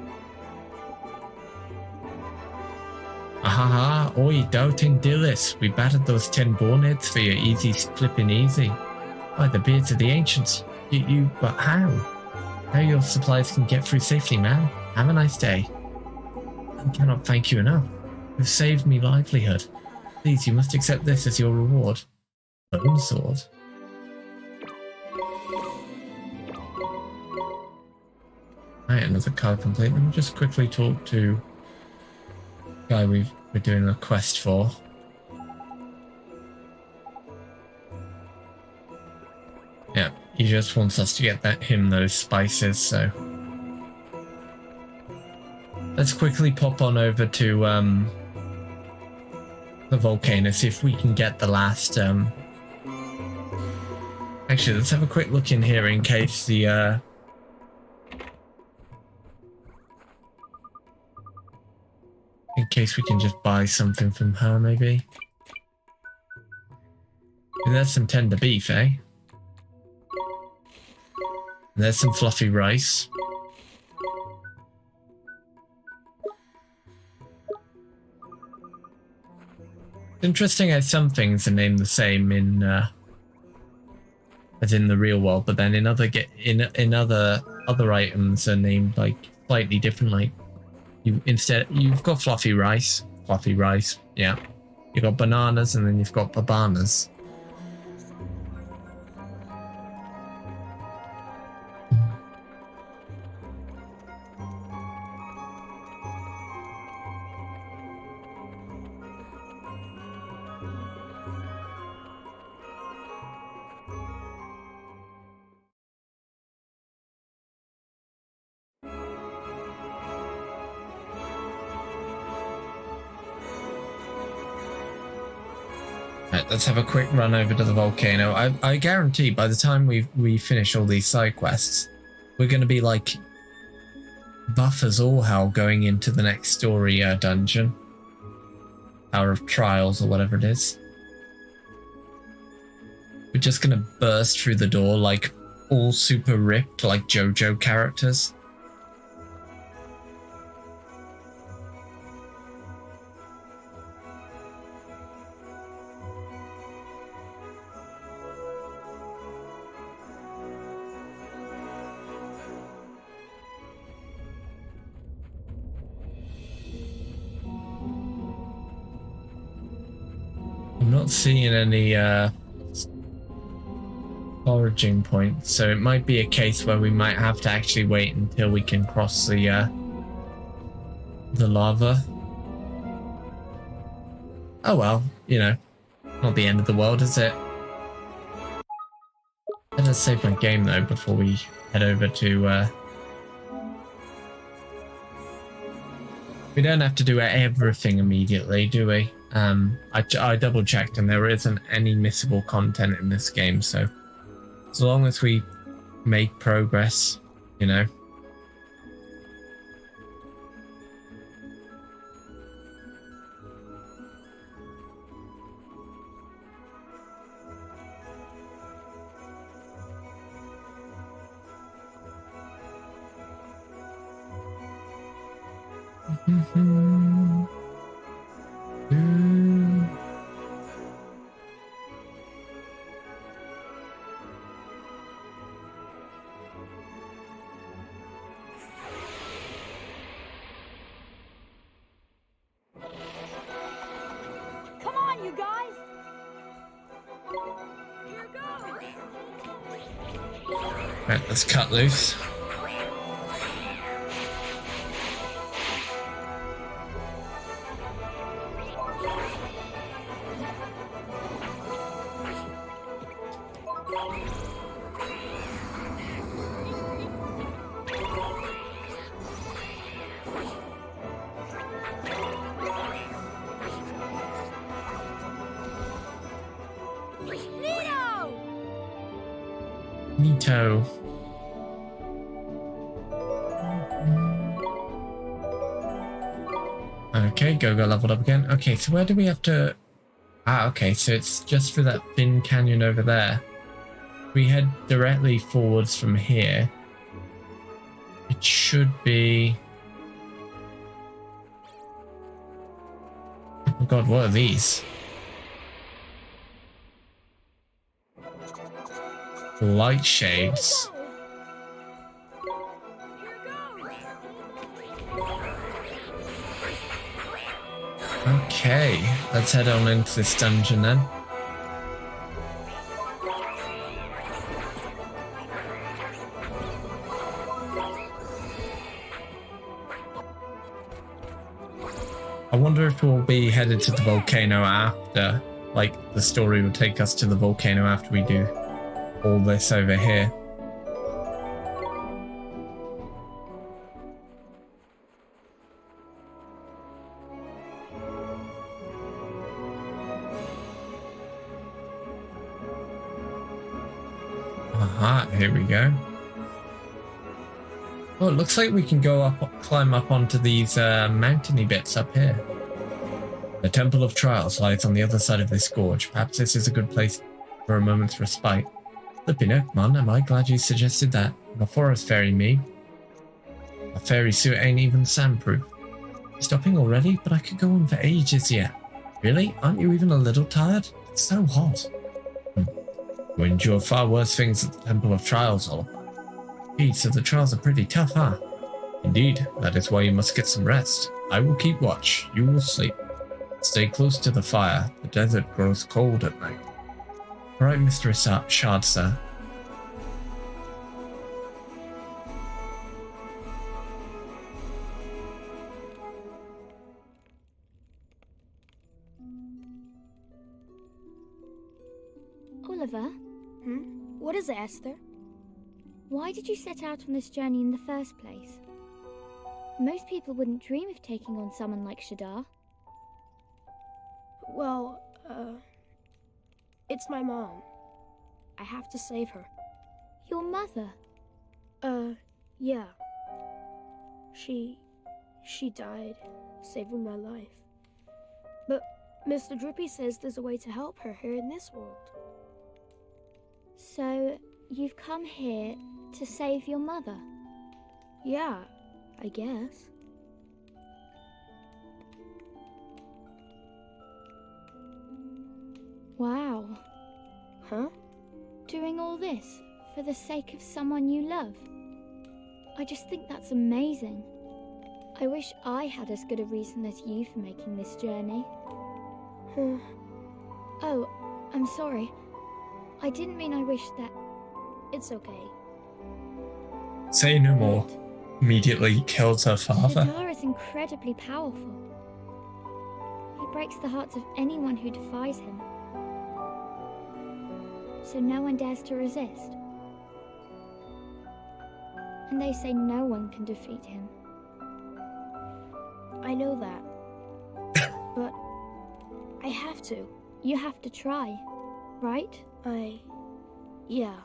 Ahaha, oi, doubting Dillis. We battered those 10 boneheads for your easy flipping easy. By the beards of the ancients. But how? How your supplies can get through safely, man. Have a nice day. I cannot thank you enough. You've saved me livelihood. Please, you must accept this as your reward. Bone sword. Alright, another card complete. Let me just quickly talk to the guy we're doing a quest for. Yeah, he just wants us to get him those spices, so let's quickly pop on over to the volcano, see if we can get the last actually, let's have a quick look in here in case the in case we can just buy something from her, maybe. There's some tender beef, eh? And there's some fluffy rice. It's interesting how some things are named the same in as in the real world, but then in other other items are named like slightly different. Like you've got fluffy rice, yeah. You've got bananas, and then you've got babanas. Right, let's have a quick run over to the volcano. I guarantee by the time we finish all these side quests, we're going to be like buff as all hell going into the next story dungeon. Hour of Trials or whatever it is. We're just going to burst through the door like all super ripped like JoJo characters. I'm not seeing any foraging points, so it might be a case where we might have to actually wait until we can cross the lava. Oh well, you know, not the end of the world, is it? Let us save my game though before we head over to we don't have to do everything immediately, do we? I double checked and there isn't any missable content in this game, so as long as we make progress, you know. Come on, you guys! Here goes! Right, let's cut loose. Neato. Okay, go leveled up again. Okay, so where do we have to... Ah, okay, so it's just for that thin canyon over there. We head directly forwards from here. It should be... Oh god, what are these? Light shades. Okay, let's head on into this dungeon then. I wonder if we'll be headed to the volcano after, like the story will take us to the volcano after we do all this over here. Aha, here we go. Oh, it looks like we can go up, climb up onto these mountainy bits up here. The Temple of Trials lies on the other side of this gorge. Perhaps this is a good place for a moment's respite. Flippin' heck, man, am I glad you suggested that. I'm a forest fairy, me. A fairy suit ain't even sandproof. Stopping already? But I could go on for ages yet. Really? Aren't you even a little tired? It's so hot. You endure far worse things at the Temple of Trials, Oliver. Gee, so the trials are pretty tough, huh? Indeed, that is why you must get some rest. I will keep watch. You will sleep. Stay close to the fire. The desert grows cold at night. All right, Mr. Shard, sir. Oliver, What is it, Esther? why did you set out on this journey in the first place? Most people wouldn't dream of taking on someone like Shadar. Well, it's my mom. I have to save her. Your mother? Yeah. She died, saving my life. But Mr. Drippy says there's a way to help her here in this world. So, you've come here to save your mother? Yeah, I guess. Wow. Huh? Doing all this for the sake of someone you love? I just think that's amazing. I wish I had as good a reason as you for making this journey. Oh, I'm sorry. I didn't mean I wish that... It's okay. Say no more. Immediately kills her father. Shadar is incredibly powerful. He breaks the hearts of anyone who defies him. So no one dares to resist. And they say no one can defeat him. I know that. But I have to. You have to try, right? Yeah.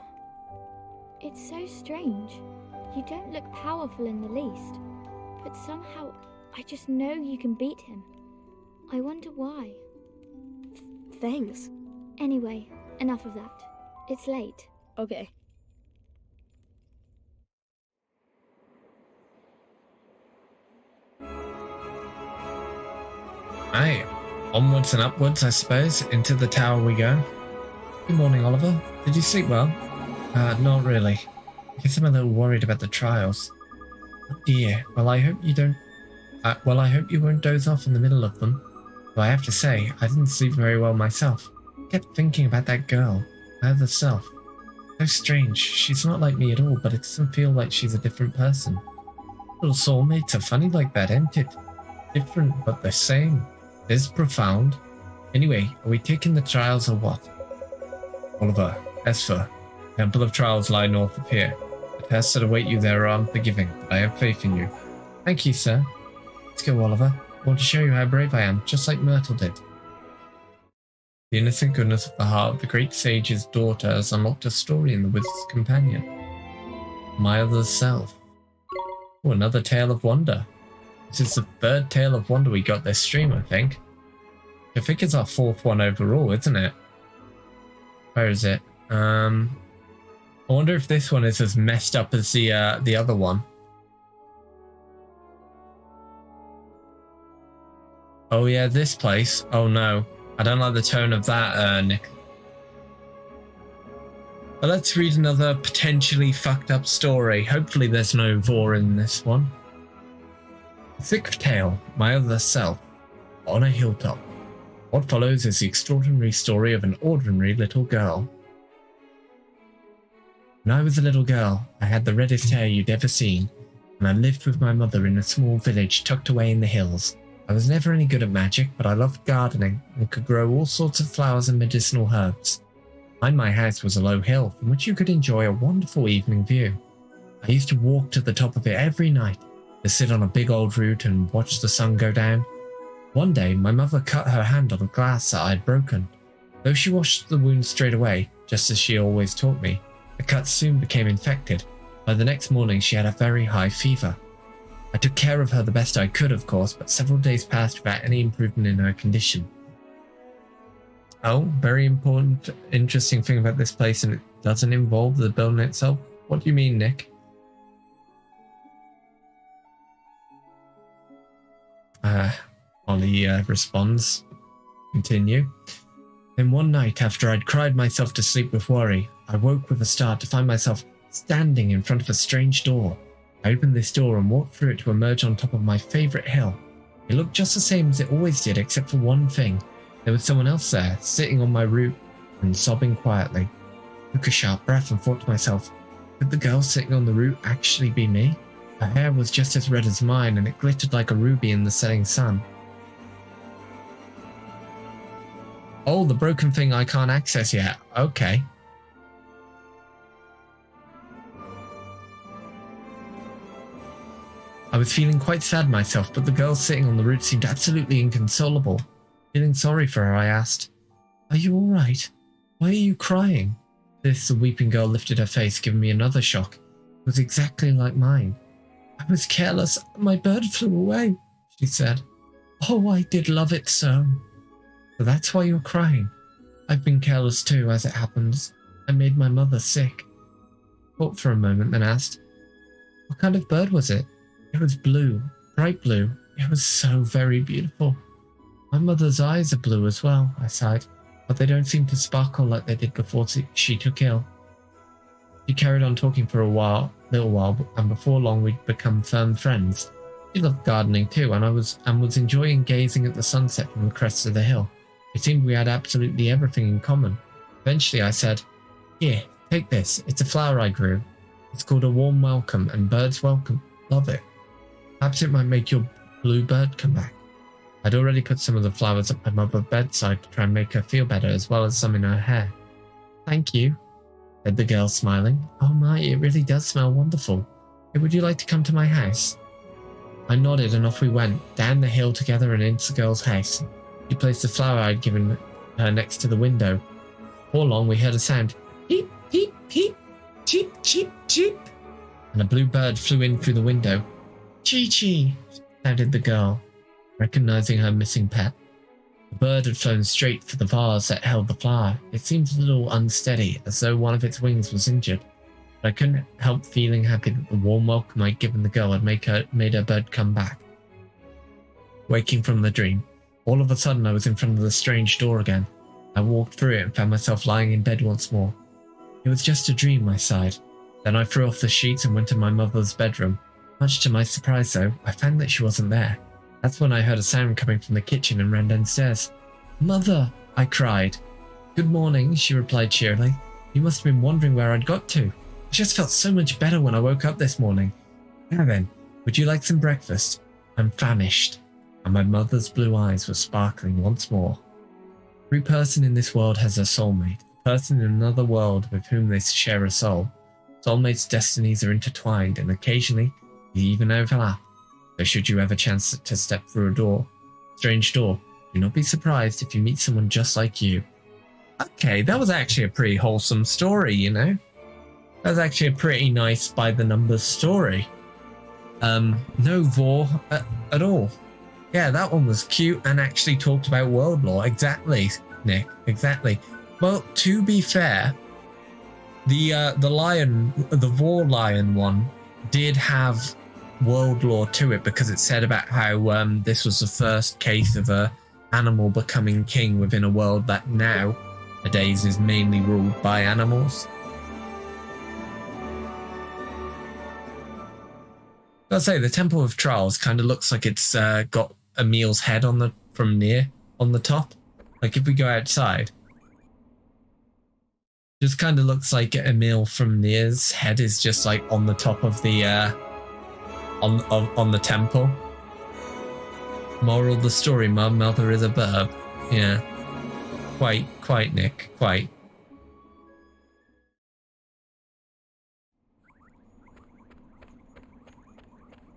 It's so strange. You don't look powerful in the least. But somehow, I just know you can beat him. I wonder why. Thanks. Anyway, enough of that. It's late. Okay. Right, onwards and upwards, I suppose. Into the tower we go. Good morning, Oliver. Did you sleep well? Not really. I guess I'm a little worried about the trials. Oh dear. Well, I hope you don't... I hope you won't doze off in the middle of them. Though I have to say, I didn't sleep very well myself. I kept thinking about that girl, my other self. So strange. She's not like me at all, but it doesn't feel like she's a different person. Little soulmates are funny like that, ain't it? Different, but the same. It is profound. Anyway, are we taking the trials or what? Oliver, Esper, Temple of Trials lie north of here. The tests that await you there are unforgiving, but I have faith in you. Thank you, sir. Let's go, Oliver. I want to show you how brave I am, just like Myrtle did. The innocent goodness of the heart of the great sage's daughter has unlocked a story in the Wizard's Companion. My other self. Oh, another tale of wonder. This is the third tale of wonder we got this stream, I think. I think it's our fourth one overall, isn't it? Where is it? I wonder if this one is as messed up as the other one. Oh yeah, this place. Oh no. I don't like the tone of that, Nick. But let's read another potentially fucked up story. Hopefully there's no vor in this one. Thick Tale, My Other Self, on a Hilltop. What follows is the extraordinary story of an ordinary little girl. When I was a little girl, I had the reddest hair you'd ever seen, and I lived with my mother in a small village tucked away in the hills. I was never any good at magic, but I loved gardening and could grow all sorts of flowers and medicinal herbs. Behind my house was a low hill from which you could enjoy a wonderful evening view. I used to walk to the top of it every night, to sit on a big old root and watch the sun go down. One day, my mother cut her hand on a glass that I had broken. Though she washed the wound straight away, just as she always taught me, the cut soon became infected. By the next morning, she had a very high fever. I took care of her the best I could, of course, but several days passed without any improvement in her condition. Oh, very important, interesting thing about this place, and it doesn't involve the building itself. What do you mean, Nick? Ollie responds. Continue. Then one night, after I'd cried myself to sleep with worry, I woke with a start to find myself standing in front of a strange door. I opened this door and walked through it to emerge on top of my favourite hill. It looked just the same as it always did, except for one thing. There was someone else there, sitting on my root and sobbing quietly. I took a sharp breath and thought to myself, could the girl sitting on the root actually be me? Her hair was just as red as mine, and it glittered like a ruby in the setting sun. Oh, the broken thing I can't access yet. Okay. I was feeling quite sad myself, but the girl sitting on the root seemed absolutely inconsolable. Feeling sorry for her, I asked, "Are you all right? Why are you crying?" The weeping girl lifted her face, giving me another shock. It was exactly like mine. "I was careless. My bird flew away," she said. "Oh, I did love it so." "So that's why you're crying." "I've been careless too, as it happens. I made my mother sick." Thought for a moment, then asked, "What kind of bird was it?" "It was blue, bright blue. It was so very beautiful." "My mother's eyes are blue as well," I sighed, "but they don't seem to sparkle like they did before she took ill." She carried on talking for a little while, and before long we'd become firm friends. She loved gardening too, and was enjoying gazing at the sunset from the crest of the hill. It seemed we had absolutely everything in common. Eventually I said, "Here, take this. It's a flower I grew. It's called a warm welcome, and birds love it. Perhaps it might make your blue bird come back." I'd already put some of the flowers at my mother's bedside to try and make her feel better, as well as some in her hair. "Thank you," said the girl, smiling. "Oh my, it really does smell wonderful. Hey, would you like to come to my house?" I nodded and off we went, down the hill together and into the girl's house. She placed the flower I'd given her next to the window. Before long we heard a sound. Peep, peep, peep, cheep, cheep, cheep. And a blue bird flew in through the window. "Chee-chee," shouted the girl, recognizing her missing pet. The bird had flown straight for the vase that held the flower. It seemed a little unsteady, as though one of its wings was injured, but I couldn't help feeling happy that the warm welcome I'd given the girl had made her bird come back. Waking from the dream, all of a sudden I was in front of the strange door again. I walked through it and found myself lying in bed once more. It was just a dream, I sighed. Then I threw off the sheets and went to my mother's bedroom. Much to my surprise, though, I found that she wasn't there. That's when I heard a sound coming from the kitchen and ran downstairs. "Mother!" I cried. "Good morning," she replied cheerily. "You must have been wondering where I'd got to. I just felt so much better when I woke up this morning. Now then, would you like some breakfast? I'm famished." And my mother's blue eyes were sparkling once more. Every person in this world has a soulmate, person in another world with whom they share a soul. Soulmates' destinies are intertwined, and occasionally they even overlap. So should you have a chance to step through a strange door, do not be surprised if you meet someone just like you. Okay, that was actually a pretty wholesome story, you know? That was actually a pretty nice by-the-numbers story. No vor at all. Yeah, that one was cute and actually talked about world lore. Exactly, Nick. Exactly. Well, to be fair, the War Lion one did have world lore to it because it said about how this was the first case of a animal becoming king within a world that nowadays is mainly ruled by animals. I'll say the Temple of Trials kind of looks like it's got Emil's head on the top. Like if we go outside, just kind of looks like Emil from Nier's head is just like on the top of the on the temple. Moral of the story: my mother is a burb. Yeah, quite, Nick, quite.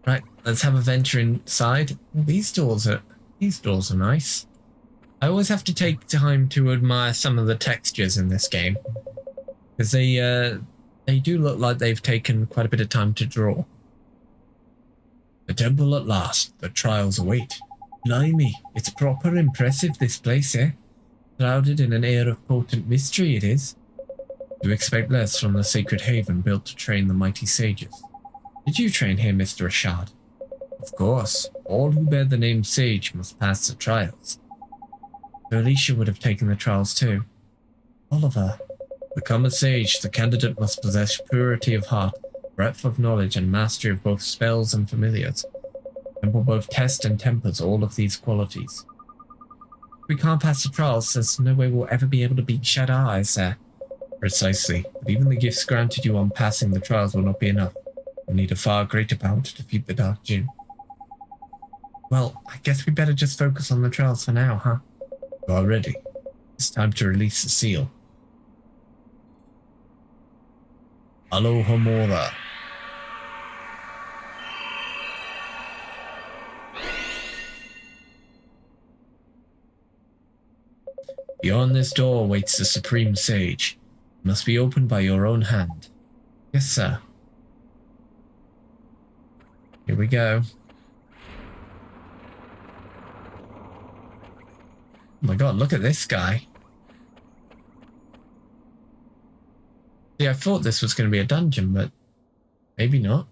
Right, let's have a venture inside. These doors are nice. I always have to take time to admire some of the textures in this game, because they do look like they've taken quite a bit of time to draw. The temple at last, the trials await. Blimey, it's proper impressive, this place, eh? Shrouded in an air of potent mystery it is. You expect less from the sacred haven built to train the mighty sages. Did you train here, Mr. Ashad? Of course, all who bear the name Sage must pass the trials. So Alicia would have taken the trials too. Oliver. To become a sage, the candidate must possess purity of heart, breadth of knowledge, and mastery of both spells and familiars. Temple both test and tempers all of these qualities. If we can't pass the trials, there's no way we'll ever be able to beat Shadar, is there? Precisely, but even the gifts granted you on passing the trials will not be enough. You'll need a far greater power to defeat the Dark Djinn. Well, I guess we better just focus on the trials for now, huh? You are ready. It's time to release the seal. Alohomora. Beyond this door waits the Supreme Sage. It must be opened by your own hand. Yes, sir. Here we go. Oh my god, look at this guy. See, I thought this was going to be a dungeon, but maybe not.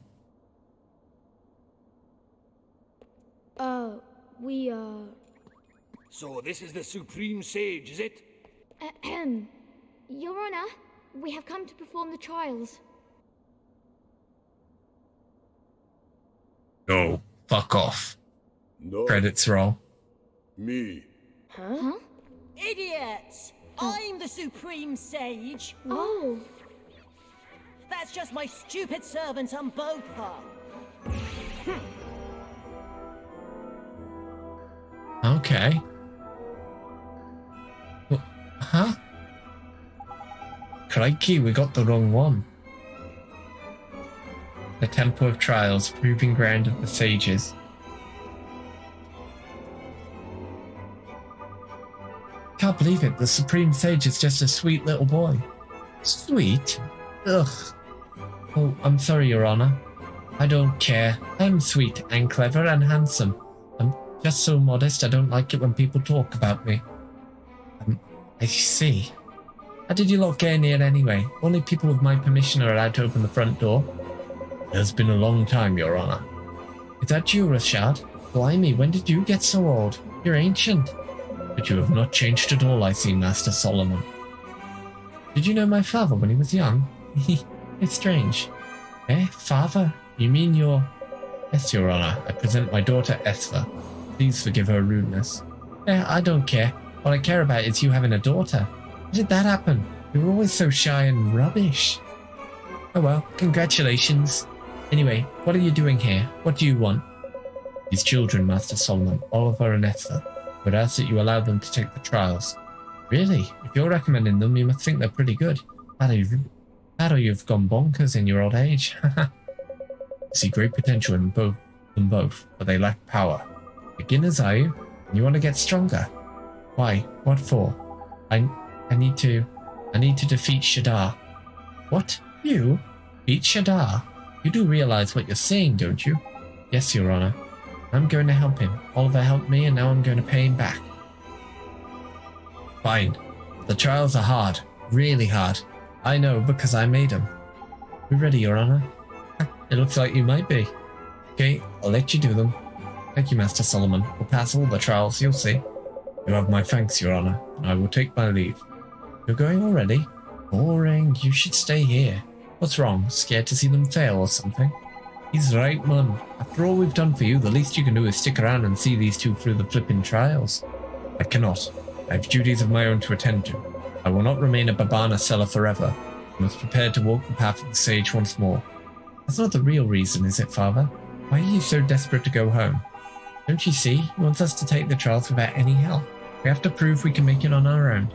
So this is the Supreme Sage, is it? Ahem. Your Honor, we have come to perform the trials. Oh, fuck off. No, Credits roll. me. Huh? Idiots! I'm the Supreme Sage. Oh. That's just my stupid servant Umbopa. Okay. Huh? Crikey, we got the wrong one. The Temple of Trials, proving ground of the sages. Can't believe it, the Supreme Sage is just a sweet little boy. Sweet? Ugh. Oh, I'm sorry, Your Honor. I don't care. I'm sweet and clever and handsome. I'm just so modest I don't like it when people talk about me. I see. How did you lot get in here anyway? Only people with my permission are allowed to open the front door. It has been a long time, Your Honor. Is that you, Rashad? Blimey, when did you get so old? You're ancient. But you have not changed at all, I see, Master Solomon. Did you know my father when he was young? It's strange. Eh, father? You mean your... Yes, Your Honor. I present my daughter, Esther. Please forgive her rudeness. I don't care. What I care about is you having a daughter. How did that happen? You were always so shy and rubbish. Oh well, congratulations. Anyway, what are you doing here? What do you want? These children, Master Solomon, Oliver and Esther, would ask that you allow them to take the trials. Really? If you're recommending them, you must think they're pretty good. Bad or you've gone bonkers in your old age. See great potential in them both, but they lack power. Beginners, are you? And you want to get stronger? Why? What for? I need to defeat Shadar. What? You? Beat Shadar? You do realize what you're saying, don't you? Yes, Your Honor. I'm going to help him. Oliver helped me, and now I'm going to pay him back. Fine. The trials are hard. Really hard. I know, because I made them. We ready, Your Honor? It looks like you might be. Okay, I'll let you do them. Thank you, Master Solomon. We'll pass all the trials, you'll see. You have my thanks, Your Honor, and I will take my leave. You're going already? Boring. You should stay here. What's wrong? Scared to see them fail or something? He's right, man. After all we've done for you, the least you can do is stick around and see these two through the flipping trials. I cannot. I have duties of my own to attend to. I will not remain a Babana seller forever. I must prepare to walk the path of the sage once more. That's not the real reason, is it, Father? Why are you so desperate to go home? Don't you see? He wants us to take the trials without any help. We have to prove we can make it on our own.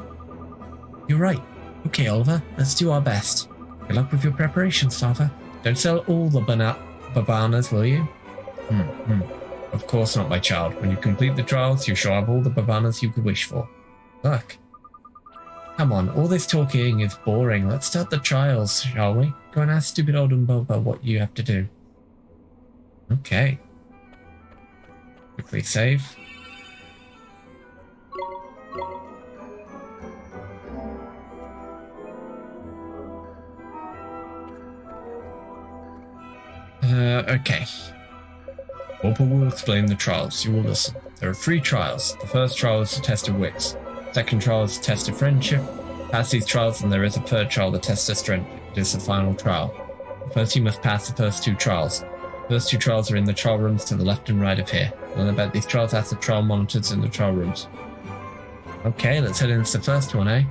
You're right. Okay, Oliver, let's do our best. Good luck with your preparations, Father. Don't sell all the Babanas, will you? Of course not, my child. When you complete the trials, you shall have all the Babanas you could wish for. Look. Come on, all this talking is boring. Let's start the trials, shall we? Go and ask stupid old Umboba what you have to do. Okay. Quickly save. Okay. Whooper will explain the trials. You will listen. There are 3 trials. The first trial is to test of wits. Second trial is to test of friendship. Pass these trials and there is a third trial to test of strength. It is the final trial. First you must pass the first 2 trials. The first 2 trials are in the trial rooms to the left and right of here. Learn about these trials, ask the trial monitors in the trial rooms. Okay, let's head into the first one, eh?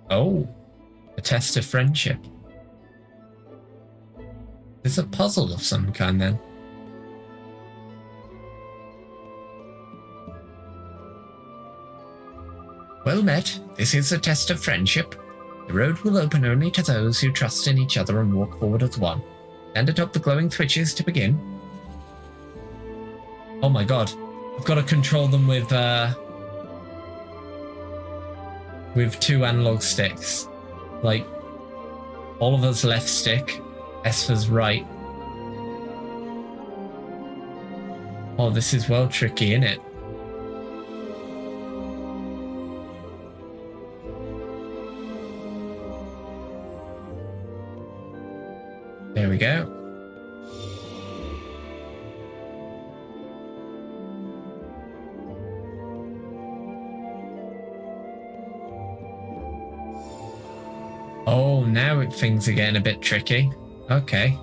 Oh, a test of friendship. It's a puzzle of some kind then. Well met. This is a test of friendship. The road will open only to those who trust in each other and walk forward as one. Stand atop the glowing switches to begin. Oh my god. I've got to control them with 2 analog sticks. Like, Oliver's left stick, Esfer's right. Oh, this is well tricky, isn't it? There we go. Oh, now things are getting a bit tricky. Okay.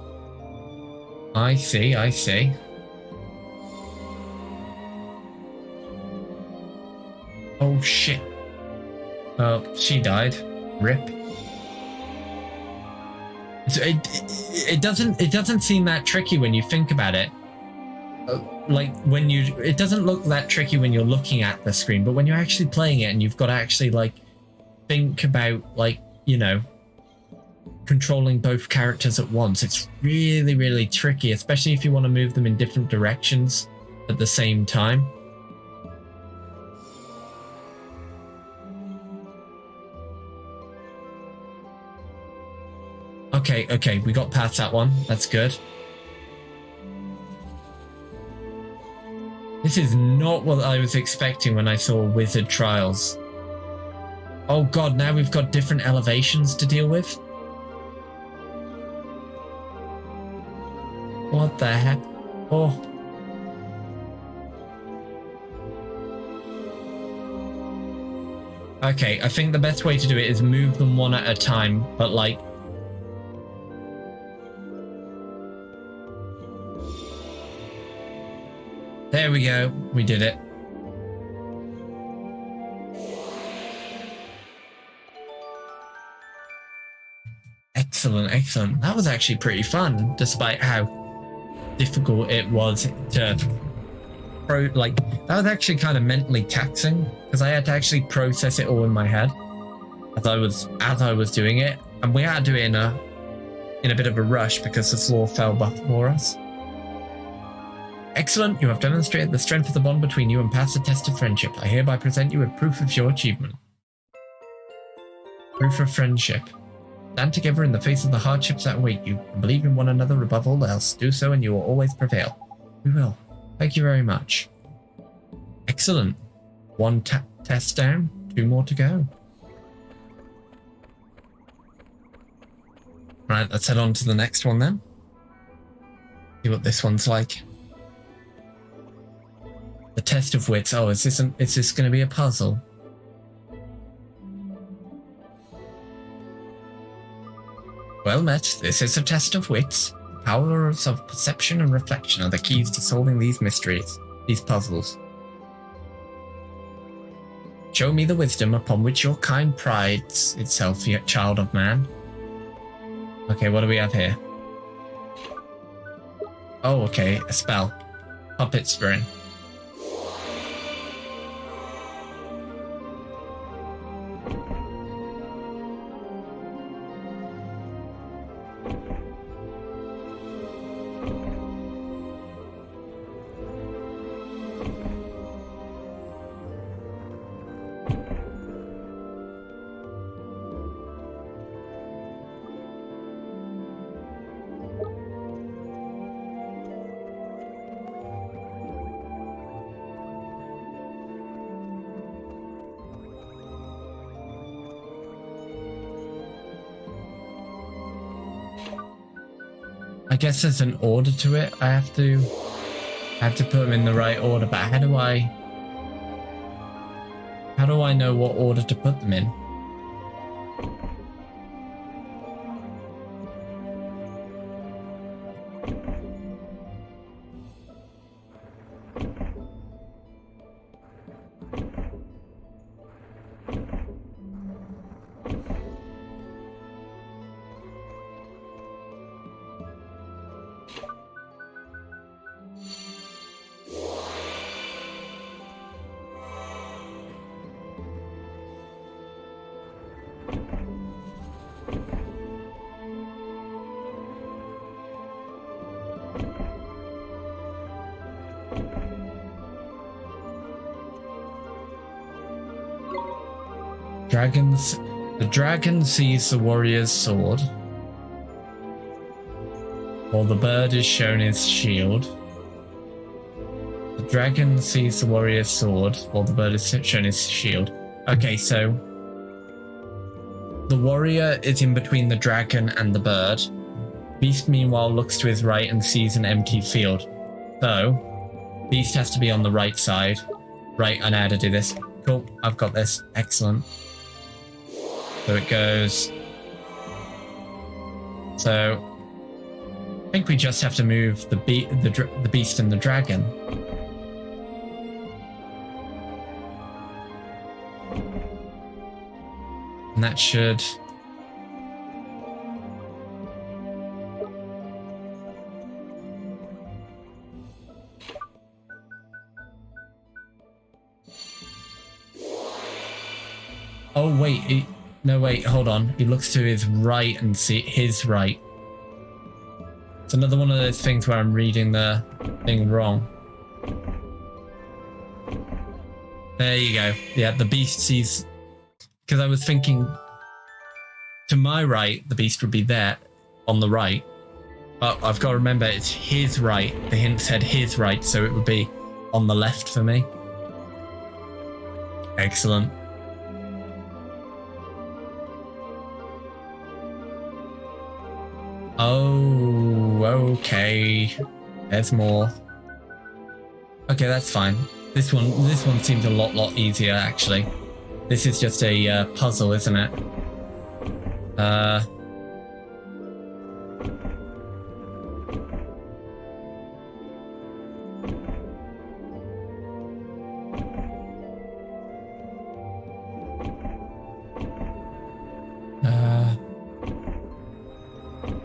I see, I see. Oh shit. Oh, she died. Rip. So it doesn't seem that tricky when you think about it. Like when it doesn't look that tricky when you're looking at the screen, but when you're actually playing it and you've got to actually like think about like, you know, controlling both characters at once, it's really, really tricky, especially if you want to move them in different directions at the same time. Okay, we got past that one. That's good. This is not what I was expecting when I saw Wizard Trials. Oh god, now we've got different elevations to deal with? What the heck? Oh. Okay, I think the best way to do it is move them one at a time, but like... There we go, we did it. Excellent, excellent. That was actually pretty fun, despite how difficult it was to that was actually kind of mentally taxing because I had to actually process it all in my head as I was doing it, and we had to do it in a bit of a rush because the floor fell before us. Excellent, you have demonstrated the strength of the bond between you and passed the test of friendship. I hereby present you with proof of your achievement. Proof of friendship. Stand together in the face of the hardships that await you, and believe in one another above all else. Do so and you will always prevail. We will. Thank you very much. Excellent. One test down, 2 more to go. Right, let's head on to the next one then. See what this one's like. The test of wits. Oh, is this going to be a puzzle? Well met. This is a test of wits. The powers of perception and reflection are the keys to solving these mysteries, these puzzles. Show me the wisdom upon which your kind prides itself, child of man. Okay, what do we have here? Oh, okay, a spell. Puppet Spring. I guess there's an order to it. I have to put them in the right order, but how do I know what order to put them in? The dragon sees the warrior's sword, while the bird is shown his shield. The dragon sees the warrior's sword, while the bird is shown his shield. Okay, so the warrior is in between the dragon and the bird. Beast, meanwhile, looks to his right and sees an empty field. So, Beast has to be on the right side. Right, I know how to do this. Cool, I've got this. Excellent. So it goes. So I think we just have to move the beast and the dragon. And that should. Oh wait. No, wait, hold on. He looks to his right and see his right. It's another one of those things where I'm reading the thing wrong. There you go. Yeah, the beast sees... Because I was thinking to my right, the beast would be there on the right. But I've got to remember it's his right. The hint said his right, so it would be on the left for me. Excellent. Oh, okay. There's more. Okay, that's fine. This one seems a lot easier actually. This is just a puzzle, isn't it?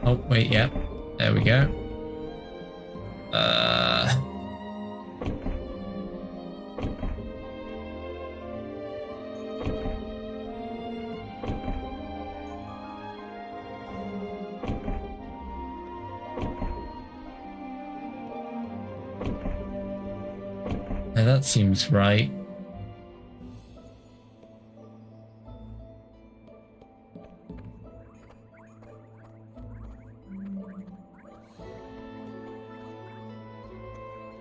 Oh, wait, yep. There we go. Yeah, that seems right.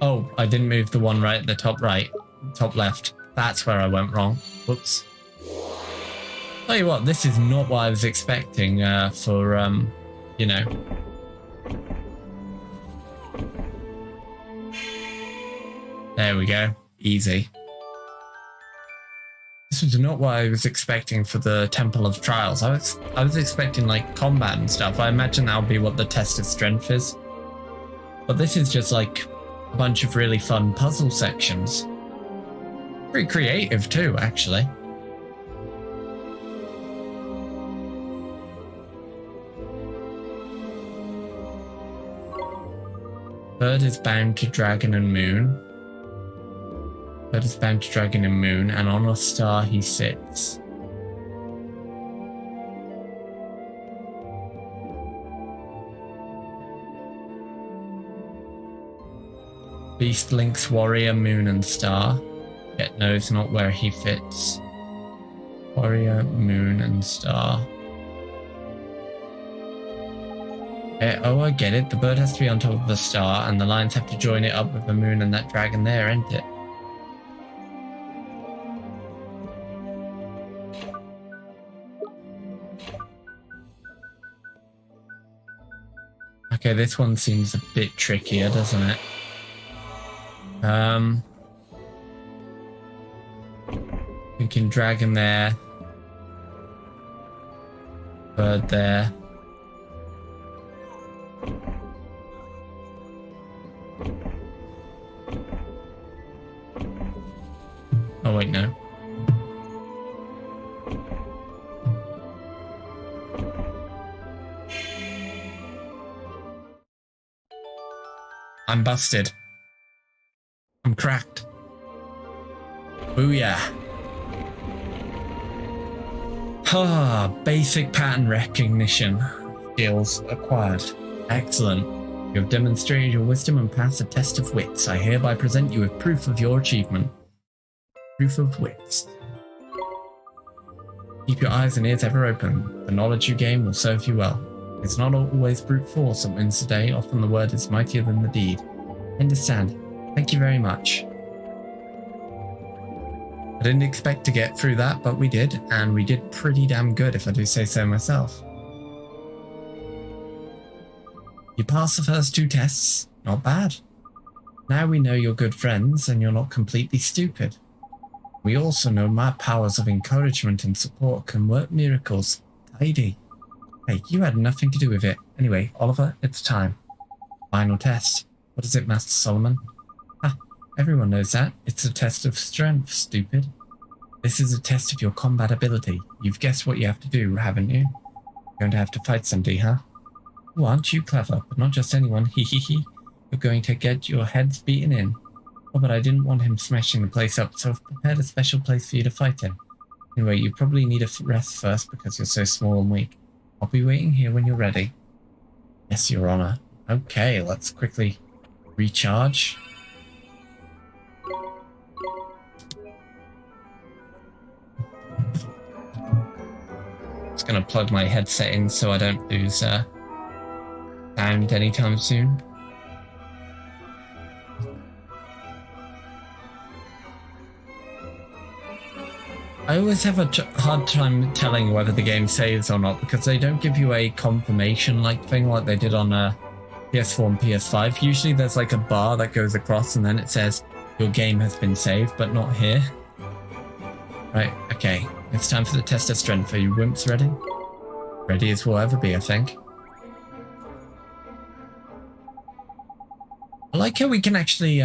Oh, I didn't move the one right at the top right, top left. That's where I went wrong. Whoops. Tell you what, this is not what I was expecting for, you know. There we go. Easy. This was not what I was expecting for the Temple of Trials. I was expecting like combat and stuff. I imagine that would be what the test of strength is. But this is just like a bunch of really fun puzzle sections. Pretty creative too, actually. Bird is bound to dragon and moon. Bird is bound to dragon and moon, and on a star he sits. Beast links warrior, moon and star, yet knows not where he fits. Warrior, moon and star. Oh, I get it. The bird has to be on top of the star, and the lions have to join it up with the moon and that dragon there, isn't it? Okay, this one seems a bit trickier, doesn't it? Thinking dragon there. Bird there. Oh wait, no. I'm busted. I'm cracked. Booyah. Ah, basic pattern recognition. Skills acquired. Excellent. You have demonstrated your wisdom and passed the test of wits. I hereby present you with proof of your achievement. Proof of wits. Keep your eyes and ears ever open. The knowledge you gain will serve you well. It's not always brute force that wins the day. Often the word is mightier than the deed. Understand. Thank you very much. I didn't expect to get through that, but we did, and we did pretty damn good if I do say so myself. You passed the first two tests. Not bad. Now we know you're good friends and you're not completely stupid. We also know my powers of encouragement and support can work miracles. Tidy. Hey, you had nothing to do with it. Anyway, Oliver, it's time. Final test. What is it, Master Solomon? Ah, everyone knows that. It's a test of strength, stupid. This is a test of your combat ability. You've guessed what you have to do, haven't you? You're going to have to fight somebody, huh? Oh, aren't you clever? But not just anyone. Hee hee hee. You're going to get your heads beaten in. Oh, but I didn't want him smashing the place up, so I've prepared a special place for you to fight in. Anyway, you probably need a rest first because you're so small and weak. I'll be waiting here when you're ready. Yes, Your Honor. Okay, let's quickly recharge. Just gonna plug my headset in so I don't lose sound anytime soon. I always have a hard time telling whether the game saves or not because they don't give you a confirmation-like thing like they did on PS4 and PS5. Usually there's like a bar that goes across and then it says your game has been saved, but not here. Right, okay. It's time for the test of strength. Are you wimps ready? Ready as we'll ever be, I think. I like how we can actually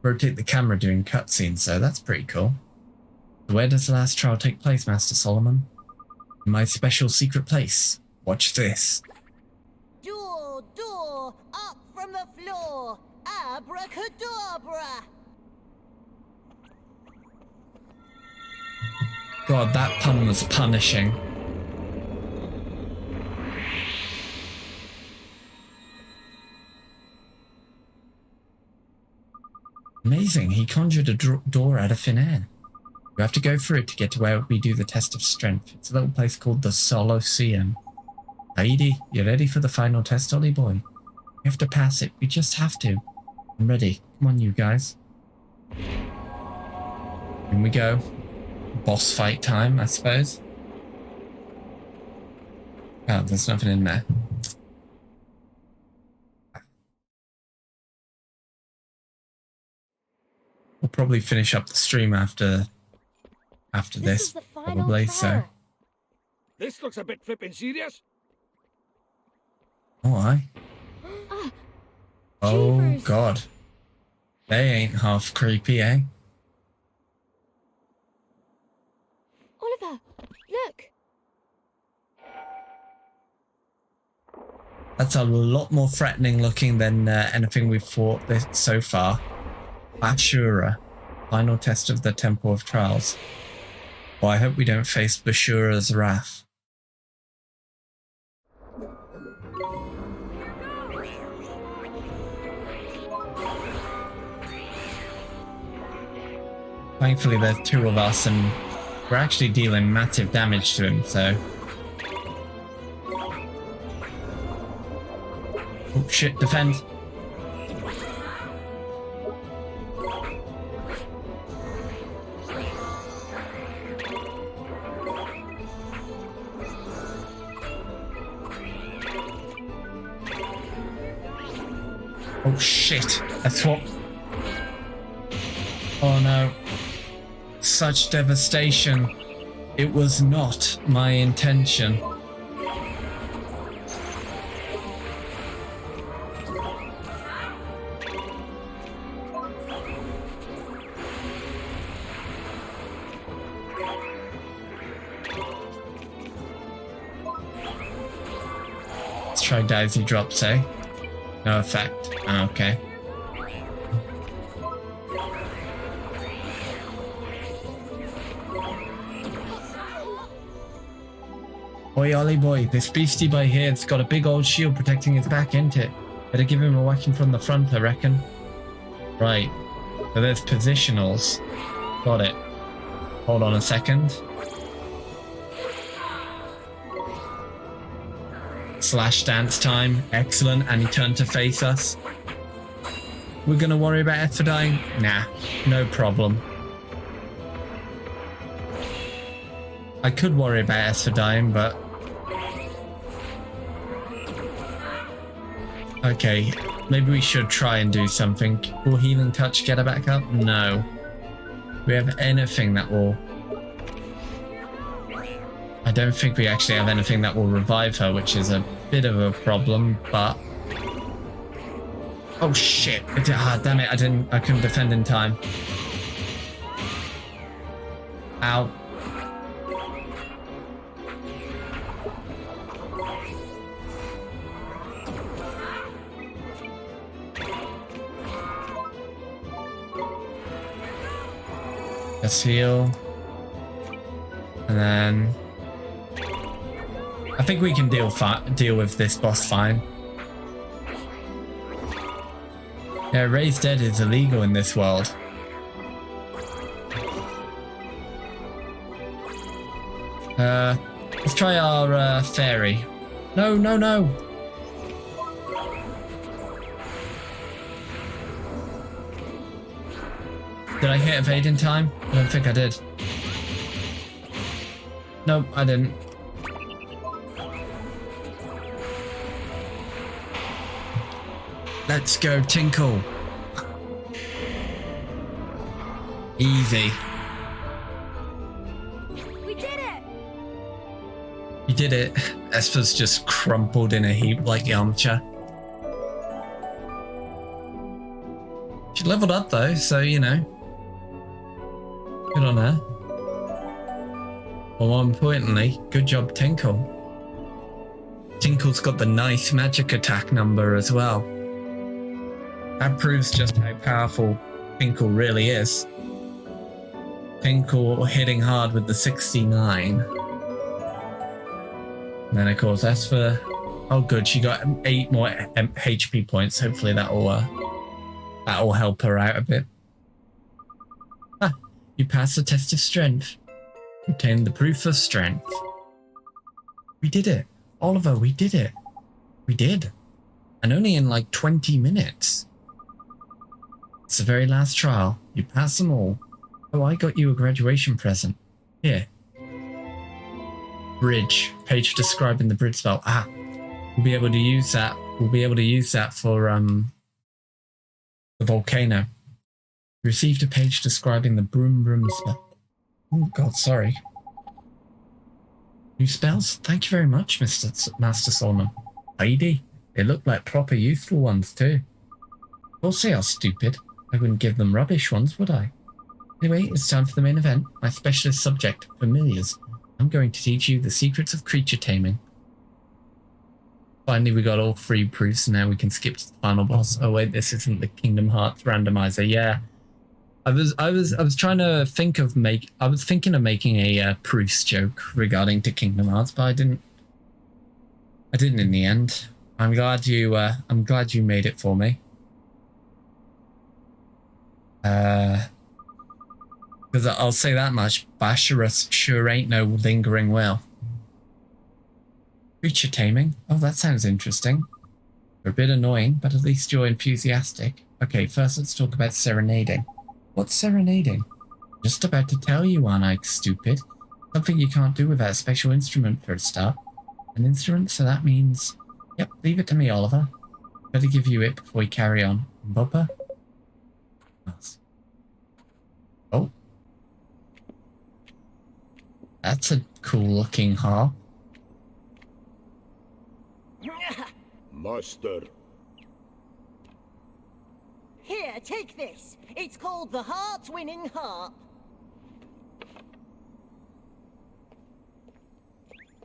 rotate the camera during cutscenes, so that's pretty cool. Where does the last trial take place, Master Solomon? In my special secret place. Watch this. Door, up from the floor. Abracadabra. God, that pun was punishing. Amazing, he conjured a door out of thin air. You have to go through it to get to where we do the test of strength. It's a little place called the Soloseum. Lady, you ready for the final test, Ollie boy? You have to pass it. We just have to. I'm ready. Come on, you guys. In we go. Boss fight time, I suppose. Oh, there's nothing in there. We'll probably finish up the stream after this is the final probably, so. trial. This looks a bit flippin' serious. Oh, aye. Ah, Oh, jeepers. God. They ain't half creepy, eh? Oliver, look. That's a lot more threatening looking than anything we've fought so far. Bashura. Final test of the Temple of Trials. Well, I hope we don't face Bashura's wrath. Thankfully, there's two of us, and we're actually dealing massive damage to him, so... Oh shit, defend! Oh shit, that's what... Oh no. Such devastation. It was not my intention. Let's try Daisy drops, eh? No effect. Okay. Oi, Ollie boy, this beastie by here's got a big old shield protecting his back, ain't it? Better give him a whacking from the front, I reckon. Right. So there's positionals. Got it. Hold on a second. Slash dance time. Excellent. And he turned to face us. We're gonna worry about Asphodine? Nah, no problem. I could worry about Asphodine, but... Okay, maybe we should try and do something. Will Healing Touch get her back up? No. Do we have anything that will... I don't think we actually have anything that will revive her, which is a bit of a problem, but... Oh shit! Ah, damn it! I couldn't defend in time. Ow. Let's heal. And then... I think we can deal with this boss fine. Yeah, Raised Dead is illegal in this world. Let's try our fairy. No, no, no! Did I hit evade in time? I don't think I did. Nope, I didn't. Let's go, Tinkle. Easy. We did it! You did it. Esper's just crumpled in a heap like Yamcha. She leveled up though, so you know. Good on her. Well, more importantly, good job, Tinkle. Tinkle's got the nice magic attack number as well. That proves just how powerful Tinkle really is. Tinkle hitting hard with the 69. And then of course, as for... Oh good, she got 8 more HP points. Hopefully that'll help her out a bit. You passed the test of strength. Obtained the proof of strength. We did it. Oliver, we did it. We did. And only in like 20 minutes. It's the very last trial. You passed them all. Oh, I got you a graduation present. Here. Bridge. Page describing the bridge spell. Ah. We'll be able to use that. We'll be able to use that for the volcano. Received a page describing the broom broom spell. Oh god, sorry. New spells? Thank you very much, Master Solomon. Lady, they look like proper useful ones too. Don't say I was stupid. I wouldn't give them rubbish ones, would I? Anyway, it's time for the main event. My specialist subject, familiars. I'm going to teach you the secrets of creature taming. Finally, we got all 3 proofs, and now we can skip to the final boss. Oh wait, this isn't the Kingdom Hearts randomizer. Yeah, I was trying to think of I was thinking of making a proofs joke regarding to Kingdom Hearts, but I didn't in the end. I'm glad you made it for me. Because I'll say that much, Basharus sure ain't no lingering well. Creature taming? Oh, that sounds interesting. You're a bit annoying, but at least you're enthusiastic. Okay, first let's talk about serenading. What's serenading? Just about to tell you, aren't I, stupid? Something you can't do without a special instrument for a start. An instrument, so that means... Yep, leave it to me, Oliver. Better give you it before we carry on. Bubba? Oh. That's a cool looking harp. Master. Here, take this. It's called the Heart-Winning Harp.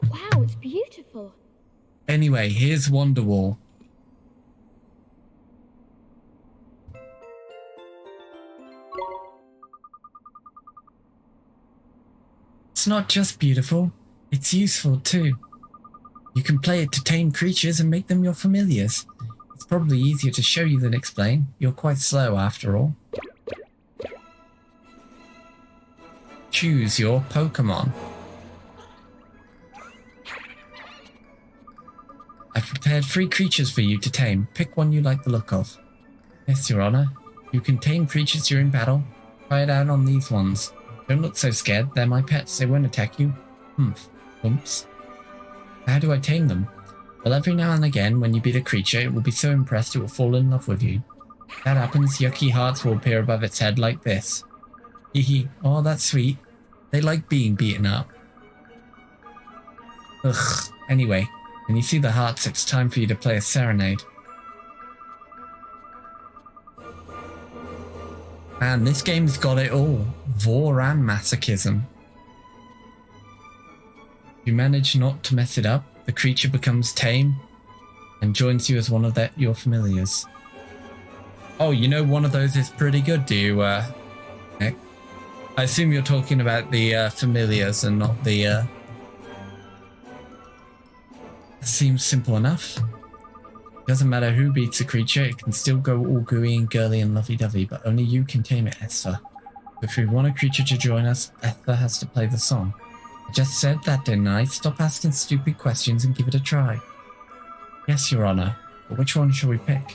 Wow, it's beautiful. Anyway, here's Wonderwall. It's not just beautiful, it's useful too. You can play it to tame creatures and make them your familiars. It's probably easier to show you than explain. You're quite slow after all. Choose your Pokemon. I've prepared 3 creatures for you to tame. Pick one you like the look of. Yes, Your Honor. You can tame creatures during battle. Try it out on these ones. Don't look so scared. They're my pets. They won't attack you. Humph. Humps. How do I tame them? Well, every now and again, when you beat a creature, it will be so impressed it will fall in love with you. If that happens, yucky hearts will appear above its head like this. Hee. Oh, that's sweet. They like being beaten up. Ugh. Anyway, when you see the hearts, it's time for you to play a serenade. Man, this game's got it all. Vor and masochism. If you manage not to mess it up, the creature becomes tame and joins you as one of your familiars. Oh, you know one of those is pretty good, do you, Nick? I assume you're talking about the familiars and not the... Seems simple enough. Doesn't matter who beats a creature, it can still go all gooey and girly and lovey-dovey, but only you can tame it, Esther. If we want a creature to join us, Esther has to play the song. I just said that, didn't I? Stop asking stupid questions and give it a try. Yes, Your Honor, but which one shall we pick?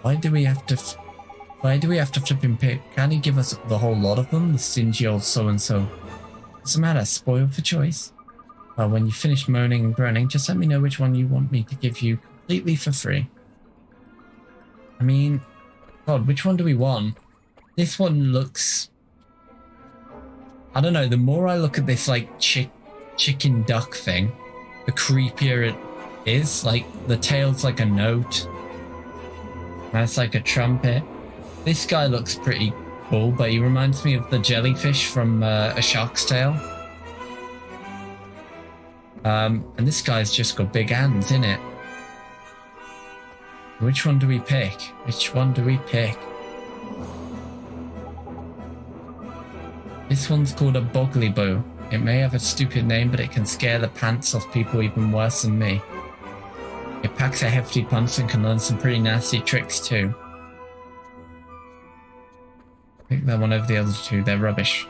Why do we have to flip and pick? Can't you give us the whole lot of them, the stingy old so-and-so? What's the matter, spoiled for choice? Well, when you finish moaning and groaning, just let me know which one you want me to give you completely for free. I mean, God, which one do we want? This one looks... I don't know, the more I look at this, like, chicken duck thing, the creepier it is. Like, the tail's like a note. That's like a trumpet. This guy looks pretty cool, but he reminds me of the jellyfish from A Shark's Tale. And this guy's just got big hands, innit? Which one do we pick? Which one do we pick? This one's called a Bogliboo. It may have a stupid name, but it can scare the pants off people even worse than me. It packs a hefty punch and can learn some pretty nasty tricks too. Pick that one over the other two, they're rubbish.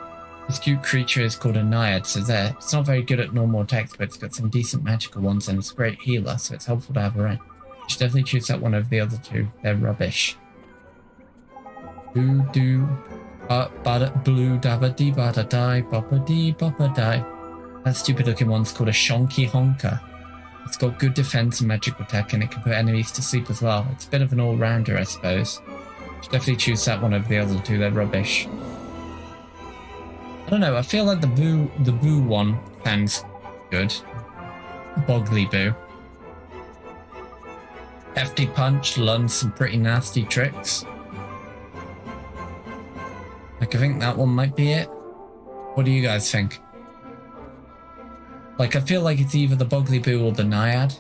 This cute creature is called a Naiad, so there. It's not very good at normal attacks, but it's got some decent magical ones and it's a great healer, so it's helpful to have around. You should definitely choose that one over the other two. They're rubbish. Blue dabba dee bada die, boppa dee boppa die. That stupid looking one's called a Shonky Honker. It's got good defense and magical tech, and it can put enemies to sleep as well. It's a bit of an all-rounder, I suppose. You should definitely choose that one over the other two. They're rubbish. I don't know. I feel like the Boo one sounds good. Boggly Boo. Hefty Punch learns some pretty nasty tricks. Like, I think that one might be it. What do you guys think? Like, I feel like it's either the Boggly Boo or the Naiad.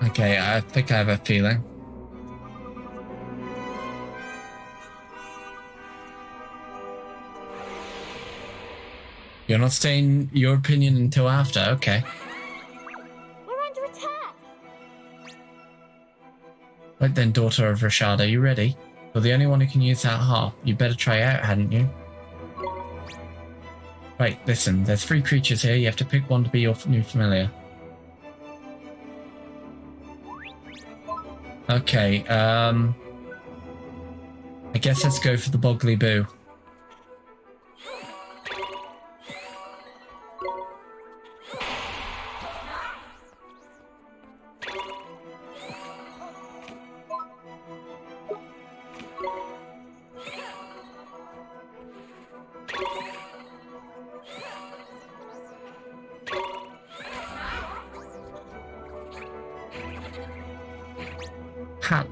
Okay, I think I have a feeling. You're not saying your opinion until after, okay. We're under attack! Right then, daughter of Rashad, are you ready? You're the only one who can use that harp. You better try out, hadn't you? Right, listen, there's 3 creatures here. You have to pick one to be your new familiar. Okay, I guess let's go for the Boggly Boo.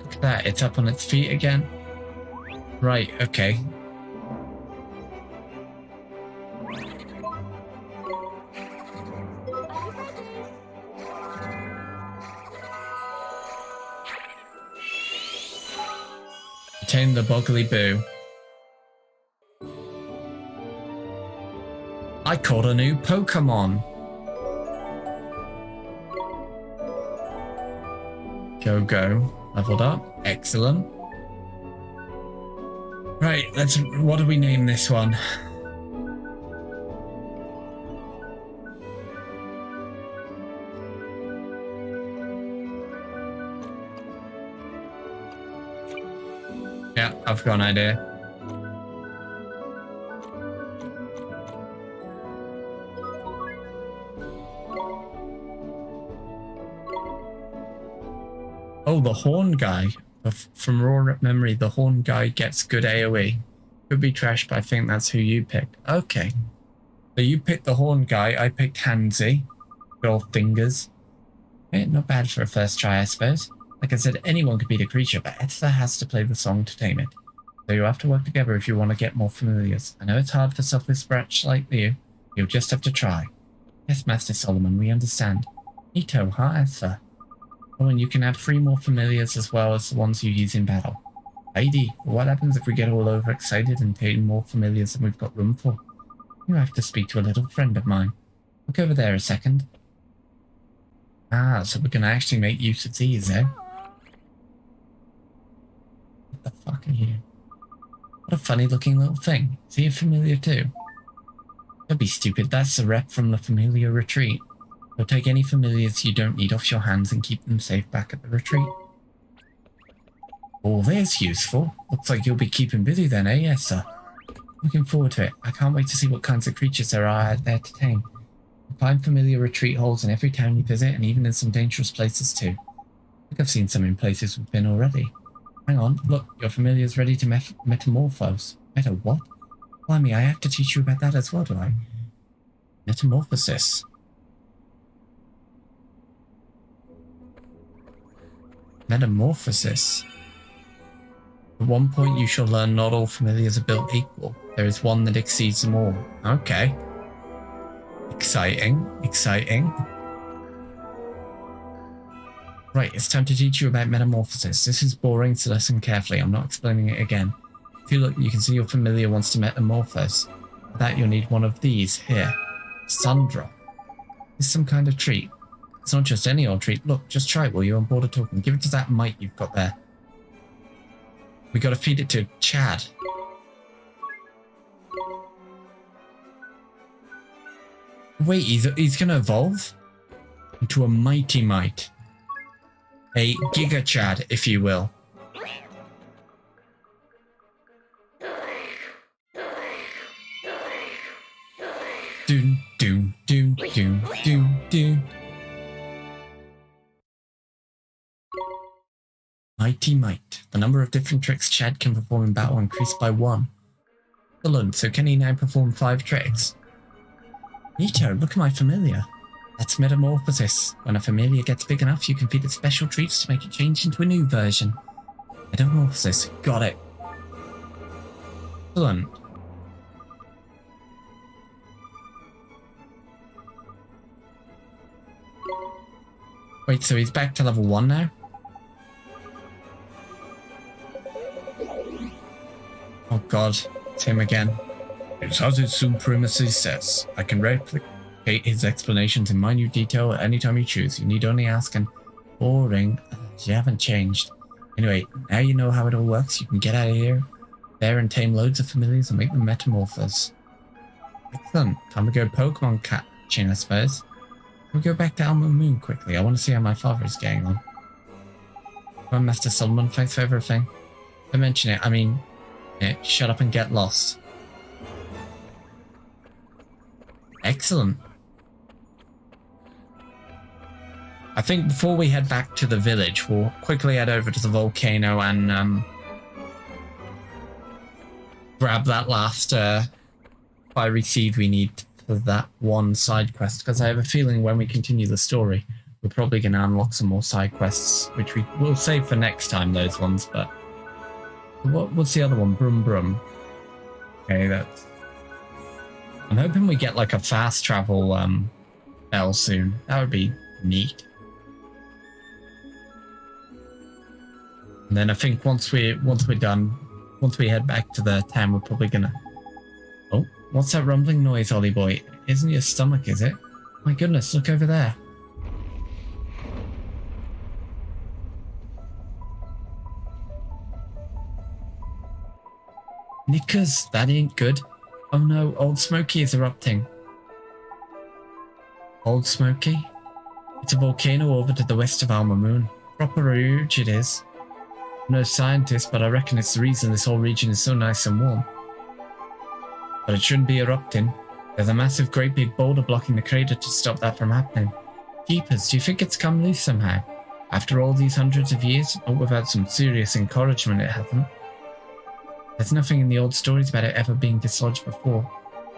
Look at that, it's up on its feet again. Right, okay. Tame the Boggly Boo. I caught a new Pokemon. Go. Leveled up. Excellent. Right, what do we name this one? Yeah, I've got an idea. Oh, the Horn Guy. From raw memory, the Horn Guy gets good AoE. Could be trash, but I think that's who you picked. Okay. So you picked the Horn Guy, I picked Handsy. Good old fingers. Okay, not bad for a first try, I suppose. Like I said, anyone could beat a creature, but Ether has to play the song to tame it. So you have to work together if you want to get more familiars. I know it's hard for selfless brats like you. You'll just have to try. Yes, Master Solomon, we understand. Neato, huh, Ether? Oh, and you can add 3 more familiars as well as the ones you use in battle. Lady, what happens if we get all overexcited and take more familiars than we've got room for? You have to speak to a little friend of mine. Look over there a second. Ah, so we're going to actually make use of these, eh? What the fuck are you? What a funny looking little thing. Is he a familiar too? Don't be stupid, that's the rep from the familiar retreat. So take any familiars you don't need off your hands and keep them safe back at the retreat. Oh, there's useful. Looks like you'll be keeping busy then, eh? Yes, sir. Looking forward to it. I can't wait to see what kinds of creatures there are out there to tame. You find familiar retreat holes in every town you visit and even in some dangerous places too. I think I've seen some in places we've been already. Hang on, look, your familiar's ready to metamorphose. Meta what? Blimey, I have to teach you about that as well, do I? Metamorphosis. Metamorphosis. At one point you shall learn not all familiars are built equal. There is one that exceeds them all. Okay. Exciting. Right, it's time to teach you about metamorphosis. This is boring, so listen carefully. I'm not explaining it again. If you look, you can see your familiar wants to metamorphose. For that you'll need one of these here. Sandra. It's some kind of treat. It's not just any old treat. Look, just try it while you're on board a token. Give it to that mite you've got there. We gotta feed it to Chad. Wait, he's gonna evolve into a mighty mite. A Giga Chad, if you will. Doom, doom, doom, doom, doom, doom. Mighty Mite. The number of different tricks Chad can perform in battle increased by 1. Excellent, so can he now perform 5 tricks? Neato, look at my familiar. That's Metamorphosis. When a familiar gets big enough, you can feed it special treats to make it change into a new version. Metamorphosis. Got it. Excellent. Wait, so he's back to level 1 now? Oh god, it's him again. It's as his supremacy says. I can replicate his explanations in minute detail at any time you choose. You need only ask and boring. You haven't changed. Anyway, now you know how it all works. You can get out of here, there and tame loads of familiars and make them metamorphose. Excellent. Time to go Pokemon catching, I suppose. We'll go back to Alma Moon quickly. I want to see how my father is getting on. Come on, Master Solomon, thanks for everything. Don't mention it, I mean, yeah, shut up and get lost. Excellent. I think before we head back to the village, we'll quickly head over to the volcano and grab that last fiery seed we need for that one side quest, because I have a feeling when we continue the story, we're probably going to unlock some more side quests, which we will save for next time, those ones, but what's the other one? Brum Brum. Okay, that's... I'm hoping we get like a fast travel bell soon. That would be neat. And then I think once we're done, once we head back to the town, we're probably gonna... Oh, what's that rumbling noise, Ollie boy? Isn't your stomach, is it? My goodness, look over there. Knickers, that ain't good. Oh no, Old Smoky is erupting. Old Smoky? It's a volcano over to the west of Alma Moon. Proper huge it is. I'm no scientist, but I reckon it's the reason this whole region is so nice and warm. But it shouldn't be erupting. There's a massive great big boulder blocking the crater to stop that from happening. Jeepers, do you think it's come loose somehow? After all these hundreds of years, not without some serious encouragement it hasn't. There's nothing in the old stories about it ever being dislodged before.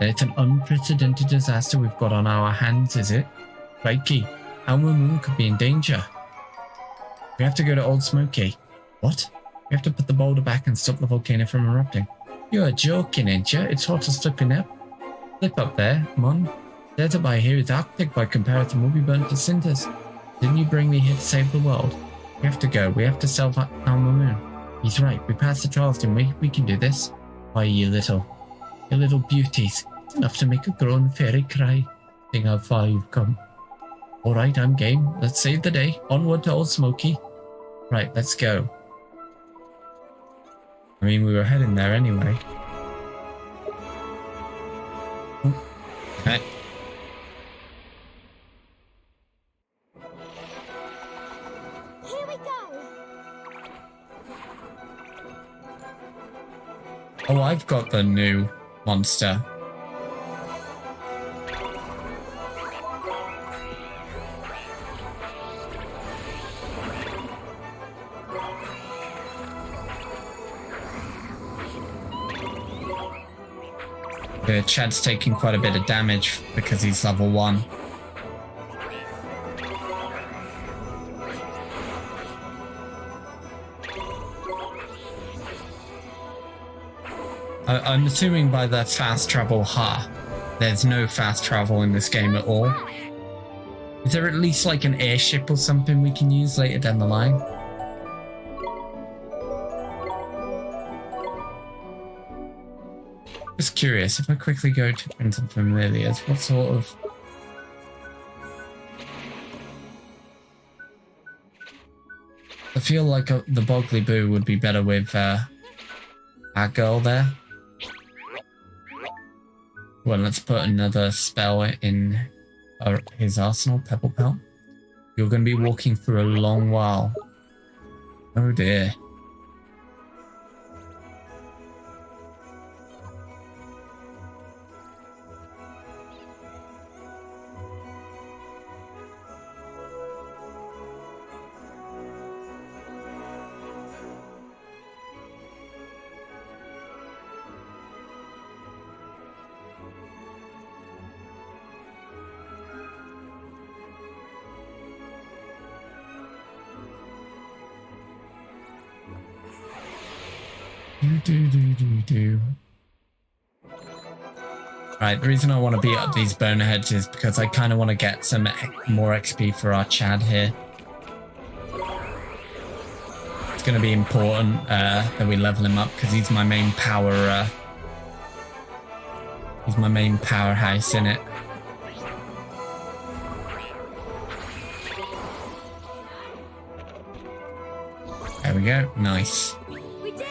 Then it's an unprecedented disaster we've got on our hands, is it? Crikey, Alma Moon could be in danger. We have to go to Old Smoky. What? We have to put the boulder back and stop the volcano from erupting. You're joking, ain't you? It's hot as flipping up. Flip up there, Mon. Desert by here is Arctic by comparison. We'll be burnt to cinders. Didn't you bring me here to save the world? We have to go. We have to save Alma Moon. He's right. We passed the trials, didn't we? We can do this. Why, you little beauties. It's enough to make a grown fairy cry. Think how far you've come. Alright, I'm game. Let's save the day. Onward to Old Smoky. Right, let's go. I mean, we were heading there anyway. Okay. Here we go. Oh, I've got the new monster. Chad's taking quite a bit of damage because he's level 1. I'm assuming by the fast travel there's no fast travel in this game at all. Is there at least like an airship or something we can use later down the line? Just curious, if I quickly go to Prince of Familiars, what sort of... I feel like the Boggly Boo would be better with our girl there. Well, let's put another spell in his arsenal, Pebble Pelt. You're going to be walking through a long while. Oh dear. Right, the reason I want to beat up these boneheads is because I kind of want to get some more XP for our Chad here. It's going to be important that we level him up because he's my main power. He's my main powerhouse in it. There we go. Nice. We did it!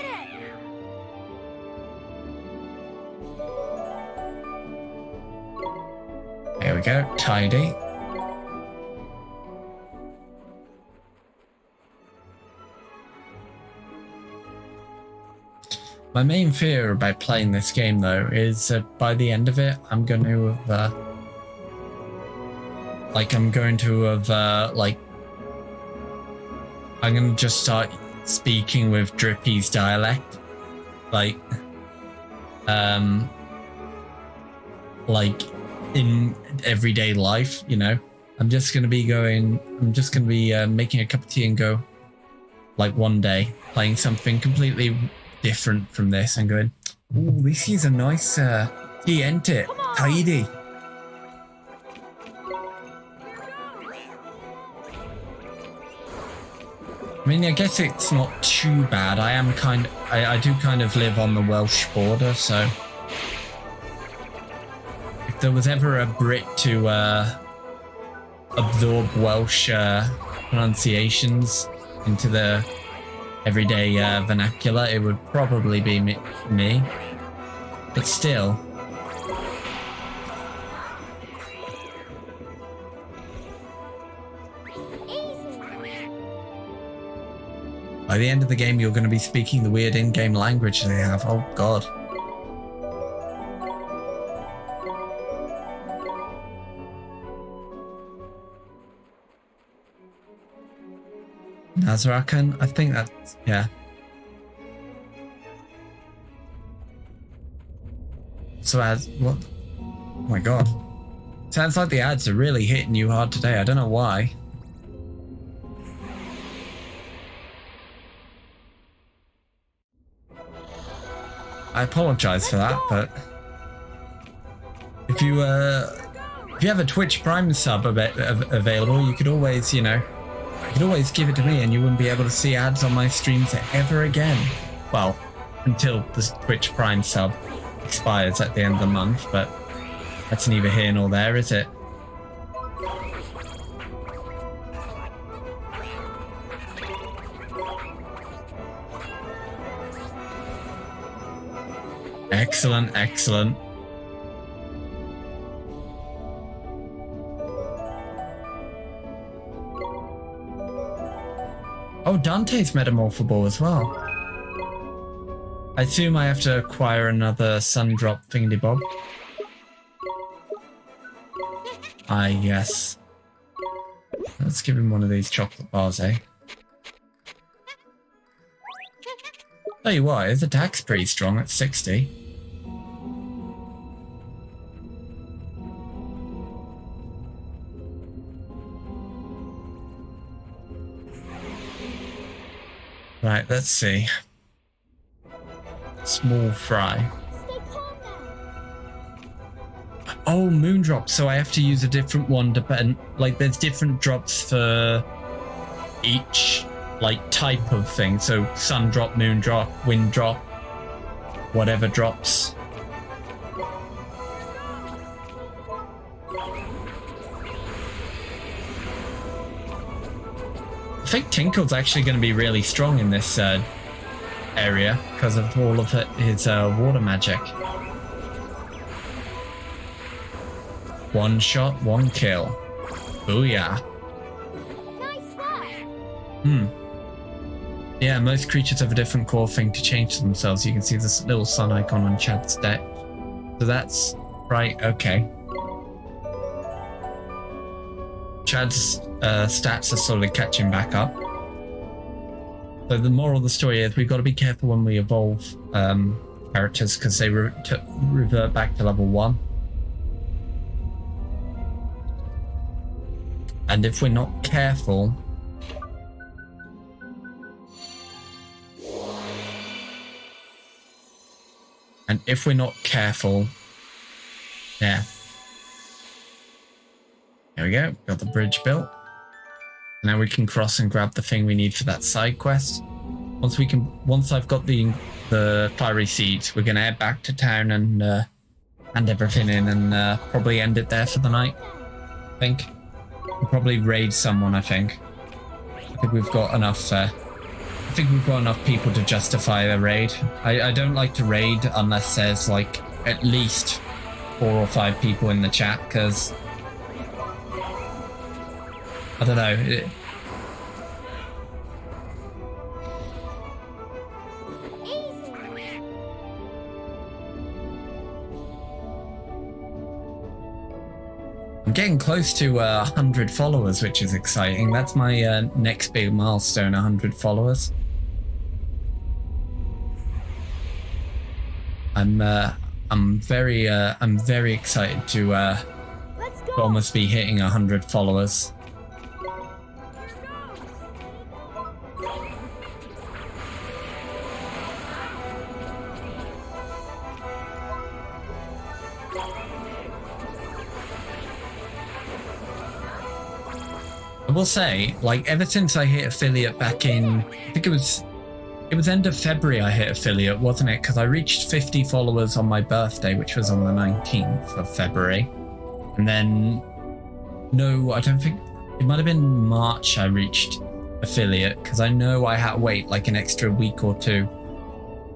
There we go. Tidy. My main fear about playing this game, though, is by the end of it, I'm going to have, I'm going to just start speaking with Drippy's dialect, like in everyday life, you know. I'm just going to be making a cup of tea and go, like one day, playing something completely different from this and going, ooh, this is a nice tea, ain't it? Tidy. I mean, I guess it's not too bad. I do kind of live on the Welsh border, so if there was ever a Brit to absorb Welsh pronunciations into the everyday vernacular, it would probably be me. But still. By the end of the game, you're going to be speaking the weird in-game language they have. Oh, God. Nazarakan? I think that's... yeah. So ads... what? Oh, my God. Sounds like the ads are really hitting you hard today. I don't know why. I apologize for that, but if you have a Twitch Prime sub available, you could always, you could always give it to me, and you wouldn't be able to see ads on my streams ever again. Well, until the Twitch Prime sub expires at the end of the month, but that's neither here nor there, is it? Excellent, excellent. Oh, Dante's metamorphable as well. I assume I have to acquire another Sundrop thingy-bob. Ah, yes. Let's give him one of these chocolate bars, eh? Tell you what, his attack's pretty strong at 60. Right, let's see. Small fry. Oh, moon drops, so I have to use a different one depend like there's different drops for each like type of thing. So sun drop, moon drop, wind drop, whatever drops. think Tinkle's actually going to be really strong in this area because of all of his water magic. One shot, one kill. Booyah. Nice work. Yeah, most creatures have a different core thing to change themselves. You can see this little sun icon on Chad's deck. So that's right, okay. Chad's stats are slowly catching back up. So the moral of the story is we've got to be careful when we evolve characters because they revert back to level 1. And if we're not careful, yeah. There we go, got the bridge built. Now we can cross and grab the thing we need for that side quest. Once I've got the fiery seeds, we're gonna head back to town and hand everything in and probably end it there for the night. I think we'll probably raid someone. I think we've got enough. I think we've got enough people to justify the raid. I don't like to raid unless there's like at least 4 or 5 people in the chat because I don't know. I'm getting close to 100 followers, which is exciting. That's my next big milestone, 100 followers. I'm very excited to almost be hitting 100 followers. I will say, like, ever since I hit affiliate back in, I think it was end of February I hit affiliate, wasn't it? Because I reached 50 followers on my birthday, which was on the 19th of February. And then, no, I don't think, it might have been March I reached affiliate, because I know I had to wait like an extra week or 2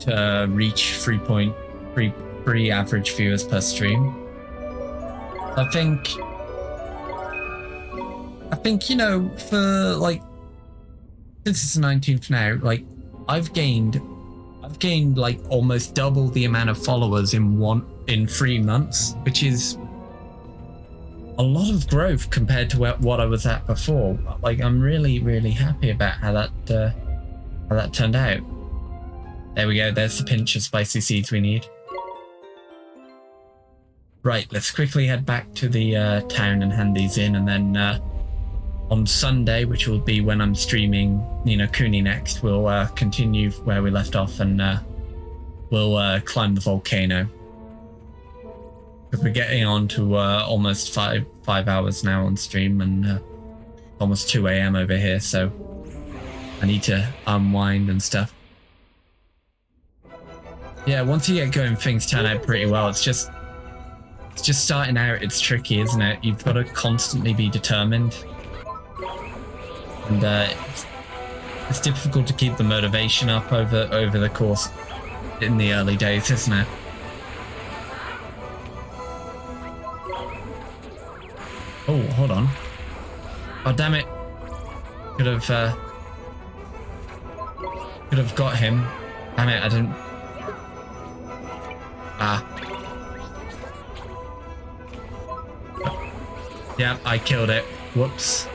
to reach 3.3 average viewers per stream. I think, you know, for like, since it's the 19th now, like, I've gained like almost double the amount of followers in 3 months, which is a lot of growth compared to what I was at before. Like, I'm really, really happy about how that turned out. There we go. There's the pinch of spicy seeds we need. Right, let's quickly head back to the town and hand these in, and then on Sunday, which will be when I'm streaming Kuni next, we'll continue where we left off and we'll climb the volcano. Because we're getting on to almost five hours now on stream and almost 2 a.m. over here, so I need to unwind and stuff. Yeah, once you get going, things turn out pretty well. It's just starting out, it's tricky, isn't it? You've got to constantly be determined. And it's difficult to keep the motivation up over the course in the early days, isn't it? Oh, hold on. Oh, damn it. Could have got him. Damn it, I didn't. Yeah, I killed it. Whoops.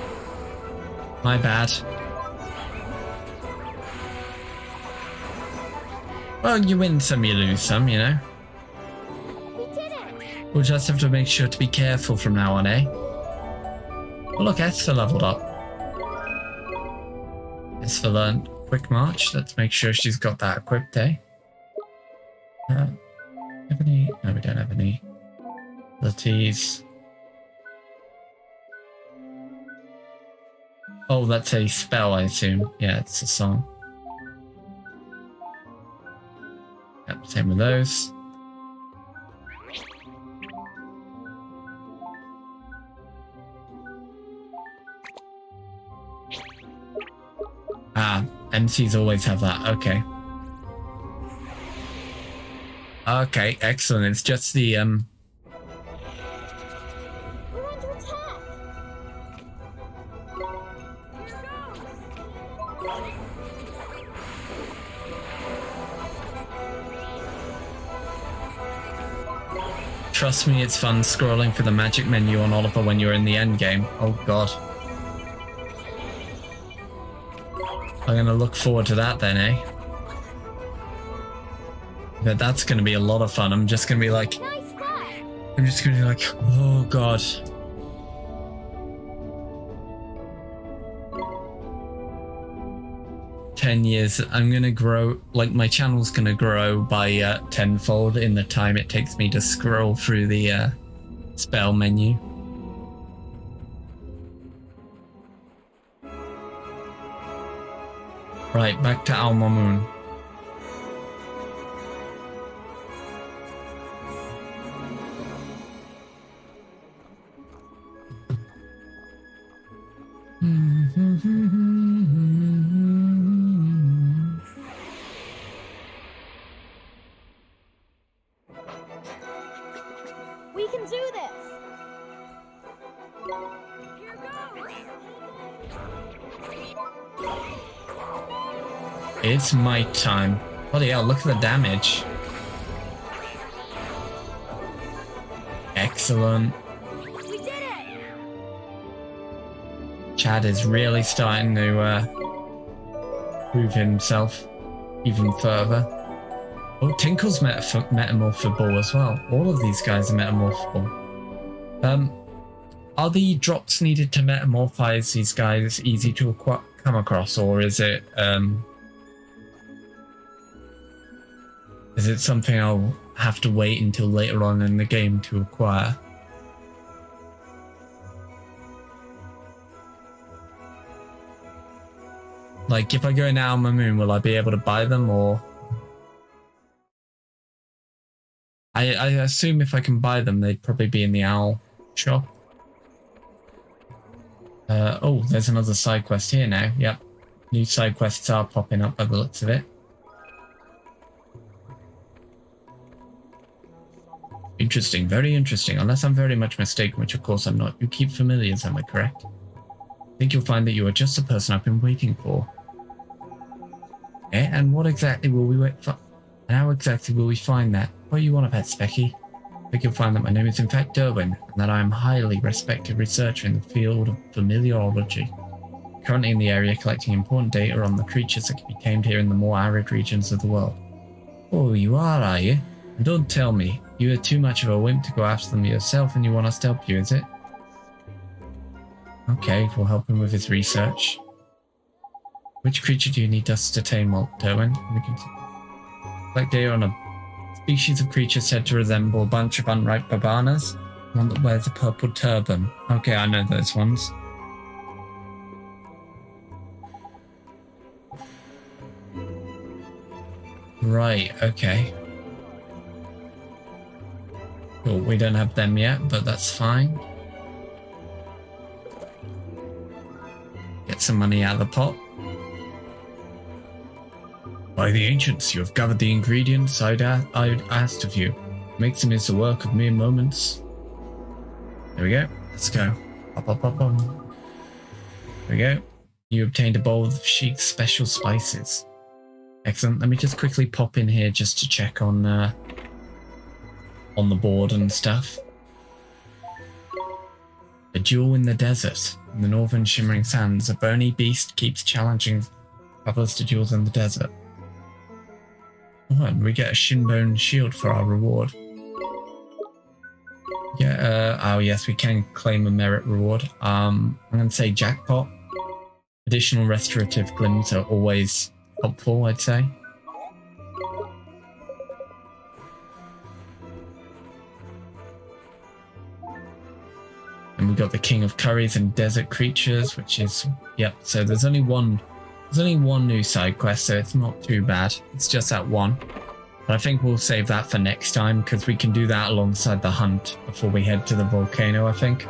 My bad. Well, you win some, you lose some, you know. We did it! We'll just have to make sure to be careful from now on, eh? Oh, look, Esther leveled up. Esther learned Quick March. Let's make sure she's got that equipped, eh? Have any? No, we don't have any abilities. Oh, that's a spell, I assume. Yeah, it's a song. Yep, same with those. Ah, MCs always have that. Okay. Okay, excellent. It's just the We're under attack! Trust me, it's fun scrolling for the magic menu on Oliver when you're in the end game. Oh god. I'm gonna look forward to that then, eh? But that's gonna be a lot of fun. I'm just gonna be like, Nice spot! I'm just gonna be like, oh god. $10 I'm gonna grow, like my channel's gonna grow by tenfold in the time it takes me to scroll through the spell menu. Right, back to Al Mamoon. We can do this! It's might time. Bloody hell, look at the damage. Excellent. We did it! Chad is really starting to prove himself even further. Oh, Tinkle's metamorphable as well. All of these guys are metamorphable. Are the drops needed to metamorphize these guys easy to come across, or is it something I'll have to wait until later on in the game to acquire? Like, if I go now on my moon, will I be able to buy them, or... I assume if I can buy them, they'd probably be in the owl shop. Oh, there's another side quest here now. Yep. New side quests are popping up by the looks of it. Interesting, very interesting. Unless I'm very much mistaken, which of course I'm not. You keep familiars, am I correct? I think you'll find that you are just the person I've been waiting for. Eh? And what exactly will we wait for? And how exactly will we find that? What do you want about, Specky? I think you'll find that my name is in fact Derwin, and that I am a highly respected researcher in the field of familiarology. Currently in the area collecting important data on the creatures that can be tamed here in the more arid regions of the world. Oh, you are you? And don't tell me, you are too much of a wimp to go after them yourself and you want us to help you, is it? Okay, we'll help him with his research. Which creature do you need us to tame, Derwin? We can collect data on a species of creature said to resemble a bunch of unripe babanas. One that wears a purple turban. Okay, I know those ones. Right, okay. Cool, we don't have them yet, but that's fine. Get some money out of the pot. By the ancients, you have gathered the ingredients I'd asked of you. Mixing is the work of mere moments. There we go. Let's go. Pop, pop, pop, pop. There we go. You obtained a bowl of Sheik's special spices. Excellent. Let me just quickly pop in here just to check on the board and stuff. A duel in the desert. In the northern shimmering sands, a bony beast keeps challenging travelers to duels in the desert. Oh, and we get a shinbone shield for our reward. Yeah, oh yes, we can claim a merit reward. I'm going to say jackpot. Additional restorative glims are always helpful, I'd say. And we got the King of Curries and Desert Creatures, which is, yep, so there's only one new side quest, so it's not too bad. It's just that one. But I think we'll save that for next time, because we can do that alongside the hunt before we head to the volcano, I think.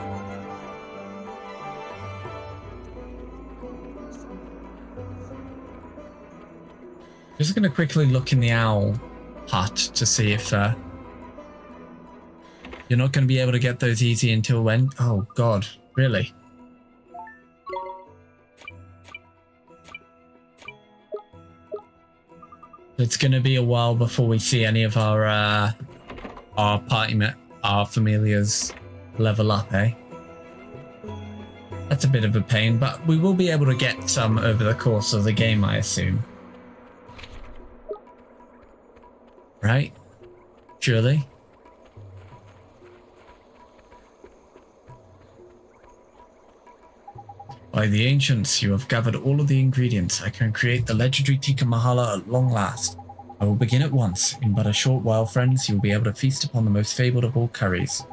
Just going to quickly look in the owl hut to see if you're not going to be able to get those easy until when? Oh God, really? It's going to be a while before we see any of our familiars level up, eh? That's a bit of a pain, but we will be able to get some over the course of the game, I assume. Right? Surely? By the ancients, you have gathered all of the ingredients. I can create the legendary tikka masala at long last. I will begin at once. In but a short while, friends, you will be able to feast upon the most fabled of all curries.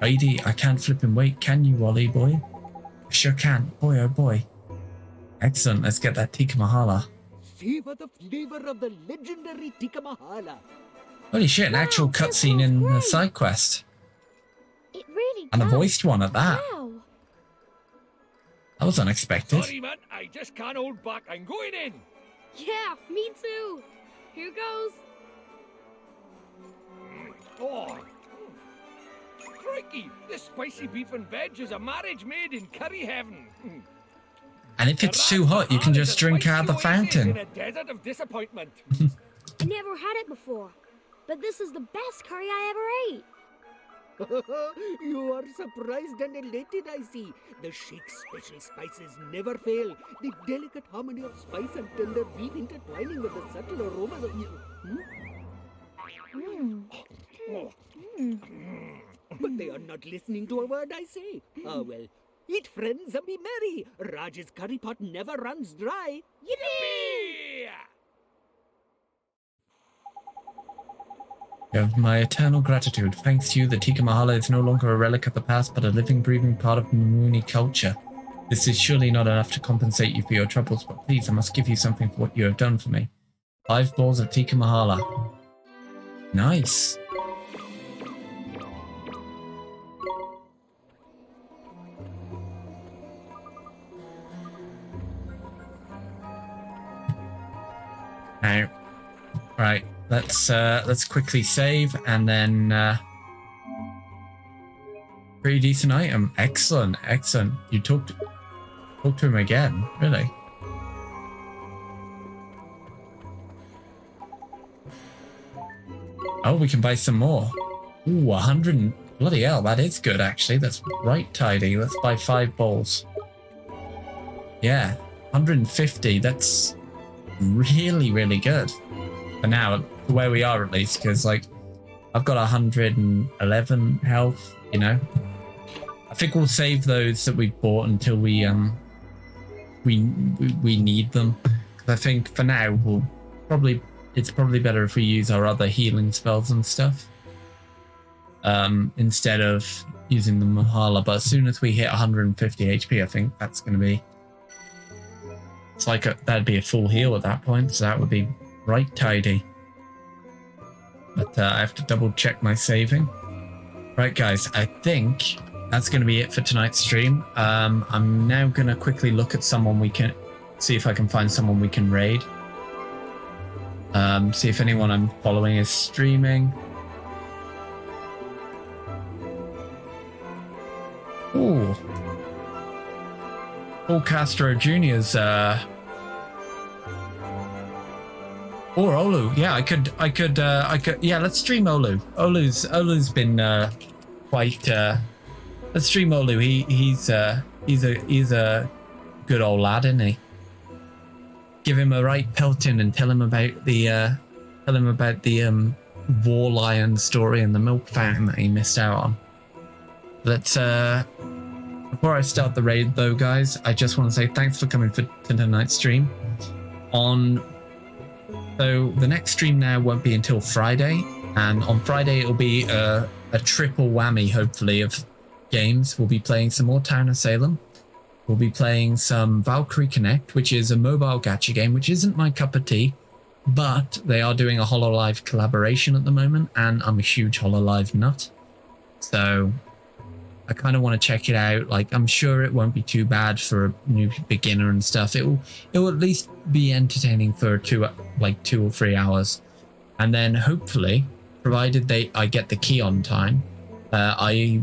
Heidi, I can't flip and wait, can you, Wally boy? I sure can. Boy, oh boy. Excellent, let's get that tikka masala. Savor the flavor of the legendary tikka masala. Holy shit, an actual cutscene in the side quest. It really And a does. voiced one at that. Wow. That was unexpected. Sorry, man, I just can't hold back. I'm going in. Yeah, me too. Here goes. Oh, crikey! This spicy beef and veg is a marriage made in curry heaven. And if it's too hot, you can just drink out of the fountain. In a desert of disappointment. I never had it before, but this is the best curry I ever ate. You are surprised and elated, I see. The Sheikh's special spices never fail. The delicate harmony of spice and tender beef intertwining with the subtle aromas of... But they are not listening to a word I say. Ah, well. Eat, friends, and be merry. Raj's curry pot never runs dry. Yippee! You have my eternal gratitude. Thanks to you, the tikka masala is no longer a relic of the past, but a living, breathing part of Kuni culture. This is surely not enough to compensate you for your troubles, but please, I must give you something for what you have done for me. 5 bowls of tikka masala. Nice. Now, right. Let's quickly save and then pretty decent item. Excellent, excellent. You talk to him again, really? Oh, we can buy some more. Ooh, 100 and bloody hell, that is good actually. That's right tidy. Let's buy 5 bowls. Yeah, 150. That's really, really good. For now, where we are at least, because like I've got 111 health, you know. I think we'll save those that we've bought until we need them. Because I think for now it's probably better if we use our other healing spells and stuff instead of using the Mahala. But as soon as we hit 150 HP, I think that's going to be that'd be a full heal at that point. So that would be right tidy. But I have to double check my saving. Right, guys, I think that's going to be it for tonight's stream. I'm now going to quickly look at someone we can... See if I can find someone we can raid. See if anyone I'm following is streaming. Ooh. Paul Castro Jr.'s... Or Olu, yeah, I could, yeah, let's stream Olu. Olu's been quite. Let's stream Olu. He's a good old lad, isn't he? Give him a right pelting and tell him about the war lion story and the milk fountain that he missed out on. Let's before I start the raid though, guys, I just want to say thanks for coming to tonight's stream. So the next stream now won't be until Friday, and on Friday it'll be a triple whammy, hopefully, of games. We'll be playing some more Town of Salem. We'll be playing some Valkyrie Connect, which is a mobile gacha game, which isn't my cup of tea, but they are doing a HoloLive collaboration at the moment, and I'm a huge HoloLive nut. So I kind of want to check it out. Like, I'm sure it won't be too bad for a new beginner and stuff. It will at least be entertaining for 2 or 3 hours, and then hopefully, provided I get the key on time, I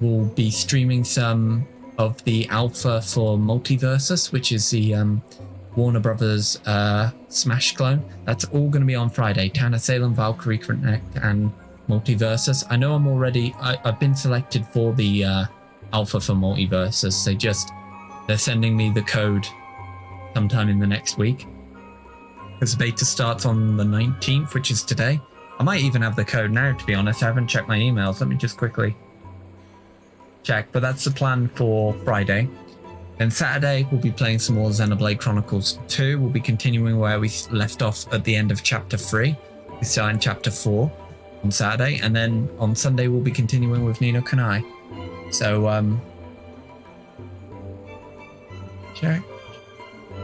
will be streaming some of the alpha for Multiversus, which is the Warner Brothers Smash clone. That's all going to be on Friday. Tanner Salem, Valkyrie Connect, and Multiversus. I know I've been selected for the alpha for Multiversus. They're sending me the code sometime in the next week, because beta starts on the 19th, which is today. I might even have the code now, to be honest. I haven't checked my emails. Let me just quickly check, but that's the plan for Friday. Then Saturday, we'll be playing some more Xenoblade Chronicles 2. We'll be continuing where we left off at the end of Chapter 3. We start in Chapter 4 on Saturday, and then on Sunday, we'll be continuing with Ni no Kuni. So, check.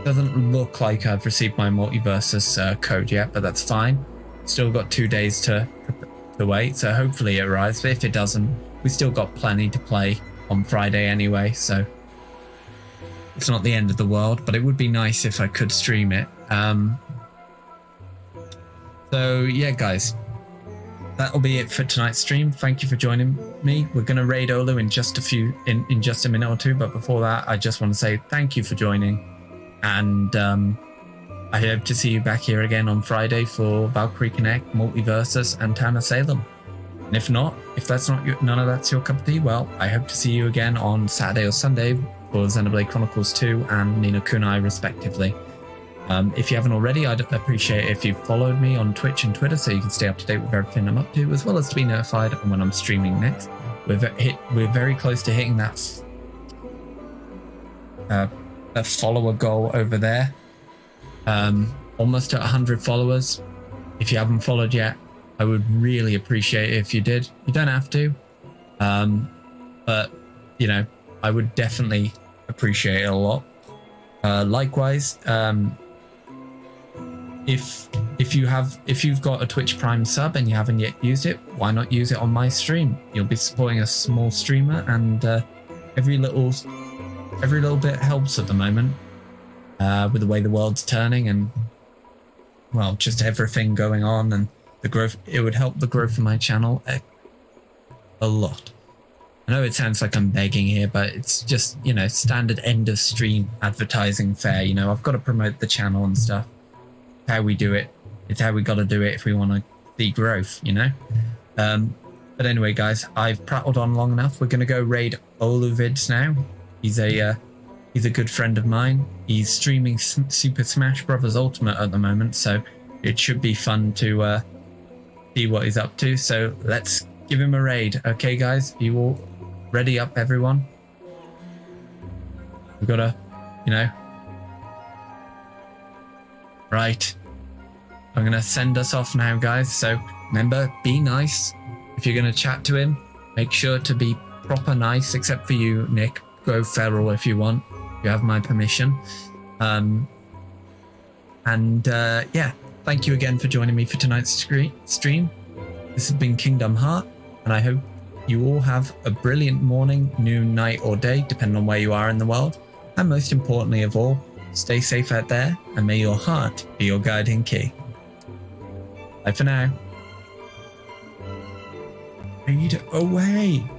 Doesn't look like I've received my Multiversus code yet, but that's fine. Still got 2 days to wait, so hopefully it arrives. But if it doesn't, we still got plenty to play on Friday anyway, so it's not the end of the world, but it would be nice if I could stream it. So yeah, guys, that'll be it for tonight's stream. Thank you for joining me. We're gonna raid Olu in just a minute or two, but before that, I just want to say thank you for joining, and I hope to see you back here again on Friday for Valkyrie Connect, Multiversus, and Tanner Salem. And if not, if none of that's your cup of tea, well, I hope to see you again on Saturday or Sunday for Xenoblade Chronicles 2 and Ni no Kuni, respectively. If you haven't already, I'd appreciate it if you followed me on Twitch and Twitter so you can stay up to date with everything I'm up to, as well as to be notified when I'm streaming next. We're very close to hitting that follower goal over there. Almost at 100 followers. If you haven't followed yet, I would really appreciate it if you did. You don't have to, but you know, I would definitely appreciate it a lot. Likewise, if you've got a Twitch Prime sub and you haven't yet used it, why not use it on my stream? You'll be supporting a small streamer, and every little bit helps at the moment. With the way the world's turning and, well, just everything going on and the growth, it would help the growth of my channel a lot. I know it sounds like I'm begging here, but it's just, you know, standard end of stream advertising fare. You know, I've got to promote the channel and stuff. It's how we do it. It's how we got to do it if we want to see growth, you know? But anyway, guys, I've prattled on long enough. We're going to go raid Oluvids now. He's a good friend of mine. He's streaming Super Smash Bros. Ultimate at the moment, so it should be fun to see what he's up to. So let's give him a raid. Okay, guys? You all ready up, everyone? We've got to, you know... Right. I'm going to send us off now, guys. So remember, be nice. If you're going to chat to him, make sure to be proper nice, except for you, Nick. Go feral if you want. You have my permission. Yeah, thank you again for joining me for tonight's stream. This has been Kingdom Heart, and I hope you all have a brilliant morning, noon, night, or day, depending on where you are in the world. And most importantly of all, stay safe out there, and may your heart be your guiding key. Bye for now. Raid away.